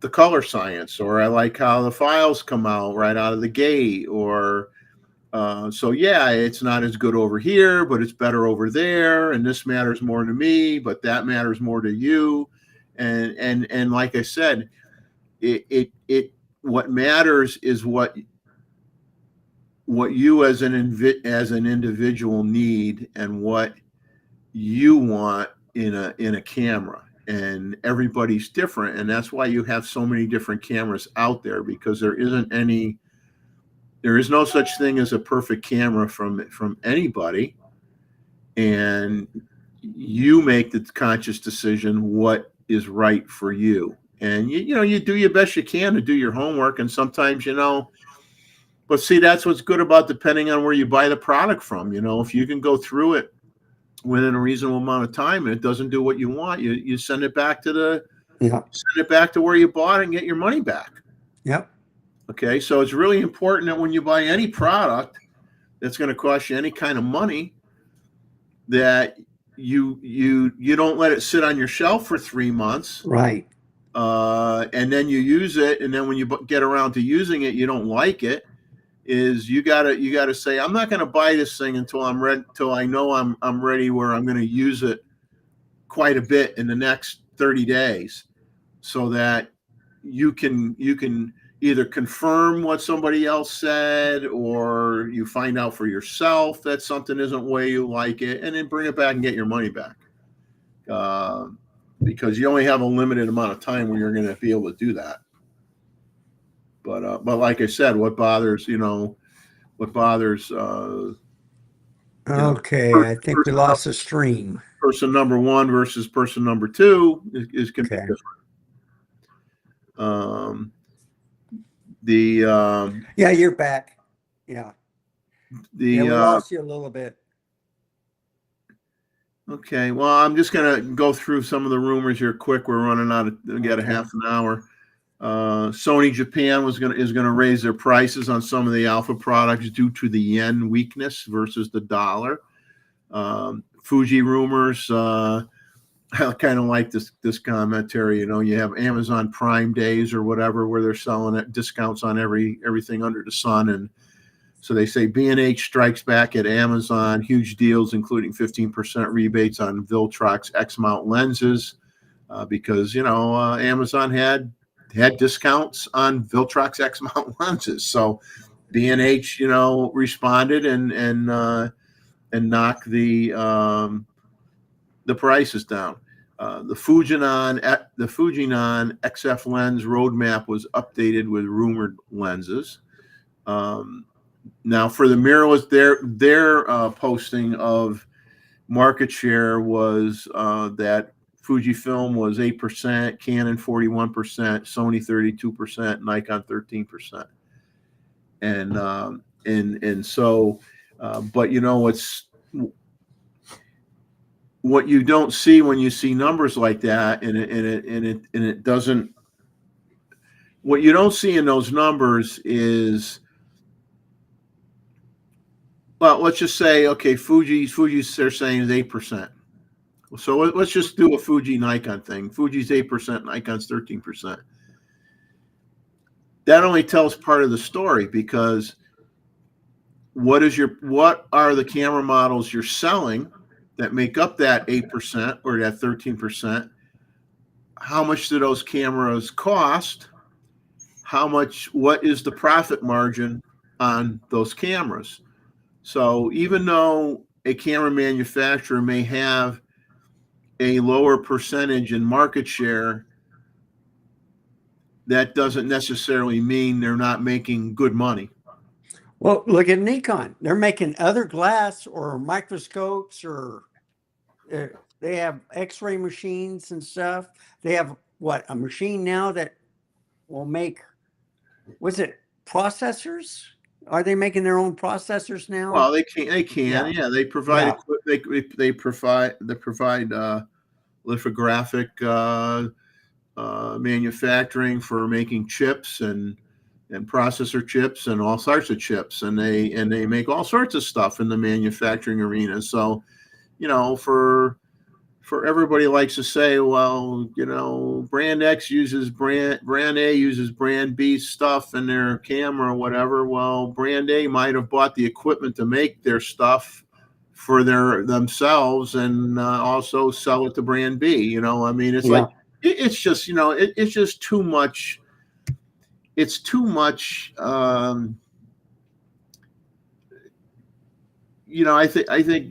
the color science, or I like how the files come out right out of the gate, or so yeah, it's not as good over here, but it's better over there, and this matters more to me, but that matters more to you, and like I said, it what matters is what you as an individual need, and what you want in a camera. And everybody's different, and that's why you have so many different cameras out there, because there is no such thing as a perfect camera from anybody, and you make the conscious decision what is right for you. And you do your best you can to do your homework, and sometimes but see, that's what's good about depending on where you buy the product from. If you can go through it within a reasonable amount of time and it doesn't do what you want, you send it back to where you bought it and get your money back. Yep. Okay, so it's really important that when you buy any product that's going to cost you any kind of money, that you don't let it sit on your shelf for 3 months, right? And then you use it, and then when you get around to using it, you don't like it. Is you gotta say, I'm not going to buy this thing until I'm ready, till I know I'm ready, where I'm going to use it quite a bit in the next 30 days, so that you can either confirm what somebody else said, or you find out for yourself that something isn't the way you like it, and then bring it back and get your money back. Because you only have a limited amount of time when you're going to be able to do that. But like I said, what bothers. Okay, I think we lost the stream. Person number one versus person number two is can be Okay. different. Yeah, you're back. Yeah. We lost you a little bit. Okay, well, I'm just gonna go through some of the rumors here quick. We're running out of, we got a Okay. half an hour. Sony Japan is gonna raise their prices on some of the Alpha products due to the yen weakness versus the dollar. Fuji rumors. I kind of like this commentary. You have Amazon Prime Days or whatever, where they're selling at discounts on everything under the sun, and so they say B&H strikes back at Amazon, huge deals, including 15% rebates on Viltrox X-mount lenses, because Amazon had discounts on Viltrox X-mount lenses. So B&H responded and knocked the prices down. The Fujinon XF lens roadmap was updated with rumored lenses. Now, for the mirrorless, their posting of market share was that Fujifilm was 8%, Canon 41%, Sony 32%, Nikon 13%, and so, but what you don't see when you see numbers like that, and it doesn't. What you don't see in those numbers is, well, let's just say, okay, Fuji's they're saying is 8%. So let's just do a Fuji Nikon thing. Fuji's 8%, Nikon's 13%. That only tells part of the story, because what are the camera models you're selling that make up that 8% or that 13%? How much do those cameras cost? What is the profit margin on those cameras? So even though a camera manufacturer may have a lower percentage in market share, that doesn't necessarily mean they're not making good money. Well, look at Nikon. They're making other glass or microscopes, or they have X-ray machines and stuff. They have a machine now that will make, processors? Are they making their own processors now? Well, they can. Yeah, they provide. Yeah. They provide lithographic manufacturing for making chips and processor chips and all sorts of chips, and they make all sorts of stuff in the manufacturing arena. So, for everybody likes to say, well, brand X uses brand A uses brand B stuff in their camera or whatever. Well, brand A might have bought the equipment to make their stuff for themselves and also sell it to brand B. It's like, it's just, it's just too much. It's too much. I think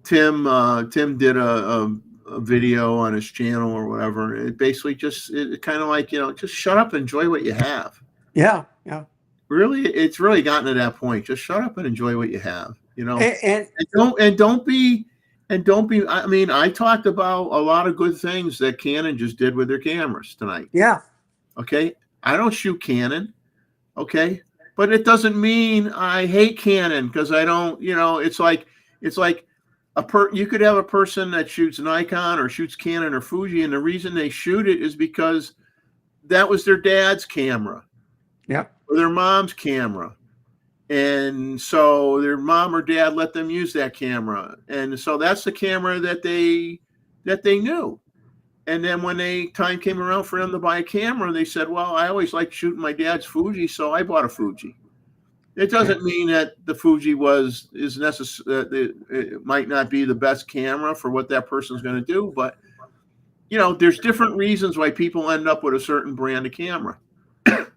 Tim did a video on his channel or whatever. It basically it kind of like, just shut up and enjoy what you have. Yeah. Really, it's really gotten to that point. Just shut up and enjoy what you have. And don't be. I mean, I talked about a lot of good things that Canon just did with their cameras tonight. Yeah. Okay, I don't shoot Canon. Okay. But it doesn't mean I hate Canon, because I don't, it's like you could have a person that shoots Nikon or shoots Canon or Fuji, and the reason they shoot it is because that was their dad's camera. Yeah. Or their mom's camera. And so their mom or dad let them use that camera. And so that's the camera that they knew. And then when time came around for them to buy a camera, they said, well, I always liked shooting my dad's Fuji, so I bought a Fuji. It doesn't mean that the Fuji is necessary. It might not be the best camera for what that person's going to do, but there's different reasons why people end up with a certain brand of camera.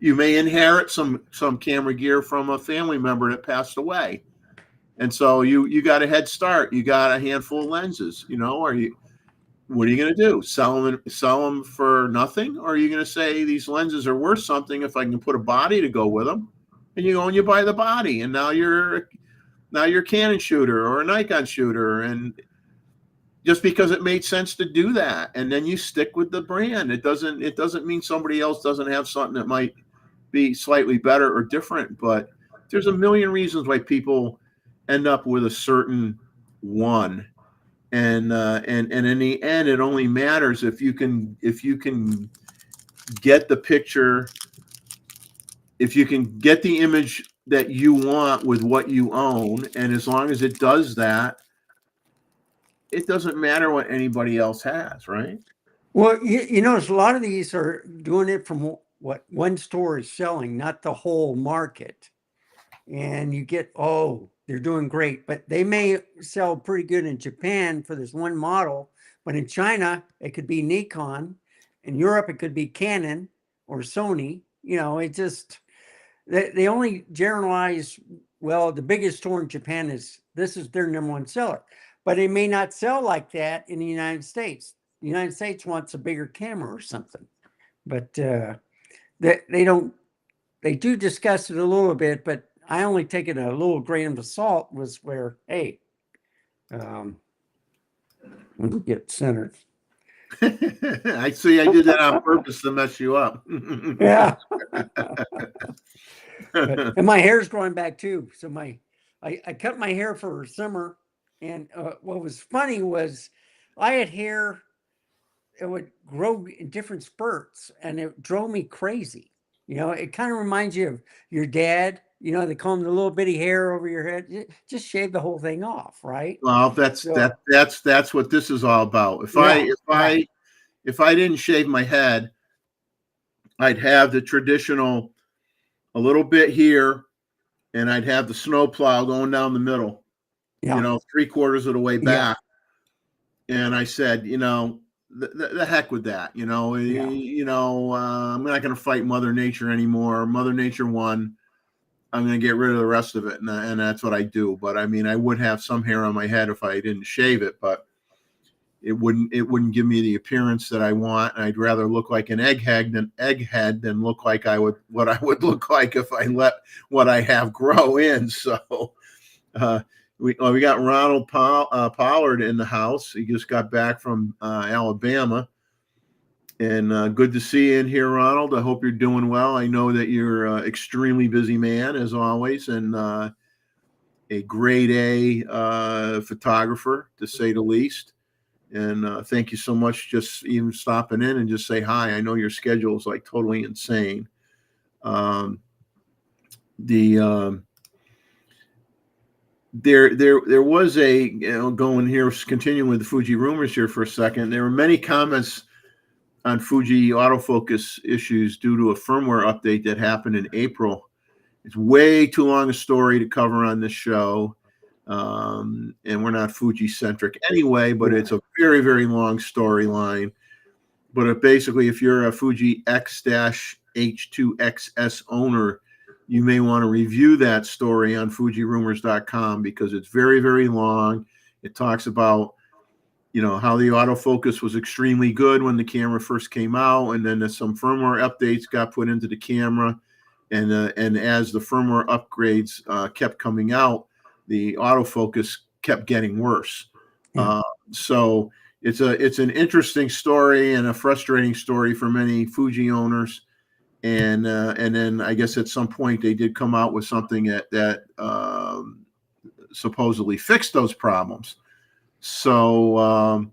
You may inherit some camera gear from a family member that passed away, and so you got a head start. You got a handful of lenses. You know, what are you going to do? Sell them for nothing, or are you going to say these lenses are worth something if I can put a body to go with them? And you go and you buy the body, and now you're a Canon shooter or a Nikon shooter, and just because it made sense to do that, and then you stick with the brand. It doesn't mean somebody else doesn't have something that might be slightly better or different, but there's a million reasons why people end up with a certain one. And in the end, it only matters if you can get the picture, if you can get the image that you want with what you own, and as long as it does that, it doesn't matter what anybody else has, right? Well, you notice a lot of these are doing it from what one store is selling, not the whole market. And you get, oh, they're doing great, but they may sell pretty good in Japan for this one model, but in China, it could be Nikon. In Europe, it could be Canon or Sony. You know, it just, they only generalize, well, the biggest store in Japan this is their number one seller, but it may not sell like that in the United States. The United States wants a bigger camera or something, but they don't, they do discuss it a little bit, but I only take it a little grain of salt was where, hey, let me get centered. I see. I did that on purpose to mess you up. Yeah. And my hair's growing back too. So I cut my hair for summer. And what was funny was I had hair, it would grow in different spurts and it drove me crazy. You know, it kind of reminds you of your dad. You know, they call him the little bitty hair over your head. Just shave the whole thing off, right? Well, that's what this is all about. If I didn't shave my head, I'd have the traditional a little bit here, and I'd have the snow plow going down the middle. Yeah. You know, 3/4 of the way back. Yeah. And I said, you know, the heck with that. You know, I'm not going to fight Mother Nature anymore. Mother Nature won. I'm going to get rid of the rest of it, and that's what I do. But I mean, I would have some hair on my head if I didn't shave it, but it wouldn't give me the appearance that I want. I'd rather look like an egghead than look like what I would look like if I let what I have grow in. So we got Ronald Pollard in the house. He just got back from Alabama. And good to see you in here, Ronald. I hope you're doing well. I know that you're an extremely busy man, as always, and a grade A photographer, to say the least. And thank you so much just even stopping in and just say hi. I know your schedule is like totally insane. There was a, going here, continuing with the Fuji rumors here for a second. There were many comments on Fuji autofocus issues due to a firmware update that happened in April. It's way too long a story to cover on this show. And we're not Fuji centric anyway, but it's a very, very long storyline. But basically, if you're a Fuji X-H2XS owner, you may want to review that story on FujiRumors.com because it's very, very long. It talks about, how the autofocus was extremely good when the camera first came out, and then some firmware updates got put into the camera, and as the firmware upgrades kept coming out, the autofocus kept getting worse. Yeah. So it's an interesting story and a frustrating story for many Fuji owners. And then I guess at some point they did come out with something that supposedly fixed those problems. So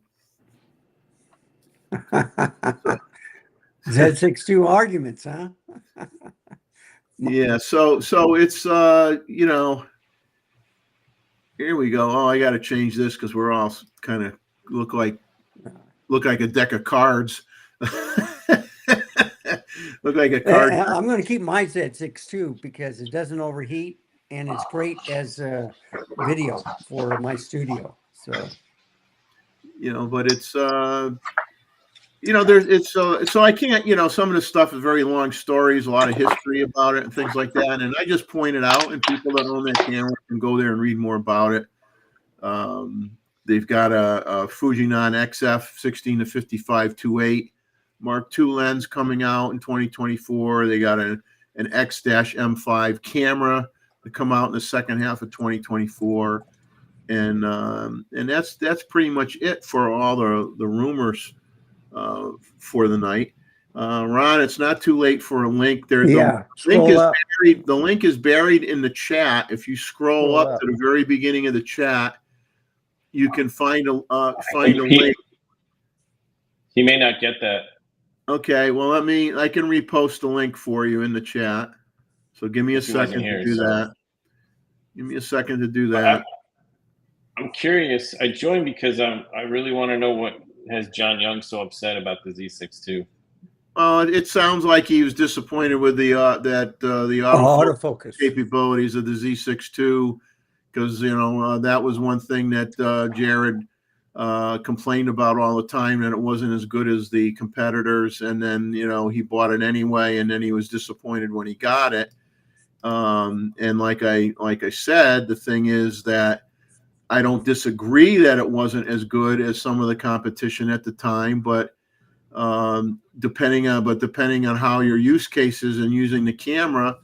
Z62 arguments, huh? Yeah. So it's here we go. Oh, I got to change this because we're all kind of look like a deck of cards. Look like a card. I'm going to keep my Z62 because it doesn't overheat and it's great as a video for my studio. So, but it's there's it's so I can't, some of the stuff is very long stories, a lot of history about it and things like that. And I just point it out, and people that own that camera can go there and read more about it. They've got a Fujinon XF 16 to 55 2.8 Mark II lens coming out in 2024. They got an X-M5 camera to come out in the second half of 2024. And that's pretty much it for all the rumors for the night. Ron, it's not too late for a link there. Yeah, The link is buried in the chat. If you scroll up to the very beginning of the chat, you can find a link. He may not get that. Okay, well, I can repost the link for you in the chat. So give me a second to do that. Give me a second to do that. I'm curious. I joined because I really want to know what has John Young so upset about the Z6 II. It sounds like he was disappointed with the autofocus capabilities of the Z6 II, because that was one thing that Jared complained about all the time, that it wasn't as good as the competitors, and then he bought it anyway, and then he was disappointed when he got it. And like I said, the thing is that I don't disagree that it wasn't as good as some of the competition at the time, but depending on how your use cases and using the camera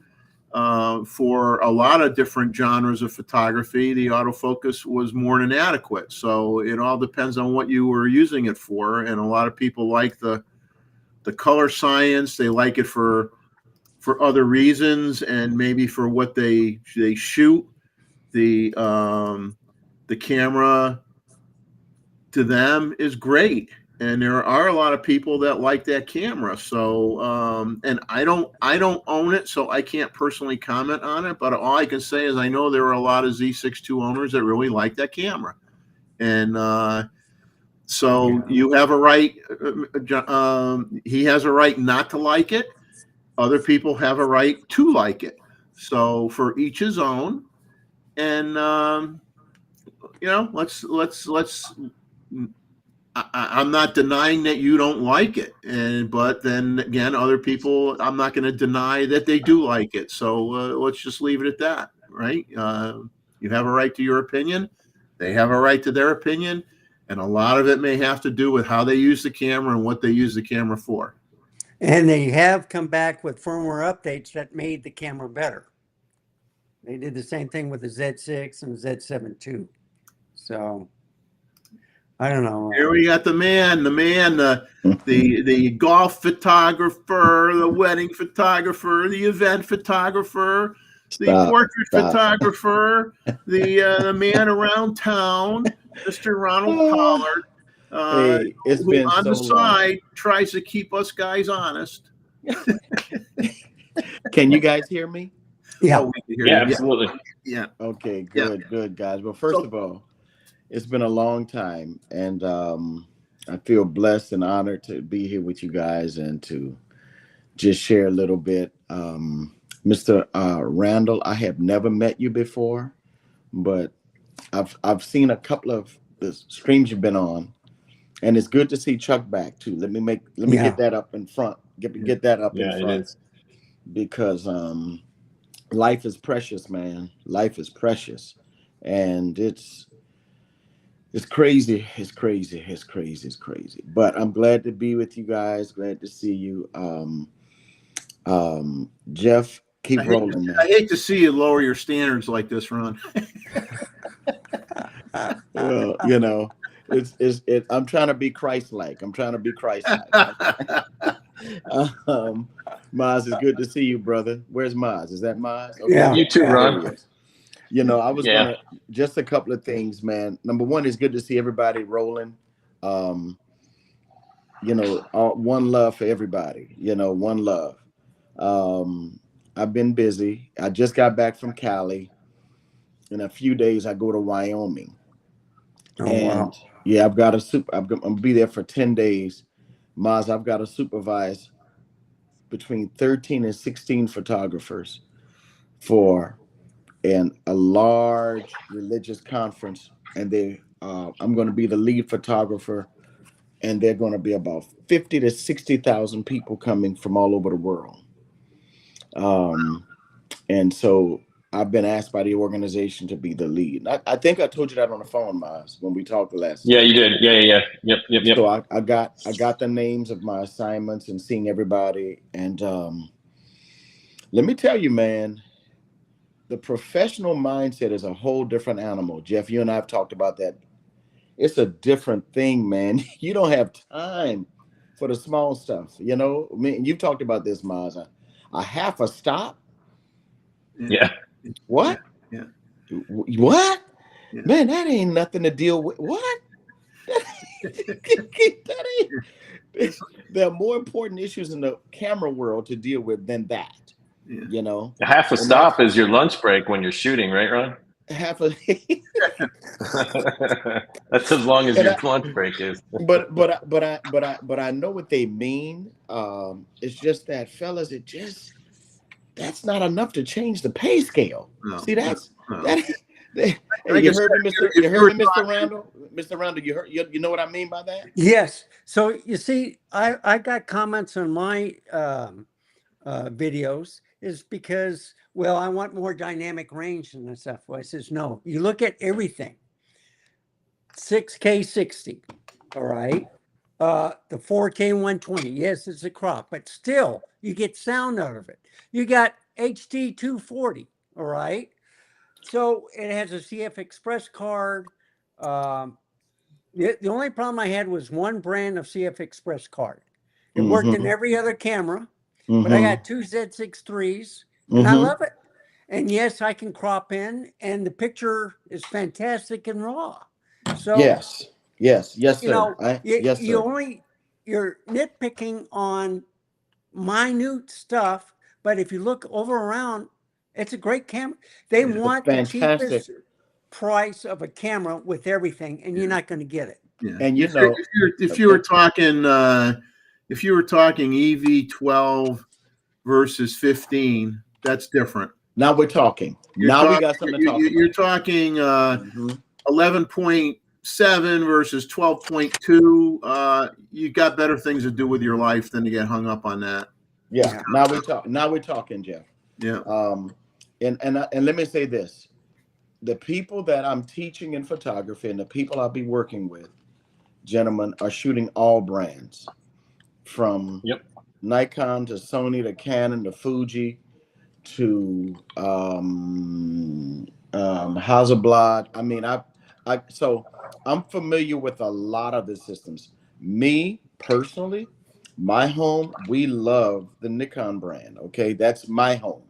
for a lot of different genres of photography, the autofocus was more than adequate. So it all depends on what you were using it for. And a lot of people like the color science. They like it for other reasons, and maybe for what they shoot. The camera to them is great, and there are a lot of people that like that camera. So and I don't own it, so I can't personally comment on it, but all I can say is I know there are a lot of Z6 II owners that really like that camera. And so you have a right, he has a right not to like it. Other people have a right to like it. So for each his own. And I'm not denying that you don't like it, but then again, other people, I'm not going to deny that they do like it. So let's just leave it at that, right? You have a right to your opinion. They have a right to their opinion, and a lot of it may have to do with how they use the camera and what they use the camera for. And they have come back with firmware updates that made the camera better. They did the same thing with the Z6 and the Z7 too. So I don't know. Here we got the golf photographer, the wedding photographer, the event photographer, the portrait photographer, the man around town, Mr. Ronald Pollard, it's who been on so the side long. tries to keep us guys honest. Can you guys hear me? Yeah. Oh, we can hear Yeah, you. absolutely. Yeah. Okay, good, guys. Well, first of all, it's been a long time, and I feel blessed and honored to be here with you guys and to just share a little bit. Mr. Randall, I have never met you before, but I've seen a couple of the streams you've been on, and it's good to see Chuck back too. Let me get that up in front. Get that up in front. It is. Because life is precious, man. Life is precious, and it's crazy. It's crazy. But I'm glad to be with you guys. Glad to see you. Jeff, keep rolling, man. I hate to see you lower your standards like this, Ron. Well, I'm trying to be Christ-like. Maz, it's good to see you, brother. Where's Maz? Is that Maz? Okay. Yeah. You too, Ron. I was gonna just a couple of things, man. Number one, it's good to see everybody rolling. One love for everybody. One love. I've been busy. I just got back from Cali. In a few days, I go to Wyoming. Oh, and wow. yeah, I'm gonna be there for 10 days. Maz, I've got to supervise between 13 and 16 photographers for a large religious conference, and I'm going to be the lead photographer and they're going to be about 50 to 60,000 people coming from all over the world. And so I've been asked by the organization to be the lead. I think I told you that on the phone, Miles, when we talked last. Yeah, you did. Yeah. Yep. So I got the names of my assignments and seeing everybody. And let me tell you, man, the professional mindset is a whole different animal. Jeff, you and I have talked about that. It's a different thing, man. You don't have time for the small stuff. You know, I mean, you've talked about this, Miles. A half a stop. Yeah. What? Yeah. What? Yeah. Man, that ain't nothing to deal with. What? That ain't. There are more important issues in the camera world to deal with than that. Yeah. You know, Half a stop is your lunch break when you're shooting, right, Ron? half a. That's as long as And your lunch break is. but I know what they mean. It's just that, fellas, that's not enough to change the pay scale. No, See, that's no. that. Hey, I you guess heard me, Mr. if You you heard me, were Mr. Randall. Mr. Randall, you know what I mean by that? Yes. So you see, I got comments on my videos is because, well, I want more dynamic range and stuff. Well, I says, no, you look at everything. 6K 60, all right. The 4K 120, yes, it's a crop, but still you get sound out of it. You got HD 240, all right. So it has a CF Express card. The only problem I had was one brand of CF Express card. It worked in every other camera, but I got two Z6 IIIs, and I love it. And yes, I can crop in, and the picture is fantastic and raw. So yes, you sir. know, Yes, sir. you're nitpicking on minute stuff, but if you look over around, it's a great camera. They want the Fantastic. cheapest price of a camera with everything, and you're not going to get it. Yeah. And you if know, if you were talking EV12 versus 15, that's different. now we're talking. We got something to talk about. You're talking 11.7 versus 12.2. You got better things to do with your life than to get hung up on that. Yeah. Now we're talking, Jeff. Yeah. And let me say this: the people that I'm teaching in photography and the people I'll be working with, gentlemen, are shooting all brands, from Nikon to Sony to Canon to Fuji to Hasselblad. I mean, so I'm familiar with a lot of the systems. Me personally, my home, we love the Nikon brand. Okay, that's my home.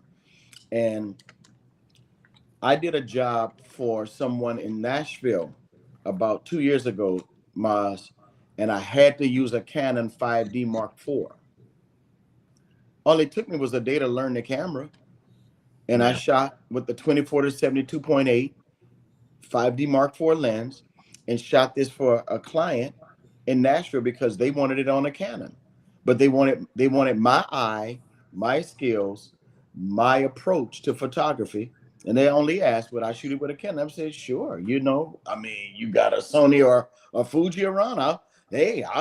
And I did a job for someone in Nashville about 2 years ago, Maz, and I had to use a Canon 5D Mark IV. All it took me was a day to learn the camera. And I shot with the 24 to 72.8 5D Mark IV lens and shot this for a client in Nashville because they wanted it on a Canon. But they wanted my eye, my skills, my approach to photography. And they only asked, would I shoot it with a Canon? I said, sure. You know, I mean, you got a Sony or a Fuji around. I'll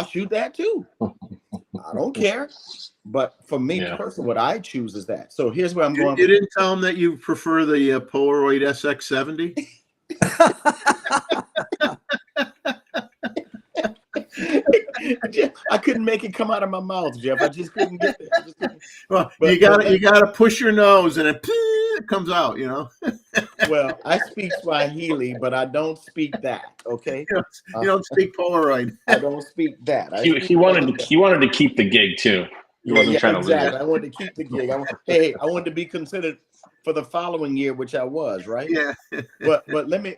shoot that too. I don't care. But for me personally, what I choose is that. So here's where I'm going. You didn't tell them that you prefer the Polaroid SX70? Jeff, I couldn't make it come out of my mouth, Jeff. I just couldn't get there. Well, you gotta push your nose and it comes out, you know. Well, I speak Swahili, but I don't speak that. Okay, you don't speak Polaroid. I don't speak that. He wanted to keep the gig too. He wasn't trying to lose it. I wanted to keep the gig. I wanted to be considered for the following year, which I was, right? Yeah. but let me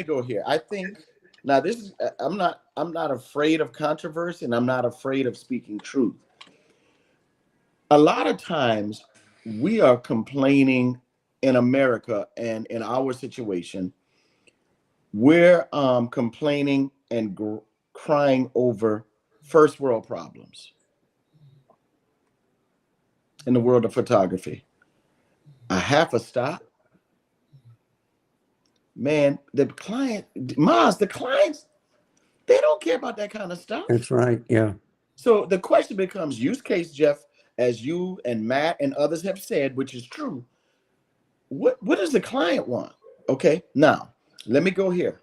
go here. I think now this is I'm not afraid of controversy, and I'm not afraid of speaking truth. A lot of times we are complaining in America and in our situation, we're complaining and crying over first world problems in the world of photography. A half a stop, man. The clients, They don't care about that kind of stuff. That's right. Yeah. So the question becomes use case, Jeff, as you and Matt and others have said, which is true. What does the client want? Okay, now let me go here.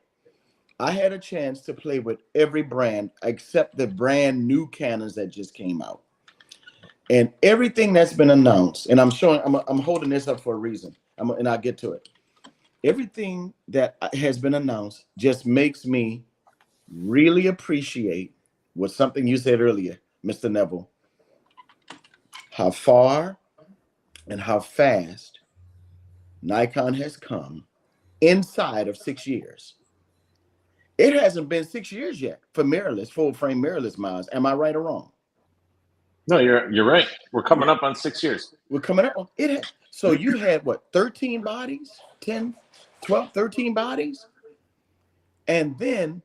I had a chance to play with every brand except the brand new Canons that just came out. And everything that's been announced, and I'm holding this up for a reason, and I'll get to it. Everything that has been announced just makes me really appreciate what something you said earlier, Mr. Neville, how far and how fast Nikon has come inside of 6 years. It hasn't been 6 years yet for mirrorless, full frame mirrorless, Miles. Am I right or wrong? No, you're right. We're coming up on 6 years. We're coming up on it. So you had what, 13 bodies, 10, 12, 13 bodies, and then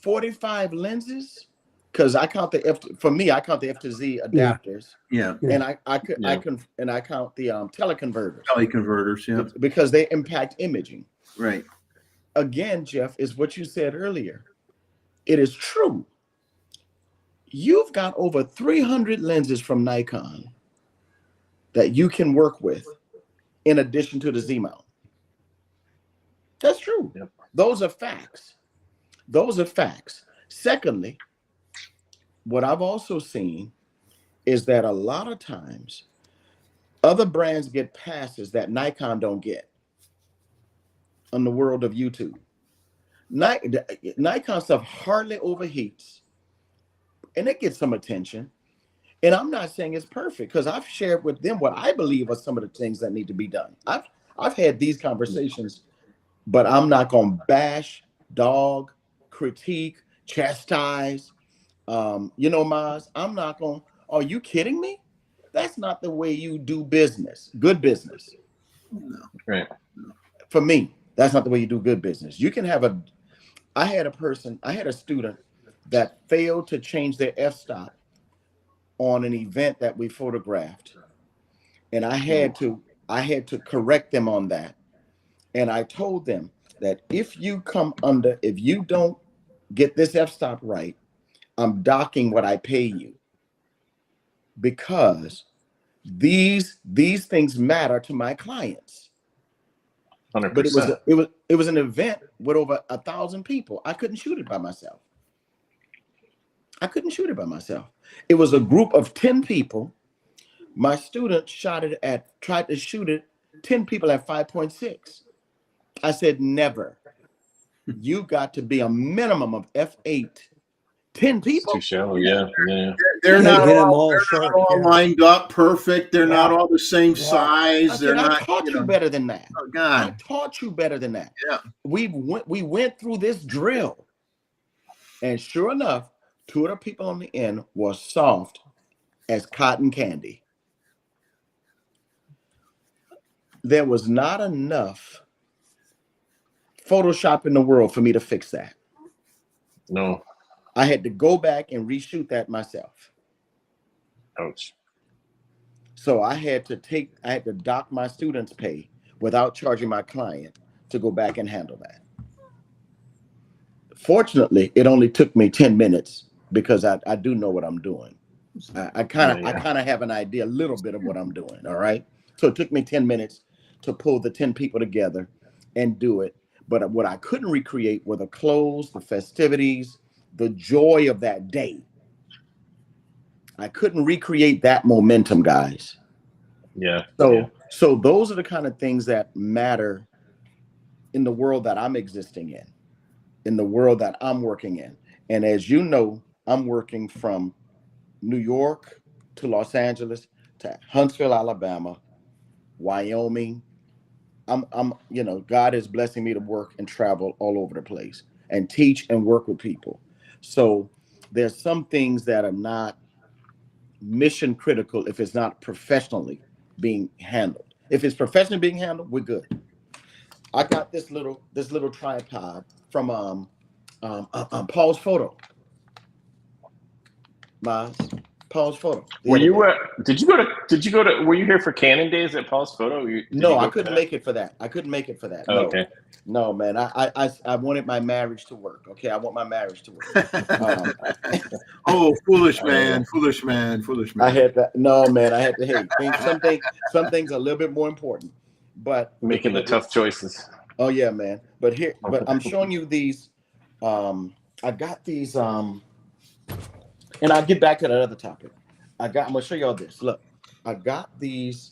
45 lenses. Because I count the I count the F to Z adapters. Yeah. And I count the teleconverters. Teleconverters, yeah. Because they impact imaging. Right. Again, Jeff, is what you said earlier. It is true. You've got over 300 lenses from Nikon that you can work with in addition to the Z mount. That's true. Yep. Those are facts. Those are facts. Secondly, what I've also seen is that a lot of times other brands get passes that Nikon don't get on the world of YouTube. Nikon stuff hardly overheats, and it gets some attention. And I'm not saying it's perfect, because I've shared with them what I believe are some of the things that need to be done. I've had these conversations, but I'm not going to bash, dog, critique, chastise. Maz, I'm not going to, are you kidding me? That's not the way you do business, good business. No. Right. For me, that's not the way you do good business. You can have I had a student that failed to change their f-stop on an event that we photographed. And I had to correct them on that. And I told them that if you don't get this f-stop right, I'm docking what I pay you, because these things matter to my clients. 100%. But it was an event with over 1,000 people. I couldn't shoot it by myself. It was a group of 10 people. My student tried to shoot it 10 people at 5.6. I said, never. You got to be a minimum of f8. 10 people? It's too shallow. Yeah. They're not get 'em all, all they're sharp, not all yeah. lined up perfect. They're not all the same Yeah. size. They're I not. taught you better than that. Oh I God. taught you better than that. Yeah. We went through this drill, and sure enough, 2 of the people on the end were soft as cotton candy. There was not enough Photoshop in the world for me to fix that. No. I had to go back and reshoot that myself. Ouch. So I had to dock my students' pay without charging my client to go back and handle that. Fortunately, it only took me 10 minutes because I do know what I'm doing. I kind of have an idea, a little bit of what I'm doing. All right. So it took me 10 minutes to pull the 10 people together and do it. But what I couldn't recreate were the clothes, the festivities, the joy of that day. I couldn't recreate that momentum, guys. Yeah. So those are the kind of things that matter in the world that I'm existing in the world that I'm working in. And as you know, I'm working from New York to Los Angeles to Huntsville, Alabama, Wyoming. God is blessing me to work and travel all over the place and teach and work with people. So there's some things that are not mission critical if it's not professionally being handled. If it's professionally being handled, we're good. I got this little tripod from Paul's Photo. Miles, Pause Photo. Were you? Did you go to? Were you here for Canon Days at Pause Photo? No, I couldn't make it for that. I couldn't make it for that. Oh, No. okay. No, man. I wanted my marriage to work. Okay, I want my marriage to work. Oh, foolish man, foolish man, foolish man. I had that. No, man. I had to. Hey, some things are a little bit more important. But Making the tough choices. Oh yeah, man. But I'm showing you these. I got these. And I'll get back to that other topic. I'm gonna show y'all this. Look, I got these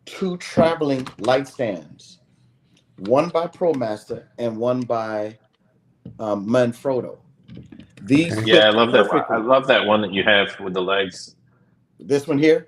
2 traveling light stands. One by ProMaster and one by Manfrotto. These Yeah, I love that. perfectly. I love that one that you have with the legs. This one here?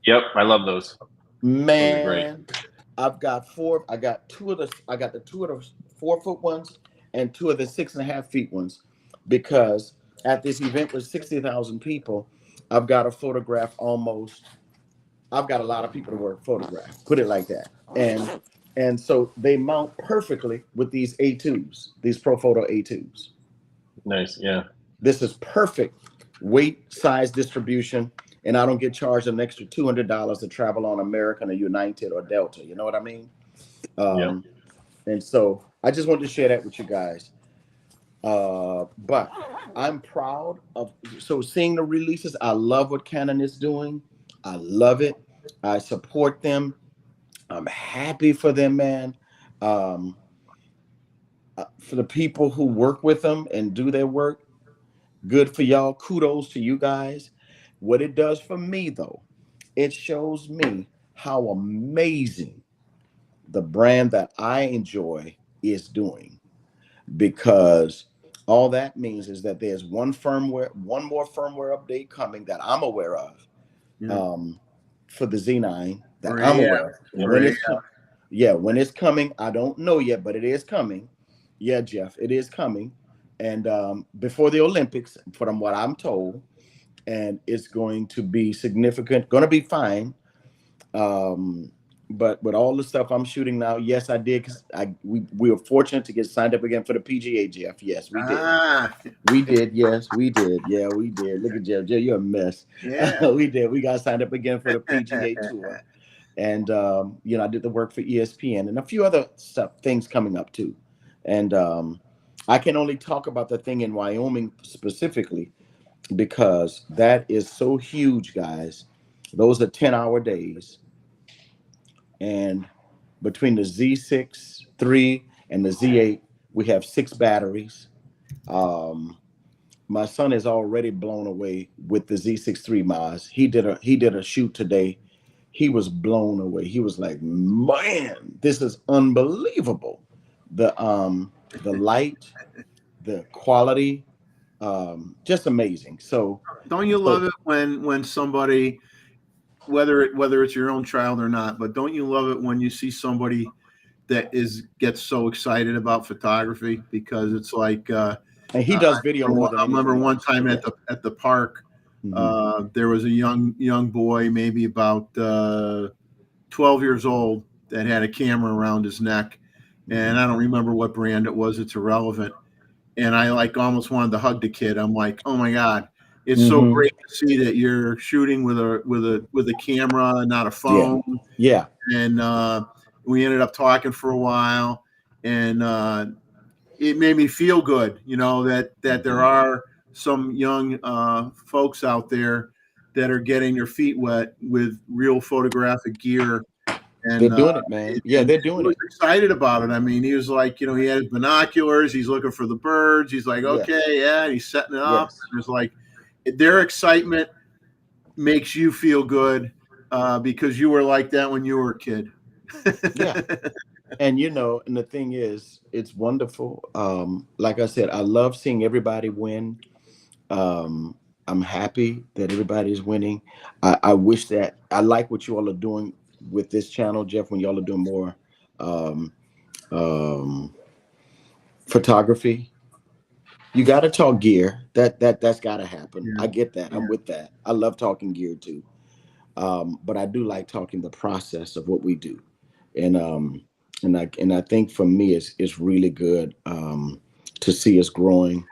Yep, I love those. Man, those are great. I've got 4. I got 2 of the 4-foot ones and 2 of the 6.5 feet ones, because at this event with 60,000 people, I've got to photograph I've got a lot of people to photograph. Put it like that. And so they mount perfectly with these A2s, these ProPhoto A2s. Nice, yeah. This is perfect weight, size distribution, and I don't get charged an extra $200 to travel on American or United or Delta. You know what I mean? Yeah. And so I just wanted to share that with you guys. But I'm proud of seeing the releases. I love what Canon is doing. I love it. I support them. I'm happy for them, man. For the people who work with them and do their work, good for y'all. Kudos to you guys. What it does for me, though, it shows me how amazing the brand that I enjoy is doing, because all that means is that there's one more firmware update coming that I'm aware of, for the Z9 that I'm aware of. When it's coming, I don't know yet, but it is coming. Yeah, Jeff, it is coming. And before the Olympics, from what I'm told, and it's going to be significant, going to be fine. But with all the stuff I'm shooting now, yes, I did. Cause we were fortunate to get signed up again for the PGA, Jeff. Yes, we did. We did. Yes, we did. Yeah, we did. Look at Jeff. Jeff, you're a mess. Yeah. We did. We got signed up again for the PGA Tour. And, I did the work for ESPN and a few other things coming up too. And I can only talk about the thing in Wyoming specifically, because that is so huge, guys. Those are 10-hour days. And between the Z6 III and the Z8, we have 6 batteries. My son is already blown away with the Z6 III Maz. He did a shoot today. He was blown away. He was like, man, this is unbelievable. The light, the quality, just amazing. So don't you love it when somebody, whether it's your own child or not, but don't you love it when you see somebody that gets so excited about photography? Because it's like, and he does video more than I remember anything one else. time at the park, there was a young boy, maybe about 12 years old, that had a camera around his neck, and I don't remember what brand it was. It's irrelevant. And I almost wanted to hug the kid. I'm like, oh my God, it's so great to see that you're shooting with a camera, not a phone. Yeah. And we ended up talking for a while, and it made me feel good, that there are some young folks out there that are getting their feet wet with real photographic gear. And they're doing it, man. Yeah, they're doing it. He was excited about it. I mean, he was like, he had his binoculars. He's looking for the birds. He's like, okay, yeah. And he's setting it up. Yes. And it's like their excitement makes you feel good, because you were like that when you were a kid. Yeah. And and the thing is, it's wonderful. Like I said, I love seeing everybody win. I'm happy that everybody's winning. I wish that I like what you all are doing with this channel, Jeff, when y'all are doing more photography. You got to talk gear. That's got to happen. Yeah. I get that. I'm with that. I love talking gear too. But I do like talking the process of what we do. And I think for me, it's really good to see us growing.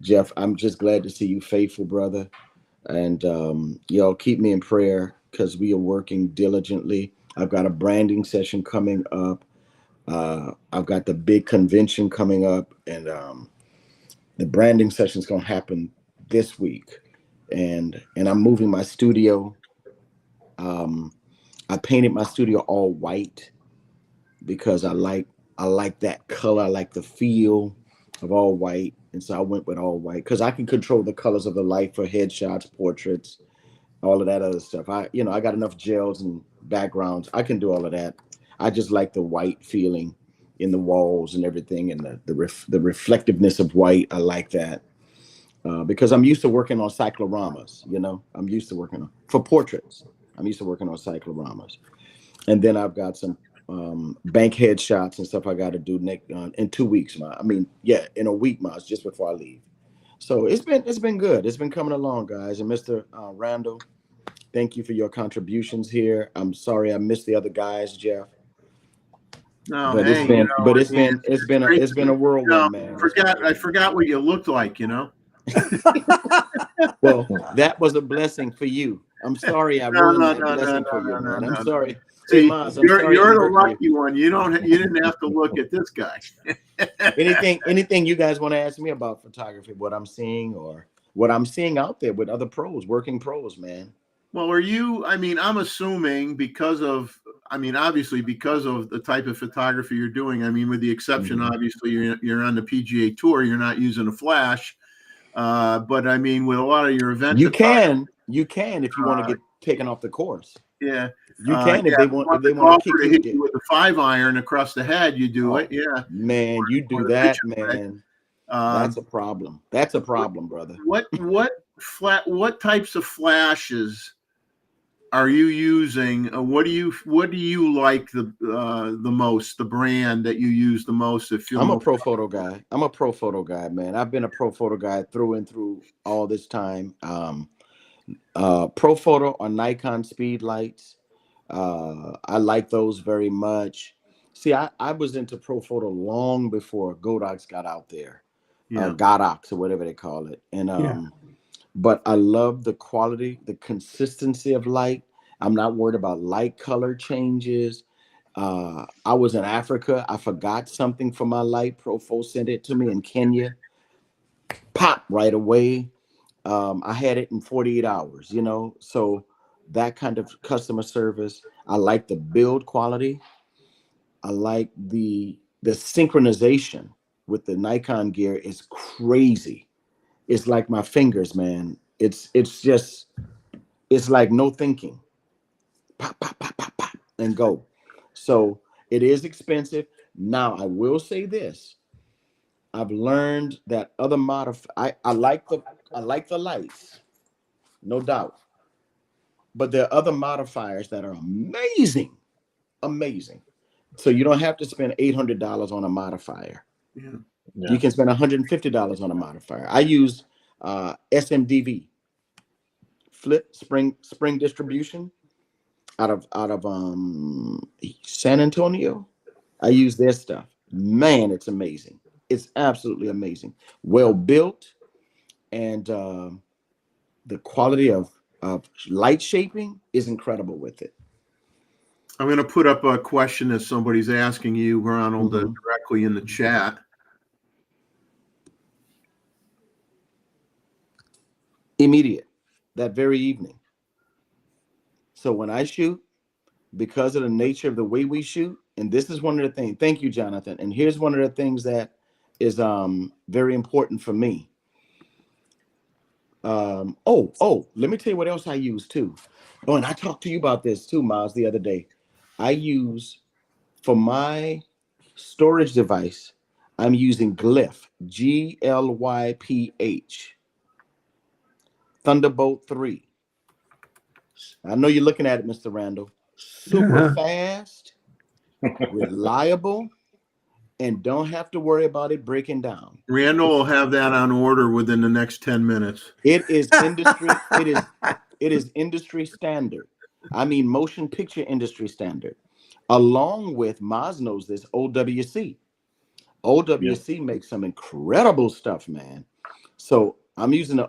Jeff, I'm just glad to see you faithful, brother. And y'all keep me in prayer because we are working diligently. I've got a branding session coming up. I've got the big convention coming up, and the branding session is going to happen this week. And I'm moving my studio. I painted my studio all white because I like that color. I like the feel of all white, and so I went with all white because I can control the colors of the light for headshots, portraits, all of that other stuff. I got enough gels and backgrounds. I can do all of that. I just like the white feeling in the walls and everything, and the reflectiveness of white. I like that because I'm used to working on cycloramas. I'm used to working for portraits. I'm used to working on cycloramas, and then I've got some bank headshots and stuff I got to do in 2 weeks. In a week, Miles, just before I leave. So it's been good. It's been coming along, guys. And Mr. Randall, thank you for your contributions here. I'm sorry I missed the other guys, Jeff. No, But hey, it's been a whirlwind, man. I forgot what you looked like. Well, that was a blessing for you. I'm sorry I ruined that blessing for you, man. I'm sorry. See, Hey, Maz, I'm sorry you're to the hurt lucky you. one. You didn't have to look at this guy. Anything you guys want to ask me about photography, what I'm seeing or what I'm seeing out there with other pros, working pros, man? Well, I'm assuming obviously because of the type of photography you're doing, with the exception, obviously, you're on the PGA Tour, you're not using a flash. But with a lot of your events, you can if you want to get taken off the course. Yeah, you can if they want to kick hit you with a 5-iron across the head. You do it, yeah. Man, you do that, man. That's a problem. That's a problem, brother. What types of flashes are you using? What do you like the most? The brand that you use the most? I'm a pro photo guy. I'm a pro photo guy, man. I've been a pro photo guy through and through all this time. Pro photo or Nikon speed lights. I like those very much. See, I was into pro photo long before Godox got out there. Godox or whatever they call it. And but I love the quality, the consistency of light. I'm not worried about light color changes. I was in Africa. I forgot something for my light. Profo sent it to me in Kenya. Pop right away. I had it in 48 hours, so that kind of customer service. I like the build quality. I like the synchronization with the Nikon gear is crazy. It's like my fingers, man. It's like no thinking. Pop, pop, pop, pop, pop, and go. So it is expensive. Now I will say this. I've learned that other I like the lights, no doubt. But there are other modifiers that are amazing. So you don't have to spend $800 on a modifier. Yeah. You can spend $150 on a modifier. I use SMDV, flip spring distribution out of San Antonio. I use their stuff. Man, it's amazing. It's absolutely amazing. Well built, and the quality of light shaping is incredible with it. I'm going to put up a question that somebody's asking you, Ronald, directly in the chat. Immediate, that very evening. So when I shoot, because of the nature of the way we shoot, and this is one of the things, thank you, Jonathan. And here's one of the things that is very important for me. Let me tell you what else I use too. Oh, and I talked to you about this too, Miles, the other day. I use, for my storage device, I'm using Glyph, Glyph, Thunderbolt 3. I know you're looking at it, Mr. Randall. Super fast, reliable, and don't have to worry about it breaking down. Randall will have that on order within the next 10 minutes. It is industry. It is industry standard. Motion picture industry standard. Along with, Maz knows this, OWC. OWC makes some incredible stuff, man. So I'm using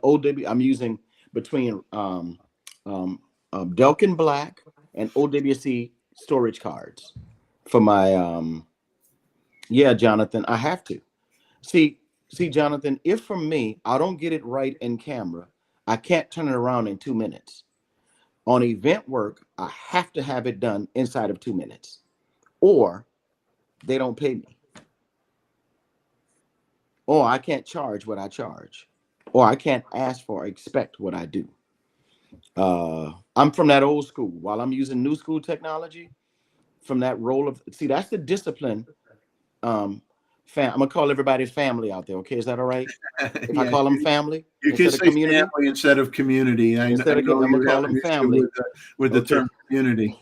between Delkin Black and OWC storage cards for my yeah, Jonathan, I have to. See, Jonathan, if for me, I don't get it right in camera, I can't turn it around in 2 minutes. On event work, I have to have it done inside of 2 minutes, or they don't pay me. Or I can't charge what I charge, or I can't ask for or expect what I do. I'm from that old school. While I'm using new school technology, from that role of, see, that's the discipline. I'm gonna call everybody family out there. Okay, is that all right? If I Yeah, call them family you can instead of say community, family instead of community. I know I'm gonna you're call having them issue family. with the Okay. term community.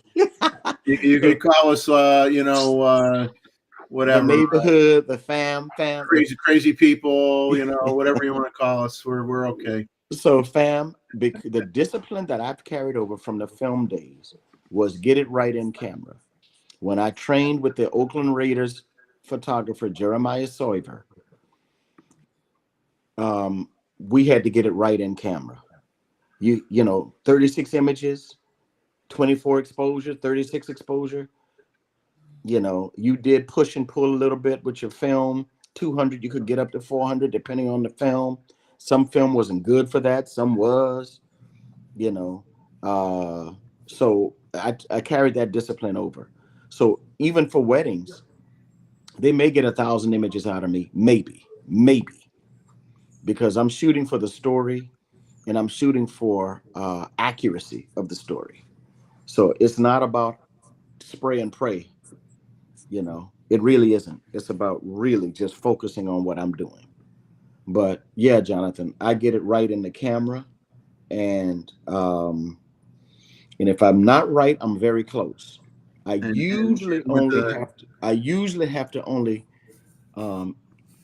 You can call us, The whatever, neighborhood, the fam. crazy people, whatever you want to call us. We're okay. So fam, the discipline that I've carried over from the film days was get it right in camera. When I trained with the Oakland Raiders photographer Jeremiah Soiver, we had to get it right in camera. 36 images, 24 exposure, 36 exposure. You did push and pull a little bit with your film. 200, you could get up to 400 depending on the film. Some film wasn't good for that, some was. So I carried that discipline over. So even for weddings, they may get 1,000 images out of me, maybe, because I'm shooting for the story and I'm shooting for accuracy of the story. So it's not about spray and pray, it really isn't. It's about really just focusing on what I'm doing. But yeah, Jonathan, I get it right in the camera, and if I'm not right, I'm very close. I usually have to only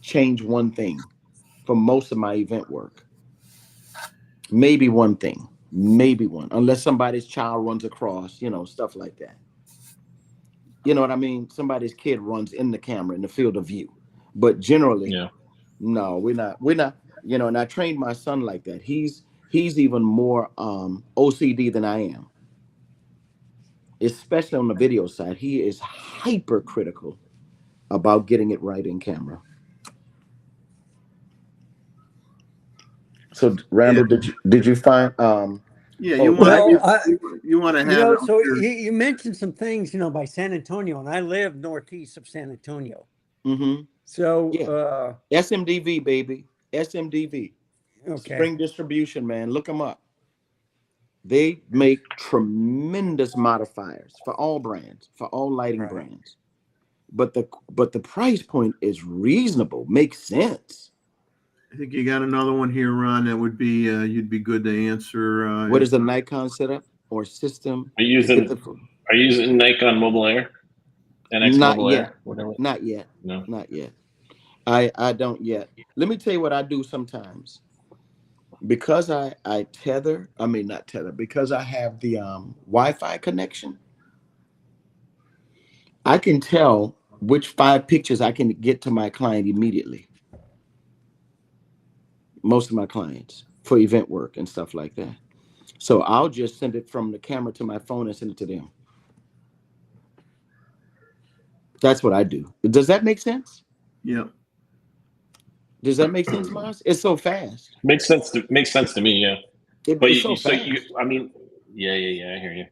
change one thing for most of my event work. Maybe one thing, unless somebody's child runs across, stuff like that. You know what I mean? Somebody's kid runs in the camera in the field of view. But generally, no, we're not, and I trained my son like that. He's even more OCD than I am. Especially on the video side, he is hypercritical about getting it right in camera. So, Randall, did you find? Yeah, you want to have. So you mentioned some things, by San Antonio, and I live northeast of San Antonio. Mm-hmm. So SMDV, baby, SMDV. Okay. Spring Distribution, man, look them up. They make tremendous modifiers for all brands, for all lighting brands. But the price point is reasonable, makes sense. I think you got another one here, Ron, that would be you'd be good to answer. What is the Nikon setup or system? Are you using Nikon Mobile Air? NX Not Mobile yet. Air? Whatever. Not yet. No. Not yet. I don't yet. Let me tell you what I do sometimes. Because I not tether, because I have the Wi-Fi connection, I can tell which 5 pictures I can get to my client immediately. Most of my clients for event work and stuff like that. So I'll just send it from the camera to my phone and send it to them. That's what I do. Does that make sense? Yeah. Does that make sense, Mars? It's so fast. Makes sense to me, yeah. I hear you.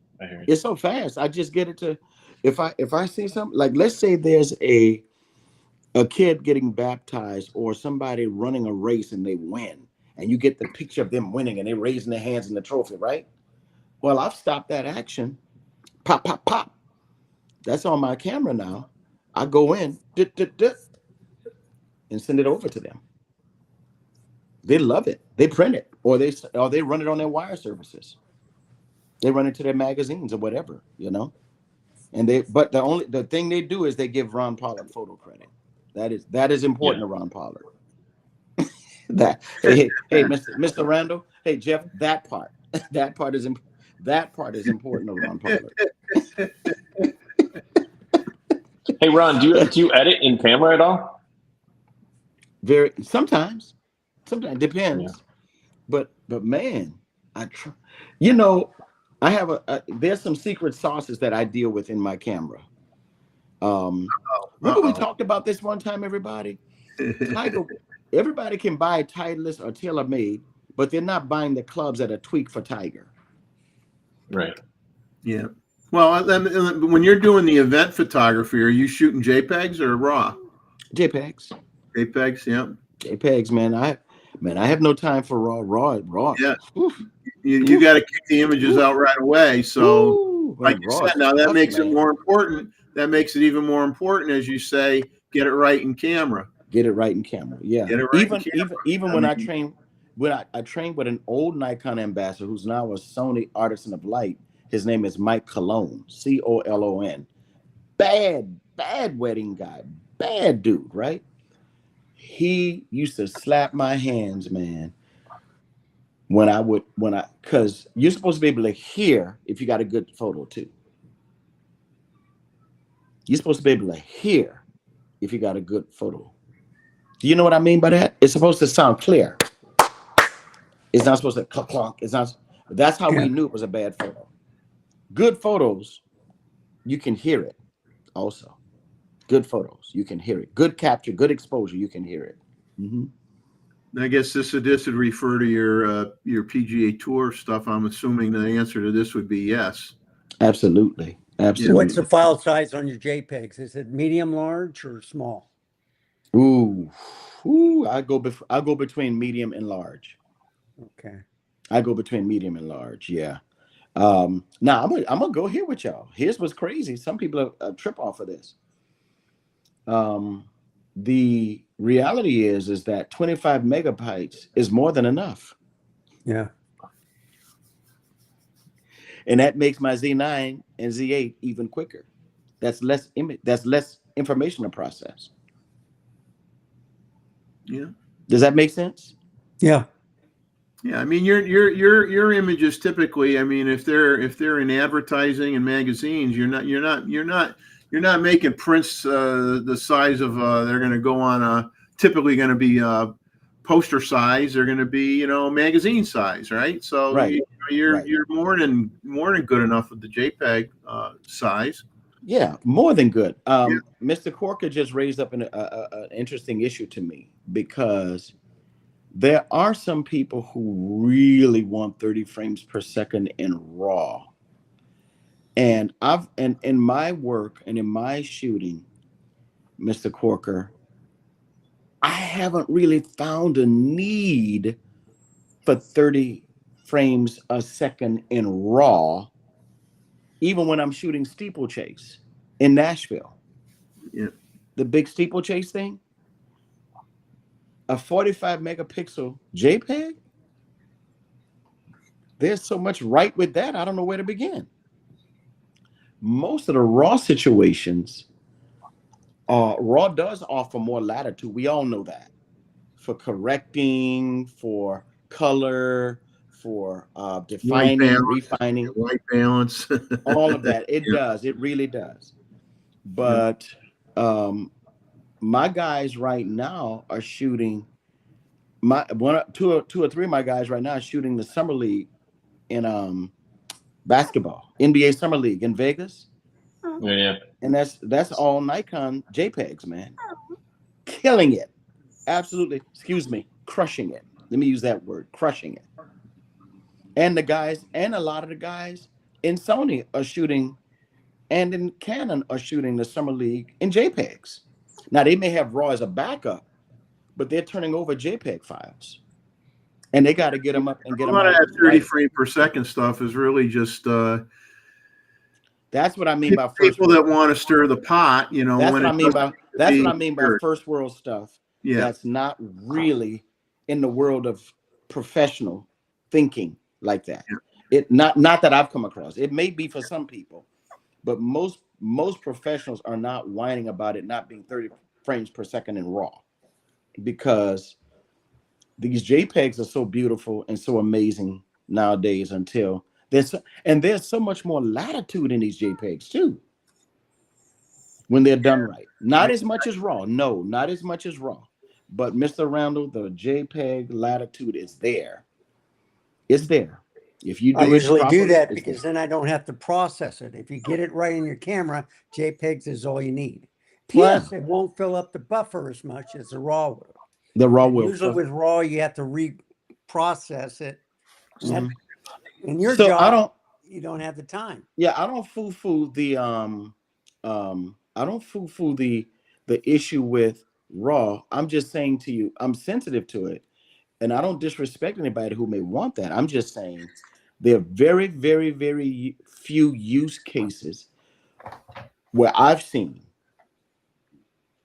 It's so fast. I just get it to, if I see something, like let's say there's a kid getting baptized or somebody running a race and they win, and you get the picture of them winning and they're raising their hands in the trophy, right? Well, I've stopped that action. Pop, pop, pop. That's on my camera now. I go in, and send it over to them. They love it. They print it, or they run it on their wire services. They run it to their magazines or whatever, And the thing they do is they give Ron Pollard photo credit. That is important to Ron Pollard. Hey, Mr. Randall. Hey, Jeff. That part is important to Ron Pollard. Hey, Ron, do you edit in camera at all? Sometimes depends. Yeah. But man, You know, I have there's some secret sauces that I deal with in my camera. Remember we talked about this one time, everybody? Tiger, everybody can buy Titleist or TaylorMade, but they're not buying the clubs that are tweaked for Tiger. Right. Yeah. Well, when you're doing the event photography, are you shooting JPEGs or RAW? JPEGs. JPEGs, yeah. JPEGs, man. I have no time for raw. Yeah. Oof. You got to kick the images out right away. So, Ooh, like you raw said, is now that tough, makes it man. more important. That makes it even more important, as you say, get it right in camera. Get it right in camera. Yeah. Get it right in camera. Even when I trained with an old Nikon ambassador who's now a Sony Artisan of Light. His name is Mike Colon, Colon. Bad wedding guy. Bad dude, right? He used to slap my hands, man. Because you're supposed to be able to hear if you got a good photo too. You're supposed to be able to hear if you got a good photo. Do you know what I mean by that? It's supposed to sound clear. It's not supposed to clunk, clunk. It's not. That's how we knew it was a bad photo. Good photos, you can hear it also. Good photos, you can hear it. Good capture, good exposure, you can hear it. I guess this would refer to your PGA Tour stuff. I'm assuming the answer to this would be yes. Absolutely. What's the file size on your JPEGs? Is it medium, large, or small? Ooh, I go between medium and large. Okay. I go between medium and large. Yeah. Now I'm gonna go here with y'all. Here's what's crazy. Some people trip off of this. The reality is that 25 megabytes is more than enough. Yeah. And that makes my Z9 and Z8 even quicker. That's less information to process. Yeah. Does that make sense? Yeah. Yeah, I mean your images typically, I mean, if they're in advertising and magazines, you're not making prints the size of they're going to go on typically going to be poster size. They're going to be magazine size, right? So right. You're more than good enough with the JPEG size. Yeah, more than good. Mr. Corker just raised up an interesting issue to me, because there are some people who really want 30 frames per second in RAW. And in my work and in my shooting, Mr. Corker, I haven't really found a need for 30 frames a second in RAW, even when I'm shooting steeplechase in Nashville. Yeah. The big steeplechase thing. A 45 megapixel JPEG? There's so much right with that, I don't know where to begin. Most of the RAW situations, RAW does offer more latitude. We all know that. For correcting, for color, for defining, refining. White balance. All of that. It does. It really does. But my guys right now are shooting. Two or three of my guys right now are shooting the summer league in basketball, NBA summer league in Vegas. Yeah. And that's all Nikon JPEGs, man. Killing it. Absolutely. Excuse me. Crushing it. Let me use that word. Crushing it. And a lot of the guys in Sony are shooting, and in Canon are shooting the summer league in JPEGs. Now they may have RAW as a backup, but they're turning over JPEG files, and they got to get them up and get them out. A lot of that 30 frame per second stuff is really just. That's what I mean by people that want to stir the pot. That's what I mean by first world stuff. Yeah. That's not really in the world of professional thinking like that. Yeah. It not that I've come across. It may be for some people, but most professionals are not whining about it not being 30 frames per second in RAW, because these JPEGs are so beautiful and so amazing nowadays. Until there's so much more latitude in these JPEGs too when they're done right. Not as much as RAW. No, not as much as RAW. But Mr. Randall, the JPEG latitude is there. It's there. If you I do it usually do properly, that it's because then I don't have to process it. If you get it right in your camera, JPEGs is all you need. Plus, it won't fill up the buffer as much as the RAW will. the raw And will. usually with RAW, you have to reprocess it. And that, Mhm. in your So job, you don't have the time. Yeah, I don't foo-foo the I don't foo-foo the issue with raw. I'm just saying to you, I'm sensitive to it, and I don't disrespect anybody who may want that. I'm just saying there are very, very, very few use cases where I've seen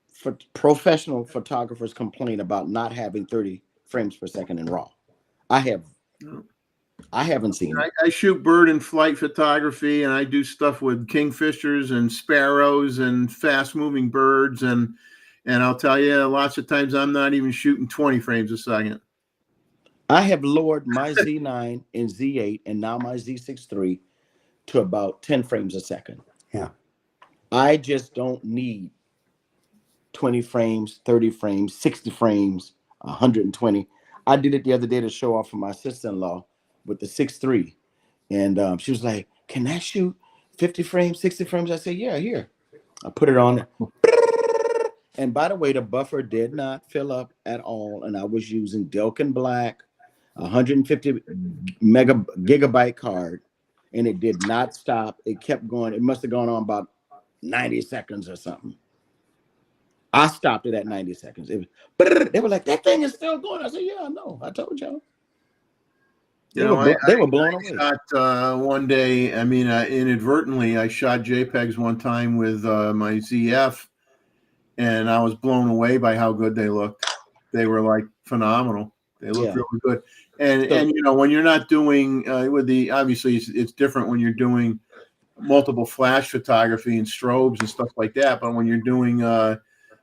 for professional photographers complain about not having 30 frames per second in raw. I haven't seen it. I shoot bird and flight photography, and I do stuff with kingfishers and sparrows and fast moving birds. And I'll tell you, lots of times I'm not even shooting 20 frames a second. I have lowered my Z9 and Z8 and now my Z6 III to about 10 frames a second. Yeah. I just don't need 20 frames, 30 frames, 60 frames, 120. I did it the other day to show off for my sister-in-law with the 6 III. And she was like, can I shoot 50 frames, 60 frames? I said, yeah, here. I put it on. And by the way, the buffer did not fill up at all. And I was using Delkin Black, 150 gigabyte card. And it did not stop. It kept going. It must have gone on about 90 seconds or something. I stopped it at 90 seconds. It was, they were like, that thing is still going. I said, yeah, I know. I told y'all. They were blown away. Shot one day, I mean, inadvertently, I shot JPEGs one time with my ZF, and I was blown away by how good they looked. They were like phenomenal. They looked really good. And you know, when you're not doing with the, obviously it's different when you're doing multiple flash photography and strobes and stuff like that. But when you're doing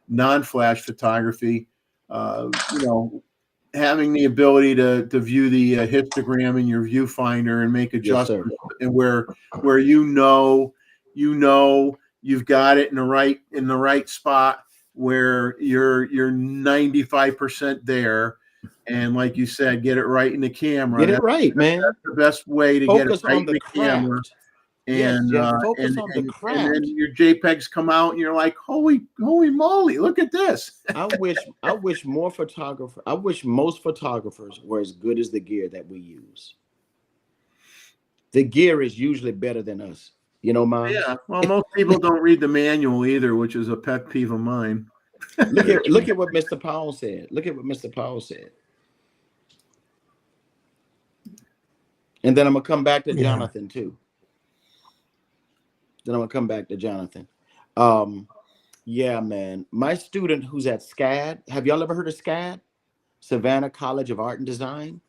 non-flash photography, you know, having the ability to view the histogram in your viewfinder and make adjustments, and where you've got it in the right spot where you're 95% there, and like you said, get it right in the camera. Get it right, man. That's the best way to focus get it right on the in the camera. And focus on the and craft. then your JPEGs come out, and you're like, holy moly, look at this. I wish most photographers were as good as the gear that we use. The gear is usually better than us. You know, Mom? Yeah. Well, most people don't read the manual either, which is a pet peeve of mine. Look at what Mr. Powell said. And then I'm gonna come back to Jonathan too. Yeah, man. My student who's at SCAD, have y'all ever heard of SCAD? Savannah College of Art and Design.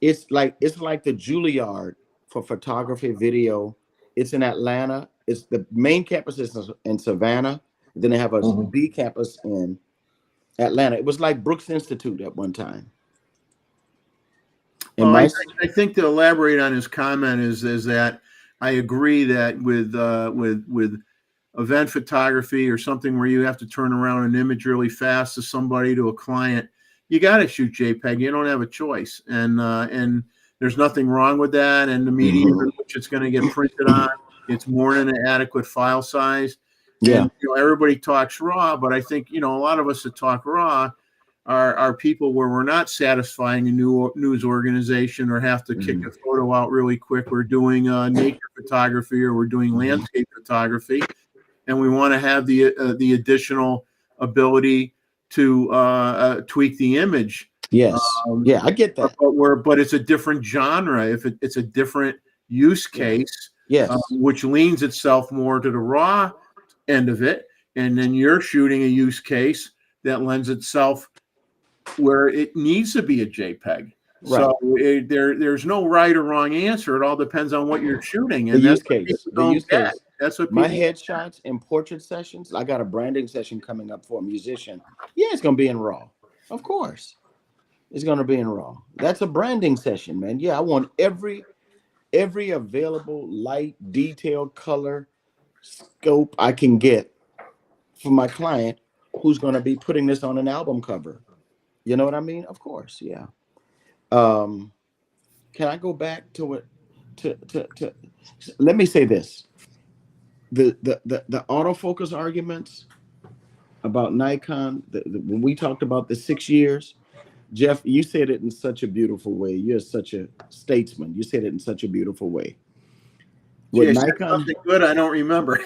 It's like the Juilliard for photography, video. It's in Atlanta. It's the main campus is in Savannah. Then they have a B campus in Atlanta. It was like Brooks Institute at one time. And well, I think to elaborate on his comment is that I agree that with event photography or something where you have to turn around an image really fast to somebody, to a client, you got to shoot JPEG. You don't have a choice, and there's nothing wrong with that. And the medium in which it's going to get printed on, it's more than an adequate file size. Yeah. And, you know, everybody talks RAW, but I think, you know, a lot of us that talk RAW are people where we're not satisfying a news organization or have to kick a photo out really quick. We're doing nature photography, or we're doing landscape photography, and we want to have the additional ability to tweak the image. Yes. I get that. But it's a different genre. If it's a different use case, which leans itself more to the RAW end of it, and then you're shooting a use case that lends itself where it needs to be a JPEG. Right. So there's no right or wrong answer. It all depends on what you're shooting. And that's what people don't get. That's what my headshots and portrait sessions. I got a branding session coming up for a musician. Yeah, it's gonna be in RAW. Of course, it's gonna be in RAW. That's a branding session, man. Yeah, I want every available light, detail, color, scope I can get for my client who's gonna be putting this on an album cover. You know what I mean? Of course, yeah. can I go back to what to let me say this. The autofocus arguments about Nikon, when we talked about the 6 years, Jeff, you said it in such a beautiful way. You're such a statesman. You said it in such a beautiful way. With Gee, I said Nikon, something good I don't remember.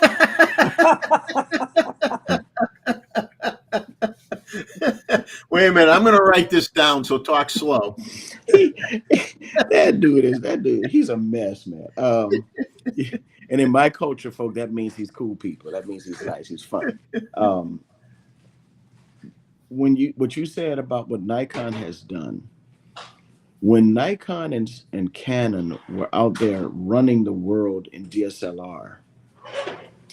Wait a minute, I'm going to write this down. So talk slow. that dude. He's a mess, man. And in my culture, folk, that means he's cool people. That means he's nice. He's fun. What you said about what Nikon has done, when Nikon and Canon were out there running the world in DSLR,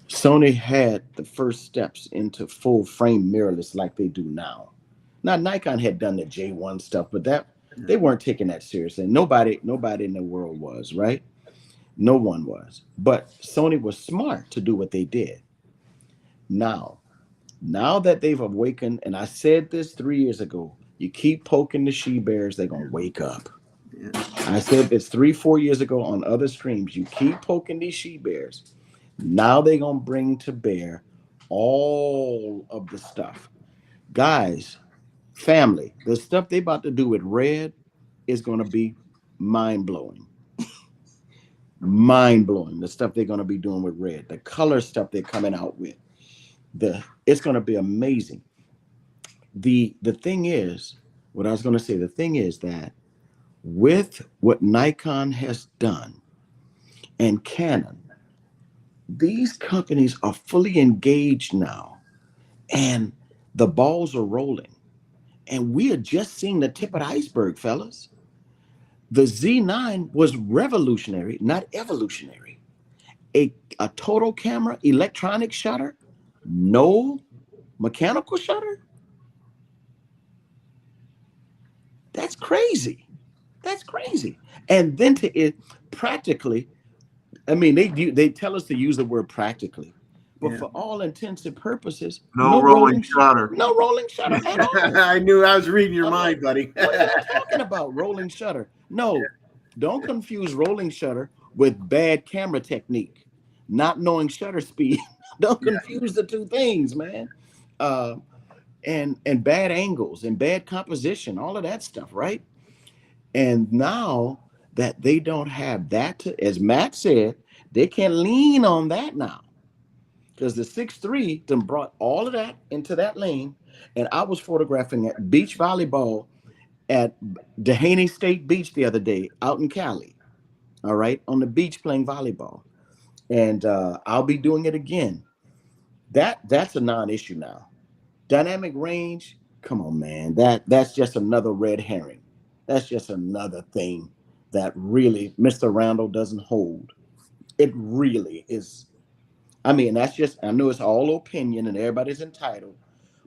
Sony had the first steps into full frame mirrorless like they do now. Now Nikon had done the J1 stuff, but that they weren't taking that seriously. Nobody in the world was, right? No one was. But Sony was smart to do what they did. Now that they've awakened, and I said this 3 years ago, you keep poking the she-bears, they're going to wake up. Yeah. I said this 3-4 years ago on other streams, you keep poking these she-bears. Now they're going to bring to bear all of the stuff. Guys, family, the stuff they about to do with Red is going to be mind-blowing. Mind-blowing, the stuff they're going to be doing with Red. The color stuff they're coming out with. It's going to be amazing. The thing is, what I was going to say, the thing is that with what Nikon has done and Canon, these companies are fully engaged now, and the balls are rolling. And we are just seeing the tip of the iceberg, fellas. The Z9 was revolutionary, not evolutionary. A total camera, electronic shutter, no mechanical shutter? That's crazy. That's crazy. And then to it practically, I mean, they tell us to use the word practically, but for all intents and purposes, no rolling shutter. No rolling shutter at all. I knew I was reading your mind, buddy. What are you talking about? Rolling shutter? No, don't confuse rolling shutter with bad camera technique, not knowing shutter speed. Don't confuse the two things, man. And bad angles and bad composition, all of that stuff, right? And now that they don't have that, as Matt said, they can lean on that now. Because the 6.3 then brought all of that into that lane. And I was photographing at beach volleyball at Dehaney State Beach the other day out in Cali. All right, on the beach playing volleyball. And I'll be doing it again. That's a non-issue now. Dynamic range, come on, man. That's just another red herring. That's just another thing that really Mr. Randall doesn't hold. It really is. I mean, that's just, I know it's all opinion and everybody's entitled,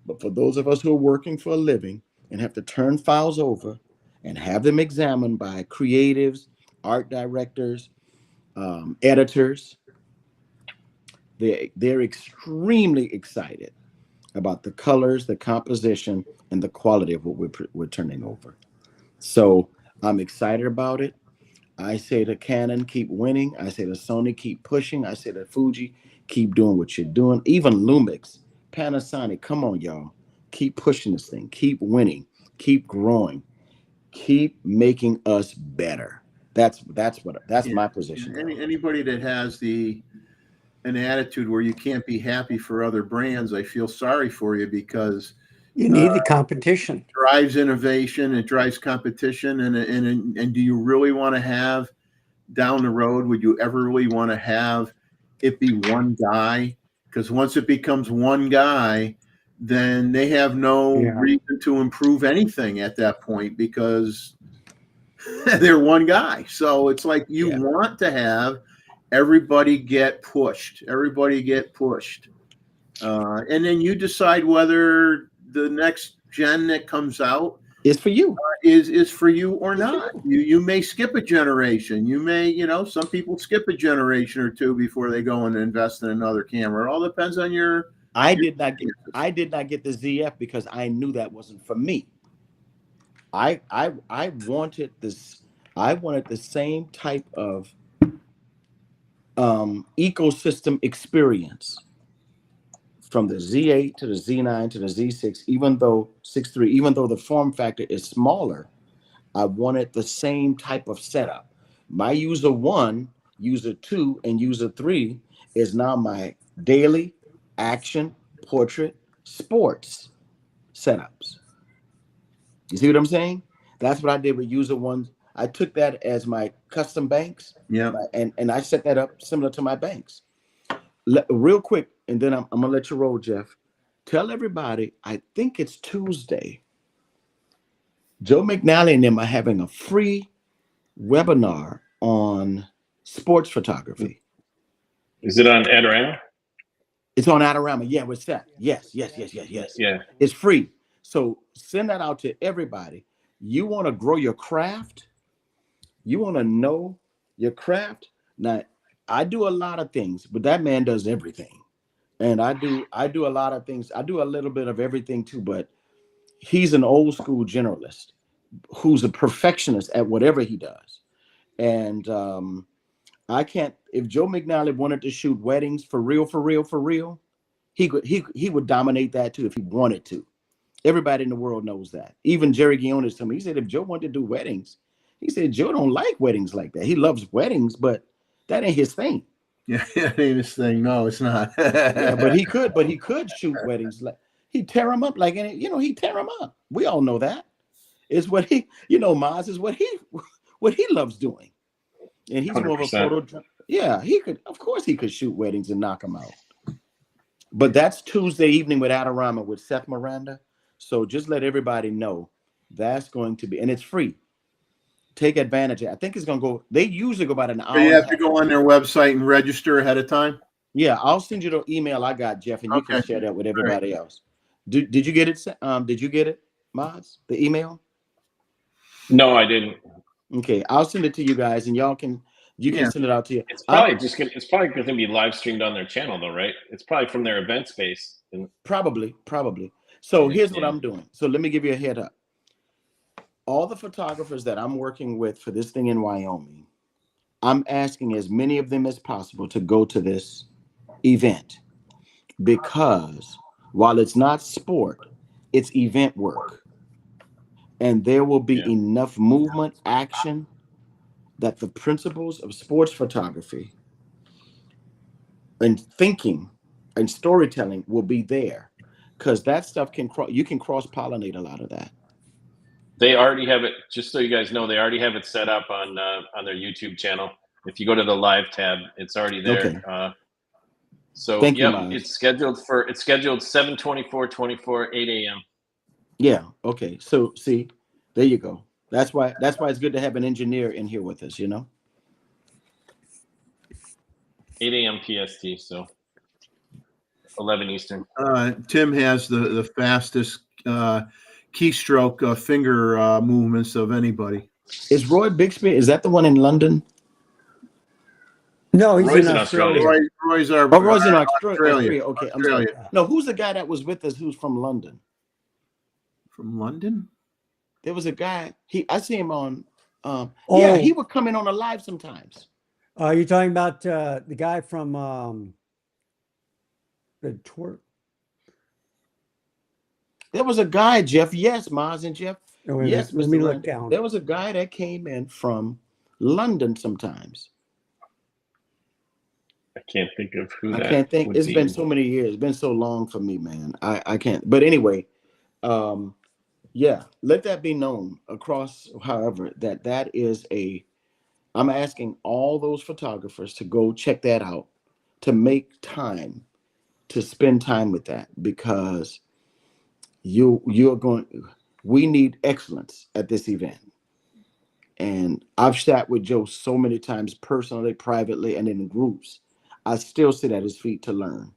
but for those of us who are working for a living and have to turn files over and have them examined by creatives, art directors, editors, they're extremely excited about the colors, the composition, and the quality of what we're turning over. So I'm excited about it. I say to Canon, keep winning. I say to Sony, keep pushing. I say to Fuji, keep doing what you're doing. Even Lumix, Panasonic, come on, y'all. Keep pushing this thing. Keep winning. Keep growing. Keep making us better. That's my position. Anybody that has an attitude where you can't be happy for other brands, I feel sorry for you, because you need the competition. It drives innovation, it drives competition, and do you really want to have down the road? Would you ever really want to have it be one guy? Because once it becomes one guy, then they have no reason to improve anything at that point, because they're one guy. So it's like you want to have everybody get pushed, and then you decide whether the next gen that comes out is for you, is for you or not. You may skip a generation. You may, some people skip a generation or two before they go and invest in another camera. It all depends on your. I did not get the ZF because I knew that wasn't for me. I wanted this. I wanted the same type of ecosystem experience from the Z8 to the Z9 to the Z6, even though 6.3, even though the form factor is smaller, I wanted the same type of setup. My user 1, user 2, and user 3 is now my daily, action, portrait, sports setups. You see what I'm saying? That's what I did with user 1. I took that as my custom banks. Yeah. And I set that up similar to my banks. Real quick, and then I'm gonna let you roll, Jeff. Tell everybody, I think it's Tuesday. Joe McNally and them are having a free webinar on sports photography. Is it on Adorama? It's on Adorama. Yeah, with Seth. Yes. Yeah. It's free. So send that out to everybody. You want to grow your craft? You want to know your craft? Now, I do a lot of things, but that man does everything. And I do a lot of things. I do a little bit of everything too, but he's an old school generalist who's a perfectionist at whatever he does. And I can't, if Joe McNally wanted to shoot weddings for real, he would dominate that too if he wanted to. Everybody in the world knows that. Even Jerry Guiones told me, he said, if Joe wanted to do weddings, he said, Joe don't like weddings like that. He loves weddings, but that ain't his thing. Yeah, that ain't his thing. No, it's not. Yeah, but he could shoot weddings. Like he'd tear them up like any, he'd tear them up. We all know that. It's what he, Maz is what he loves doing. And he's 100%. More of a photo. Yeah, of course he could shoot weddings and knock them out. But that's Tuesday evening with Adorama with Seth Miranda. So just let everybody know that's going to be, and it's free. Take advantage of it. I think it's going to go, they usually go about an hour. So you have to go on their website and register ahead of time? Yeah, I'll send you the email I got, Jeff, and you can share that with everybody else. Did you get it? Did you get it, Maz? The email? No, I didn't. Okay, I'll send it to you guys, and y'all can send it out to you. It's probably going to be live streamed on their channel, though, right? It's probably from their event space. Probably. So here's what I'm doing. So let me give you a head up. All the photographers that I'm working with for this thing in Wyoming, I'm asking as many of them as possible to go to this event, because while it's not sport, it's event work. And there will be enough movement, action, that the principles of sports photography and thinking and storytelling will be there, because that stuff you can cross-pollinate a lot of that. They already have it, just so you guys know, they already have it set up on their YouTube channel. If you go to the live tab, it's already there. Okay. So thank you, it's scheduled 7/24/24, 8 a.m. Yeah. Okay. So see, there you go. That's why it's good to have an engineer in here with us, 8 a.m. PST, so 11 Eastern. Tim has the fastest keystroke finger movements of anybody. Is Roy Bixby? Is that the one in London? No, he's in Australia. Roy's in Australia. Okay, I'm sorry. No, who's the guy that was with us? Who's from London? From London? There was a guy. I see him on. Yeah, he would come in on a live sometimes. You're talking about the guy from the tour. There was a guy, Jeff. Yes, Maz and Jeff. Oh, yes, let me look down. There was a guy that came in from London sometimes. I can't think of who that. I can't think. It's been so many years. It's been so long for me, man. I can't. But anyway, yeah, let that be known across. However, that is I'm asking all those photographers to go check that out, to make time, to spend time with that, because we need excellence at this event. And I've sat with Joe so many times, personally, privately, and in groups. I still sit at his feet to learn.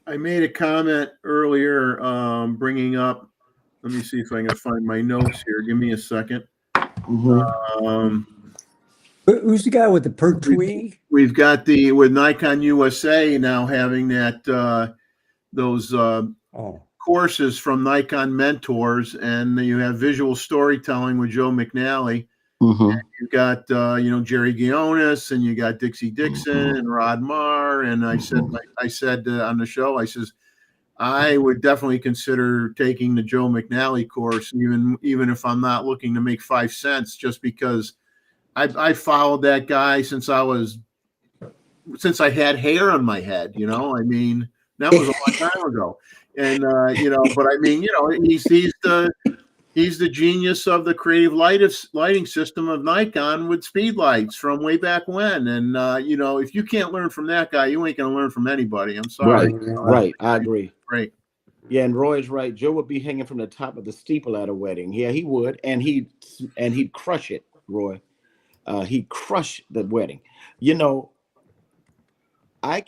I made a comment earlier bringing up, let me see if I can find my notes here. Give me a second. Mm-hmm. Who's the guy with the pertwee? We've got with Nikon USA now having that those courses from Nikon mentors, and you have visual storytelling with Joe McNally. Mm-hmm. You got Jerry Guionis, and you got Dixie Dixon and Rod Marr. And I said on the show, I says, I would definitely consider taking the Joe McNally course, even if I'm not looking to make 5 cents, just because I followed that guy since I had hair on my head. I mean, that was a long time ago. And but I mean, he's the genius of the creative lighting system of Nikon with speed lights from way back when. And if you can't learn from that guy, you ain't gonna learn from anybody. I'm sorry. Right. I agree. Great. Yeah, and Roy's right. Joe would be hanging from the top of the steeple at a wedding. Yeah, he would, and he'd crush it, Roy. He'd crush the wedding. I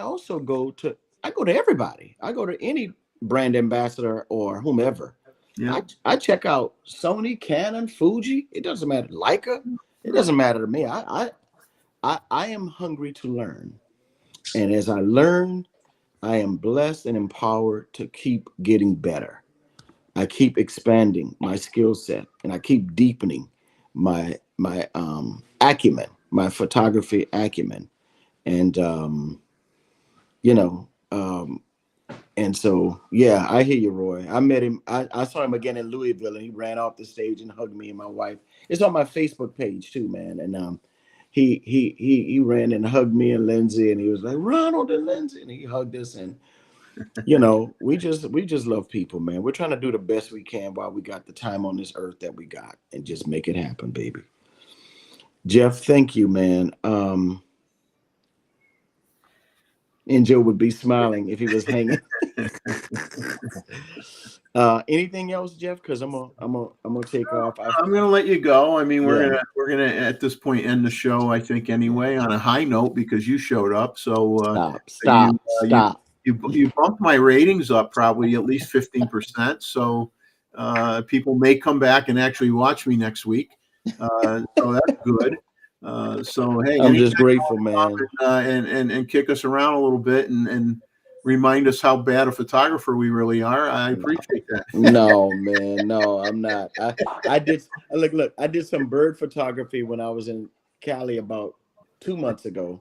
also go to everybody. I go to any brand ambassador or whomever. Yeah. I check out Sony, Canon, Fuji. It doesn't matter. Leica. It doesn't matter to me. I am hungry to learn, and as I learn, I am blessed and empowered to keep getting better. I keep expanding my skill set, and I keep deepening my acumen, my photography acumen, and and so yeah, I hear you, Roy. I met him. I saw him again in Louisville, and he ran off the stage and hugged me and my wife. It's on my Facebook page too, man. And he ran and hugged me and Lindsay, and he was like, Ronald and Lindsay, and he hugged us. And we just love people, man. We're trying to do the best we can while we got the time on this earth that we got, and just make it happen, baby. Jeff, thank you, man. And Joe would be smiling if he was hanging. Anything else, Jeff? Because I'm gonna take off. I'm gonna let you go. I mean, we're gonna at this point end the show, I think, anyway, on a high note, because you showed up. So stop. You bumped my ratings up probably at least 15%. So people may come back and actually watch me next week. So that's good. So hey, I'm just grateful, man, and kick us around a little bit and remind us how bad a photographer we really are. I appreciate that. No, man, no, I'm not. I did I did some bird photography when I was in Cali about 2 months ago,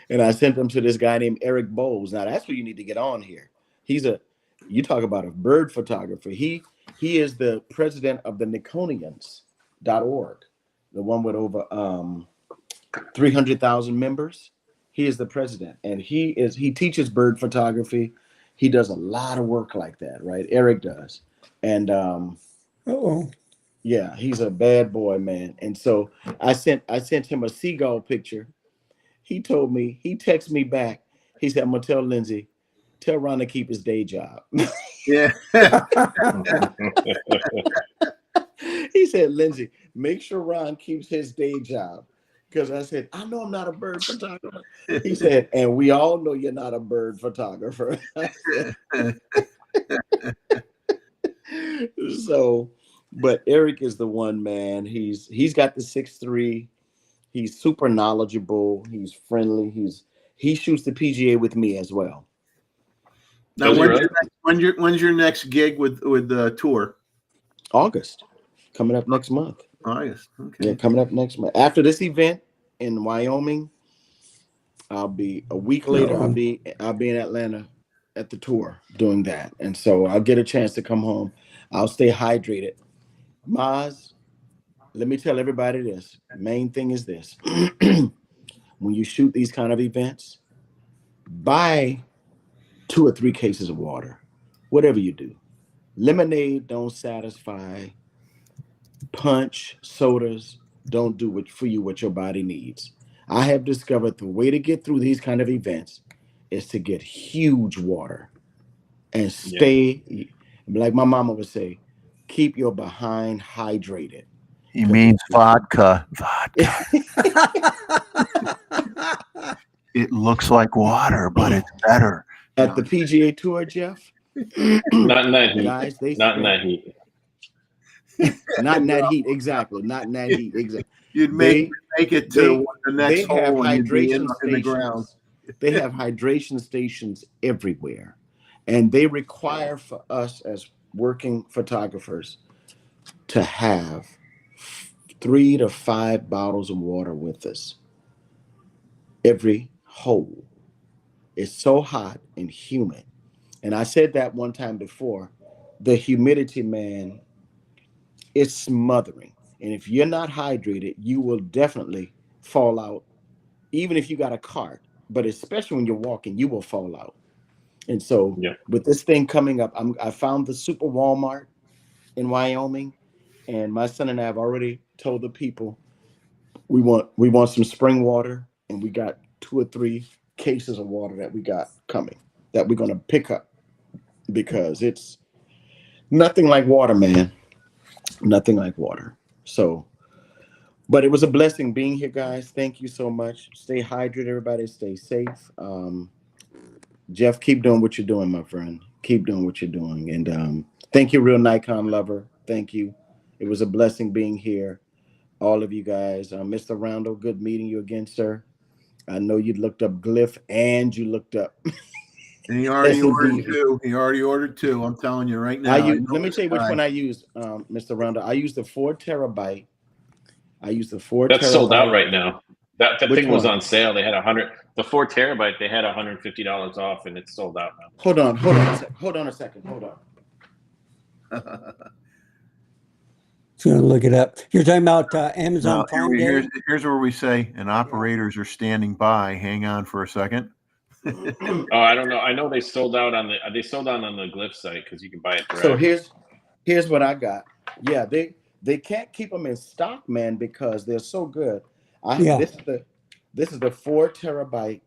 and I sent them to this guy named Eric Bowles. Now that's what you need to get on here. You talk about a bird photographer. He is the president of the Niconians.org, the one with over 300,000 members. He is the president, and he teaches bird photography. He does a lot of work like that, right? Eric does. And yeah, he's a bad boy, man. And so I sent him a seagull picture. He texted me back. He said, I'm gonna tell Lindsay, tell Ron to keep his day job. Yeah. He said, Lindsay, make sure Ron keeps his day job. Because I said, I know I'm not a bird photographer. He said, and we all know you're not a bird photographer. So, but Eric is the one, man. He's got the 6'3". He's super knowledgeable. He's friendly. He shoots the PGA with me as well. Now, when's your next gig with the tour? August, coming up next month. August. Okay. Yeah, coming up next month. After this event in Wyoming, I'll be a week later. I'll be in Atlanta at the tour doing that, and so I'll get a chance to come home. I'll stay hydrated. Maz, let me tell everybody this. Main thing is this: when you shoot these kind of events, buy 2 or 3 cases of water. Whatever you do, lemonade don't satisfy. Punch, sodas don't do what your body needs. I have discovered the way to get through these kind of events is to get huge water and stay, like my mama would say, keep your behind hydrated. He means vodka. It looks like water, but it's better. At the PGA Tour, Jeff? Not in that heat. Guys, Not in that heat. Not in that heat, exactly. Not in that heat, exactly. You'd make it to the next hole and you'd be in the ground. They have hydration stations everywhere. And they require for us as working photographers to have 3 to 5 bottles of water with us every hole. It's so hot and humid. And I said that one time before. The humidity, man, is smothering. And if you're not hydrated, you will definitely fall out, even if you got a cart. But especially when you're walking, you will fall out. And so with this thing coming up, I found the Super Walmart in Wyoming, and my son and I have already told the people we want some spring water, and we got 2 or 3 cases of water that we got coming that we're going to pick up, because it's nothing like water, man. Nothing like water. So, but it was a blessing being here, guys. Thank you so much. Stay hydrated, everybody. Stay safe. Jeff, keep doing what you're doing, my friend. Keep doing what you're doing. And thank you, Real Nikon Lover. Thank you. It was a blessing being here. All of you guys. Mr. Roundel, good meeting you again, sir. I know you looked up Glyph and you looked up. And he already ordered 2. He already ordered 2. I'm telling you right now. Let me tell you which one I used, Mr. Roundel. I used the 4 terabyte. That's sold out right now. That thing was one? on sale. They had 100. The 4 terabyte. They had $150 off, and it's sold out now. Hold on a second. Just gonna look it up. You're talking about Amazon Now, Prime Day? here's where we say, and operators are standing by. Hang on for a second. Oh, I don't know. I know they sold out on the Glyph site because you can buy it direct. So here's what I got. Yeah, they can't keep them in stock, man, because they're so good. This is the 4 terabyte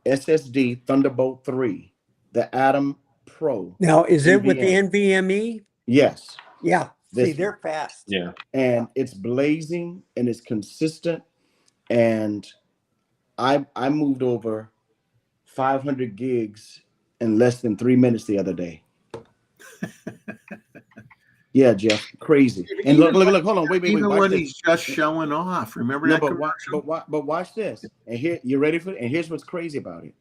SSD Thunderbolt 3, the Atom Pro. Now, is it with the NVMe? Yes. Yeah. See, they're fast. Yeah. And it's blazing and it's consistent. And I moved over 500 gigs in less than 3 minutes the other day. Yeah, Jeff, crazy. And look, hold on, wait. Even watch when this. he's just showing off, remember that commercial? But watch this. And here, you ready for it? And here's what's crazy about it.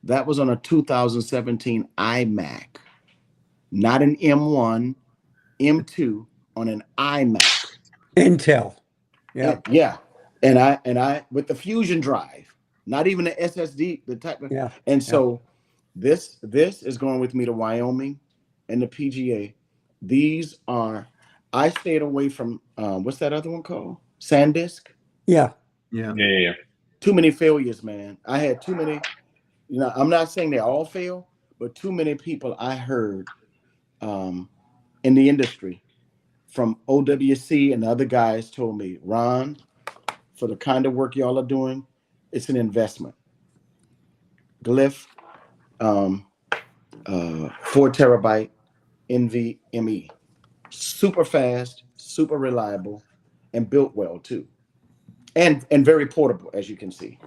That was on a 2017 iMac, not an M1, M2, on an iMac. Intel. Yeah. Yeah. And I with the Fusion drive, not even the SSD, the type of. Yeah. And so this is going with me to Wyoming and the PGA. These are, I stayed away from what's that other one called? SanDisk? Yeah. Too many failures, man. I had too many, I'm not saying they all fail, but too many people I heard in the industry from OWC and other guys told me, Ron, for the kind of work y'all are doing, it's an investment. Glyph, 4 terabyte NVMe, super fast, super reliable, and built well too, and very portable, as you can see.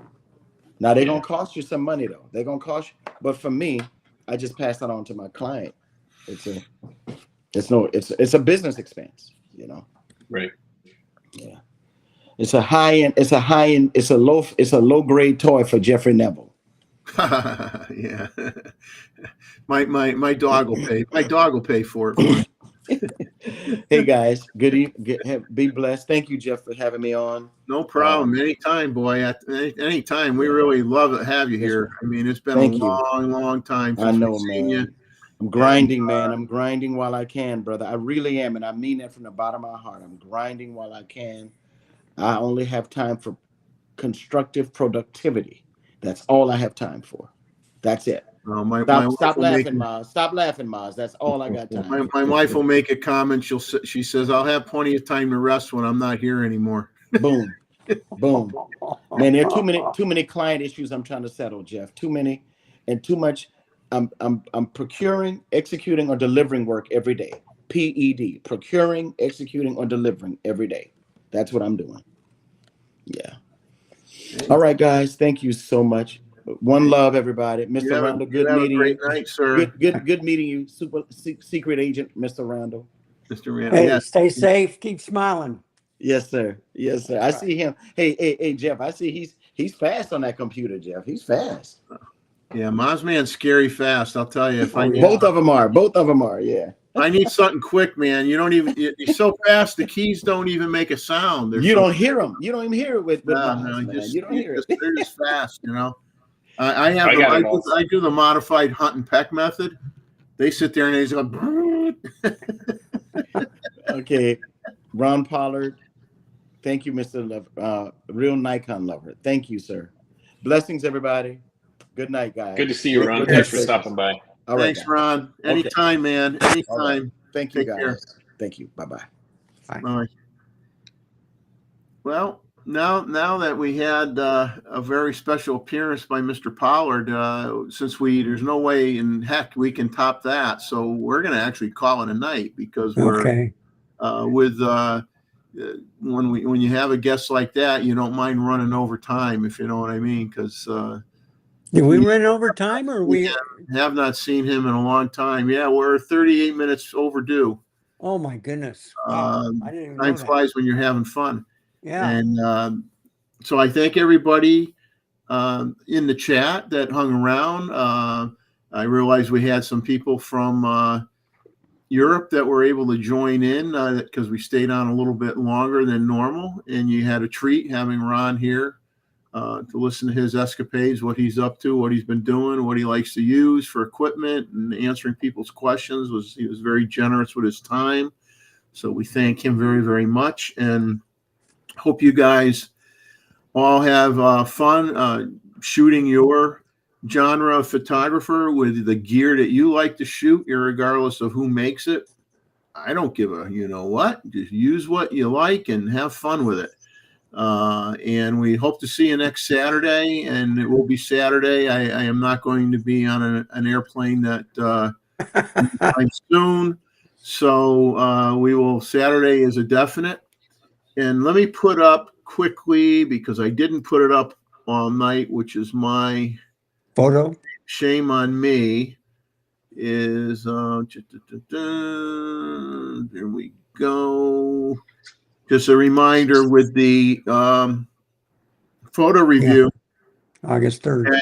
Now they're gonna cost you some money though. They're gonna cost you, but for me, I just pass that on to my client. It's a business expense, Right. Yeah. It's a low grade toy for Jeffrey Neville. Yeah. My dog will pay. My dog will pay for it. Hey guys, be blessed. Thank you, Jeff, for having me on. No problem. Anytime, boy. Anytime. We really love to have you here. I mean, it's been a long time. I know, man. I'm grinding, man. I'm grinding while I can, brother. I really am, and I mean that from the bottom of my heart. I'm grinding while I can. I only have time for constructive productivity. That's all I have time for. That's it. Stop laughing, Maz. Stop laughing, Maz. That's all I got time. My wife will make a comment. She says, "I'll have plenty of time to rest when I'm not here anymore." Boom, boom. Man, there are too many client issues I'm trying to settle, Jeff. Too many, and too much. I'm procuring, executing, or delivering work every day. PED, procuring, executing, or delivering every day. That's what I'm doing. Yeah. All right, guys. Thank you so much. One love, everybody. Mr. Roundel, good meeting you. Night, sir. Good meeting you, super secret agent, Mr. Roundel. Mr. Roundel. Hey, stay safe. Keep smiling. Yes, sir. Yes, sir. I see him. Hey, Jeff. I see he's fast on that computer, Jeff. He's fast. Yeah, Mozman's scary fast. I'll tell you. If I need, Both of them are. Both of them are. Yeah. I need something quick, man. You don't even. He's so fast. The keys don't even make a sound. You don't hear them. You don't even hear it with No, Moz, man. You don't hear it. they're just fast. You know. I have. I got it all. I do the modified hunt and peck method. They sit there and they just go. Okay, Ron Pollard. Thank you, Mr. Real Nikon lover. Thank you, sir. Blessings, everybody. Good night, guys. Good to see you, Ron. Thanks for stopping by. All right, Thanks, guys. Ron. Anytime, man. Anytime. All right. Thank you, Take guys. care. Thank you. Bye-bye. Bye. Well, now that we had a very special appearance by Mr. Pollard, since there's no way in heck we can top that, so we're going to actually call it a night because we're Okay. when you have a guest like that, you don't mind running over time, if you know what I mean, because Did we run over time or we? have not seen him in a long time. Yeah, we're 38 minutes overdue. Oh my goodness! Wow. I didn't even know Time that. flies when you're having fun. Yeah. And so I thank everybody in the chat that hung around. I realized we had some people from Europe that were able to join in because we stayed on a little bit longer than normal. And you had a treat having Ron here to listen to his escapades, what he's up to, what he's been doing, what he likes to use for equipment, and answering people's questions. He was very generous with his time. So we thank him very, very much. And hope you guys all have fun shooting your genre of photographer with the gear that you like to shoot, regardless of who makes it. I don't give a you know what. Just use what you like and have fun with it. And we hope to see you next Saturday. And it will be Saturday. I am not going to be on an airplane that anytime soon. So we will. Saturday is a definite. And let me put up quickly, because I didn't put it up all night, which is my Photo. shame on me, is there we go. Just a reminder with the photo review. August 3rd. Okay.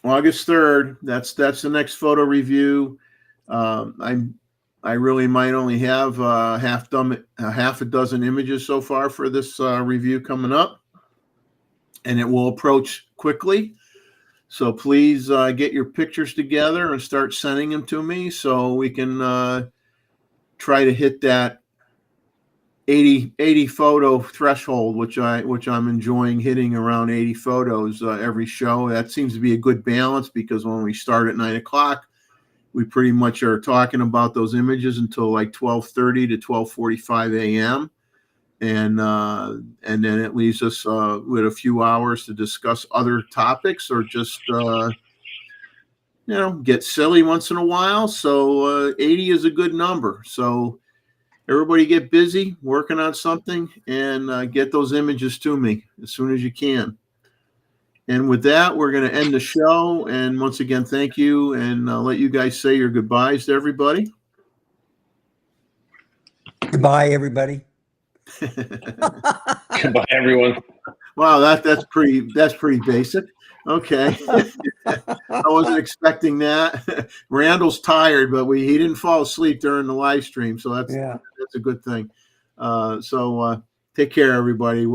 August 3rd. That's the next photo review. I really might only have half a dozen images so far for this review coming up, and it will approach quickly. So please get your pictures together and start sending them to me so we can try to hit that 80 photo threshold, which I'm enjoying hitting around 80 photos every show. That seems to be a good balance, because when we start at 9 o'clock, we pretty much are talking about those images until like 12:30 to 12:45 a.m. And then it leaves us with a few hours to discuss other topics, or just get silly once in a while. So 80 is a good number. So everybody get busy working on something and get those images to me as soon as you can. And with that, we're going to end the show. And once again, thank you. And I'll let you guys say your goodbyes to everybody. Goodbye, everybody. Goodbye, everyone. Wow, that's pretty basic. Okay. I wasn't expecting that. Randall's tired, but he didn't fall asleep during the live stream. So that's a good thing. So take care, everybody.